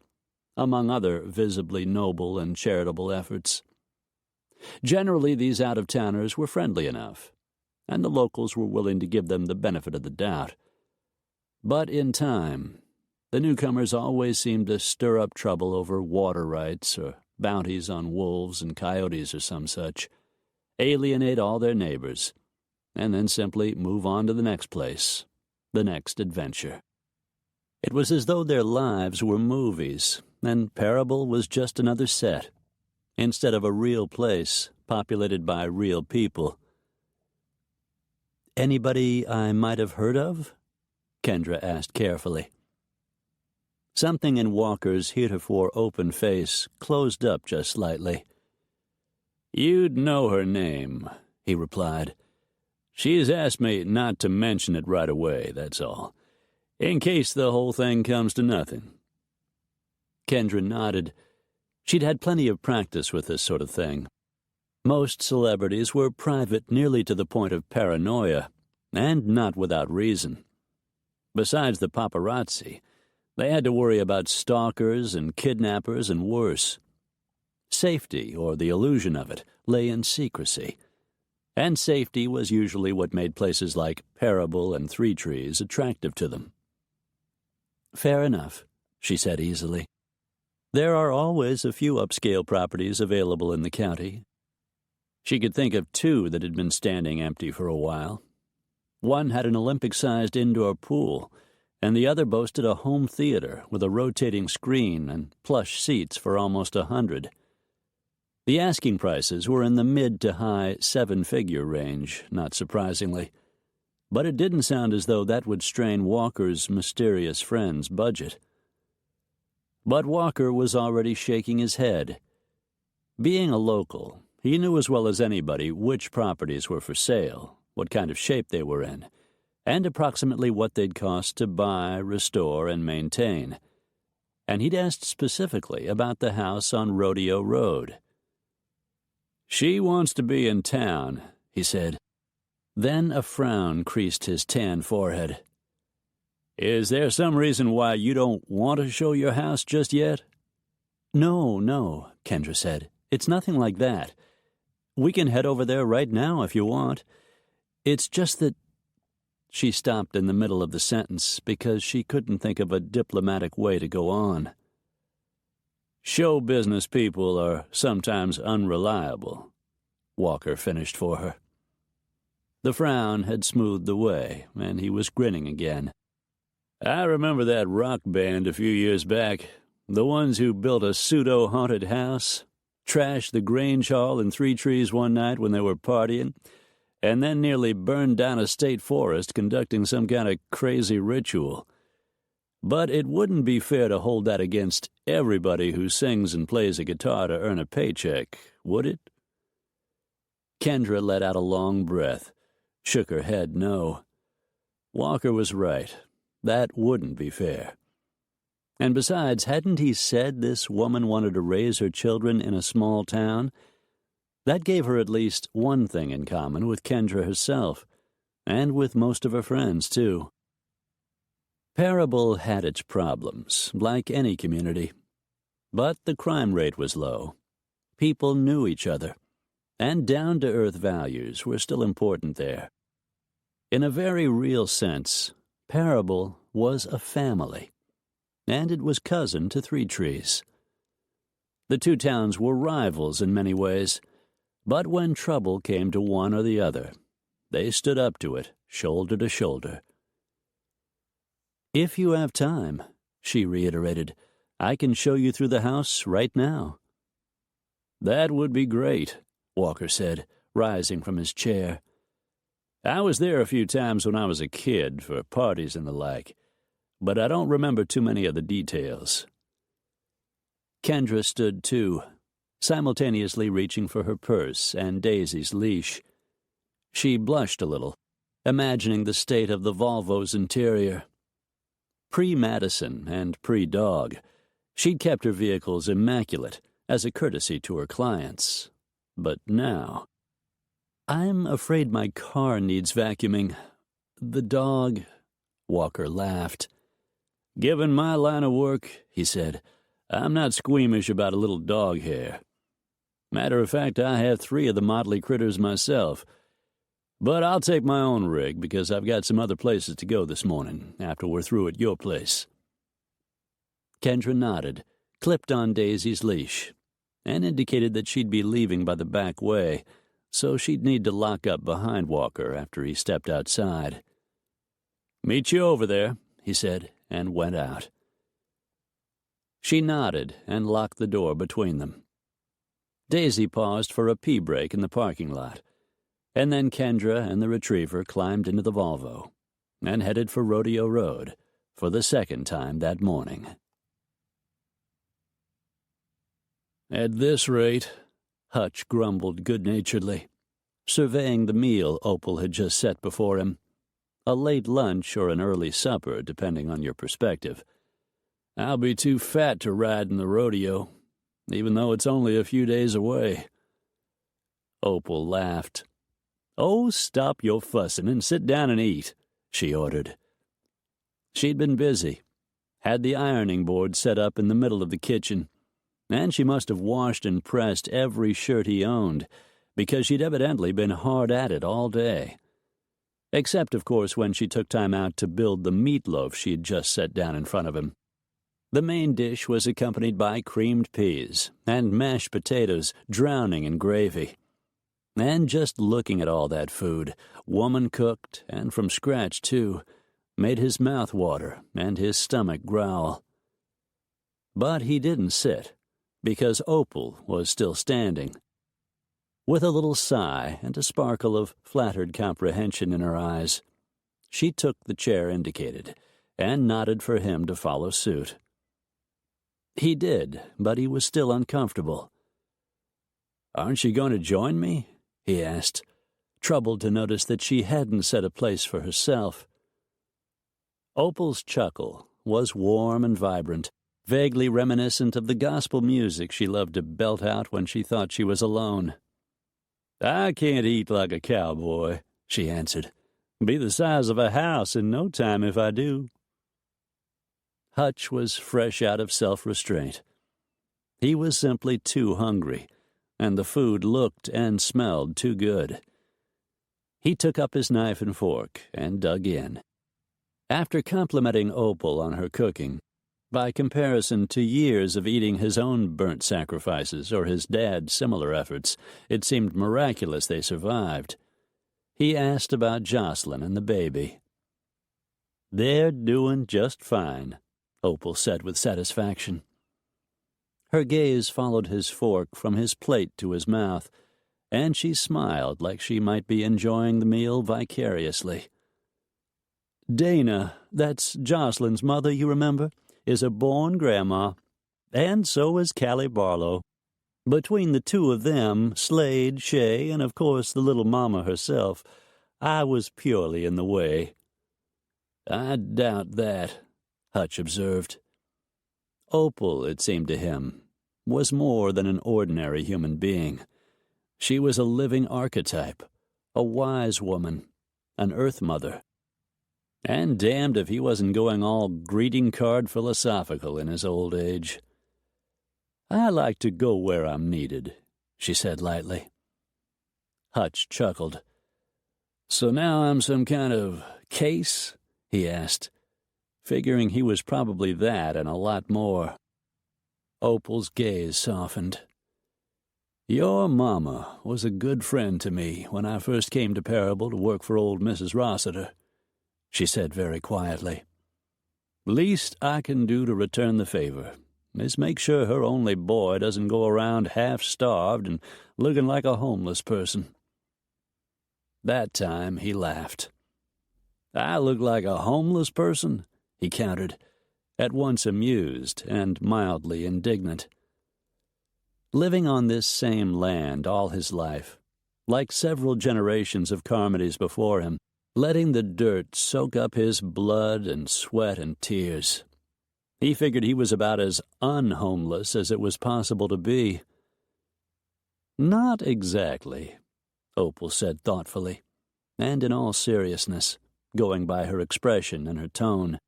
among other visibly noble and charitable efforts. Generally, these out-of-towners were friendly enough, and the locals were willing to give them the benefit of the doubt. But in time, the newcomers always seemed to stir up trouble over water rights or bounties on wolves and coyotes or some such, alienate all their neighbors, and then simply move on to the next place, the next adventure. It was as though their lives were movies, and Parable was just another set, instead of a real place populated by real people. "Anybody I might have heard of?" Kendra asked carefully. Something in Walker's heretofore open face closed up just slightly. "You'd know her name," he replied. "She's asked me not to mention it right away, that's all, in case the whole thing comes to nothing." Kendra nodded. She'd had plenty of practice with this sort of thing. Most celebrities were private nearly to the point of paranoia, and not without reason. Besides the paparazzi, they had to worry about stalkers and kidnappers and worse. Safety, or the illusion of it, lay in secrecy, and safety was usually what made places like Parable and Three Trees attractive to them. "Fair enough," she said easily. "There are always a few upscale properties available in the county." She could think of two that had been standing empty for a while. One had an Olympic-sized indoor pool, and the other boasted a home theater with a rotating screen and plush seats for almost 100. The asking prices were in the mid to high seven-figure range, not surprisingly, but it didn't sound as though that would strain Walker's mysterious friend's budget. But Walker was already shaking his head. Being a local, he knew as well as anybody which properties were for sale, what kind of shape they were in, and approximately what they'd cost to buy, restore, and maintain, and he'd asked specifically about the house on Rodeo Road. "She wants to be in town," he said. Then a frown creased his tan forehead. "Is there some reason why you don't want to show your house just yet?" No, Kendra said. "It's nothing like that. We can head over there right now if you want. It's just that—" She stopped in the middle of the sentence because she couldn't think of a diplomatic way to go on. "Show business people are sometimes unreliable," Walker finished for her. The frown had smoothed away, and he was grinning again. "I remember that rock band a few years back, the ones who built a pseudo-haunted house, trashed the Grange Hall in Three Trees one night when they were partying, and then nearly burned down a state forest conducting some kind of crazy ritual. But it wouldn't be fair to hold that against everybody who sings and plays a guitar to earn a paycheck, would it?" Kendra let out a long breath, shook her head no. Walker was right. That wouldn't be fair. And besides, hadn't he said this woman wanted to raise her children in a small town? That gave her at least one thing in common with Kendra herself, and with most of her friends, too. Parable had its problems, like any community. But the crime rate was low. People knew each other, and down-to-earth values were still important there. In a very real sense, Parable was a family, and it was cousin to Three Trees. The two towns were rivals in many ways, but when trouble came to one or the other, they stood up to it, shoulder to shoulder. "If you have time," she reiterated, "I can show you through the house right now." "That would be great," Walker said, rising from his chair. "I was there a few times when I was a kid for parties and the like, but I don't remember too many of the details." Kendra stood too, simultaneously reaching for her purse and Daisy's leash. She blushed a little, imagining the state of the Volvo's interior. Pre-Madison and pre-dog, she'd kept her vehicles immaculate as a courtesy to her clients. But now— "I'm afraid my car needs vacuuming. The dog—" Walker laughed. "Given my line of work," he said, "I'm not squeamish about a little dog hair. Matter of fact, I have 3 of the motley critters myself. But I'll take my own rig because I've got some other places to go this morning after we're through at your place." Kendra nodded, clipped on Daisy's leash, and indicated that she'd be leaving by the back way, so she'd need to lock up behind Walker after he stepped outside. "Meet you over there," he said, and went out. She nodded and locked the door between them. Daisy paused for a pee break in the parking lot, and then Kendra and the retriever climbed into the Volvo and headed for Rodeo Road for the second time that morning. "At this rate," Hutch grumbled good-naturedly, surveying the meal Opal had just set before him, a late lunch or an early supper, depending on your perspective, "I'll be too fat to ride in the rodeo, even though it's only a few days away." Opal laughed. "Oh, stop your fussing and sit down and eat," she ordered. She'd been busy, had the ironing board set up in the middle of the kitchen, and she must have washed and pressed every shirt he owned, because she'd evidently been hard at it all day. Except, of course, when she took time out to build the meatloaf she'd just set down in front of him. The main dish was accompanied by creamed peas and mashed potatoes drowning in gravy. And just looking at all that food, woman-cooked, and from scratch, too, made his mouth water and his stomach growl. But he didn't sit, because Opal was still standing. With a little sigh and a sparkle of flattered comprehension in her eyes, she took the chair indicated and nodded for him to follow suit. He did, but he was still uncomfortable. "Aren't you going to join me?" he asked, troubled to notice that she hadn't set a place for herself. Opal's chuckle was warm and vibrant, vaguely reminiscent of the gospel music she loved to belt out when she thought she was alone. "I can't eat like a cowboy," she answered. "Be the size of a house in no time if I do." Hutch was fresh out of self-restraint. He was simply too hungry, and the food looked and smelled too good. He took up his knife and fork and dug in. After complimenting Opal on her cooking, by comparison to years of eating his own burnt sacrifices or his dad's similar efforts, it seemed miraculous they survived. He asked about Jocelyn and the baby. "They're doing just fine," Opal said with satisfaction. Her gaze followed his fork from his plate to his mouth, and she smiled like she might be enjoying the meal vicariously. "Dana, that's Jocelyn's mother, you remember, is a born grandma, and so is Callie Barlow. Between the two of them, Slade, Shay, and of course the little mama herself, I was purely in the way." "I doubt that," Hutch observed. Opal, it seemed to him, was more than an ordinary human being. She was a living archetype, a wise woman, an Earth Mother. And damned if he wasn't going all greeting card philosophical in his old age. "I like to go where I'm needed," she said lightly. Hutch chuckled. "So now I'm some kind of case?" he asked, figuring he was probably that and a lot more. Opal's gaze softened. "Your mama was a good friend to me when I first came to Parable to work for old Mrs. Rossiter," she said very quietly. "Least I can do to return the favor is make sure her only boy doesn't go around half-starved and looking like a homeless person." That time he laughed. "I look like a homeless person?" he countered, at once amused and mildly indignant. Living on this same land all his life, like several generations of Carmodys before him, letting the dirt soak up his blood and sweat and tears. He figured he was about as unhomeless as it was possible to be. "Not exactly," Opal said thoughtfully, and in all seriousness, going by her expression and her tone.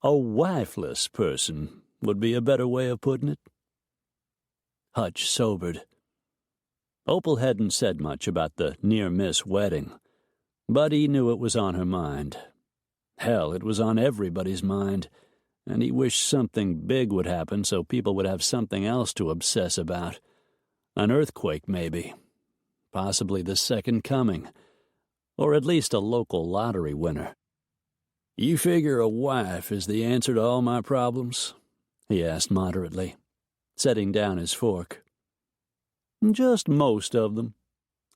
"A wifeless person would be a better way of putting it." Hutch sobered. Opal hadn't said much about the near-miss wedding, but he knew it was on her mind. Hell, it was on everybody's mind, and he wished something big would happen so people would have something else to obsess about. An earthquake, maybe. Possibly the second coming. Or at least a local lottery winner. "You figure a wife is the answer to all my problems?" he asked moderately, setting down his fork. "Just most of them,"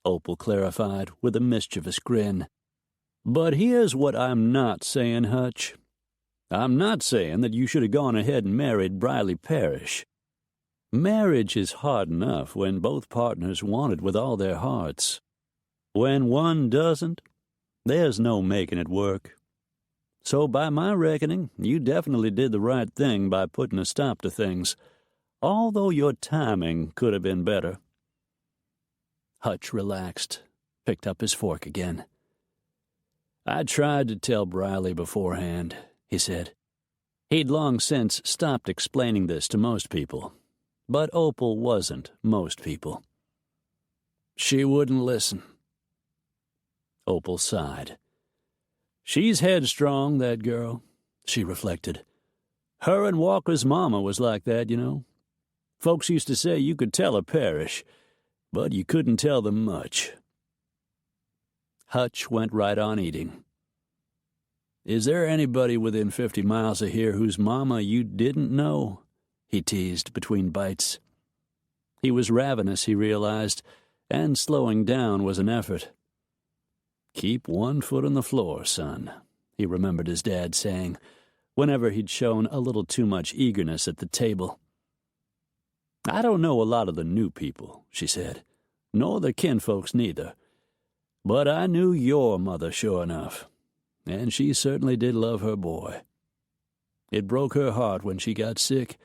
Opal clarified with a mischievous grin. "But here's what I'm not saying, Hutch. I'm not saying that you should have gone ahead and married Briley Parrish. Marriage is hard enough when both partners want it with all their hearts. When one doesn't, there's no making it work. So by my reckoning, you definitely did the right thing by putting a stop to things, although your timing could have been better." Hutch relaxed, picked up his fork again. "I tried to tell Briley beforehand," he said. He'd long since stopped explaining this to most people, but Opal wasn't most people. "She wouldn't listen." Opal sighed. "She's headstrong, that girl," she reflected. "Her and Walker's mama was like that, you know. Folks used to say you could tell a parish, but you couldn't tell them much." Hutch went right on eating. "Is there anybody within 50 miles of here whose mama you didn't know?" he teased between bites. He was ravenous, he realized, and slowing down was an effort. "Keep one foot on the floor, son," he remembered his dad saying, whenever he'd shown a little too much eagerness at the table. "I don't know a lot of the new people," she said, "nor their kinfolks neither. But I knew your mother sure enough, and she certainly did love her boy. It broke her heart when she got sick,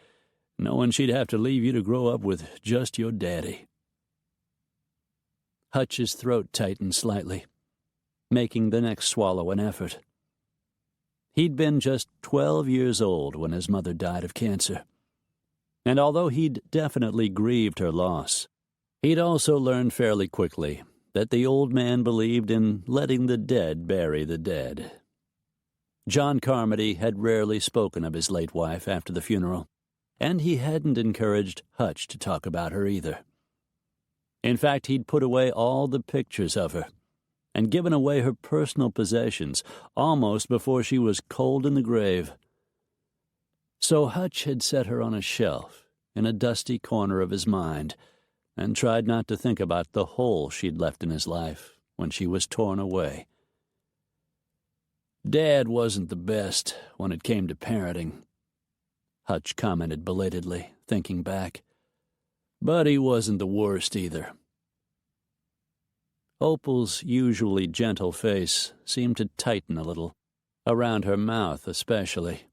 knowing she'd have to leave you to grow up with just your daddy." Hutch's throat tightened slightly, making the next swallow an effort. He'd been just 12 years old when his mother died of cancer. And although he'd definitely grieved her loss, he'd also learned fairly quickly that the old man believed in letting the dead bury the dead. John Carmody had rarely spoken of his late wife after the funeral, and he hadn't encouraged Hutch to talk about her either. In fact, he'd put away all the pictures of her and given away her personal possessions almost before she was cold in the grave. So Hutch had set her on a shelf in a dusty corner of his mind and tried not to think about the hole she'd left in his life when she was torn away. "Dad wasn't the best when it came to parenting," Hutch commented belatedly, thinking back. "But he wasn't the worst either." Opal's usually gentle face seemed to tighten a little, around her mouth especially.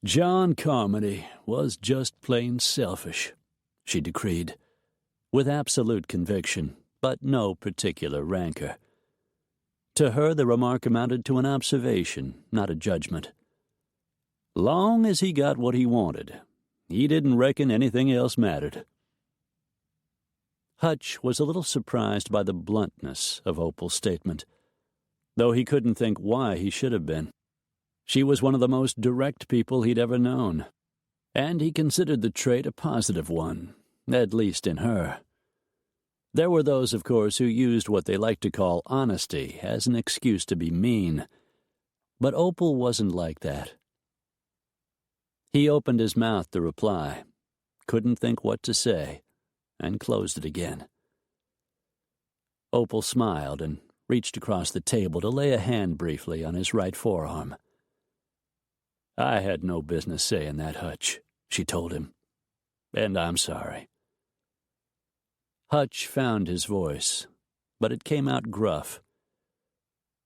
"John Carmody was just plain selfish," she decreed, with absolute conviction, but no particular rancor. To her, the remark amounted to an observation, not a judgment. Long as he got what he wanted, he didn't reckon anything else mattered. Hutch was a little surprised by the bluntness of Opal's statement, though he couldn't think why he should have been. She was one of the most direct people he'd ever known, and he considered the trait a positive one, at least in her. There were those, of course, who used what they liked to call honesty as an excuse to be mean, but Opal wasn't like that. He opened his mouth to reply, couldn't think what to say, and closed it again. Opal smiled and reached across the table to lay a hand briefly on his right forearm. "I had no business saying that, Hutch," she told him, "and I'm sorry." Hutch found his voice, but it came out gruff.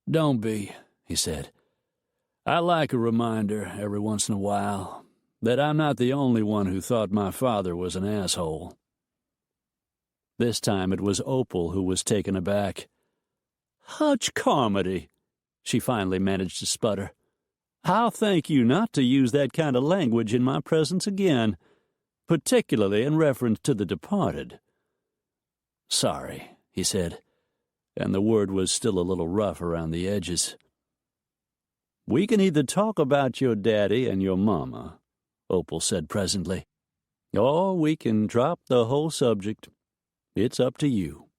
"Don't be," he said. "I like a reminder every once in a while that I'm not the only one who thought my father was an asshole." This time it was Opal who was taken aback. "Hutch Carmody," she finally managed to sputter. "I'll thank you not to use that kind of language in my presence again, particularly in reference to the departed." "Sorry," he said, and the word was still a little rough around the edges. "We can either talk about your daddy and your mama," Opal said presently, "or we can drop the whole subject. It's up to you."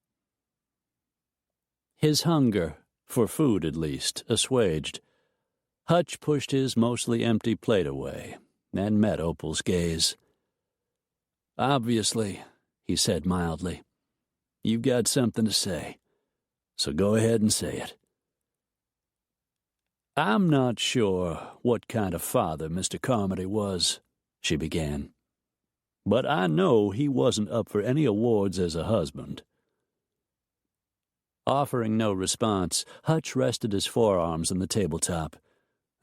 His hunger, for food at least, assuaged, Hutch pushed his mostly empty plate away and met Opal's gaze. "Obviously," he said mildly, "you've got something to say, so go ahead and say it." "I'm not sure what kind of father Mr. Carmody was," she began, "but I know he wasn't up for any awards as a husband." Offering no response, Hutch rested his forearms on the tabletop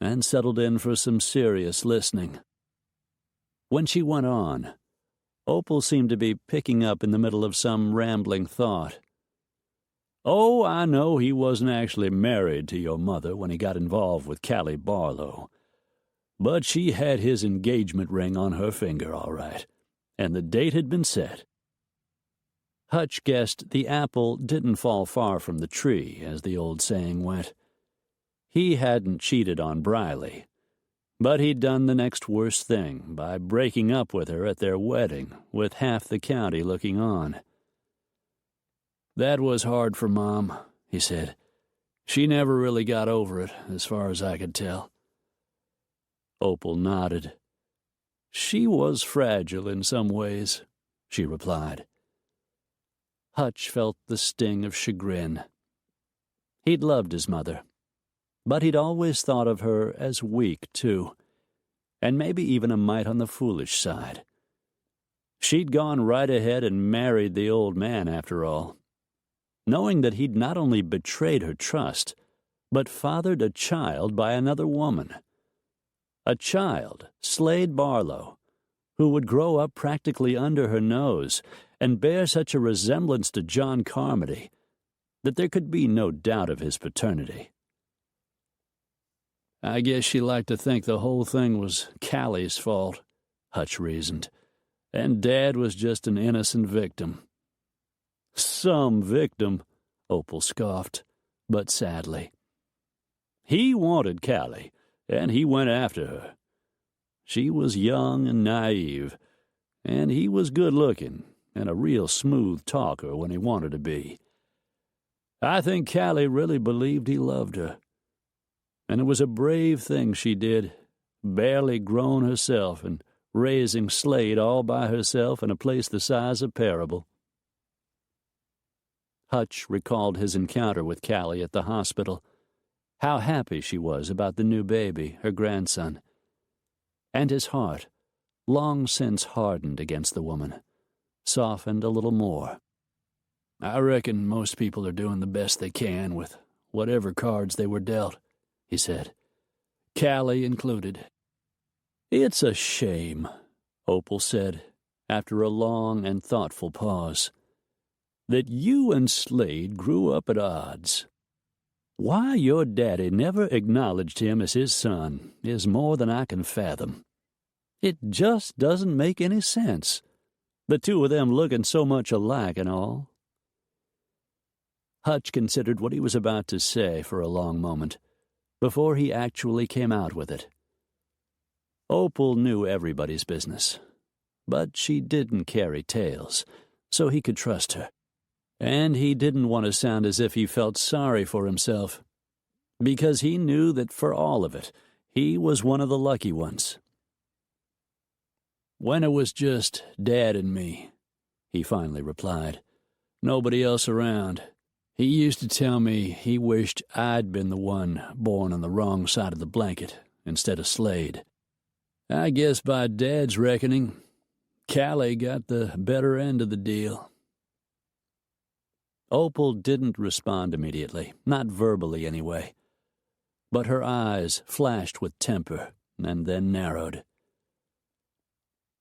and settled in for some serious listening. When she went on, Opal seemed to be picking up in the middle of some rambling thought. "Oh, I know he wasn't actually married to your mother when he got involved with Callie Barlow, but she had his engagement ring on her finger, all right, and the date had been set." Hutch guessed the apple didn't fall far from the tree, as the old saying went. He hadn't cheated on Briley, but he'd done the next worst thing by breaking up with her at their wedding, with half the county looking on. "That was hard for Mom," he said. "She never really got over it, as far as I could tell." Opal nodded. "She was fragile in some ways," she replied. Hutch felt the sting of chagrin. He'd loved his mother, but he'd always thought of her as weak, too, and maybe even a mite on the foolish side. She'd gone right ahead and married the old man, after all, knowing that he'd not only betrayed her trust, but fathered a child by another woman. A child, Slade Barlow, who would grow up practically under her nose and bear such a resemblance to John Carmody that there could be no doubt of his paternity. "I guess she liked to think the whole thing was Callie's fault," Hutch reasoned, "and Dad was just an innocent victim." "Some victim," Opal scoffed, but sadly. "He wanted Callie, and he went after her. She was young and naive, and he was good-looking and a real smooth talker when he wanted to be. I think Callie really believed he loved her, and it was a brave thing she did, barely grown herself and raising Slade all by herself in a place the size of Parable." Hutch recalled his encounter with Callie at the hospital, how happy she was about the new baby, her grandson, and his heart, long since hardened against the woman, softened a little more. "I reckon most people are doing the best they can with whatever cards they were dealt," he said, "Callie included." "It's a shame," Opal said, after a long and thoughtful pause, "that you and Slade grew up at odds. Why your daddy never acknowledged him as his son is more than I can fathom. It just doesn't make any sense, the two of them looking so much alike and all." Hutch considered what he was about to say for a long moment, before he actually came out with it. Opal knew everybody's business, but she didn't carry tales, so he could trust her. And he didn't want to sound as if he felt sorry for himself, because he knew that for all of it, he was one of the lucky ones. "When it was just Dad and me," he finally replied, "nobody else around, he used to tell me he wished I'd been the one born on the wrong side of the blanket instead of Slade. I guess by Dad's reckoning, Callie got the better end of the deal." Opal didn't respond immediately, not verbally anyway, but her eyes flashed with temper and then narrowed.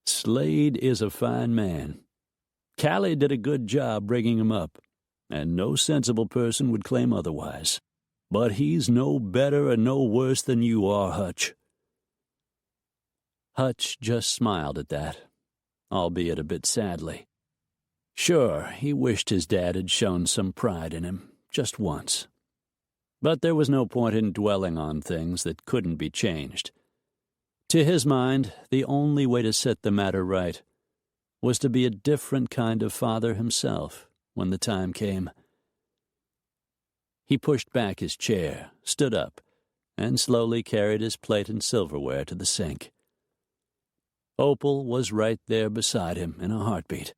"Slade is a fine man. Callie did a good job bringing him up, and no sensible person would claim otherwise. But he's no better or no worse than you are, Hutch." Hutch just smiled at that, albeit a bit sadly. Sure, he wished his dad had shown some pride in him, just once. But there was no point in dwelling on things that couldn't be changed. To his mind, the only way to set the matter right was to be a different kind of father himself when the time came. He pushed back his chair, stood up, and slowly carried his plate and silverware to the sink. Opal was right there beside him in a heartbeat,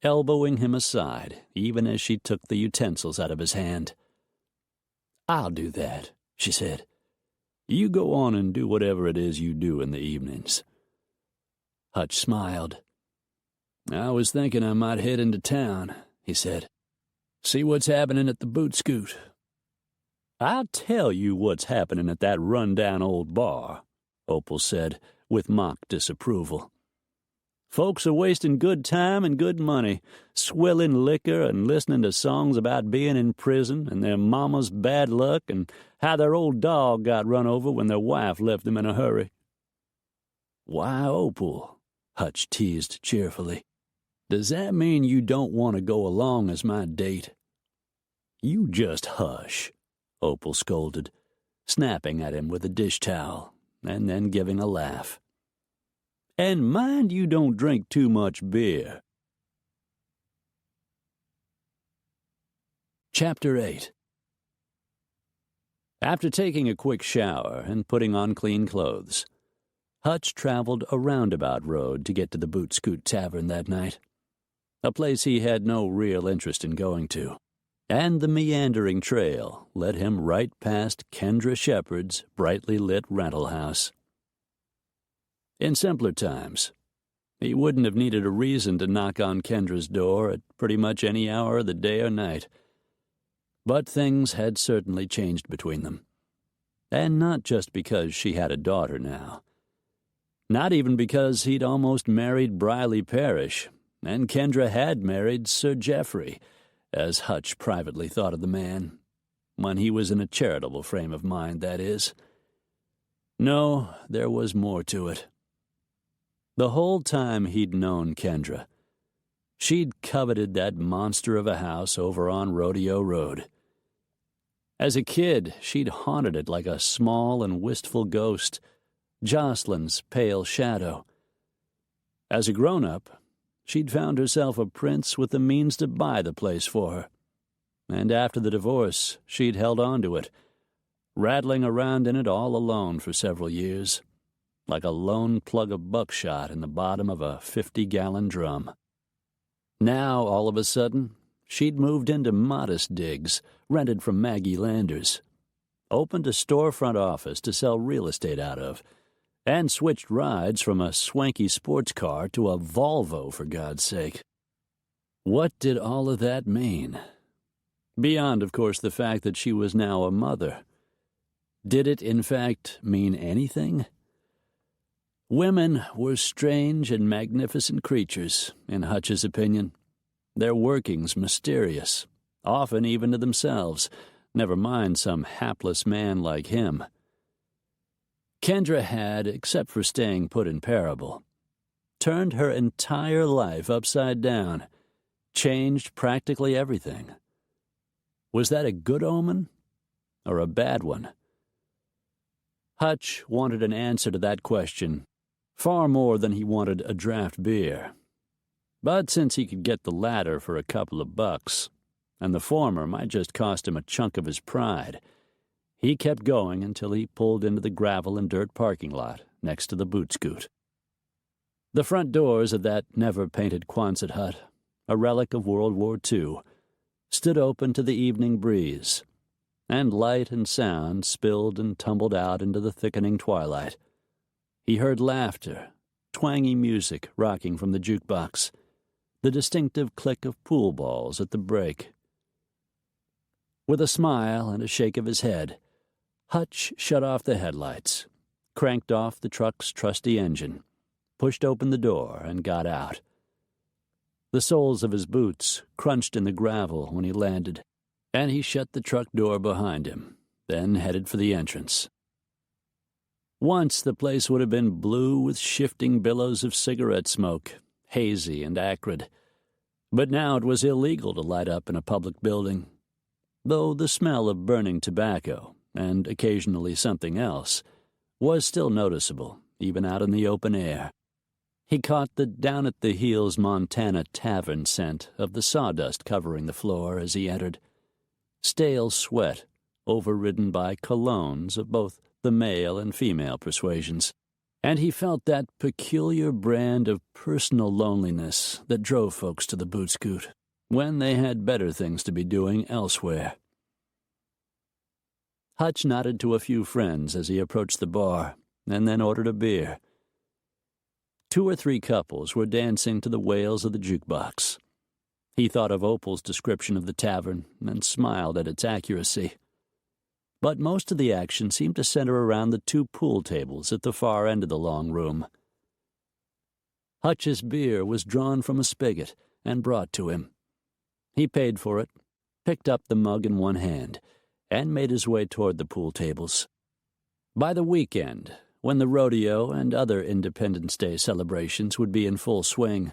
elbowing him aside, even as she took the utensils out of his hand. "I'll do that," she said. "You go on and do whatever it is you do in the evenings." Hutch smiled. "I was thinking I might head into town," he said. "See what's happening at the Boot Scoot." "I'll tell you what's happening at that run-down old bar," Opal said, with mock disapproval. "Folks are wasting good time and good money, swilling liquor and listening to songs about being in prison and their mama's bad luck and how their old dog got run over when their wife left them in a hurry." "Why, Opal," Hutch teased cheerfully, "does that mean you don't want to go along as my date?" "You just hush," Opal scolded, snapping at him with a dish towel, and then giving a laugh. "And mind you don't drink too much beer." Chapter 8. After taking a quick shower and putting on clean clothes, Hutch traveled a roundabout road to get to the Boot Scoot Tavern that night, a place he had no real interest in going to, and the meandering trail led him right past Kendra Shepherd's brightly lit rental house. In simpler times, he wouldn't have needed a reason to knock on Kendra's door at pretty much any hour of the day or night. But things had certainly changed between them. And not just because she had a daughter now, Not even because he'd almost married Briley Parrish, and Kendra had married Sir Geoffrey, as Hutch privately thought of the man, when he was in a charitable frame of mind, that is. No, there was more to it. The whole time he'd known Kendra, she'd coveted that monster of a house over on Rodeo Road. As a kid, she'd haunted it like a small and wistful ghost, Jocelyn's pale shadow. As a grown-up, she'd found herself a prince with the means to buy the place for her. And after the divorce, she'd held on to it, rattling around in it all alone for several years, like a lone plug of buckshot in the bottom of a 50-gallon drum. Now, all of a sudden, she'd moved into modest digs, rented from Maggie Landers, opened a storefront office to sell real estate out of, and switched rides from a swanky sports car to a Volvo, for God's sake. What did all of that mean? Beyond, of course, the fact that she was now a mother. Did it, in fact, mean anything? Women were strange and magnificent creatures, in Hutch's opinion. Their workings mysterious, often even to themselves, never mind some hapless man like him. Kendra had, except for staying put in parable, turned her entire life upside down, changed practically everything. Was that a good omen or a bad one? Hutch wanted an answer to that question far more than he wanted a draft beer. But since he could get the latter for a couple of bucks, and the former might just cost him a chunk of his pride, he kept going until he pulled into the gravel and dirt parking lot next to the boot scoot. The front doors of that never-painted Quonset hut, a relic of World War II, stood open to the evening breeze, and light and sound spilled and tumbled out into the thickening twilight. He heard laughter, twangy music rocking from the jukebox, the distinctive click of pool balls at the break. With a smile and a shake of his head, Hutch shut off the headlights, cranked off the truck's trusty engine, pushed open the door, and got out. The soles of his boots crunched in the gravel when he landed, and he shut the truck door behind him, then headed for the entrance. Once the place would have been blue with shifting billows of cigarette smoke, hazy and acrid, but now it was illegal to light up in a public building, though the smell of burning tobacco, and occasionally something else, was still noticeable, even out in the open air. He caught the down-at-the-heels Montana tavern scent of the sawdust covering the floor as he entered, stale sweat overridden by colognes of both the male and female persuasions, and he felt that peculiar brand of personal loneliness that drove folks to the boot scoot when they had better things to be doing elsewhere. Hutch nodded to a few friends as he approached the bar, and then ordered a beer. 2 or 3 couples were dancing to the wails of the jukebox. He thought of Opal's description of the tavern and smiled at its accuracy. But most of the action seemed to center around the 2 pool tables at the far end of the long room. Hutch's beer was drawn from a spigot and brought to him. He paid for it, picked up the mug in one hand, and made his way toward the pool tables. By the weekend, when the rodeo and other Independence Day celebrations would be in full swing,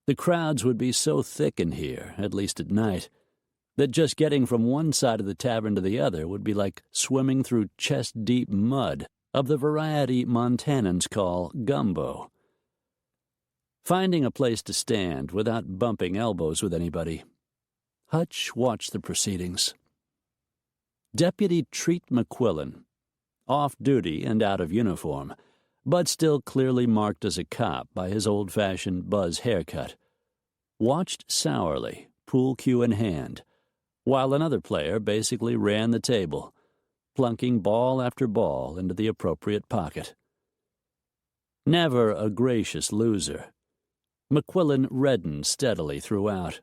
the crowds would be so thick in here, at least at night, that just getting from one side of the tavern to the other would be like swimming through chest-deep mud of the variety Montanans call gumbo. Finding a place to stand without bumping elbows with anybody, Hutch watched the proceedings. Deputy Treat McQuillan, off-duty and out of uniform, but still clearly marked as a cop by his old-fashioned buzz haircut, watched sourly, pool cue in hand, while another player basically ran the table, plunking ball after ball into the appropriate pocket. Never a gracious loser, McQuillan reddened steadily throughout,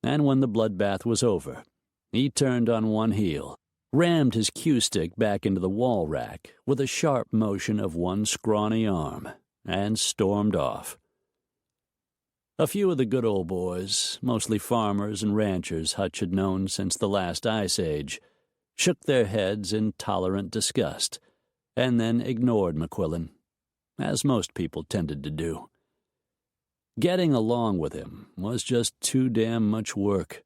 and when the bloodbath was over, he turned on one heel, rammed his cue stick back into the wall rack with a sharp motion of one scrawny arm, and stormed off. A few of the good old boys, mostly farmers and ranchers Hutch had known since the last ice age, shook their heads in tolerant disgust, and then ignored McQuillan, as most people tended to do. Getting along with him was just too damn much work,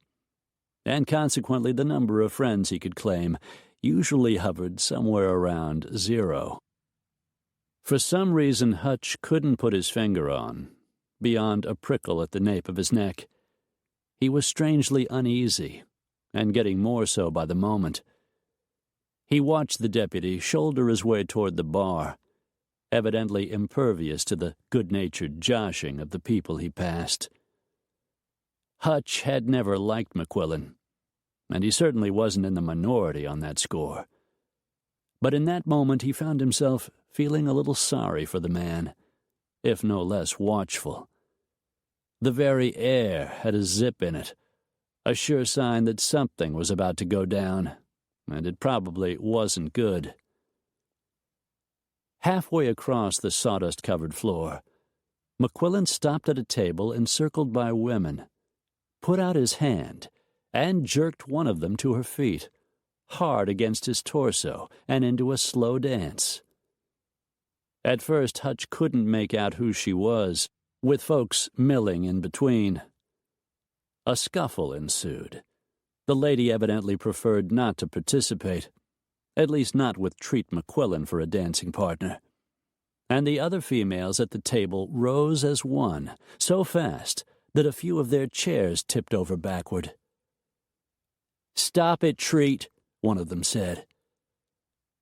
and consequently the number of friends he could claim usually hovered somewhere around 0. For some reason Hutch couldn't put his finger on, beyond a prickle at the nape of his neck. He was strangely uneasy, and getting more so by the moment. He watched the deputy shoulder his way toward the bar, evidently impervious to the good-natured joshing of the people he passed. Hutch had never liked McQuillan, and he certainly wasn't in the minority on that score. But in that moment he found himself feeling a little sorry for the man, if no less watchful. The very air had a zip in it, a sure sign that something was about to go down, and it probably wasn't good. Halfway across the sawdust-covered floor, McQuillan stopped at a table encircled by women, put out his hand, and jerked one of them to her feet, hard against his torso and into a slow dance. At first Hutch couldn't make out who she was, with folks milling in between. A scuffle ensued. The lady evidently preferred not to participate, at least not with Treat McQuillan for a dancing partner. And the other females at the table rose as one, so fast that a few of their chairs tipped over backward. "Stop it, Treat," one of them said.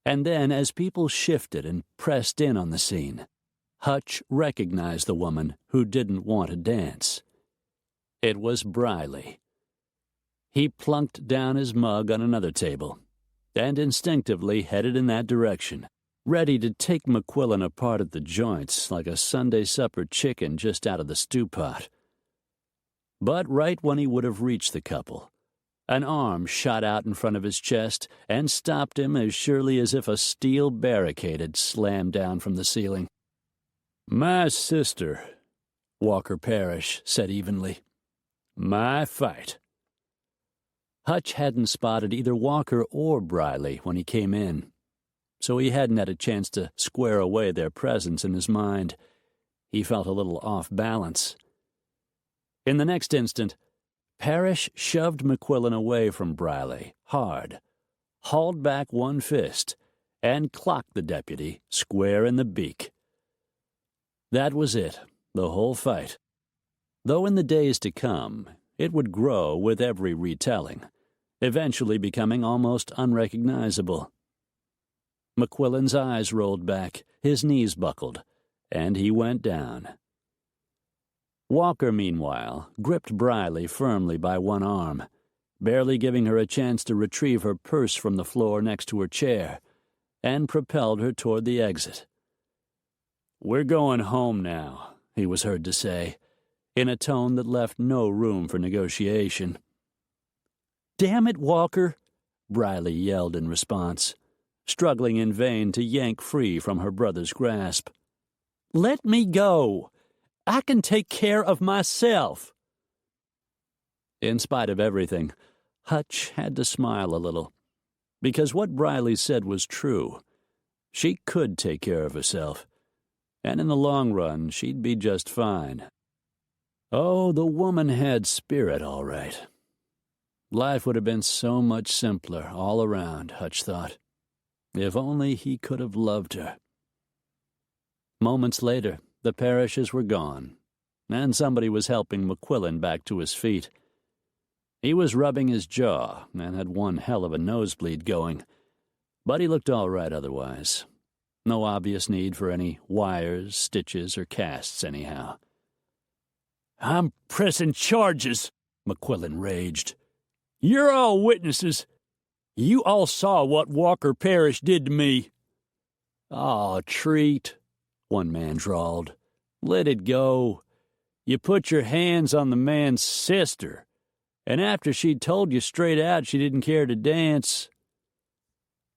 And then, as people shifted and pressed in on the scene, Hutch recognized the woman who didn't want to dance. It was Briley. He plunked down his mug on another table, and instinctively headed in that direction, ready to take McQuillan apart at the joints like a Sunday supper chicken just out of the stew pot. But right when he would have reached the couple, an arm shot out in front of his chest and stopped him as surely as if a steel barricade had slammed down from the ceiling. "My sister," Walker Parrish said evenly. "My fight." Hutch hadn't spotted either Walker or Briley when he came in, so he hadn't had a chance to square away their presence in his mind. He felt a little off balance. In the next instant, Parrish shoved McQuillan away from Briley, hard, hauled back one fist, and clocked the deputy square in the beak. That was it, the whole fight. Though in the days to come, it would grow with every retelling, eventually becoming almost unrecognizable. McQuillan's eyes rolled back, his knees buckled, and he went down. Walker, meanwhile, gripped Briley firmly by one arm, barely giving her a chance to retrieve her purse from the floor next to her chair, and propelled her toward the exit. "We're going home now," he was heard to say, in a tone that left no room for negotiation. "Damn it, Walker!" Briley yelled in response, struggling in vain to yank free from her brother's grasp. "Let me go! I can take care of myself!" In spite of everything, Hutch had to smile a little, because what Briley said was true. She could take care of herself, and in the long run she'd be just fine. Oh, the woman had spirit, all right. Life would have been so much simpler all around, Hutch thought. If only he could have loved her. Moments later, the Parrishes were gone, and somebody was helping McQuillan back to his feet. He was rubbing his jaw and had one hell of a nosebleed going, but he looked all right otherwise. No obvious need for any wires, stitches, or casts, anyhow. "I'm pressing charges," McQuillan raged. "You're all witnesses. You all saw what Walker Parrish did to me." "Aw, Treat," one man drawled. "Let it go. You put your hands on the man's sister, and after she'd told you straight out she didn't care to dance."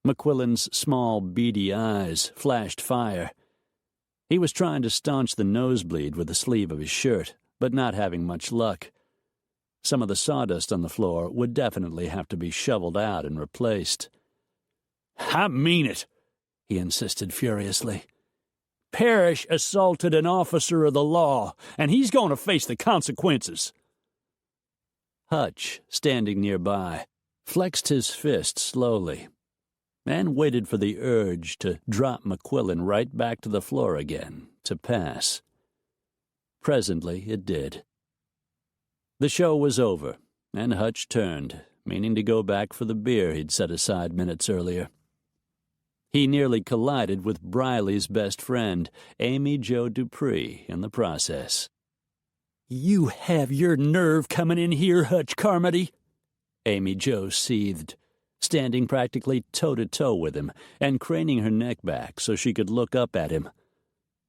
McQuillan's small, beady eyes flashed fire. He was trying to staunch the nosebleed with the sleeve of his shirt, but not having much luck. Some of the sawdust on the floor would definitely have to be shoveled out and replaced. "I mean it," he insisted furiously. "Parrish assaulted an officer of the law, and he's going to face the consequences." Hutch, standing nearby, flexed his fist slowly and waited for the urge to drop McQuillan right back to the floor again to pass. Presently it did. The show was over, and Hutch turned, meaning to go back for the beer he'd set aside minutes earlier. He nearly collided with Briley's best friend, Amy Jo Dupree, in the process. "You have your nerve coming in here, Hutch Carmody," Amy Jo seethed, standing practically toe-to-toe with him and craning her neck back so she could look up at him.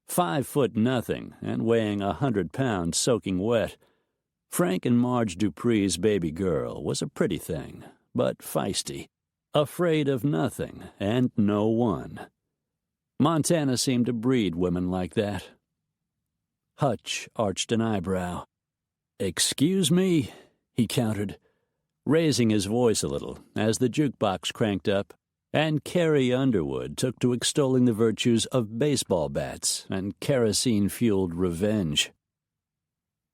5'0" and weighing 100 pounds soaking wet, Frank and Marge Dupree's baby girl was a pretty thing, but feisty, afraid of nothing and no one. Montana seemed to breed women like that. Hutch arched an eyebrow. "Excuse me," he countered, raising his voice a little as the jukebox cranked up, and Carrie Underwood took to extolling the virtues of baseball bats and kerosene-fueled revenge.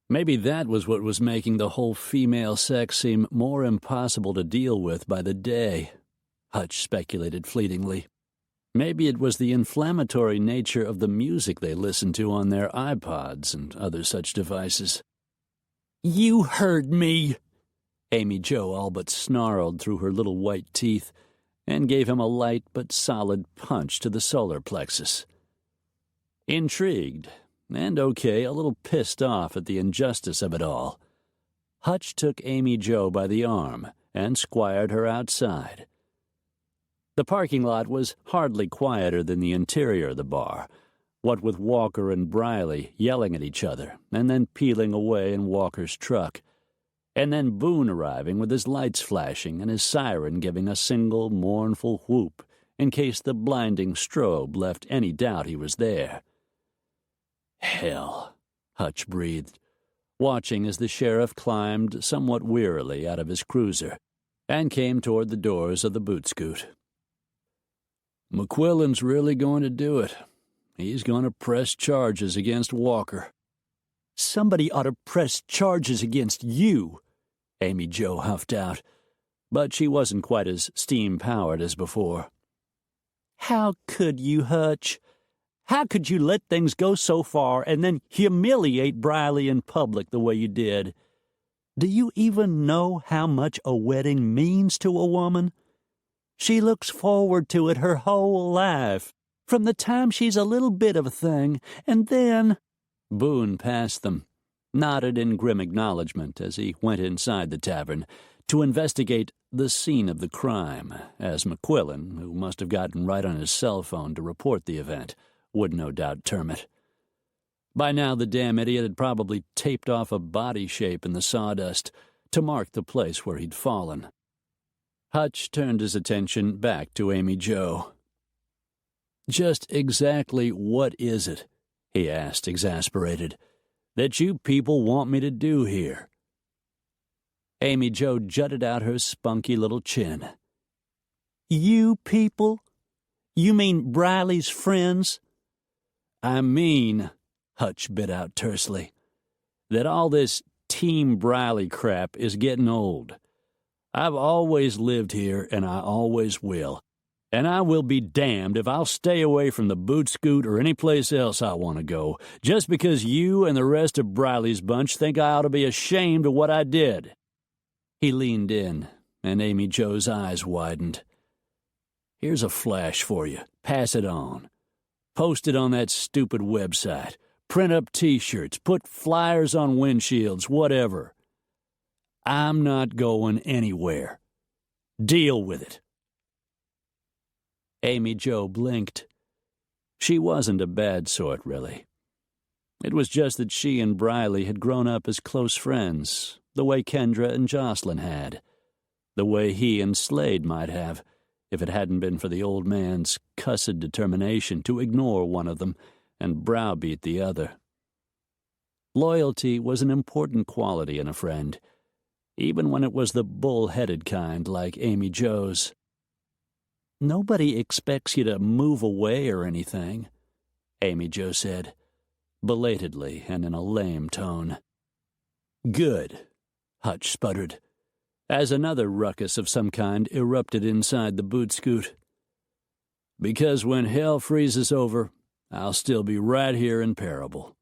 Maybe that was what was making the whole female sex seem more impossible to deal with by the day, Hutch speculated fleetingly. Maybe it was the inflammatory nature of the music they listened to on their iPods and other such devices. "You heard me!" Amy Jo all but snarled through her little white teeth and gave him a light but solid punch to the solar plexus. Intrigued, and a little pissed off at the injustice of it all, Hutch took Amy Jo by the arm and squired her outside. The parking lot was hardly quieter than the interior of the bar, what with Walker and Briley yelling at each other and then peeling away in Walker's truck, and then Boone arriving with his lights flashing and his siren giving a single mournful whoop in case the blinding strobe left any doubt he was there. "Hell," Hutch breathed, watching as the sheriff climbed somewhat wearily out of his cruiser and came toward the doors of the boot scoot. "McQuillan's really going to do it. He's going to press charges against Walker." "Somebody ought to press charges against you," Amy Jo huffed out, but she wasn't quite as steam-powered as before. "How could you, Hutch? How could you let things go so far and then humiliate Briley in public the way you did? Do you even know how much a wedding means to a woman? She looks forward to it her whole life, from the time she's a little bit of a thing, and then—" Boone passed them, nodded in grim acknowledgment as he went inside the tavern to investigate the scene of the crime, as McQuillan, who must have gotten right on his cell phone to report the event, would no doubt term it. By now the damn idiot had probably taped off a body shape in the sawdust to mark the place where he'd fallen. Hutch turned his attention back to Amy Jo. "Just exactly what is it," he asked, exasperated, "that you people want me to do here?" Amy Jo jutted out her spunky little chin. "You people? You mean Briley's friends?" "I mean," Hutch bit out tersely, "that all this Team Briley crap is getting old. I've always lived here, and I always will. And I will be damned if I'll stay away from the boot scoot or any place else I want to go, just because you and the rest of Briley's bunch think I ought to be ashamed of what I did." He leaned in, and Amy Jo's eyes widened. "Here's a flash for you. Pass it on. Post it on that stupid website. Print up T-shirts. Put flyers on windshields, whatever. I'm not going anywhere. Deal with it." Amy Jo blinked. She wasn't a bad sort, really. It was just that she and Briley had grown up as close friends, the way Kendra and Jocelyn had, the way he and Slade might have, if it hadn't been for the old man's cussed determination to ignore one of them and browbeat the other. Loyalty was an important quality in a friend, even when it was the bull-headed kind like Amy Jo's. "Nobody expects you to move away or anything," Amy Jo said, belatedly and in a lame tone. "Good," Hutch sputtered, as another ruckus of some kind erupted inside the boot scoot. "Because when hell freezes over, I'll still be right here in Parable."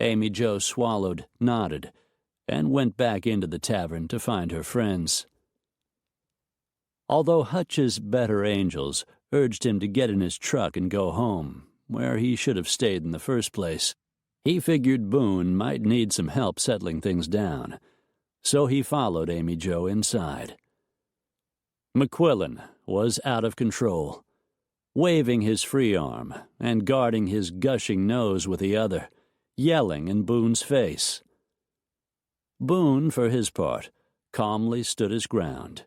Amy Jo swallowed, nodded, and went back into the tavern to find her friends. Although Hutch's better angels urged him to get in his truck and go home, where he should have stayed in the first place, he figured Boone might need some help settling things down, so he followed Amy Jo inside. McQuillan was out of control, waving his free arm and guarding his gushing nose with the other, yelling in Boone's face. Boone, for his part, calmly stood his ground.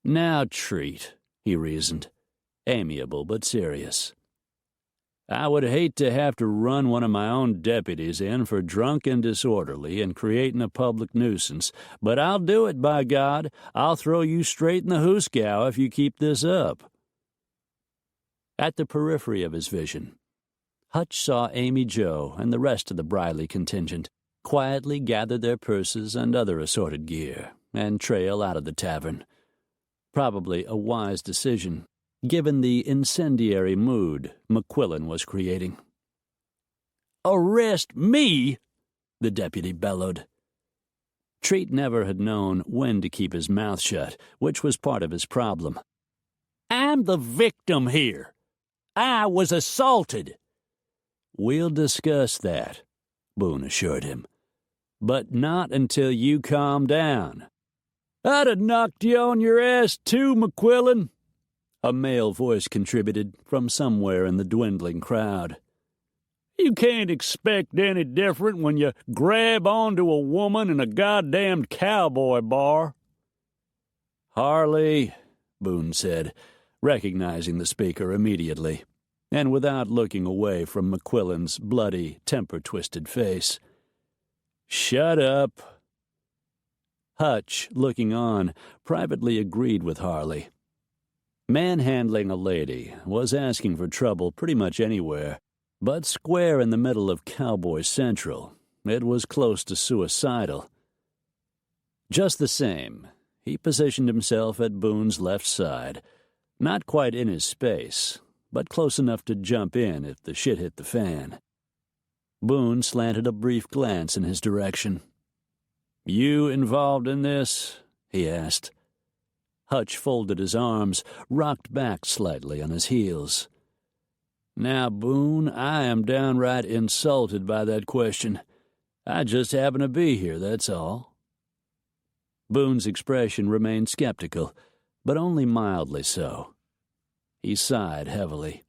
"Now, Treat," he reasoned, amiable but serious. "I would hate to have to run one of my own deputies in for drunk and disorderly and creating a public nuisance, but I'll do it, by God. I'll throw you straight in the hoosgow if you keep this up." At the periphery of his vision, Hutch saw Amy Jo and the rest of the Briley contingent quietly gather their purses and other assorted gear and trail out of the tavern. Probably a wise decision, given the incendiary mood McQuillan was creating. "Arrest me!" the deputy bellowed. Treat never had known when to keep his mouth shut, which was part of his problem. "I'm the victim here. I was assaulted." "We'll discuss that," Boone assured him. "But not until you calm down." "I'd have knocked you on your ass too, McQuillan," a male voice contributed from somewhere in the dwindling crowd. "You can't expect any different when you grab onto a woman in a goddamned cowboy bar." "Harley," Boone said, recognizing the speaker immediately, and without looking away from McQuillan's bloody, temper-twisted face. "Shut up." Hutch, looking on, privately agreed with Harley. Manhandling a lady was asking for trouble pretty much anywhere, but square in the middle of Cowboy Central, it was close to suicidal. Just the same, he positioned himself at Boone's left side, not quite in his space, but close enough to jump in if the shit hit the fan. Boone slanted a brief glance in his direction. "You involved in this?" he asked. Hutch folded his arms, rocked back slightly on his heels. "Now, Boone, I am downright insulted by that question. I just happen to be here, that's all." Boone's expression remained skeptical, but only mildly so. He sighed heavily.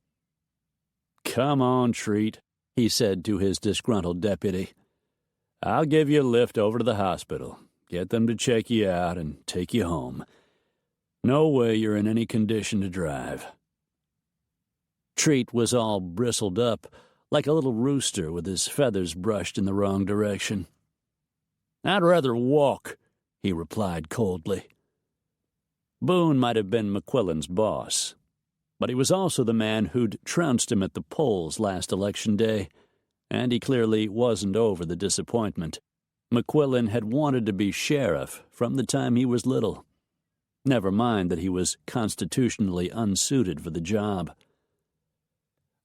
"Come on, Treat," he said to his disgruntled deputy. "I'll give you a lift over to the hospital, get them to check you out, and take you home. No way you're in any condition to drive." Treat was all bristled up, like a little rooster with his feathers brushed in the wrong direction. "I'd rather walk," he replied coldly. Boone might have been McQuillan's boss, but he was also the man who'd trounced him at the polls last election day, and he clearly wasn't over the disappointment. McQuillan had wanted to be sheriff from the time he was little. Never mind that he was constitutionally unsuited for the job.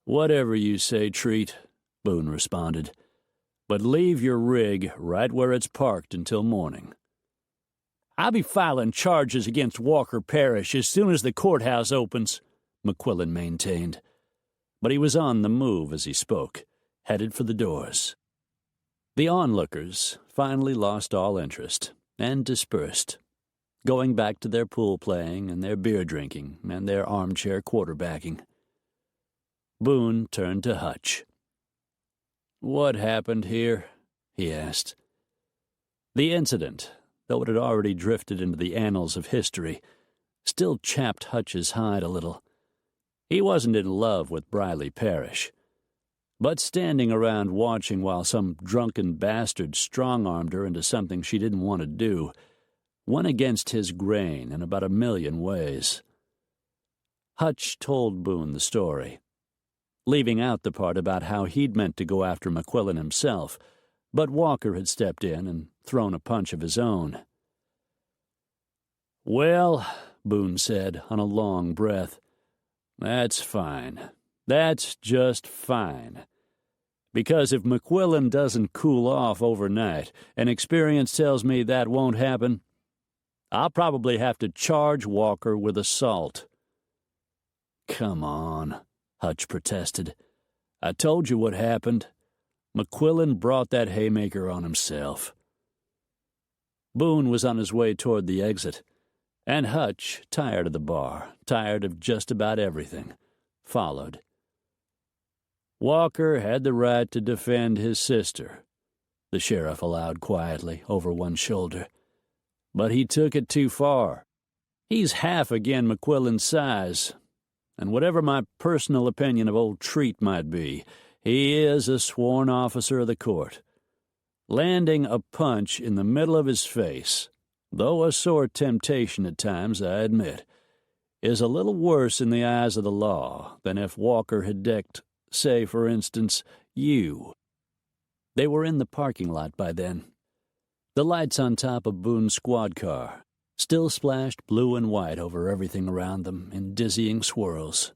"Whatever you say, Treat," Boone responded, "but leave your rig right where it's parked until morning." "I'll be filing charges against Walker Parish as soon as the courthouse opens," McQuillan maintained. But he was on the move as he spoke, headed for the doors. The onlookers finally lost all interest and dispersed, going back to their pool playing and their beer drinking and their armchair quarterbacking. Boone turned to Hutch. "What happened here?" he asked. The incident, though it had already drifted into the annals of history, still chapped Hutch's hide a little. He wasn't in love with Briley Parish, but standing around watching while some drunken bastard strong-armed her into something she didn't want to do went against his grain in about 1,000,000 ways. Hutch told Boone the story, leaving out the part about how he'd meant to go after McQuillan himself, but Walker had stepped in and thrown a punch of his own. "Well," Boone said on a long breath, "that's fine. That's just fine. Because if McQuillan doesn't cool off overnight, and experience tells me that won't happen, I'll probably have to charge Walker with assault." "Come on," Hutch protested. "I told you what happened. McQuillan brought that haymaker on himself." Boone was on his way toward the exit, and Hutch, tired of the bar, tired of just about everything, followed. "Walker had the right to defend his sister," the sheriff allowed quietly over one shoulder. "But he took it too far. He's half again McQuillan's size, and whatever my personal opinion of old Treat might be, he is a sworn officer of the court. Landing a punch in the middle of his face, though a sore temptation at times, I admit, is a little worse in the eyes of the law than if Walker had decked, say, for instance, you." They were in the parking lot by then. The lights on top of Boone's squad car still splashed blue and white over everything around them in dizzying swirls.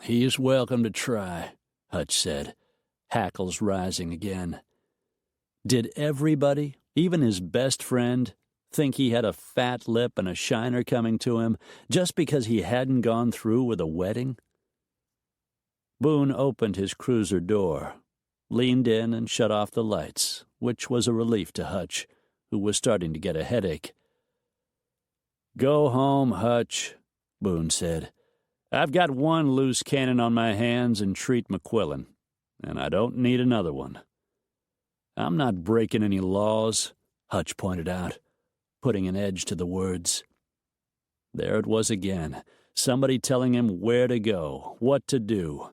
"He's welcome to try," Hutch said, hackles rising again. Did everybody, even his best friend, think he had a fat lip and a shiner coming to him just because he hadn't gone through with a wedding? Boone opened his cruiser door, leaned in and shut off the lights, which was a relief to Hutch, who was starting to get a headache. "Go home, Hutch," Boone said. "I've got one loose cannon on my hands and Treat McQuillan, and I don't need another one." "I'm not breaking any laws," Hutch pointed out, putting an edge to the words. There it was again, somebody telling him where to go, what to do.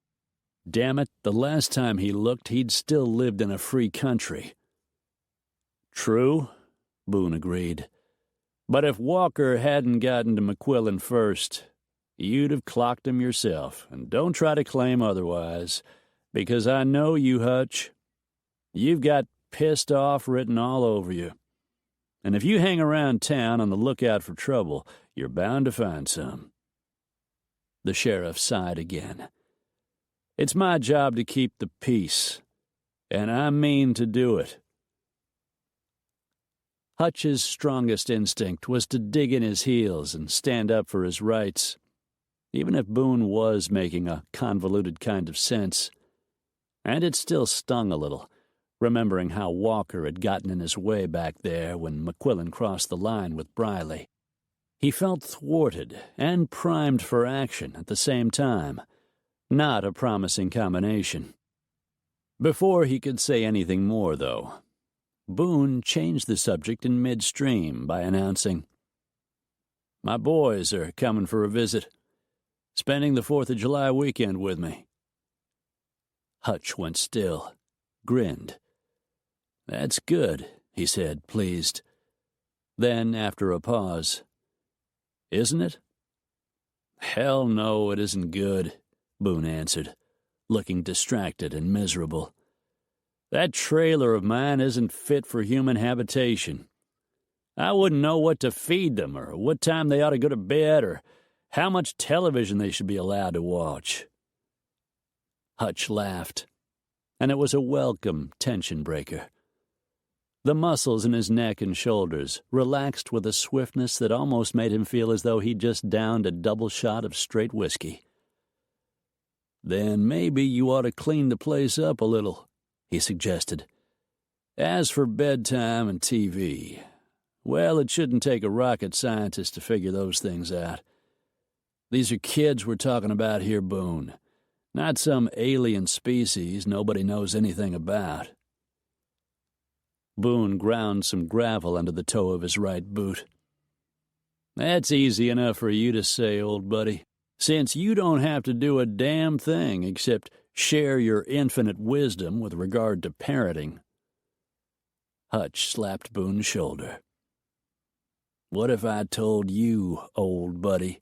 Damn it, the last time he looked, he'd still lived in a free country. "True," Boone agreed. "But if Walker hadn't gotten to McQuillan first, you'd have clocked him yourself, and don't try to claim otherwise, because I know you, Hutch. You've got pissed off written all over you. And if you hang around town on the lookout for trouble, you're bound to find some." The sheriff sighed again. "It's my job to keep the peace, and I mean to do it." Hutch's strongest instinct was to dig in his heels and stand up for his rights, even if Boone was making a convoluted kind of sense. And it still stung a little, remembering how Walker had gotten in his way back there when McQuillan crossed the line with Briley. He felt thwarted and primed for action at the same time. Not a promising combination. Before he could say anything more, though, Boone changed the subject in midstream by announcing, "My boys are coming for a visit, spending the 4th of July weekend with me." Hutch went still, grinned. "That's good," he said, pleased. Then, after a pause, "Isn't it?" "Hell no, it isn't good," Boone answered, looking distracted and miserable. "That trailer of mine isn't fit for human habitation. I wouldn't know what to feed them, or what time they ought to go to bed, or how much television they should be allowed to watch." Hutch laughed, and it was a welcome tension breaker. The muscles in his neck and shoulders relaxed with a swiftness that almost made him feel as though he'd just downed a double shot of straight whiskey. "Then maybe you ought to clean the place up a little," he suggested. "As for bedtime and TV, well, it shouldn't take a rocket scientist to figure those things out. These are kids we're talking about here, Boone, not some alien species nobody knows anything about." Boone ground some gravel under the toe of his right boot. That's easy enough for you to say, old buddy, since you don't have to do a damn thing except share your infinite wisdom with regard to parenting. Hutch slapped Boone's shoulder. What if I told you, old buddy,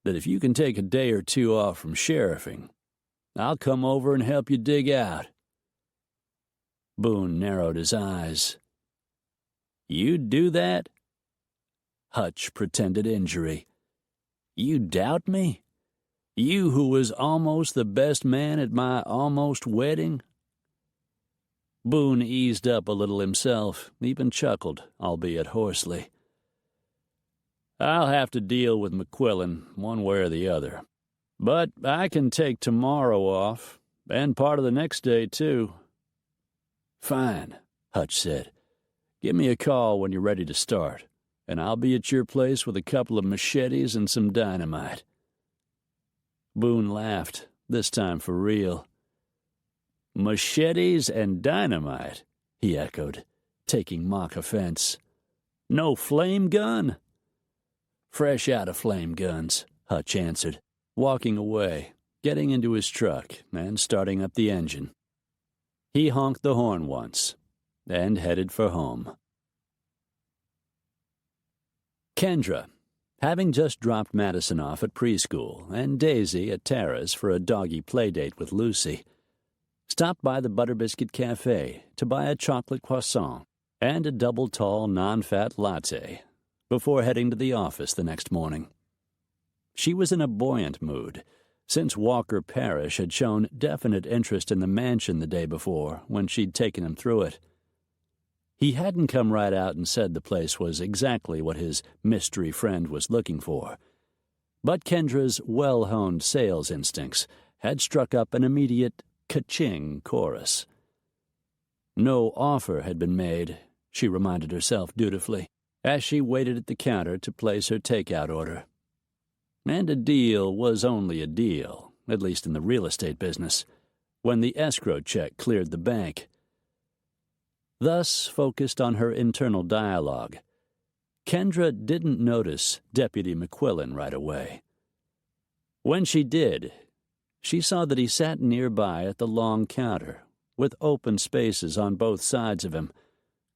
that if you can take a day or two off from sheriffing, I'll come over and help you dig out? Boone narrowed his eyes. You'd do that? Hutch pretended injury. You doubt me? You who was almost the best man at my almost wedding? Boone eased up a little himself, even chuckled, albeit hoarsely. I'll have to deal with McQuillan one way or the other. But I can take tomorrow off, and part of the next day, too. Fine, Hutch said. Give me a call when you're ready to start, and I'll be at your place with a couple of machetes and some dynamite. Boone laughed, this time for real. Machetes and dynamite, he echoed, taking mock offense. No flame gun? Fresh out of flame guns, Hutch answered, walking away, getting into his truck, and starting up the engine. He honked the horn once, and headed for home. Kendra, having just dropped Madison off at preschool and Daisy at Tara's for a doggy playdate with Lucy, stopped by the Butter Biscuit Cafe to buy a chocolate croissant and a double tall non-fat latte before heading to the office the next morning. She was in a buoyant mood, since Walker Parrish had shown definite interest in the mansion the day before when she'd taken him through it. He hadn't come right out and said the place was exactly what his mystery friend was looking for, but Kendra's well-honed sales instincts had struck up an immediate ka-ching chorus. No offer had been made, she reminded herself dutifully, as she waited at the counter to place her takeout order. And a deal was only a deal, at least in the real estate business, when the escrow check cleared the bank. Thus focused on her internal dialogue, Kendra didn't notice Deputy McQuillan right away. When she did, she saw that he sat nearby at the long counter, with open spaces on both sides of him,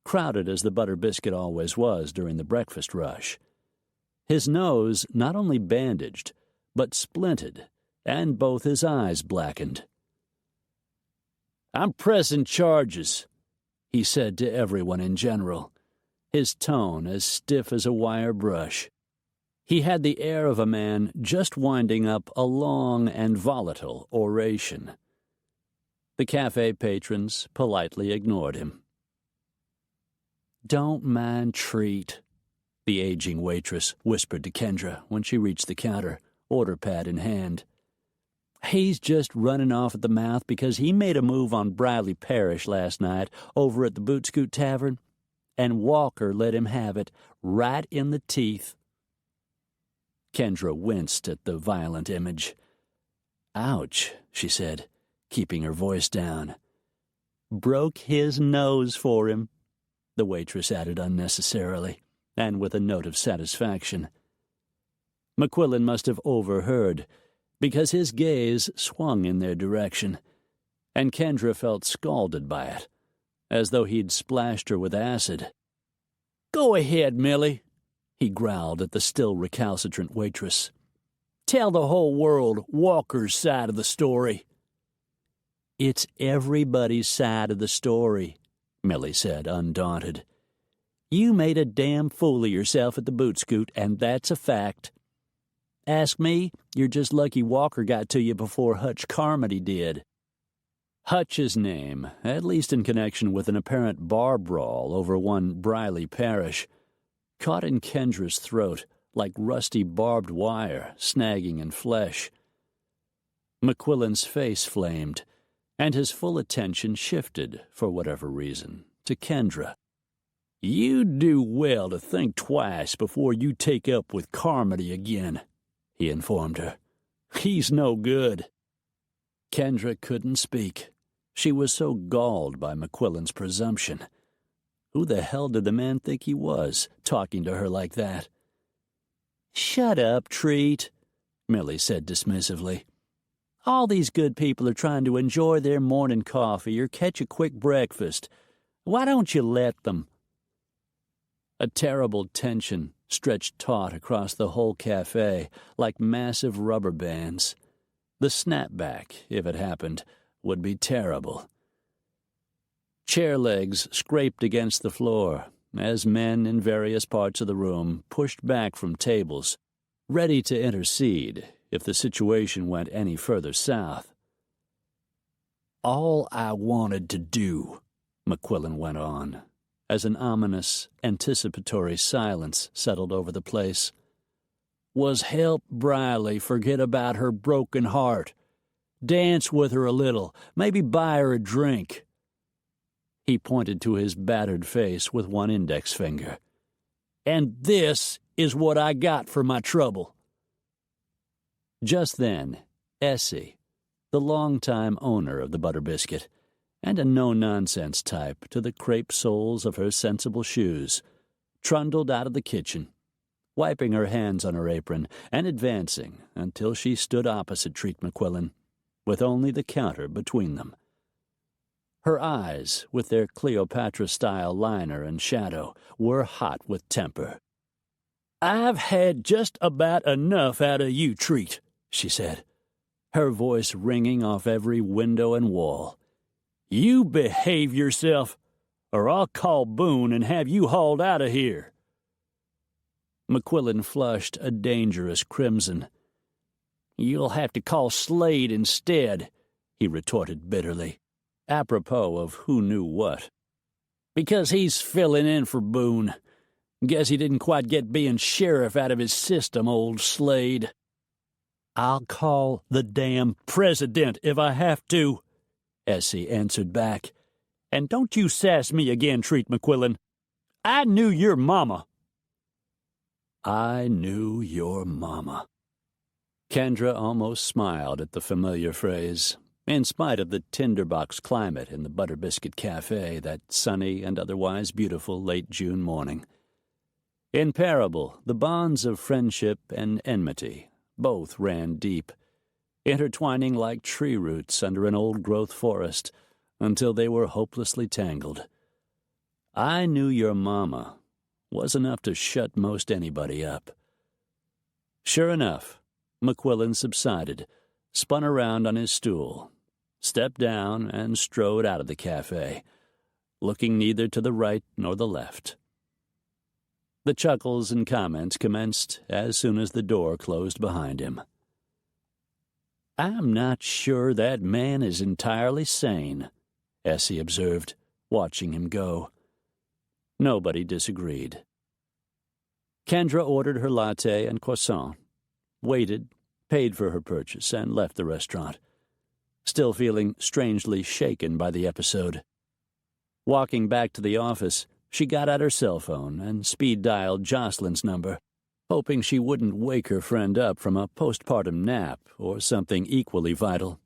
crowded as the Butter Biscuit always was during the breakfast rush. His nose not only bandaged, but splinted, and both his eyes blackened. "I'm pressing charges," he said to everyone in general, his tone as stiff as a wire brush. He had the air of a man just winding up a long and volatile oration. The cafe patrons politely ignored him. "Don't mind Treat," the aging waitress whispered to Kendra when she reached the counter, order pad in hand. "He's just running off at the mouth because he made a move on Briley Parish last night over at the Boot Scoot Tavern, and Walker let him have it right in the teeth." Kendra winced at the violent image. "Ouch," she said, keeping her voice down. "Broke his nose for him," the waitress added unnecessarily, and with a note of satisfaction. McQuillan must have overheard, because his gaze swung in their direction, and Kendra felt scalded by it, as though he'd splashed her with acid. "Go ahead, Millie," he growled at the still recalcitrant waitress. "Tell the whole world Walker's side of the story." "It's everybody's side of the story," Millie said, undaunted. "You made a damn fool of yourself at the Boot Scoot, and that's a fact. Ask me, you're just lucky Walker got to you before Hutch Carmody did." Hutch's name, at least in connection with an apparent bar brawl over one Briley Parish, caught in Kendra's throat like rusty barbed wire snagging in flesh. McQuillan's face flamed, and his full attention shifted, for whatever reason, to Kendra. "You do well to think twice before you take up with Carmody again," he informed her. "He's no good." Kendra couldn't speak. She was so galled by McQuillan's presumption. Who the hell did the man think he was, talking to her like that? "Shut up, Treat," Millie said dismissively. "All these good people are trying to enjoy their morning coffee or catch a quick breakfast. Why don't you let them?" A terrible tension stretched taut across the whole cafe like massive rubber bands. The snapback, if it happened, would be terrible. Chair legs scraped against the floor as men in various parts of the room pushed back from tables, ready to intercede if the situation went any further south. "All I wanted to do," McQuillan went on, as an ominous, anticipatory silence settled over the place, "was help Briley forget about her broken heart, dance with her a little, maybe buy her a drink." He pointed to his battered face with one index finger. "And this is what I got for my trouble." Just then, Essie, the longtime owner of the Butter Biscuit, and a no-nonsense type to the crepe soles of her sensible shoes, trundled out of the kitchen, wiping her hands on her apron and advancing until she stood opposite Treat McQuillan, with only the counter between them. Her eyes, with their Cleopatra-style liner and shadow, were hot with temper. "I've had just about enough out of you, Treat," she said, her voice ringing off every window and wall. "You behave yourself, or I'll call Boone and have you hauled out of here." McQuillan flushed a dangerous crimson. "You'll have to call Slade instead," he retorted bitterly, apropos of who knew what. "Because he's filling in for Boone. Guess he didn't quite get being sheriff out of his system, old Slade." "I'll call the damn president if I have to," Essie answered back. "And don't you sass me again, Treat McQuillan. I knew your mama." "I knew your mama." Kendra almost smiled at the familiar phrase, in spite of the tinderbox climate in the Butter Biscuit Cafe that sunny and otherwise beautiful late June morning. In Parable, the bonds of friendship and enmity both ran deep, intertwining like tree roots under an old-growth forest until they were hopelessly tangled. "I knew your mama" was enough to shut most anybody up. Sure enough, McQuillan subsided, spun around on his stool, stepped down, and strode out of the cafe, looking neither to the right nor the left. The chuckles and comments commenced as soon as the door closed behind him. "I'm not sure that man is entirely sane," Essie observed, watching him go. Nobody disagreed. Kendra ordered her latte and croissant, waited, paid for her purchase, and left the restaurant, still feeling strangely shaken by the episode. Walking back to the office, she got out her cell phone and speed-dialed Jocelyn's number, hoping she wouldn't wake her friend up from a postpartum nap or something equally vital.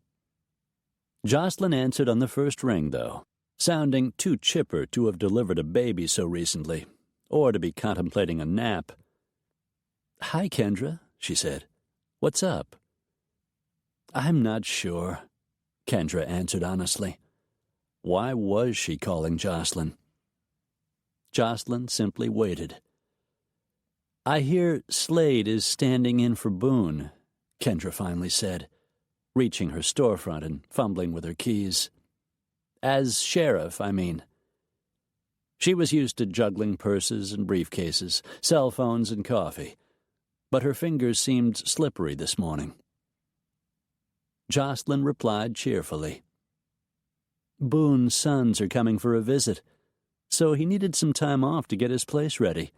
Jocelyn answered on the first ring, though, sounding too chipper to have delivered a baby so recently, or to be contemplating a nap. "Hi, Kendra," she said. "What's up?" "I'm not sure," Kendra answered honestly. Why was she calling Jocelyn? Jocelyn simply waited. "I hear Slade is standing in for Boone," Kendra finally said, reaching her storefront and fumbling with her keys. "As sheriff, I mean." She was used to juggling purses and briefcases, cell phones and coffee, but her fingers seemed slippery this morning. Jocelyn replied cheerfully. "Boone's sons are coming for a visit, so he needed some time off to get his place ready.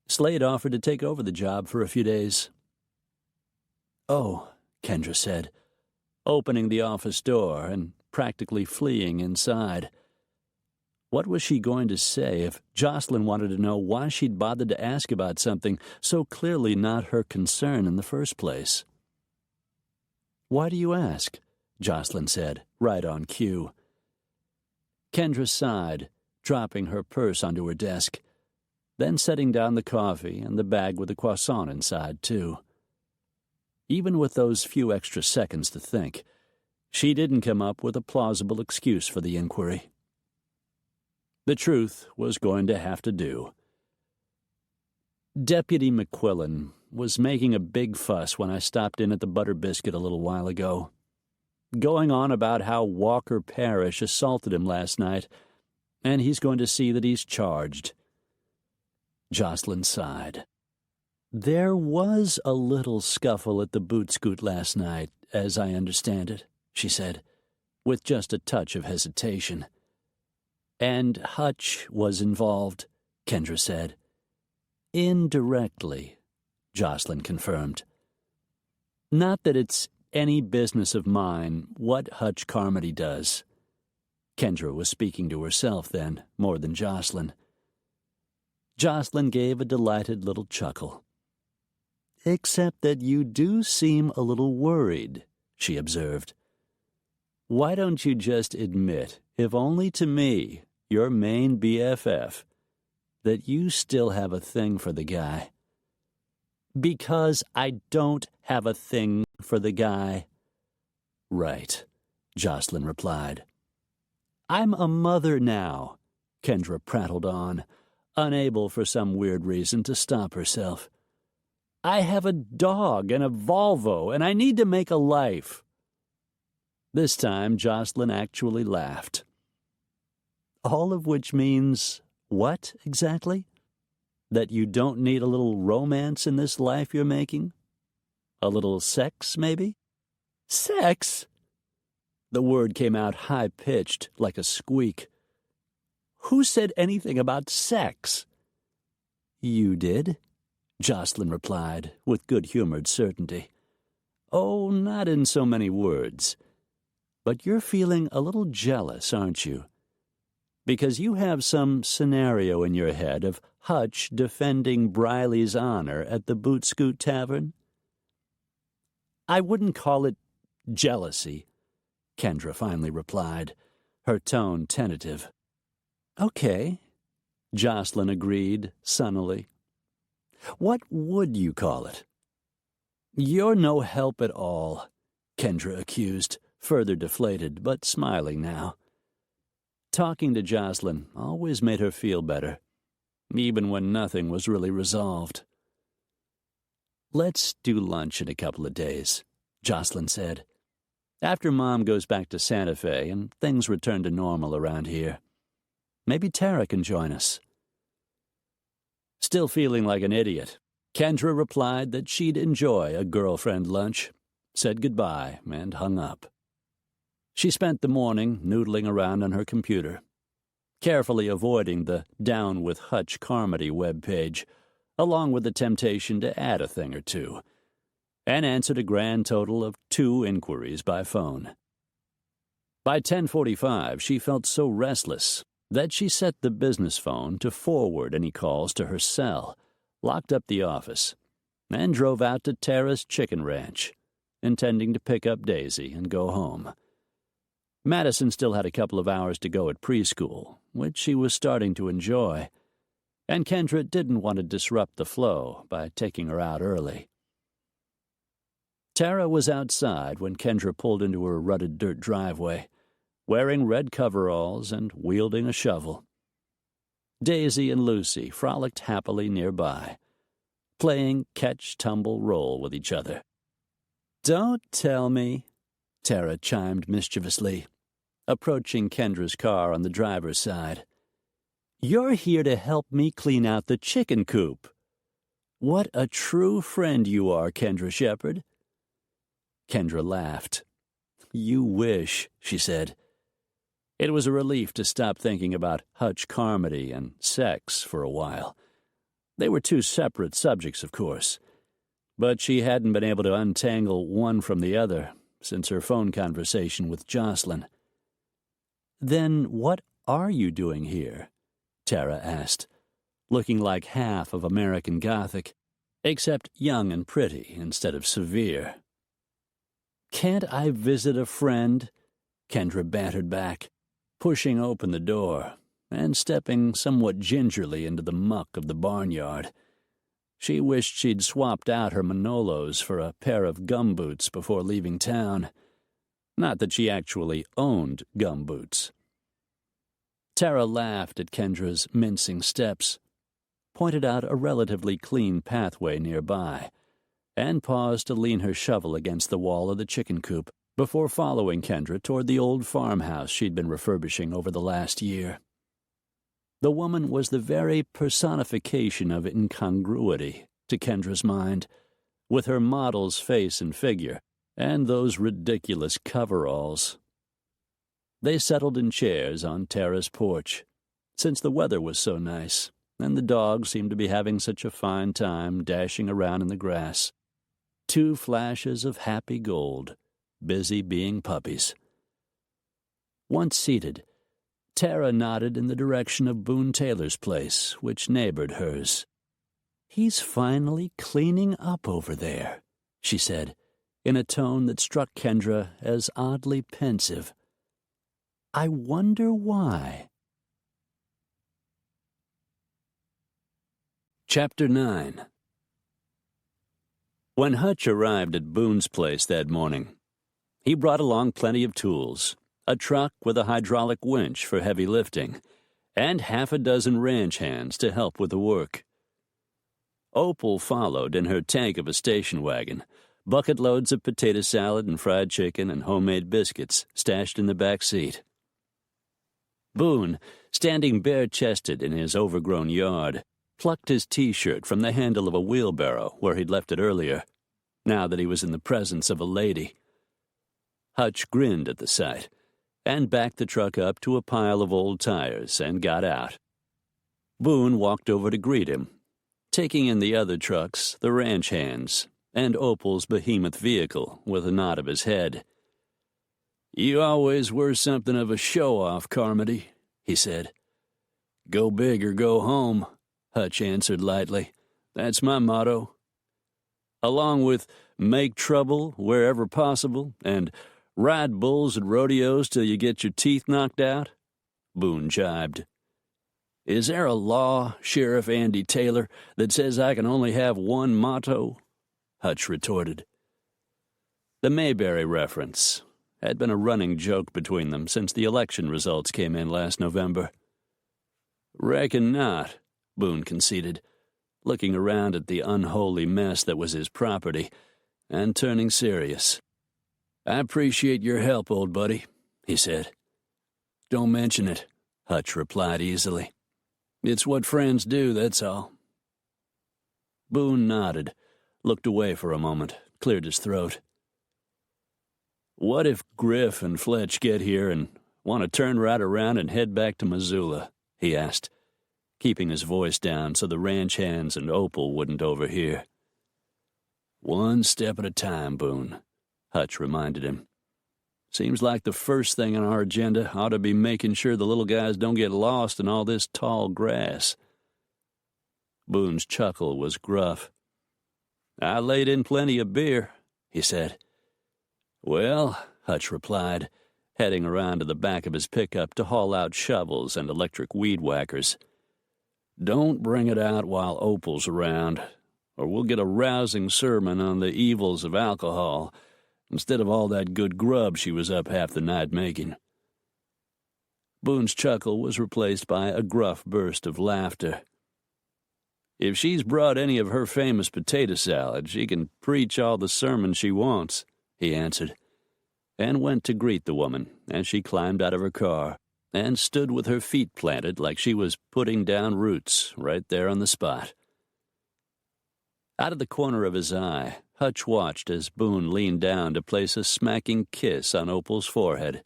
Slade offered to take over the job for a few days." "Oh," Kendra said, opening the office door and practically fleeing inside. What was she going to say if Jocelyn wanted to know why she'd bothered to ask about something so clearly not her concern in the first place? "Why do you ask?" Jocelyn said, right on cue. Kendra sighed, dropping her purse onto her desk. then setting down the coffee and the bag with the croissant inside, too. Even with those few extra seconds to think, she didn't come up with a plausible excuse for the inquiry. The truth was going to have to do. Deputy McQuillan was making a big fuss when I stopped in at the Butter Biscuit a little while ago, going on about how Walker Parrish assaulted him last night, and he's going to see that he's charged. Jocelyn sighed. There was a little scuffle at the Boot Scoot last night, as I understand it, she said, with just a touch of hesitation. And Hutch was involved, Kendra said. Indirectly, Jocelyn confirmed. Not that it's any business of mine what Hutch Carmody does. Kendra was speaking to herself then, more than Jocelyn. Jocelyn gave a delighted little chuckle. Except that you do seem a little worried, she observed. Why don't you just admit, if only to me, your main BFF, that you still have a thing for the guy? Because I don't have a thing for the guy. Right, Jocelyn replied. I'm a mother now, Kendra prattled on, unable for some weird reason to stop herself. I have a dog and a Volvo, and I need to make a life. This time, Jocelyn actually laughed. All of which means what, exactly? That you don't need a little romance in this life you're making? A little sex, maybe? Sex? The word came out high-pitched, like a squeak. Who said anything about sex? You did, Jocelyn replied, with good-humored certainty. Oh, not in so many words. But you're feeling a little jealous, aren't you? Because you have some scenario in your head of Hutch defending Briley's honor at the Boot Scoot Tavern? I wouldn't call it jealousy, Kendra finally replied, her tone tentative. Okay, Jocelyn agreed sunnily. What would you call it? You're no help at all, Kendra accused, further deflated, but smiling now. Talking to Jocelyn always made her feel better, even when nothing was really resolved. Let's do lunch in a couple of days, Jocelyn said, after Mom goes back to Santa Fe and things return to normal around here. Maybe Tara can join us. Still feeling like an idiot, Kendra replied that she'd enjoy a girlfriend lunch, said goodbye, and hung up. She spent the morning noodling around on her computer, carefully avoiding the Down with Hutch Carmody webpage, along with the temptation to add a thing or two, and answered a grand total of 2 inquiries by phone. By 10:45, she felt so restless that she set the business phone to forward any calls to her cell, locked up the office, and drove out to Tara's Chicken Ranch, intending to pick up Daisy and go home. Madison still had a couple of hours to go at preschool, which she was starting to enjoy, and Kendra didn't want to disrupt the flow by taking her out early. Tara was outside when Kendra pulled into her rutted dirt driveway, wearing red coveralls and wielding a shovel. Daisy and Lucy frolicked happily nearby, playing catch-tumble-roll with each other. Don't tell me, Tara chimed mischievously, approaching Kendra's car on the driver's side. You're here to help me clean out the chicken coop. What a true friend you are, Kendra Shepherd. Kendra laughed. You wish, she said. It was a relief to stop thinking about Hutch Carmody and sex for a while. They were 2 separate subjects, of course, but she hadn't been able to untangle one from the other since her phone conversation with Jocelyn. Then what are you doing here? Tara asked, looking like half of American Gothic, except young and pretty instead of severe. Can't I visit a friend? Kendra bantered back, pushing open the door, and stepping somewhat gingerly into the muck of the barnyard. She wished she'd swapped out her Manolos for a pair of gumboots before leaving town. Not that she actually owned gumboots. Tara laughed at Kendra's mincing steps, pointed out a relatively clean pathway nearby, and paused to lean her shovel against the wall of the chicken coop before following Kendra toward the old farmhouse she'd been refurbishing over the last year. The woman was the very personification of incongruity to Kendra's mind, with her model's face and figure, and those ridiculous coveralls. They settled in chairs on Tara's porch, since the weather was so nice, and the dogs seemed to be having such a fine time dashing around in the grass. 2 flashes of happy gold, busy being puppies. Once seated, Tara nodded in the direction of Boone Taylor's place, which neighbored hers. "He's finally cleaning up over there," she said, in a tone that struck Kendra as oddly pensive. "I wonder why." Chapter 9. When Hutch arrived at Boone's place that morning, he brought along plenty of tools, a truck with a hydraulic winch for heavy lifting, and 6 ranch hands to help with the work. Opal followed in her tank of a station wagon, bucket loads of potato salad and fried chicken and homemade biscuits stashed in the back seat. Boone, standing bare-chested in his overgrown yard, plucked his T-shirt from the handle of a wheelbarrow where he'd left it earlier, now that he was in the presence of a lady. Hutch grinned at the sight, and backed the truck up to a pile of old tires and got out. Boone walked over to greet him, taking in the other trucks, the ranch hands, and Opal's behemoth vehicle with a nod of his head. "You always were something of a show-off, Carmody," he said. "Go big or go home," Hutch answered lightly. "That's my motto. Along with make trouble wherever possible and ride bulls at rodeos till you get your teeth knocked out," Boone jibed. "Is there a law, Sheriff Andy Taylor, that says I can only have one motto?" Hutch retorted. The Mayberry reference had been a running joke between them since the election results came in last November. "Reckon not," Boone conceded, looking around at the unholy mess that was his property, and turning serious. "I appreciate your help, old buddy," he said. "Don't mention it," Hutch replied easily. "It's what friends do, that's all." Boone nodded, looked away for a moment, cleared his throat. "What if Griff and Fletch get here and want to turn right around and head back to Missoula?" he asked, keeping his voice down so the ranch hands and Opal wouldn't overhear. "One step at a time, Boone," Hutch reminded him. "Seems like the first thing on our agenda ought to be making sure the little guys don't get lost in all this tall grass." Boone's chuckle was gruff. "I laid in plenty of beer," he said. "Well," Hutch replied, heading around to the back of his pickup to haul out shovels and electric weed whackers, "don't bring it out while Opal's around, or we'll get a rousing sermon on the evils of alcohol instead of all that good grub she was up half the night making." Boone's chuckle was replaced by a gruff burst of laughter. "If she's brought any of her famous potato salad, she can preach all the sermon she wants," he answered, and went to greet the woman as she climbed out of her car and stood with her feet planted like she was putting down roots right there on the spot. Out of the corner of his eye, Hutch watched as Boone leaned down to place a smacking kiss on Opal's forehead.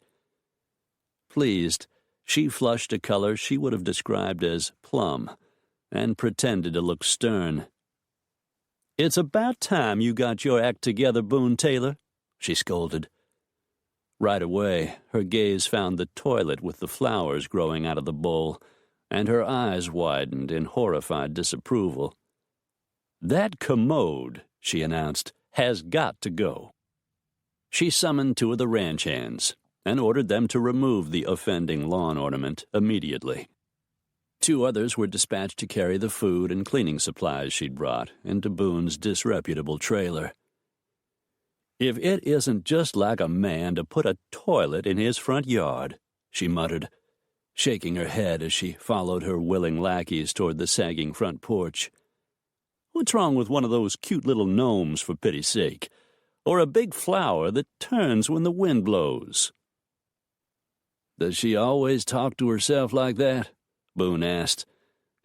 Pleased, she flushed a color she would have described as plum, and pretended to look stern. "It's about time you got your act together, Boone Taylor," she scolded. Right away, her gaze found the toilet with the flowers growing out of the bowl, and her eyes widened in horrified disapproval. "That commode," she announced, "has got to go." She summoned 2 of the ranch hands and ordered them to remove the offending lawn ornament immediately. 2 others were dispatched to carry the food and cleaning supplies she'd brought into Boone's disreputable trailer. "If it isn't just like a man to put a toilet in his front yard," she muttered, shaking her head as she followed her willing lackeys toward the sagging front porch. "What's wrong with one of those cute little gnomes, for pity's sake? Or a big flower that turns when the wind blows?" "Does she always talk to herself like that?" Boone asked,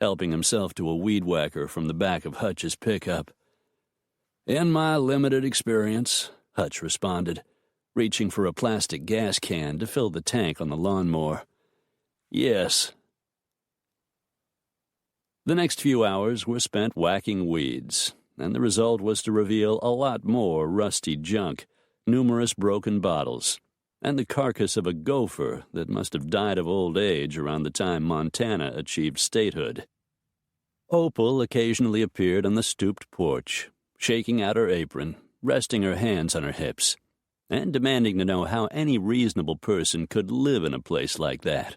helping himself to a weed-whacker from the back of Hutch's pickup. "In my limited experience," Hutch responded, reaching for a plastic gas can to fill the tank on the lawnmower. "Yes." The next few hours were spent whacking weeds, and the result was to reveal a lot more rusty junk, numerous broken bottles, and the carcass of a gopher that must have died of old age around the time Montana achieved statehood. Opal occasionally appeared on the stooped porch, shaking out her apron, resting her hands on her hips, and demanding to know how any reasonable person could live in a place like that.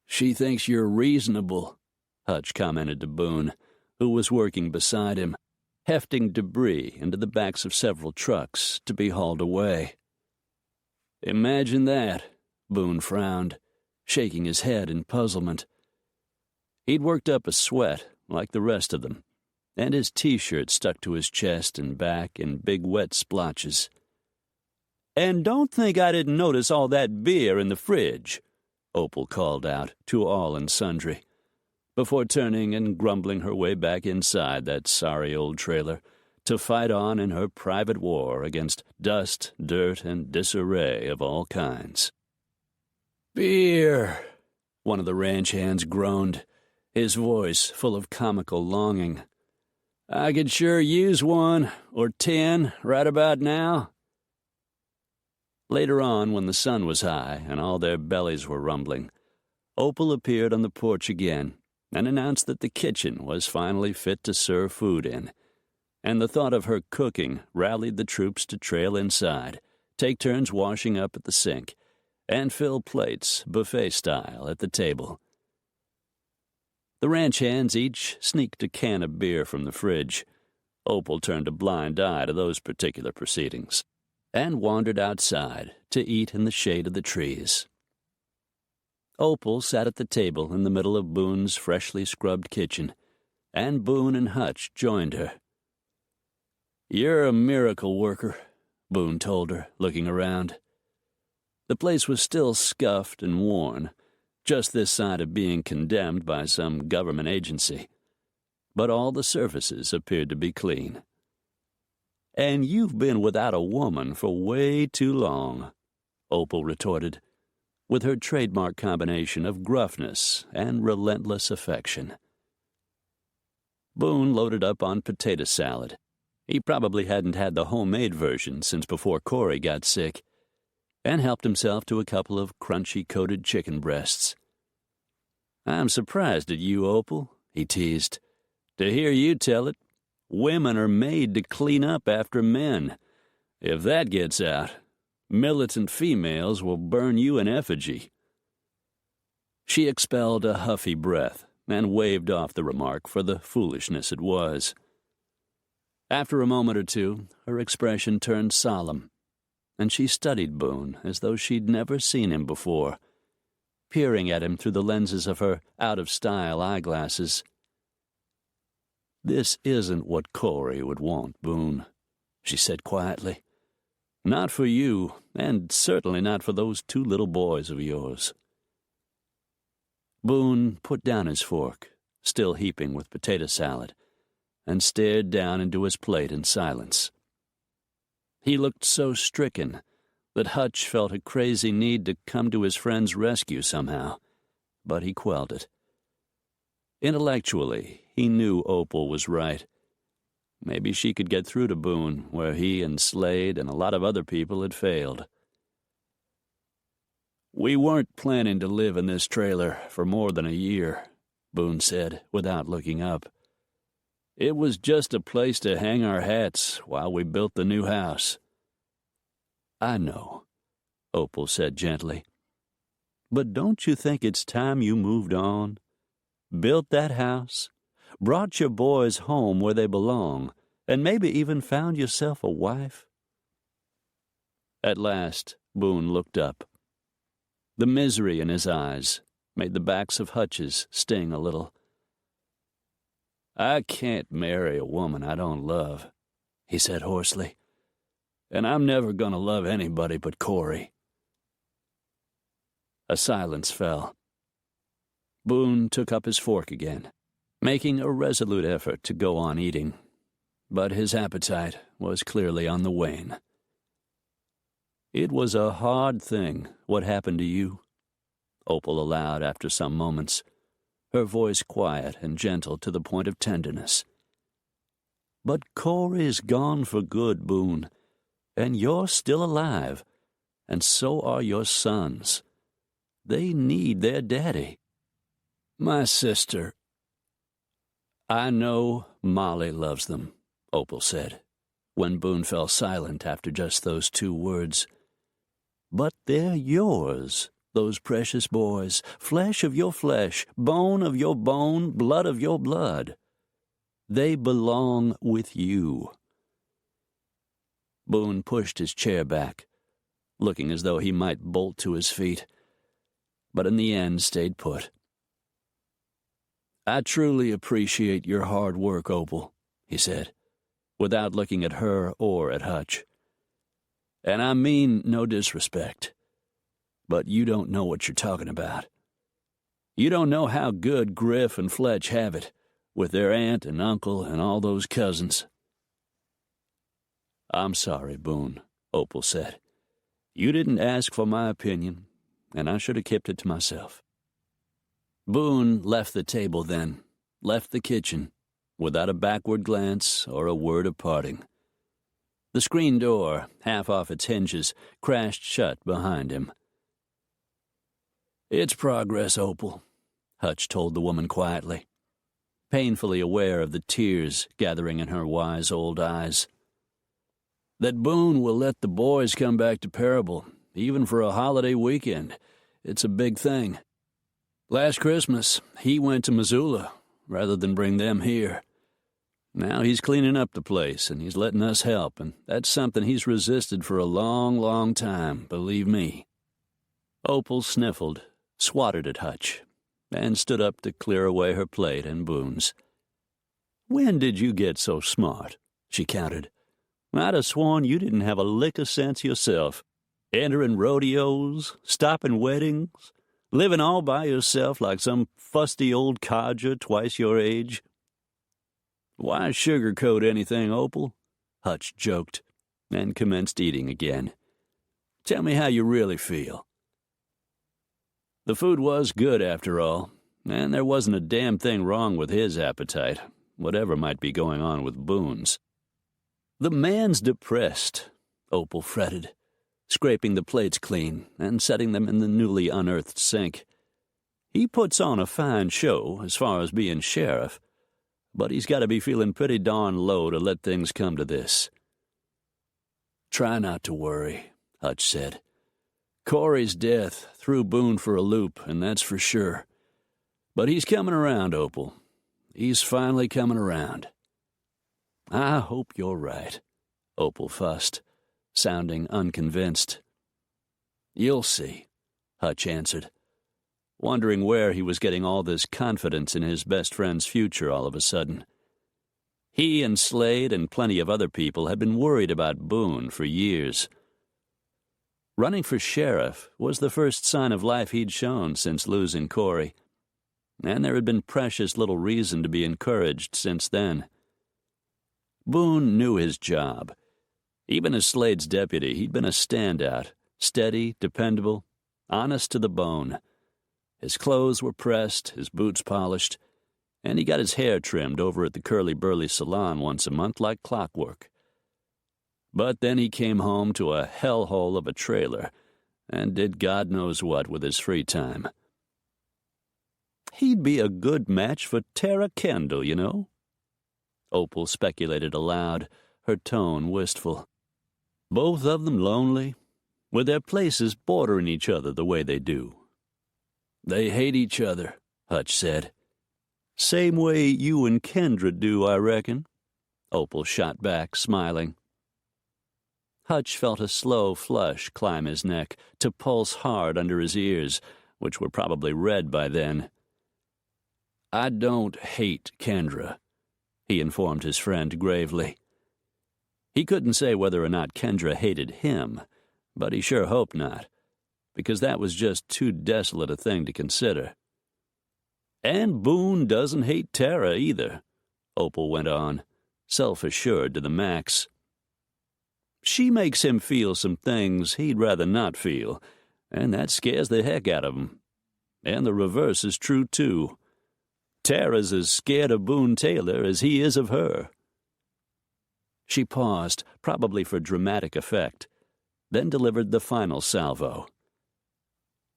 "She thinks you're reasonable," Hutch commented to Boone, who was working beside him, hefting debris into the backs of several trucks to be hauled away. "Imagine that," Boone frowned, shaking his head in puzzlement. He'd worked up a sweat, like the rest of them, and his T-shirt stuck to his chest and back in big wet splotches. "And don't think I didn't notice all that beer in the fridge," Opal called out to all and sundry, before turning and grumbling her way back inside that sorry old trailer to fight on in her private war against dust, dirt, and disarray of all kinds. "Beer," one of the ranch hands groaned, his voice full of comical longing. "I could sure use 1 or 10 right about now." Later on, when the sun was high and all their bellies were rumbling, Opal appeared on the porch again and announced that the kitchen was finally fit to serve food in, and the thought of her cooking rallied the troops to trail inside, take turns washing up at the sink, and fill plates, buffet-style, at the table. The ranch hands each sneaked a can of beer from the fridge. Opal turned a blind eye to those particular proceedings, and wandered outside to eat in the shade of the trees. Opal sat at the table in the middle of Boone's freshly scrubbed kitchen, and Boone and Hutch joined her. "You're a miracle worker," Boone told her, looking around. The place was still scuffed and worn, just this side of being condemned by some government agency, but all the surfaces appeared to be clean. "And you've been without a woman for way too long," Opal retorted, with her trademark combination of gruffness and relentless affection. Boone loaded up on potato salad. He probably hadn't had the homemade version since before Corey got sick, and helped himself to a couple of crunchy-coated chicken breasts. "I'm surprised at you, Opal," he teased. "To hear you tell it, women are made to clean up after men. If that gets out, militant females will burn you in effigy." She expelled a huffy breath and waved off the remark for the foolishness it was. After a moment or two, her expression turned solemn, and she studied Boone as though she'd never seen him before, peering at him through the lenses of her out-of-style eyeglasses. "This isn't what Corey would want, Boone," she said quietly. "Not for you, and certainly not for those 2 little boys of yours." Boone put down his fork, still heaping with potato salad, and stared down into his plate in silence. He looked so stricken that Hutch felt a crazy need to come to his friend's rescue somehow, but he quelled it. Intellectually, he knew Opal was right. Maybe she could get through to Boone where he and Slade and a lot of other people had failed. "We weren't planning to live in this trailer for more than a year," Boone said, without looking up. "It was just a place to hang our hats while we built the new house." "I know," Opal said gently. "But don't you think it's time you moved on?" built that house, brought your boys home where they belong, and maybe even found yourself a wife? At last, Boone looked up. The misery in his eyes made the backs of hutches sting a little. "I can't marry a woman I don't love," he said hoarsely. "And I'm never going to love anybody but Corey." A silence fell. Boone took up his fork again, making a resolute effort to go on eating, but his appetite was clearly on the wane. "It was a hard thing, what happened to you," Opal allowed after some moments, her voice quiet and gentle to the point of tenderness. "But Corey's gone for good, Boone, and you're still alive, and so are your sons. They need their daddy." "My sister—" "I know Molly loves them," Opal said, when Boone fell silent after just those 2 words. "But they're yours, those precious boys, flesh of your flesh, bone of your bone, blood of your blood. They belong with you." Boone pushed his chair back, looking as though he might bolt to his feet, but in the end stayed put. "I truly appreciate your hard work, Opal," he said, without looking at her or at Hutch. "And I mean no disrespect, but you don't know what you're talking about. You don't know how good Griff and Fletch have it, with their aunt and uncle and all those cousins." "I'm sorry, Boone," Opal said. "You didn't ask for my opinion, and I should have kept it to myself." Boone left the table then, left the kitchen, without a backward glance or a word of parting. The screen door, half off its hinges, crashed shut behind him. "It's progress, Opal," Hutch told the woman quietly, painfully aware of the tears gathering in her wise old eyes. "That Boone will let the boys come back to Parable, even for a holiday weekend. It's a big thing. Last Christmas, he went to Missoula, rather than bring them here. Now he's cleaning up the place, and he's letting us help, and that's something he's resisted for a long, long time, believe me." Opal sniffled, swatted at Hutch, and stood up to clear away her plate and Boone's. "When did you get so smart?" she countered. "I'd have sworn you didn't have a lick of sense yourself. Entering rodeos, stopping weddings, living all by yourself like some fusty old codger twice your age." "Why sugarcoat anything, Opal?" Hutch joked, and commenced eating again. "Tell me how you really feel." The food was good, after all, and there wasn't a damn thing wrong with his appetite, whatever might be going on with Boone's. "The man's depressed," Opal fretted, scraping the plates clean and setting them in the newly unearthed sink. "He puts on a fine show as far as being sheriff, but he's got to be feeling pretty darn low to let things come to this." "Try not to worry," Hutch said. "Corey's death threw Boone for a loop, and that's for sure. But he's coming around, Opal. He's finally coming around." "I hope you're right," Opal fussed, sounding unconvinced. "You'll see," Hutch answered, wondering where he was getting all this confidence in his best friend's future all of a sudden. He and Slade and plenty of other people had been worried about Boone for years. Running for sheriff was the first sign of life he'd shown since losing Corey, and there had been precious little reason to be encouraged since then. Boone knew his job. Even as Slade's deputy, he'd been a standout, steady, dependable, honest to the bone. His clothes were pressed, his boots polished, and he got his hair trimmed over at the Curly-Burly salon once a month like clockwork. But then he came home to a hellhole of a trailer and did God knows what with his free time. "He'd be a good match for Tara Kendall, you know," Opal speculated aloud, her tone wistful. "Both of them lonely, with their places bordering each other the way they do." "They hate each other," Hutch said, "Same way you and Kendra do, I reckon," Opal shot back, smiling. Hutch felt a slow flush climb his neck to pulse hard under his ears, which were probably red by then. "I don't hate Kendra," he informed his friend gravely. He couldn't say whether or not Kendra hated him, but he sure hoped not, because that was just too desolate a thing to consider. "And Boone doesn't hate Tara either," Opal went on, self-assured to the max. "She makes him feel some things he'd rather not feel, and that scares the heck out of him. And the reverse is true, too. Tara's as scared of Boone Taylor as he is of her." She paused, probably for dramatic effect, then delivered the final salvo.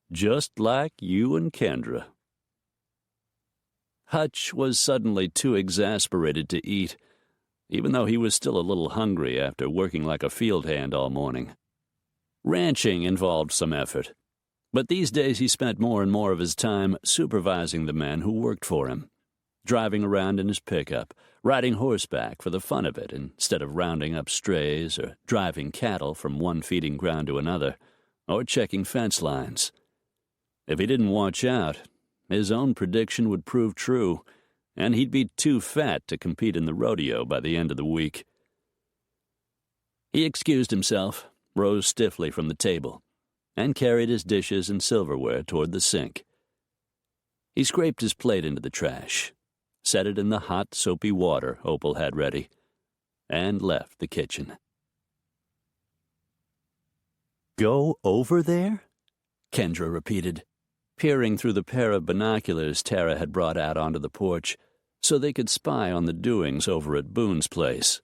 "Just like you and Kendra." Hutch was suddenly too exasperated to eat, even though he was still a little hungry after working like a field hand all morning. Ranching involved some effort, but these days he spent more and more of his time supervising the men who worked for him, driving around in his pickup, riding horseback for the fun of it instead of rounding up strays or driving cattle from one feeding ground to another, or checking fence lines. If he didn't watch out, his own prediction would prove true, and he'd be too fat to compete in the rodeo by the end of the week. He excused himself, rose stiffly from the table, and carried his dishes and silverware toward the sink. He scraped his plate into the trash, set it in the hot, soapy water Opal had ready, and left the kitchen. "Go over there?" Kendra repeated, peering through the pair of binoculars Tara had brought out onto the porch so they could spy on the doings over at Boone's place.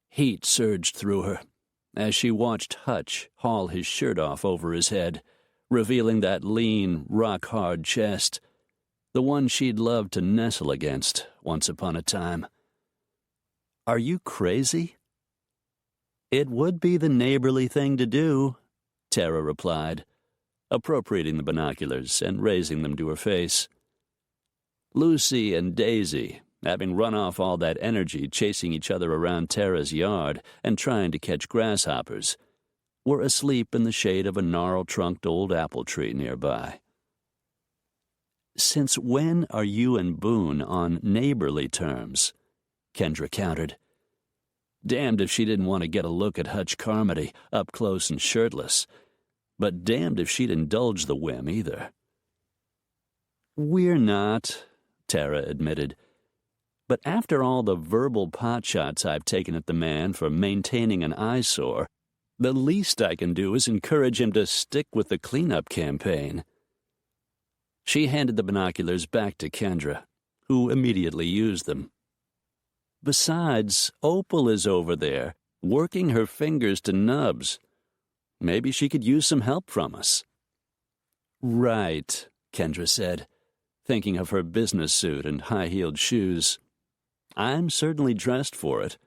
Heat surged through her as she watched Hutch haul his shirt off over his head, revealing that lean, rock-hard chest, the one she'd loved to nestle against once upon a time. "Are you crazy?" "It would be the neighborly thing to do," Tara replied, appropriating the binoculars and raising them to her face. Lucy and Daisy, having run off all that energy chasing each other around Tara's yard and trying to catch grasshoppers, were asleep in the shade of a gnarl-trunked old apple tree nearby. "Since when are you and Boone on neighborly terms?" Kendra countered. Damned if she didn't want to get a look at Hutch Carmody up close and shirtless, but damned if she'd indulge the whim either. "We're not," Tara admitted. "But after all the verbal potshots I've taken at the man for maintaining an eyesore, the least I can do is encourage him to stick with the cleanup campaign." She handed the binoculars back to Kendra, who immediately used them. "Besides, Opal is over there, working her fingers to nubs. Maybe she could use some help from us." "Right," Kendra said, thinking of her business suit and high-heeled shoes. "I'm certainly dressed for it."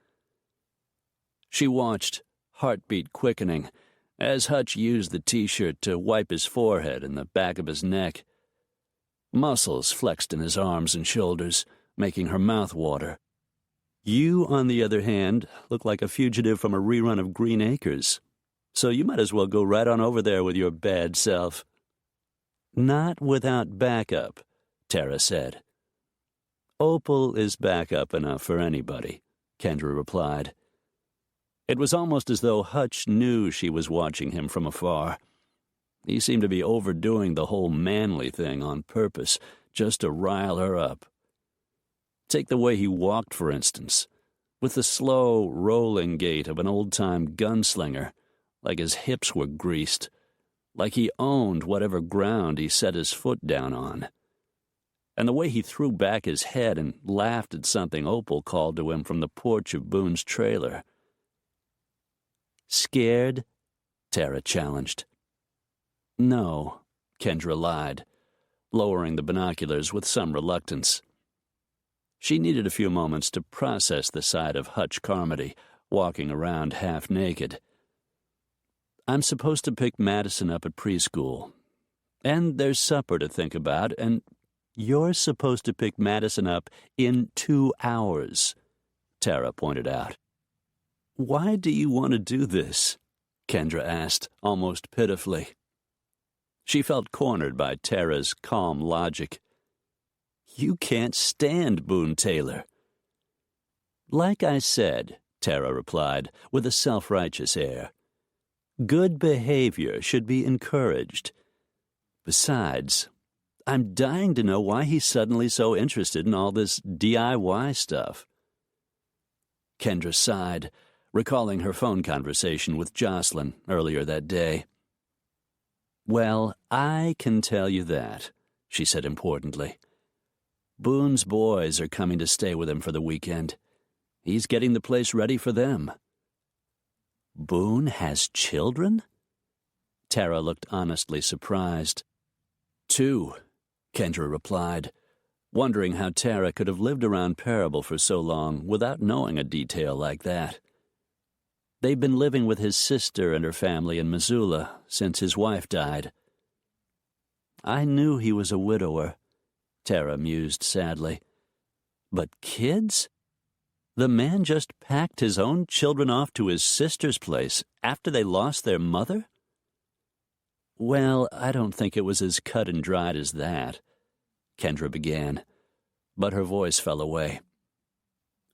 She watched, heartbeat quickening, as Hutch used the T-shirt to wipe his forehead and the back of his neck. Muscles flexed in his arms and shoulders, making her mouth water. "You, on the other hand, look like a fugitive from a rerun of Green Acres, so you might as well go right on over there with your bad self." "Not without backup," Tara said. "Opal is backup enough for anybody," Kendra replied. It was almost as though Hutch knew she was watching him from afar. He seemed to be overdoing the whole manly thing on purpose, just to rile her up. Take the way he walked, for instance, with the slow, rolling gait of an old-time gunslinger, like his hips were greased, like he owned whatever ground he set his foot down on. And the way he threw back his head and laughed at something Opal called to him from the porch of Boone's trailer. "Scared?" Tara challenged. "No," Kendra lied, lowering the binoculars with some reluctance. She needed a few moments to process the sight of Hutch Carmody walking around half naked. "I'm supposed to pick Madison up at preschool. And there's supper to think about, and You're supposed to pick Madison up in 2 hours, Tara pointed out. Why do you want to do this? Kendra asked, almost pitifully. She felt cornered by Tara's calm logic. You can't stand Boone Taylor. Like I said, Tara replied, with a self-righteous air. Good behavior should be encouraged. Besides, I'm dying to know why he's suddenly so interested in all this DIY stuff. Kendra sighed, recalling her phone conversation with Jocelyn earlier that day. Well, I can tell you that, she said importantly. Boone's boys are coming to stay with him for the weekend. He's getting the place ready for them. Boone has children? Tara looked honestly surprised. 2, Kendra replied, wondering how Tara could have lived around Parable for so long without knowing a detail like that. They've been living with his sister and her family in Missoula since his wife died. I knew he was a widower, Tara mused sadly. But kids? The man just packed his own children off to his sister's place after they lost their mother? Well, I don't think it was as cut and dried as that, Kendra began, but her voice fell away.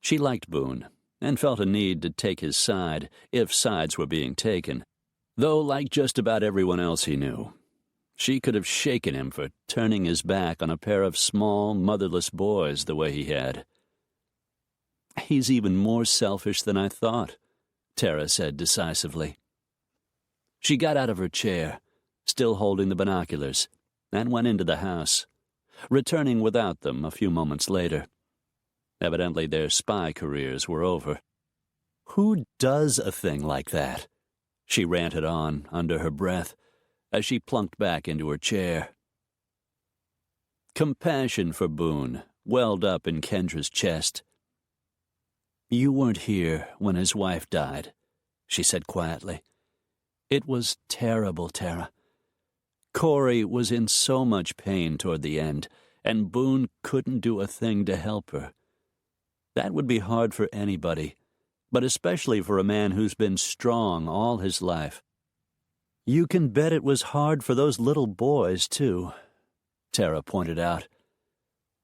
She liked Boone and felt a need to take his side if sides were being taken, though like just about everyone else he knew, she could have shaken him for turning his back on a pair of small, motherless boys the way he had. He's even more selfish than I thought, Tara said decisively. She got out of her chair, still holding the binoculars, and went into the house, returning without them a few moments later. Evidently their spy careers were over. Who does a thing like that? She ranted on under her breath as she plunked back into her chair. Compassion for Boone welled up in Kendra's chest. You weren't here when his wife died, she said quietly. It was terrible, Tara. Corey was in so much pain toward the end, and Boone couldn't do a thing to help her. That would be hard for anybody, but especially for a man who's been strong all his life. You can bet it was hard for those little boys, too, Tara pointed out,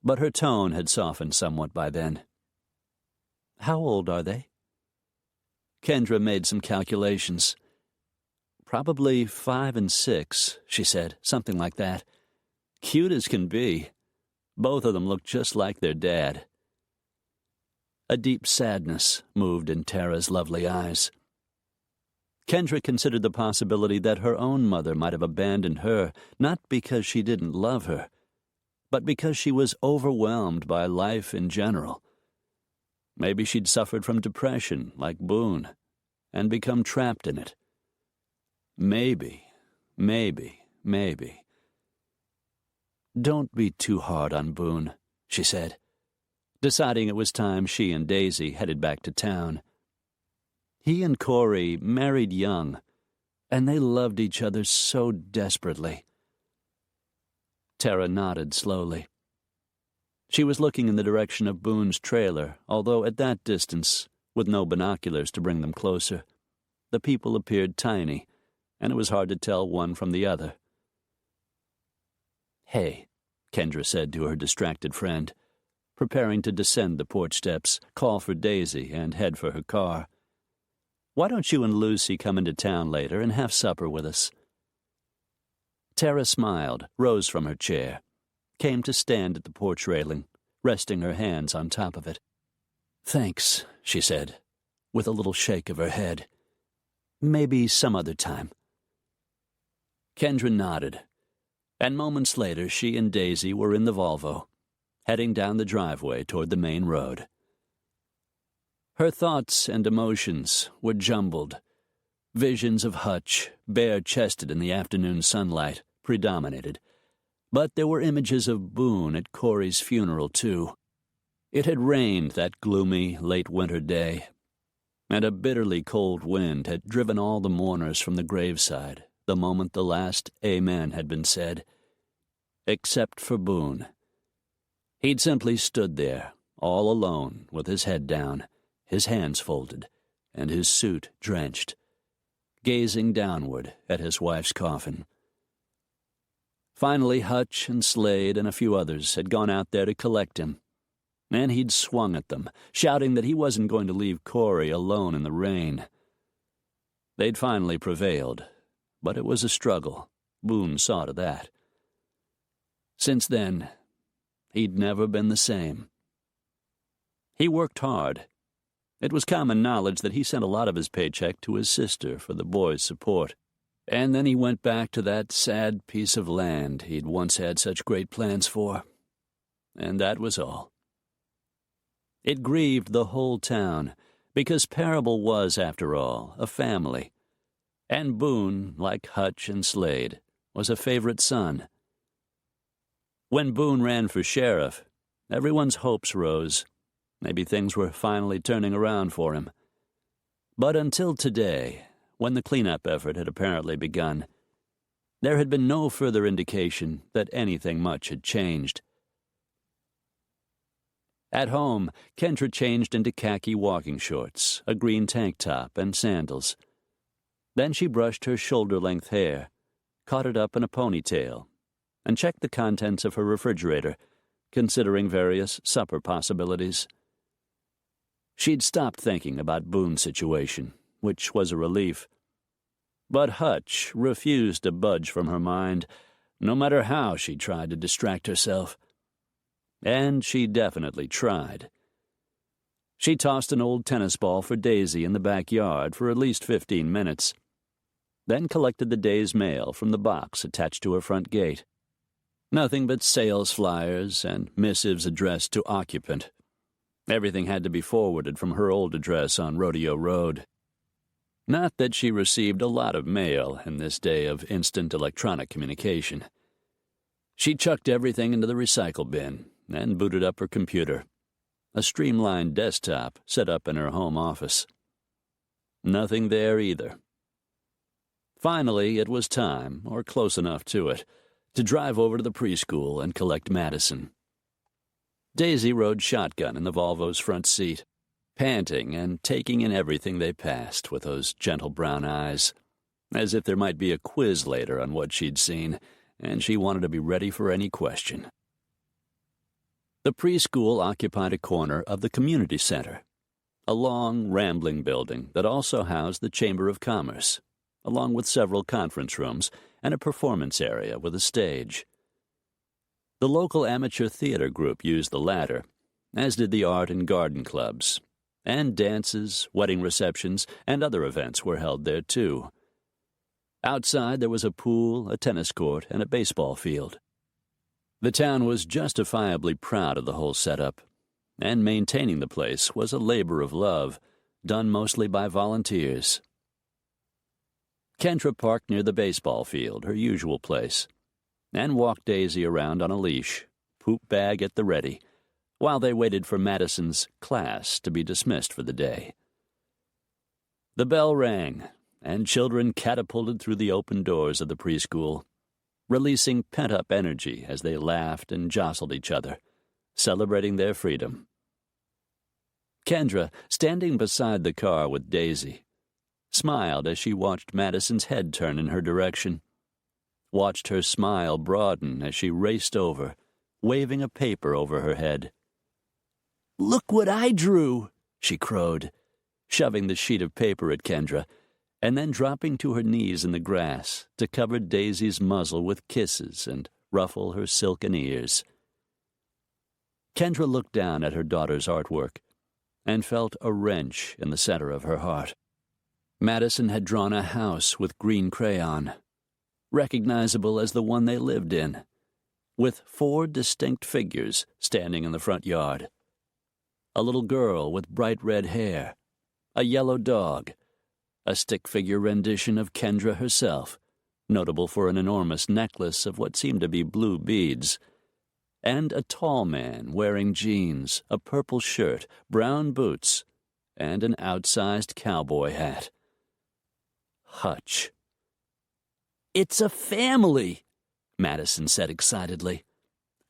but her tone had softened somewhat by then. How old are they? Kendra made some calculations. Probably 5 and 6, she said, something like that. Cute as can be. Both of them look just like their dad. A deep sadness moved in Tara's lovely eyes. Kendra considered the possibility that her own mother might have abandoned her, not because she didn't love her, but because she was overwhelmed by life in general. Maybe she'd suffered from depression, like Boone, and become trapped in it. Maybe. Don't be too hard on Boone, she said, deciding it was time she and Daisy headed back to town. He and Corey married young, and they loved each other so desperately. Tara nodded slowly. She was looking in the direction of Boone's trailer, although at that distance, with no binoculars to bring them closer, the people appeared tiny, and it was hard to tell one from the other. Hey, Kendra said to her distracted friend, preparing to descend the porch steps, call for Daisy, and head for her car. Why don't you and Lucy come into town later and have supper with us? Tara smiled, rose from her chair, came to stand at the porch railing, resting her hands on top of it. Thanks, she said, with a little shake of her head. Maybe some other time. Kendra nodded, and moments later she and Daisy were in the Volvo, heading down the driveway toward the main road. Her thoughts and emotions were jumbled. Visions of Hutch, bare-chested in the afternoon sunlight, predominated. But there were images of Boone at Corey's funeral, too. It had rained that gloomy, late winter day, and a bitterly cold wind had driven all the mourners from the graveside the moment the last Amen had been said. Except for Boone. He'd simply stood there, all alone, with his head down, his hands folded, and his suit drenched, gazing downward at his wife's coffin. Finally, Hutch and Slade and a few others had gone out there to collect him, and he'd swung at them, shouting that he wasn't going to leave Corey alone in the rain. They'd finally prevailed, but it was a struggle. Boone saw to that. Since then, he'd never been the same. He worked hard. It was common knowledge that he sent a lot of his paycheck to his sister for the boy's support. And then he went back to that sad piece of land he'd once had such great plans for. And that was all. It grieved the whole town, because Parable was, after all, a family. And Boone, like Hutch and Slade, was a favorite son. When Boone ran for sheriff, everyone's hopes rose. Maybe things were finally turning around for him. But until today, when the cleanup effort had apparently begun, there had been no further indication that anything much had changed. At home, Kendra changed into khaki walking shorts, a green tank top, and sandals. Then she brushed her shoulder-length hair, caught it up in a ponytail, and checked the contents of her refrigerator, considering various supper possibilities. She'd stopped thinking about Boone's situation, which was a relief. But Hutch refused to budge from her mind, no matter how she tried to distract herself. And she definitely tried. She tossed an old tennis ball for Daisy in the backyard for at least 15 minutes, then collected the day's mail from the box attached to her front gate. Nothing but sales flyers and missives addressed to occupant. Everything had to be forwarded from her old address on Rodeo Road. Not that she received a lot of mail in this day of instant electronic communication. She chucked everything into the recycle bin and booted up her computer, a streamlined desktop set up in her home office. Nothing there either. Finally, it was time, or close enough to it, to drive over to the preschool and collect Madison. Daisy rode shotgun in the Volvo's front seat, panting and taking in everything they passed with those gentle brown eyes, as if there might be a quiz later on what she'd seen, and she wanted to be ready for any question. The preschool occupied a corner of the community center, a long, rambling building that also housed the Chamber of Commerce, along with several conference rooms and a performance area with a stage. The local amateur theater group used the latter, as did the art and garden clubs, and dances, wedding receptions, and other events were held there too. Outside there was a pool, a tennis court, and a baseball field. The town was justifiably proud of the whole setup, and maintaining the place was a labor of love, done mostly by volunteers. Kendra parked near the baseball field, her usual place, and walked Daisy around on a leash, poop bag at the ready, while they waited for Madison's class to be dismissed for the day. The bell rang, and children catapulted through the open doors of the preschool, releasing pent-up energy as they laughed and jostled each other, celebrating their freedom. Kendra, standing beside the car with Daisy, smiled as she watched Madison's head turn in her direction, watched her smile broaden as she raced over, waving a paper over her head. "Look what I drew," she crowed, shoving the sheet of paper at Kendra, and then dropping to her knees in the grass to cover Daisy's muzzle with kisses and ruffle her silken ears. Kendra looked down at her daughter's artwork and felt a wrench in the center of her heart. Madison had drawn a house with green crayon, recognizable as the one they lived in, with 4 distinct figures standing in the front yard. A little girl with bright red hair, a yellow dog, a stick-figure rendition of Kendra herself, notable for an enormous necklace of what seemed to be blue beads, and a tall man wearing jeans, a purple shirt, brown boots, and an outsized cowboy hat. Hutch. "It's a family," Madison said excitedly.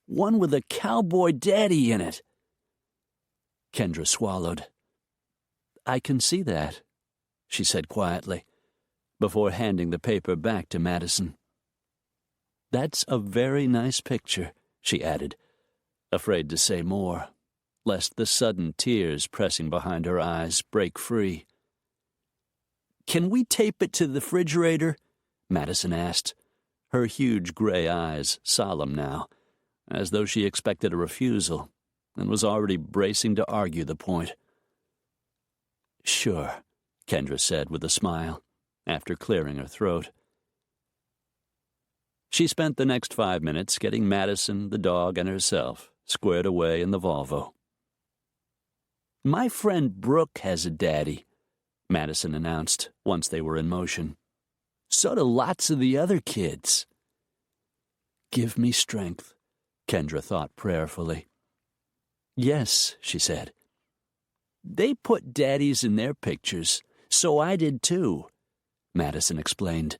One with a cowboy daddy in it. Kendra swallowed. I can see that, she said quietly, before handing the paper back to Madison. That's a very nice picture, she added, afraid to say more, lest the sudden tears pressing behind her eyes break free. Can we tape it to the refrigerator? Madison asked, her huge gray eyes solemn now, as though she expected a refusal, and was already bracing to argue the point. Sure, Kendra said with a smile, after clearing her throat. She spent the next 5 minutes getting Madison, the dog, and herself squared away in the Volvo. My friend Brooke has a daddy, Madison announced once they were in motion. So do lots of the other kids. Give me strength, Kendra thought prayerfully. Yes, she said. They put daddies in their pictures, so I did too, Madison explained.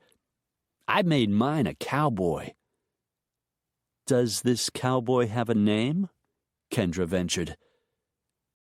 I made mine a cowboy. Does this cowboy have a name? Kendra ventured,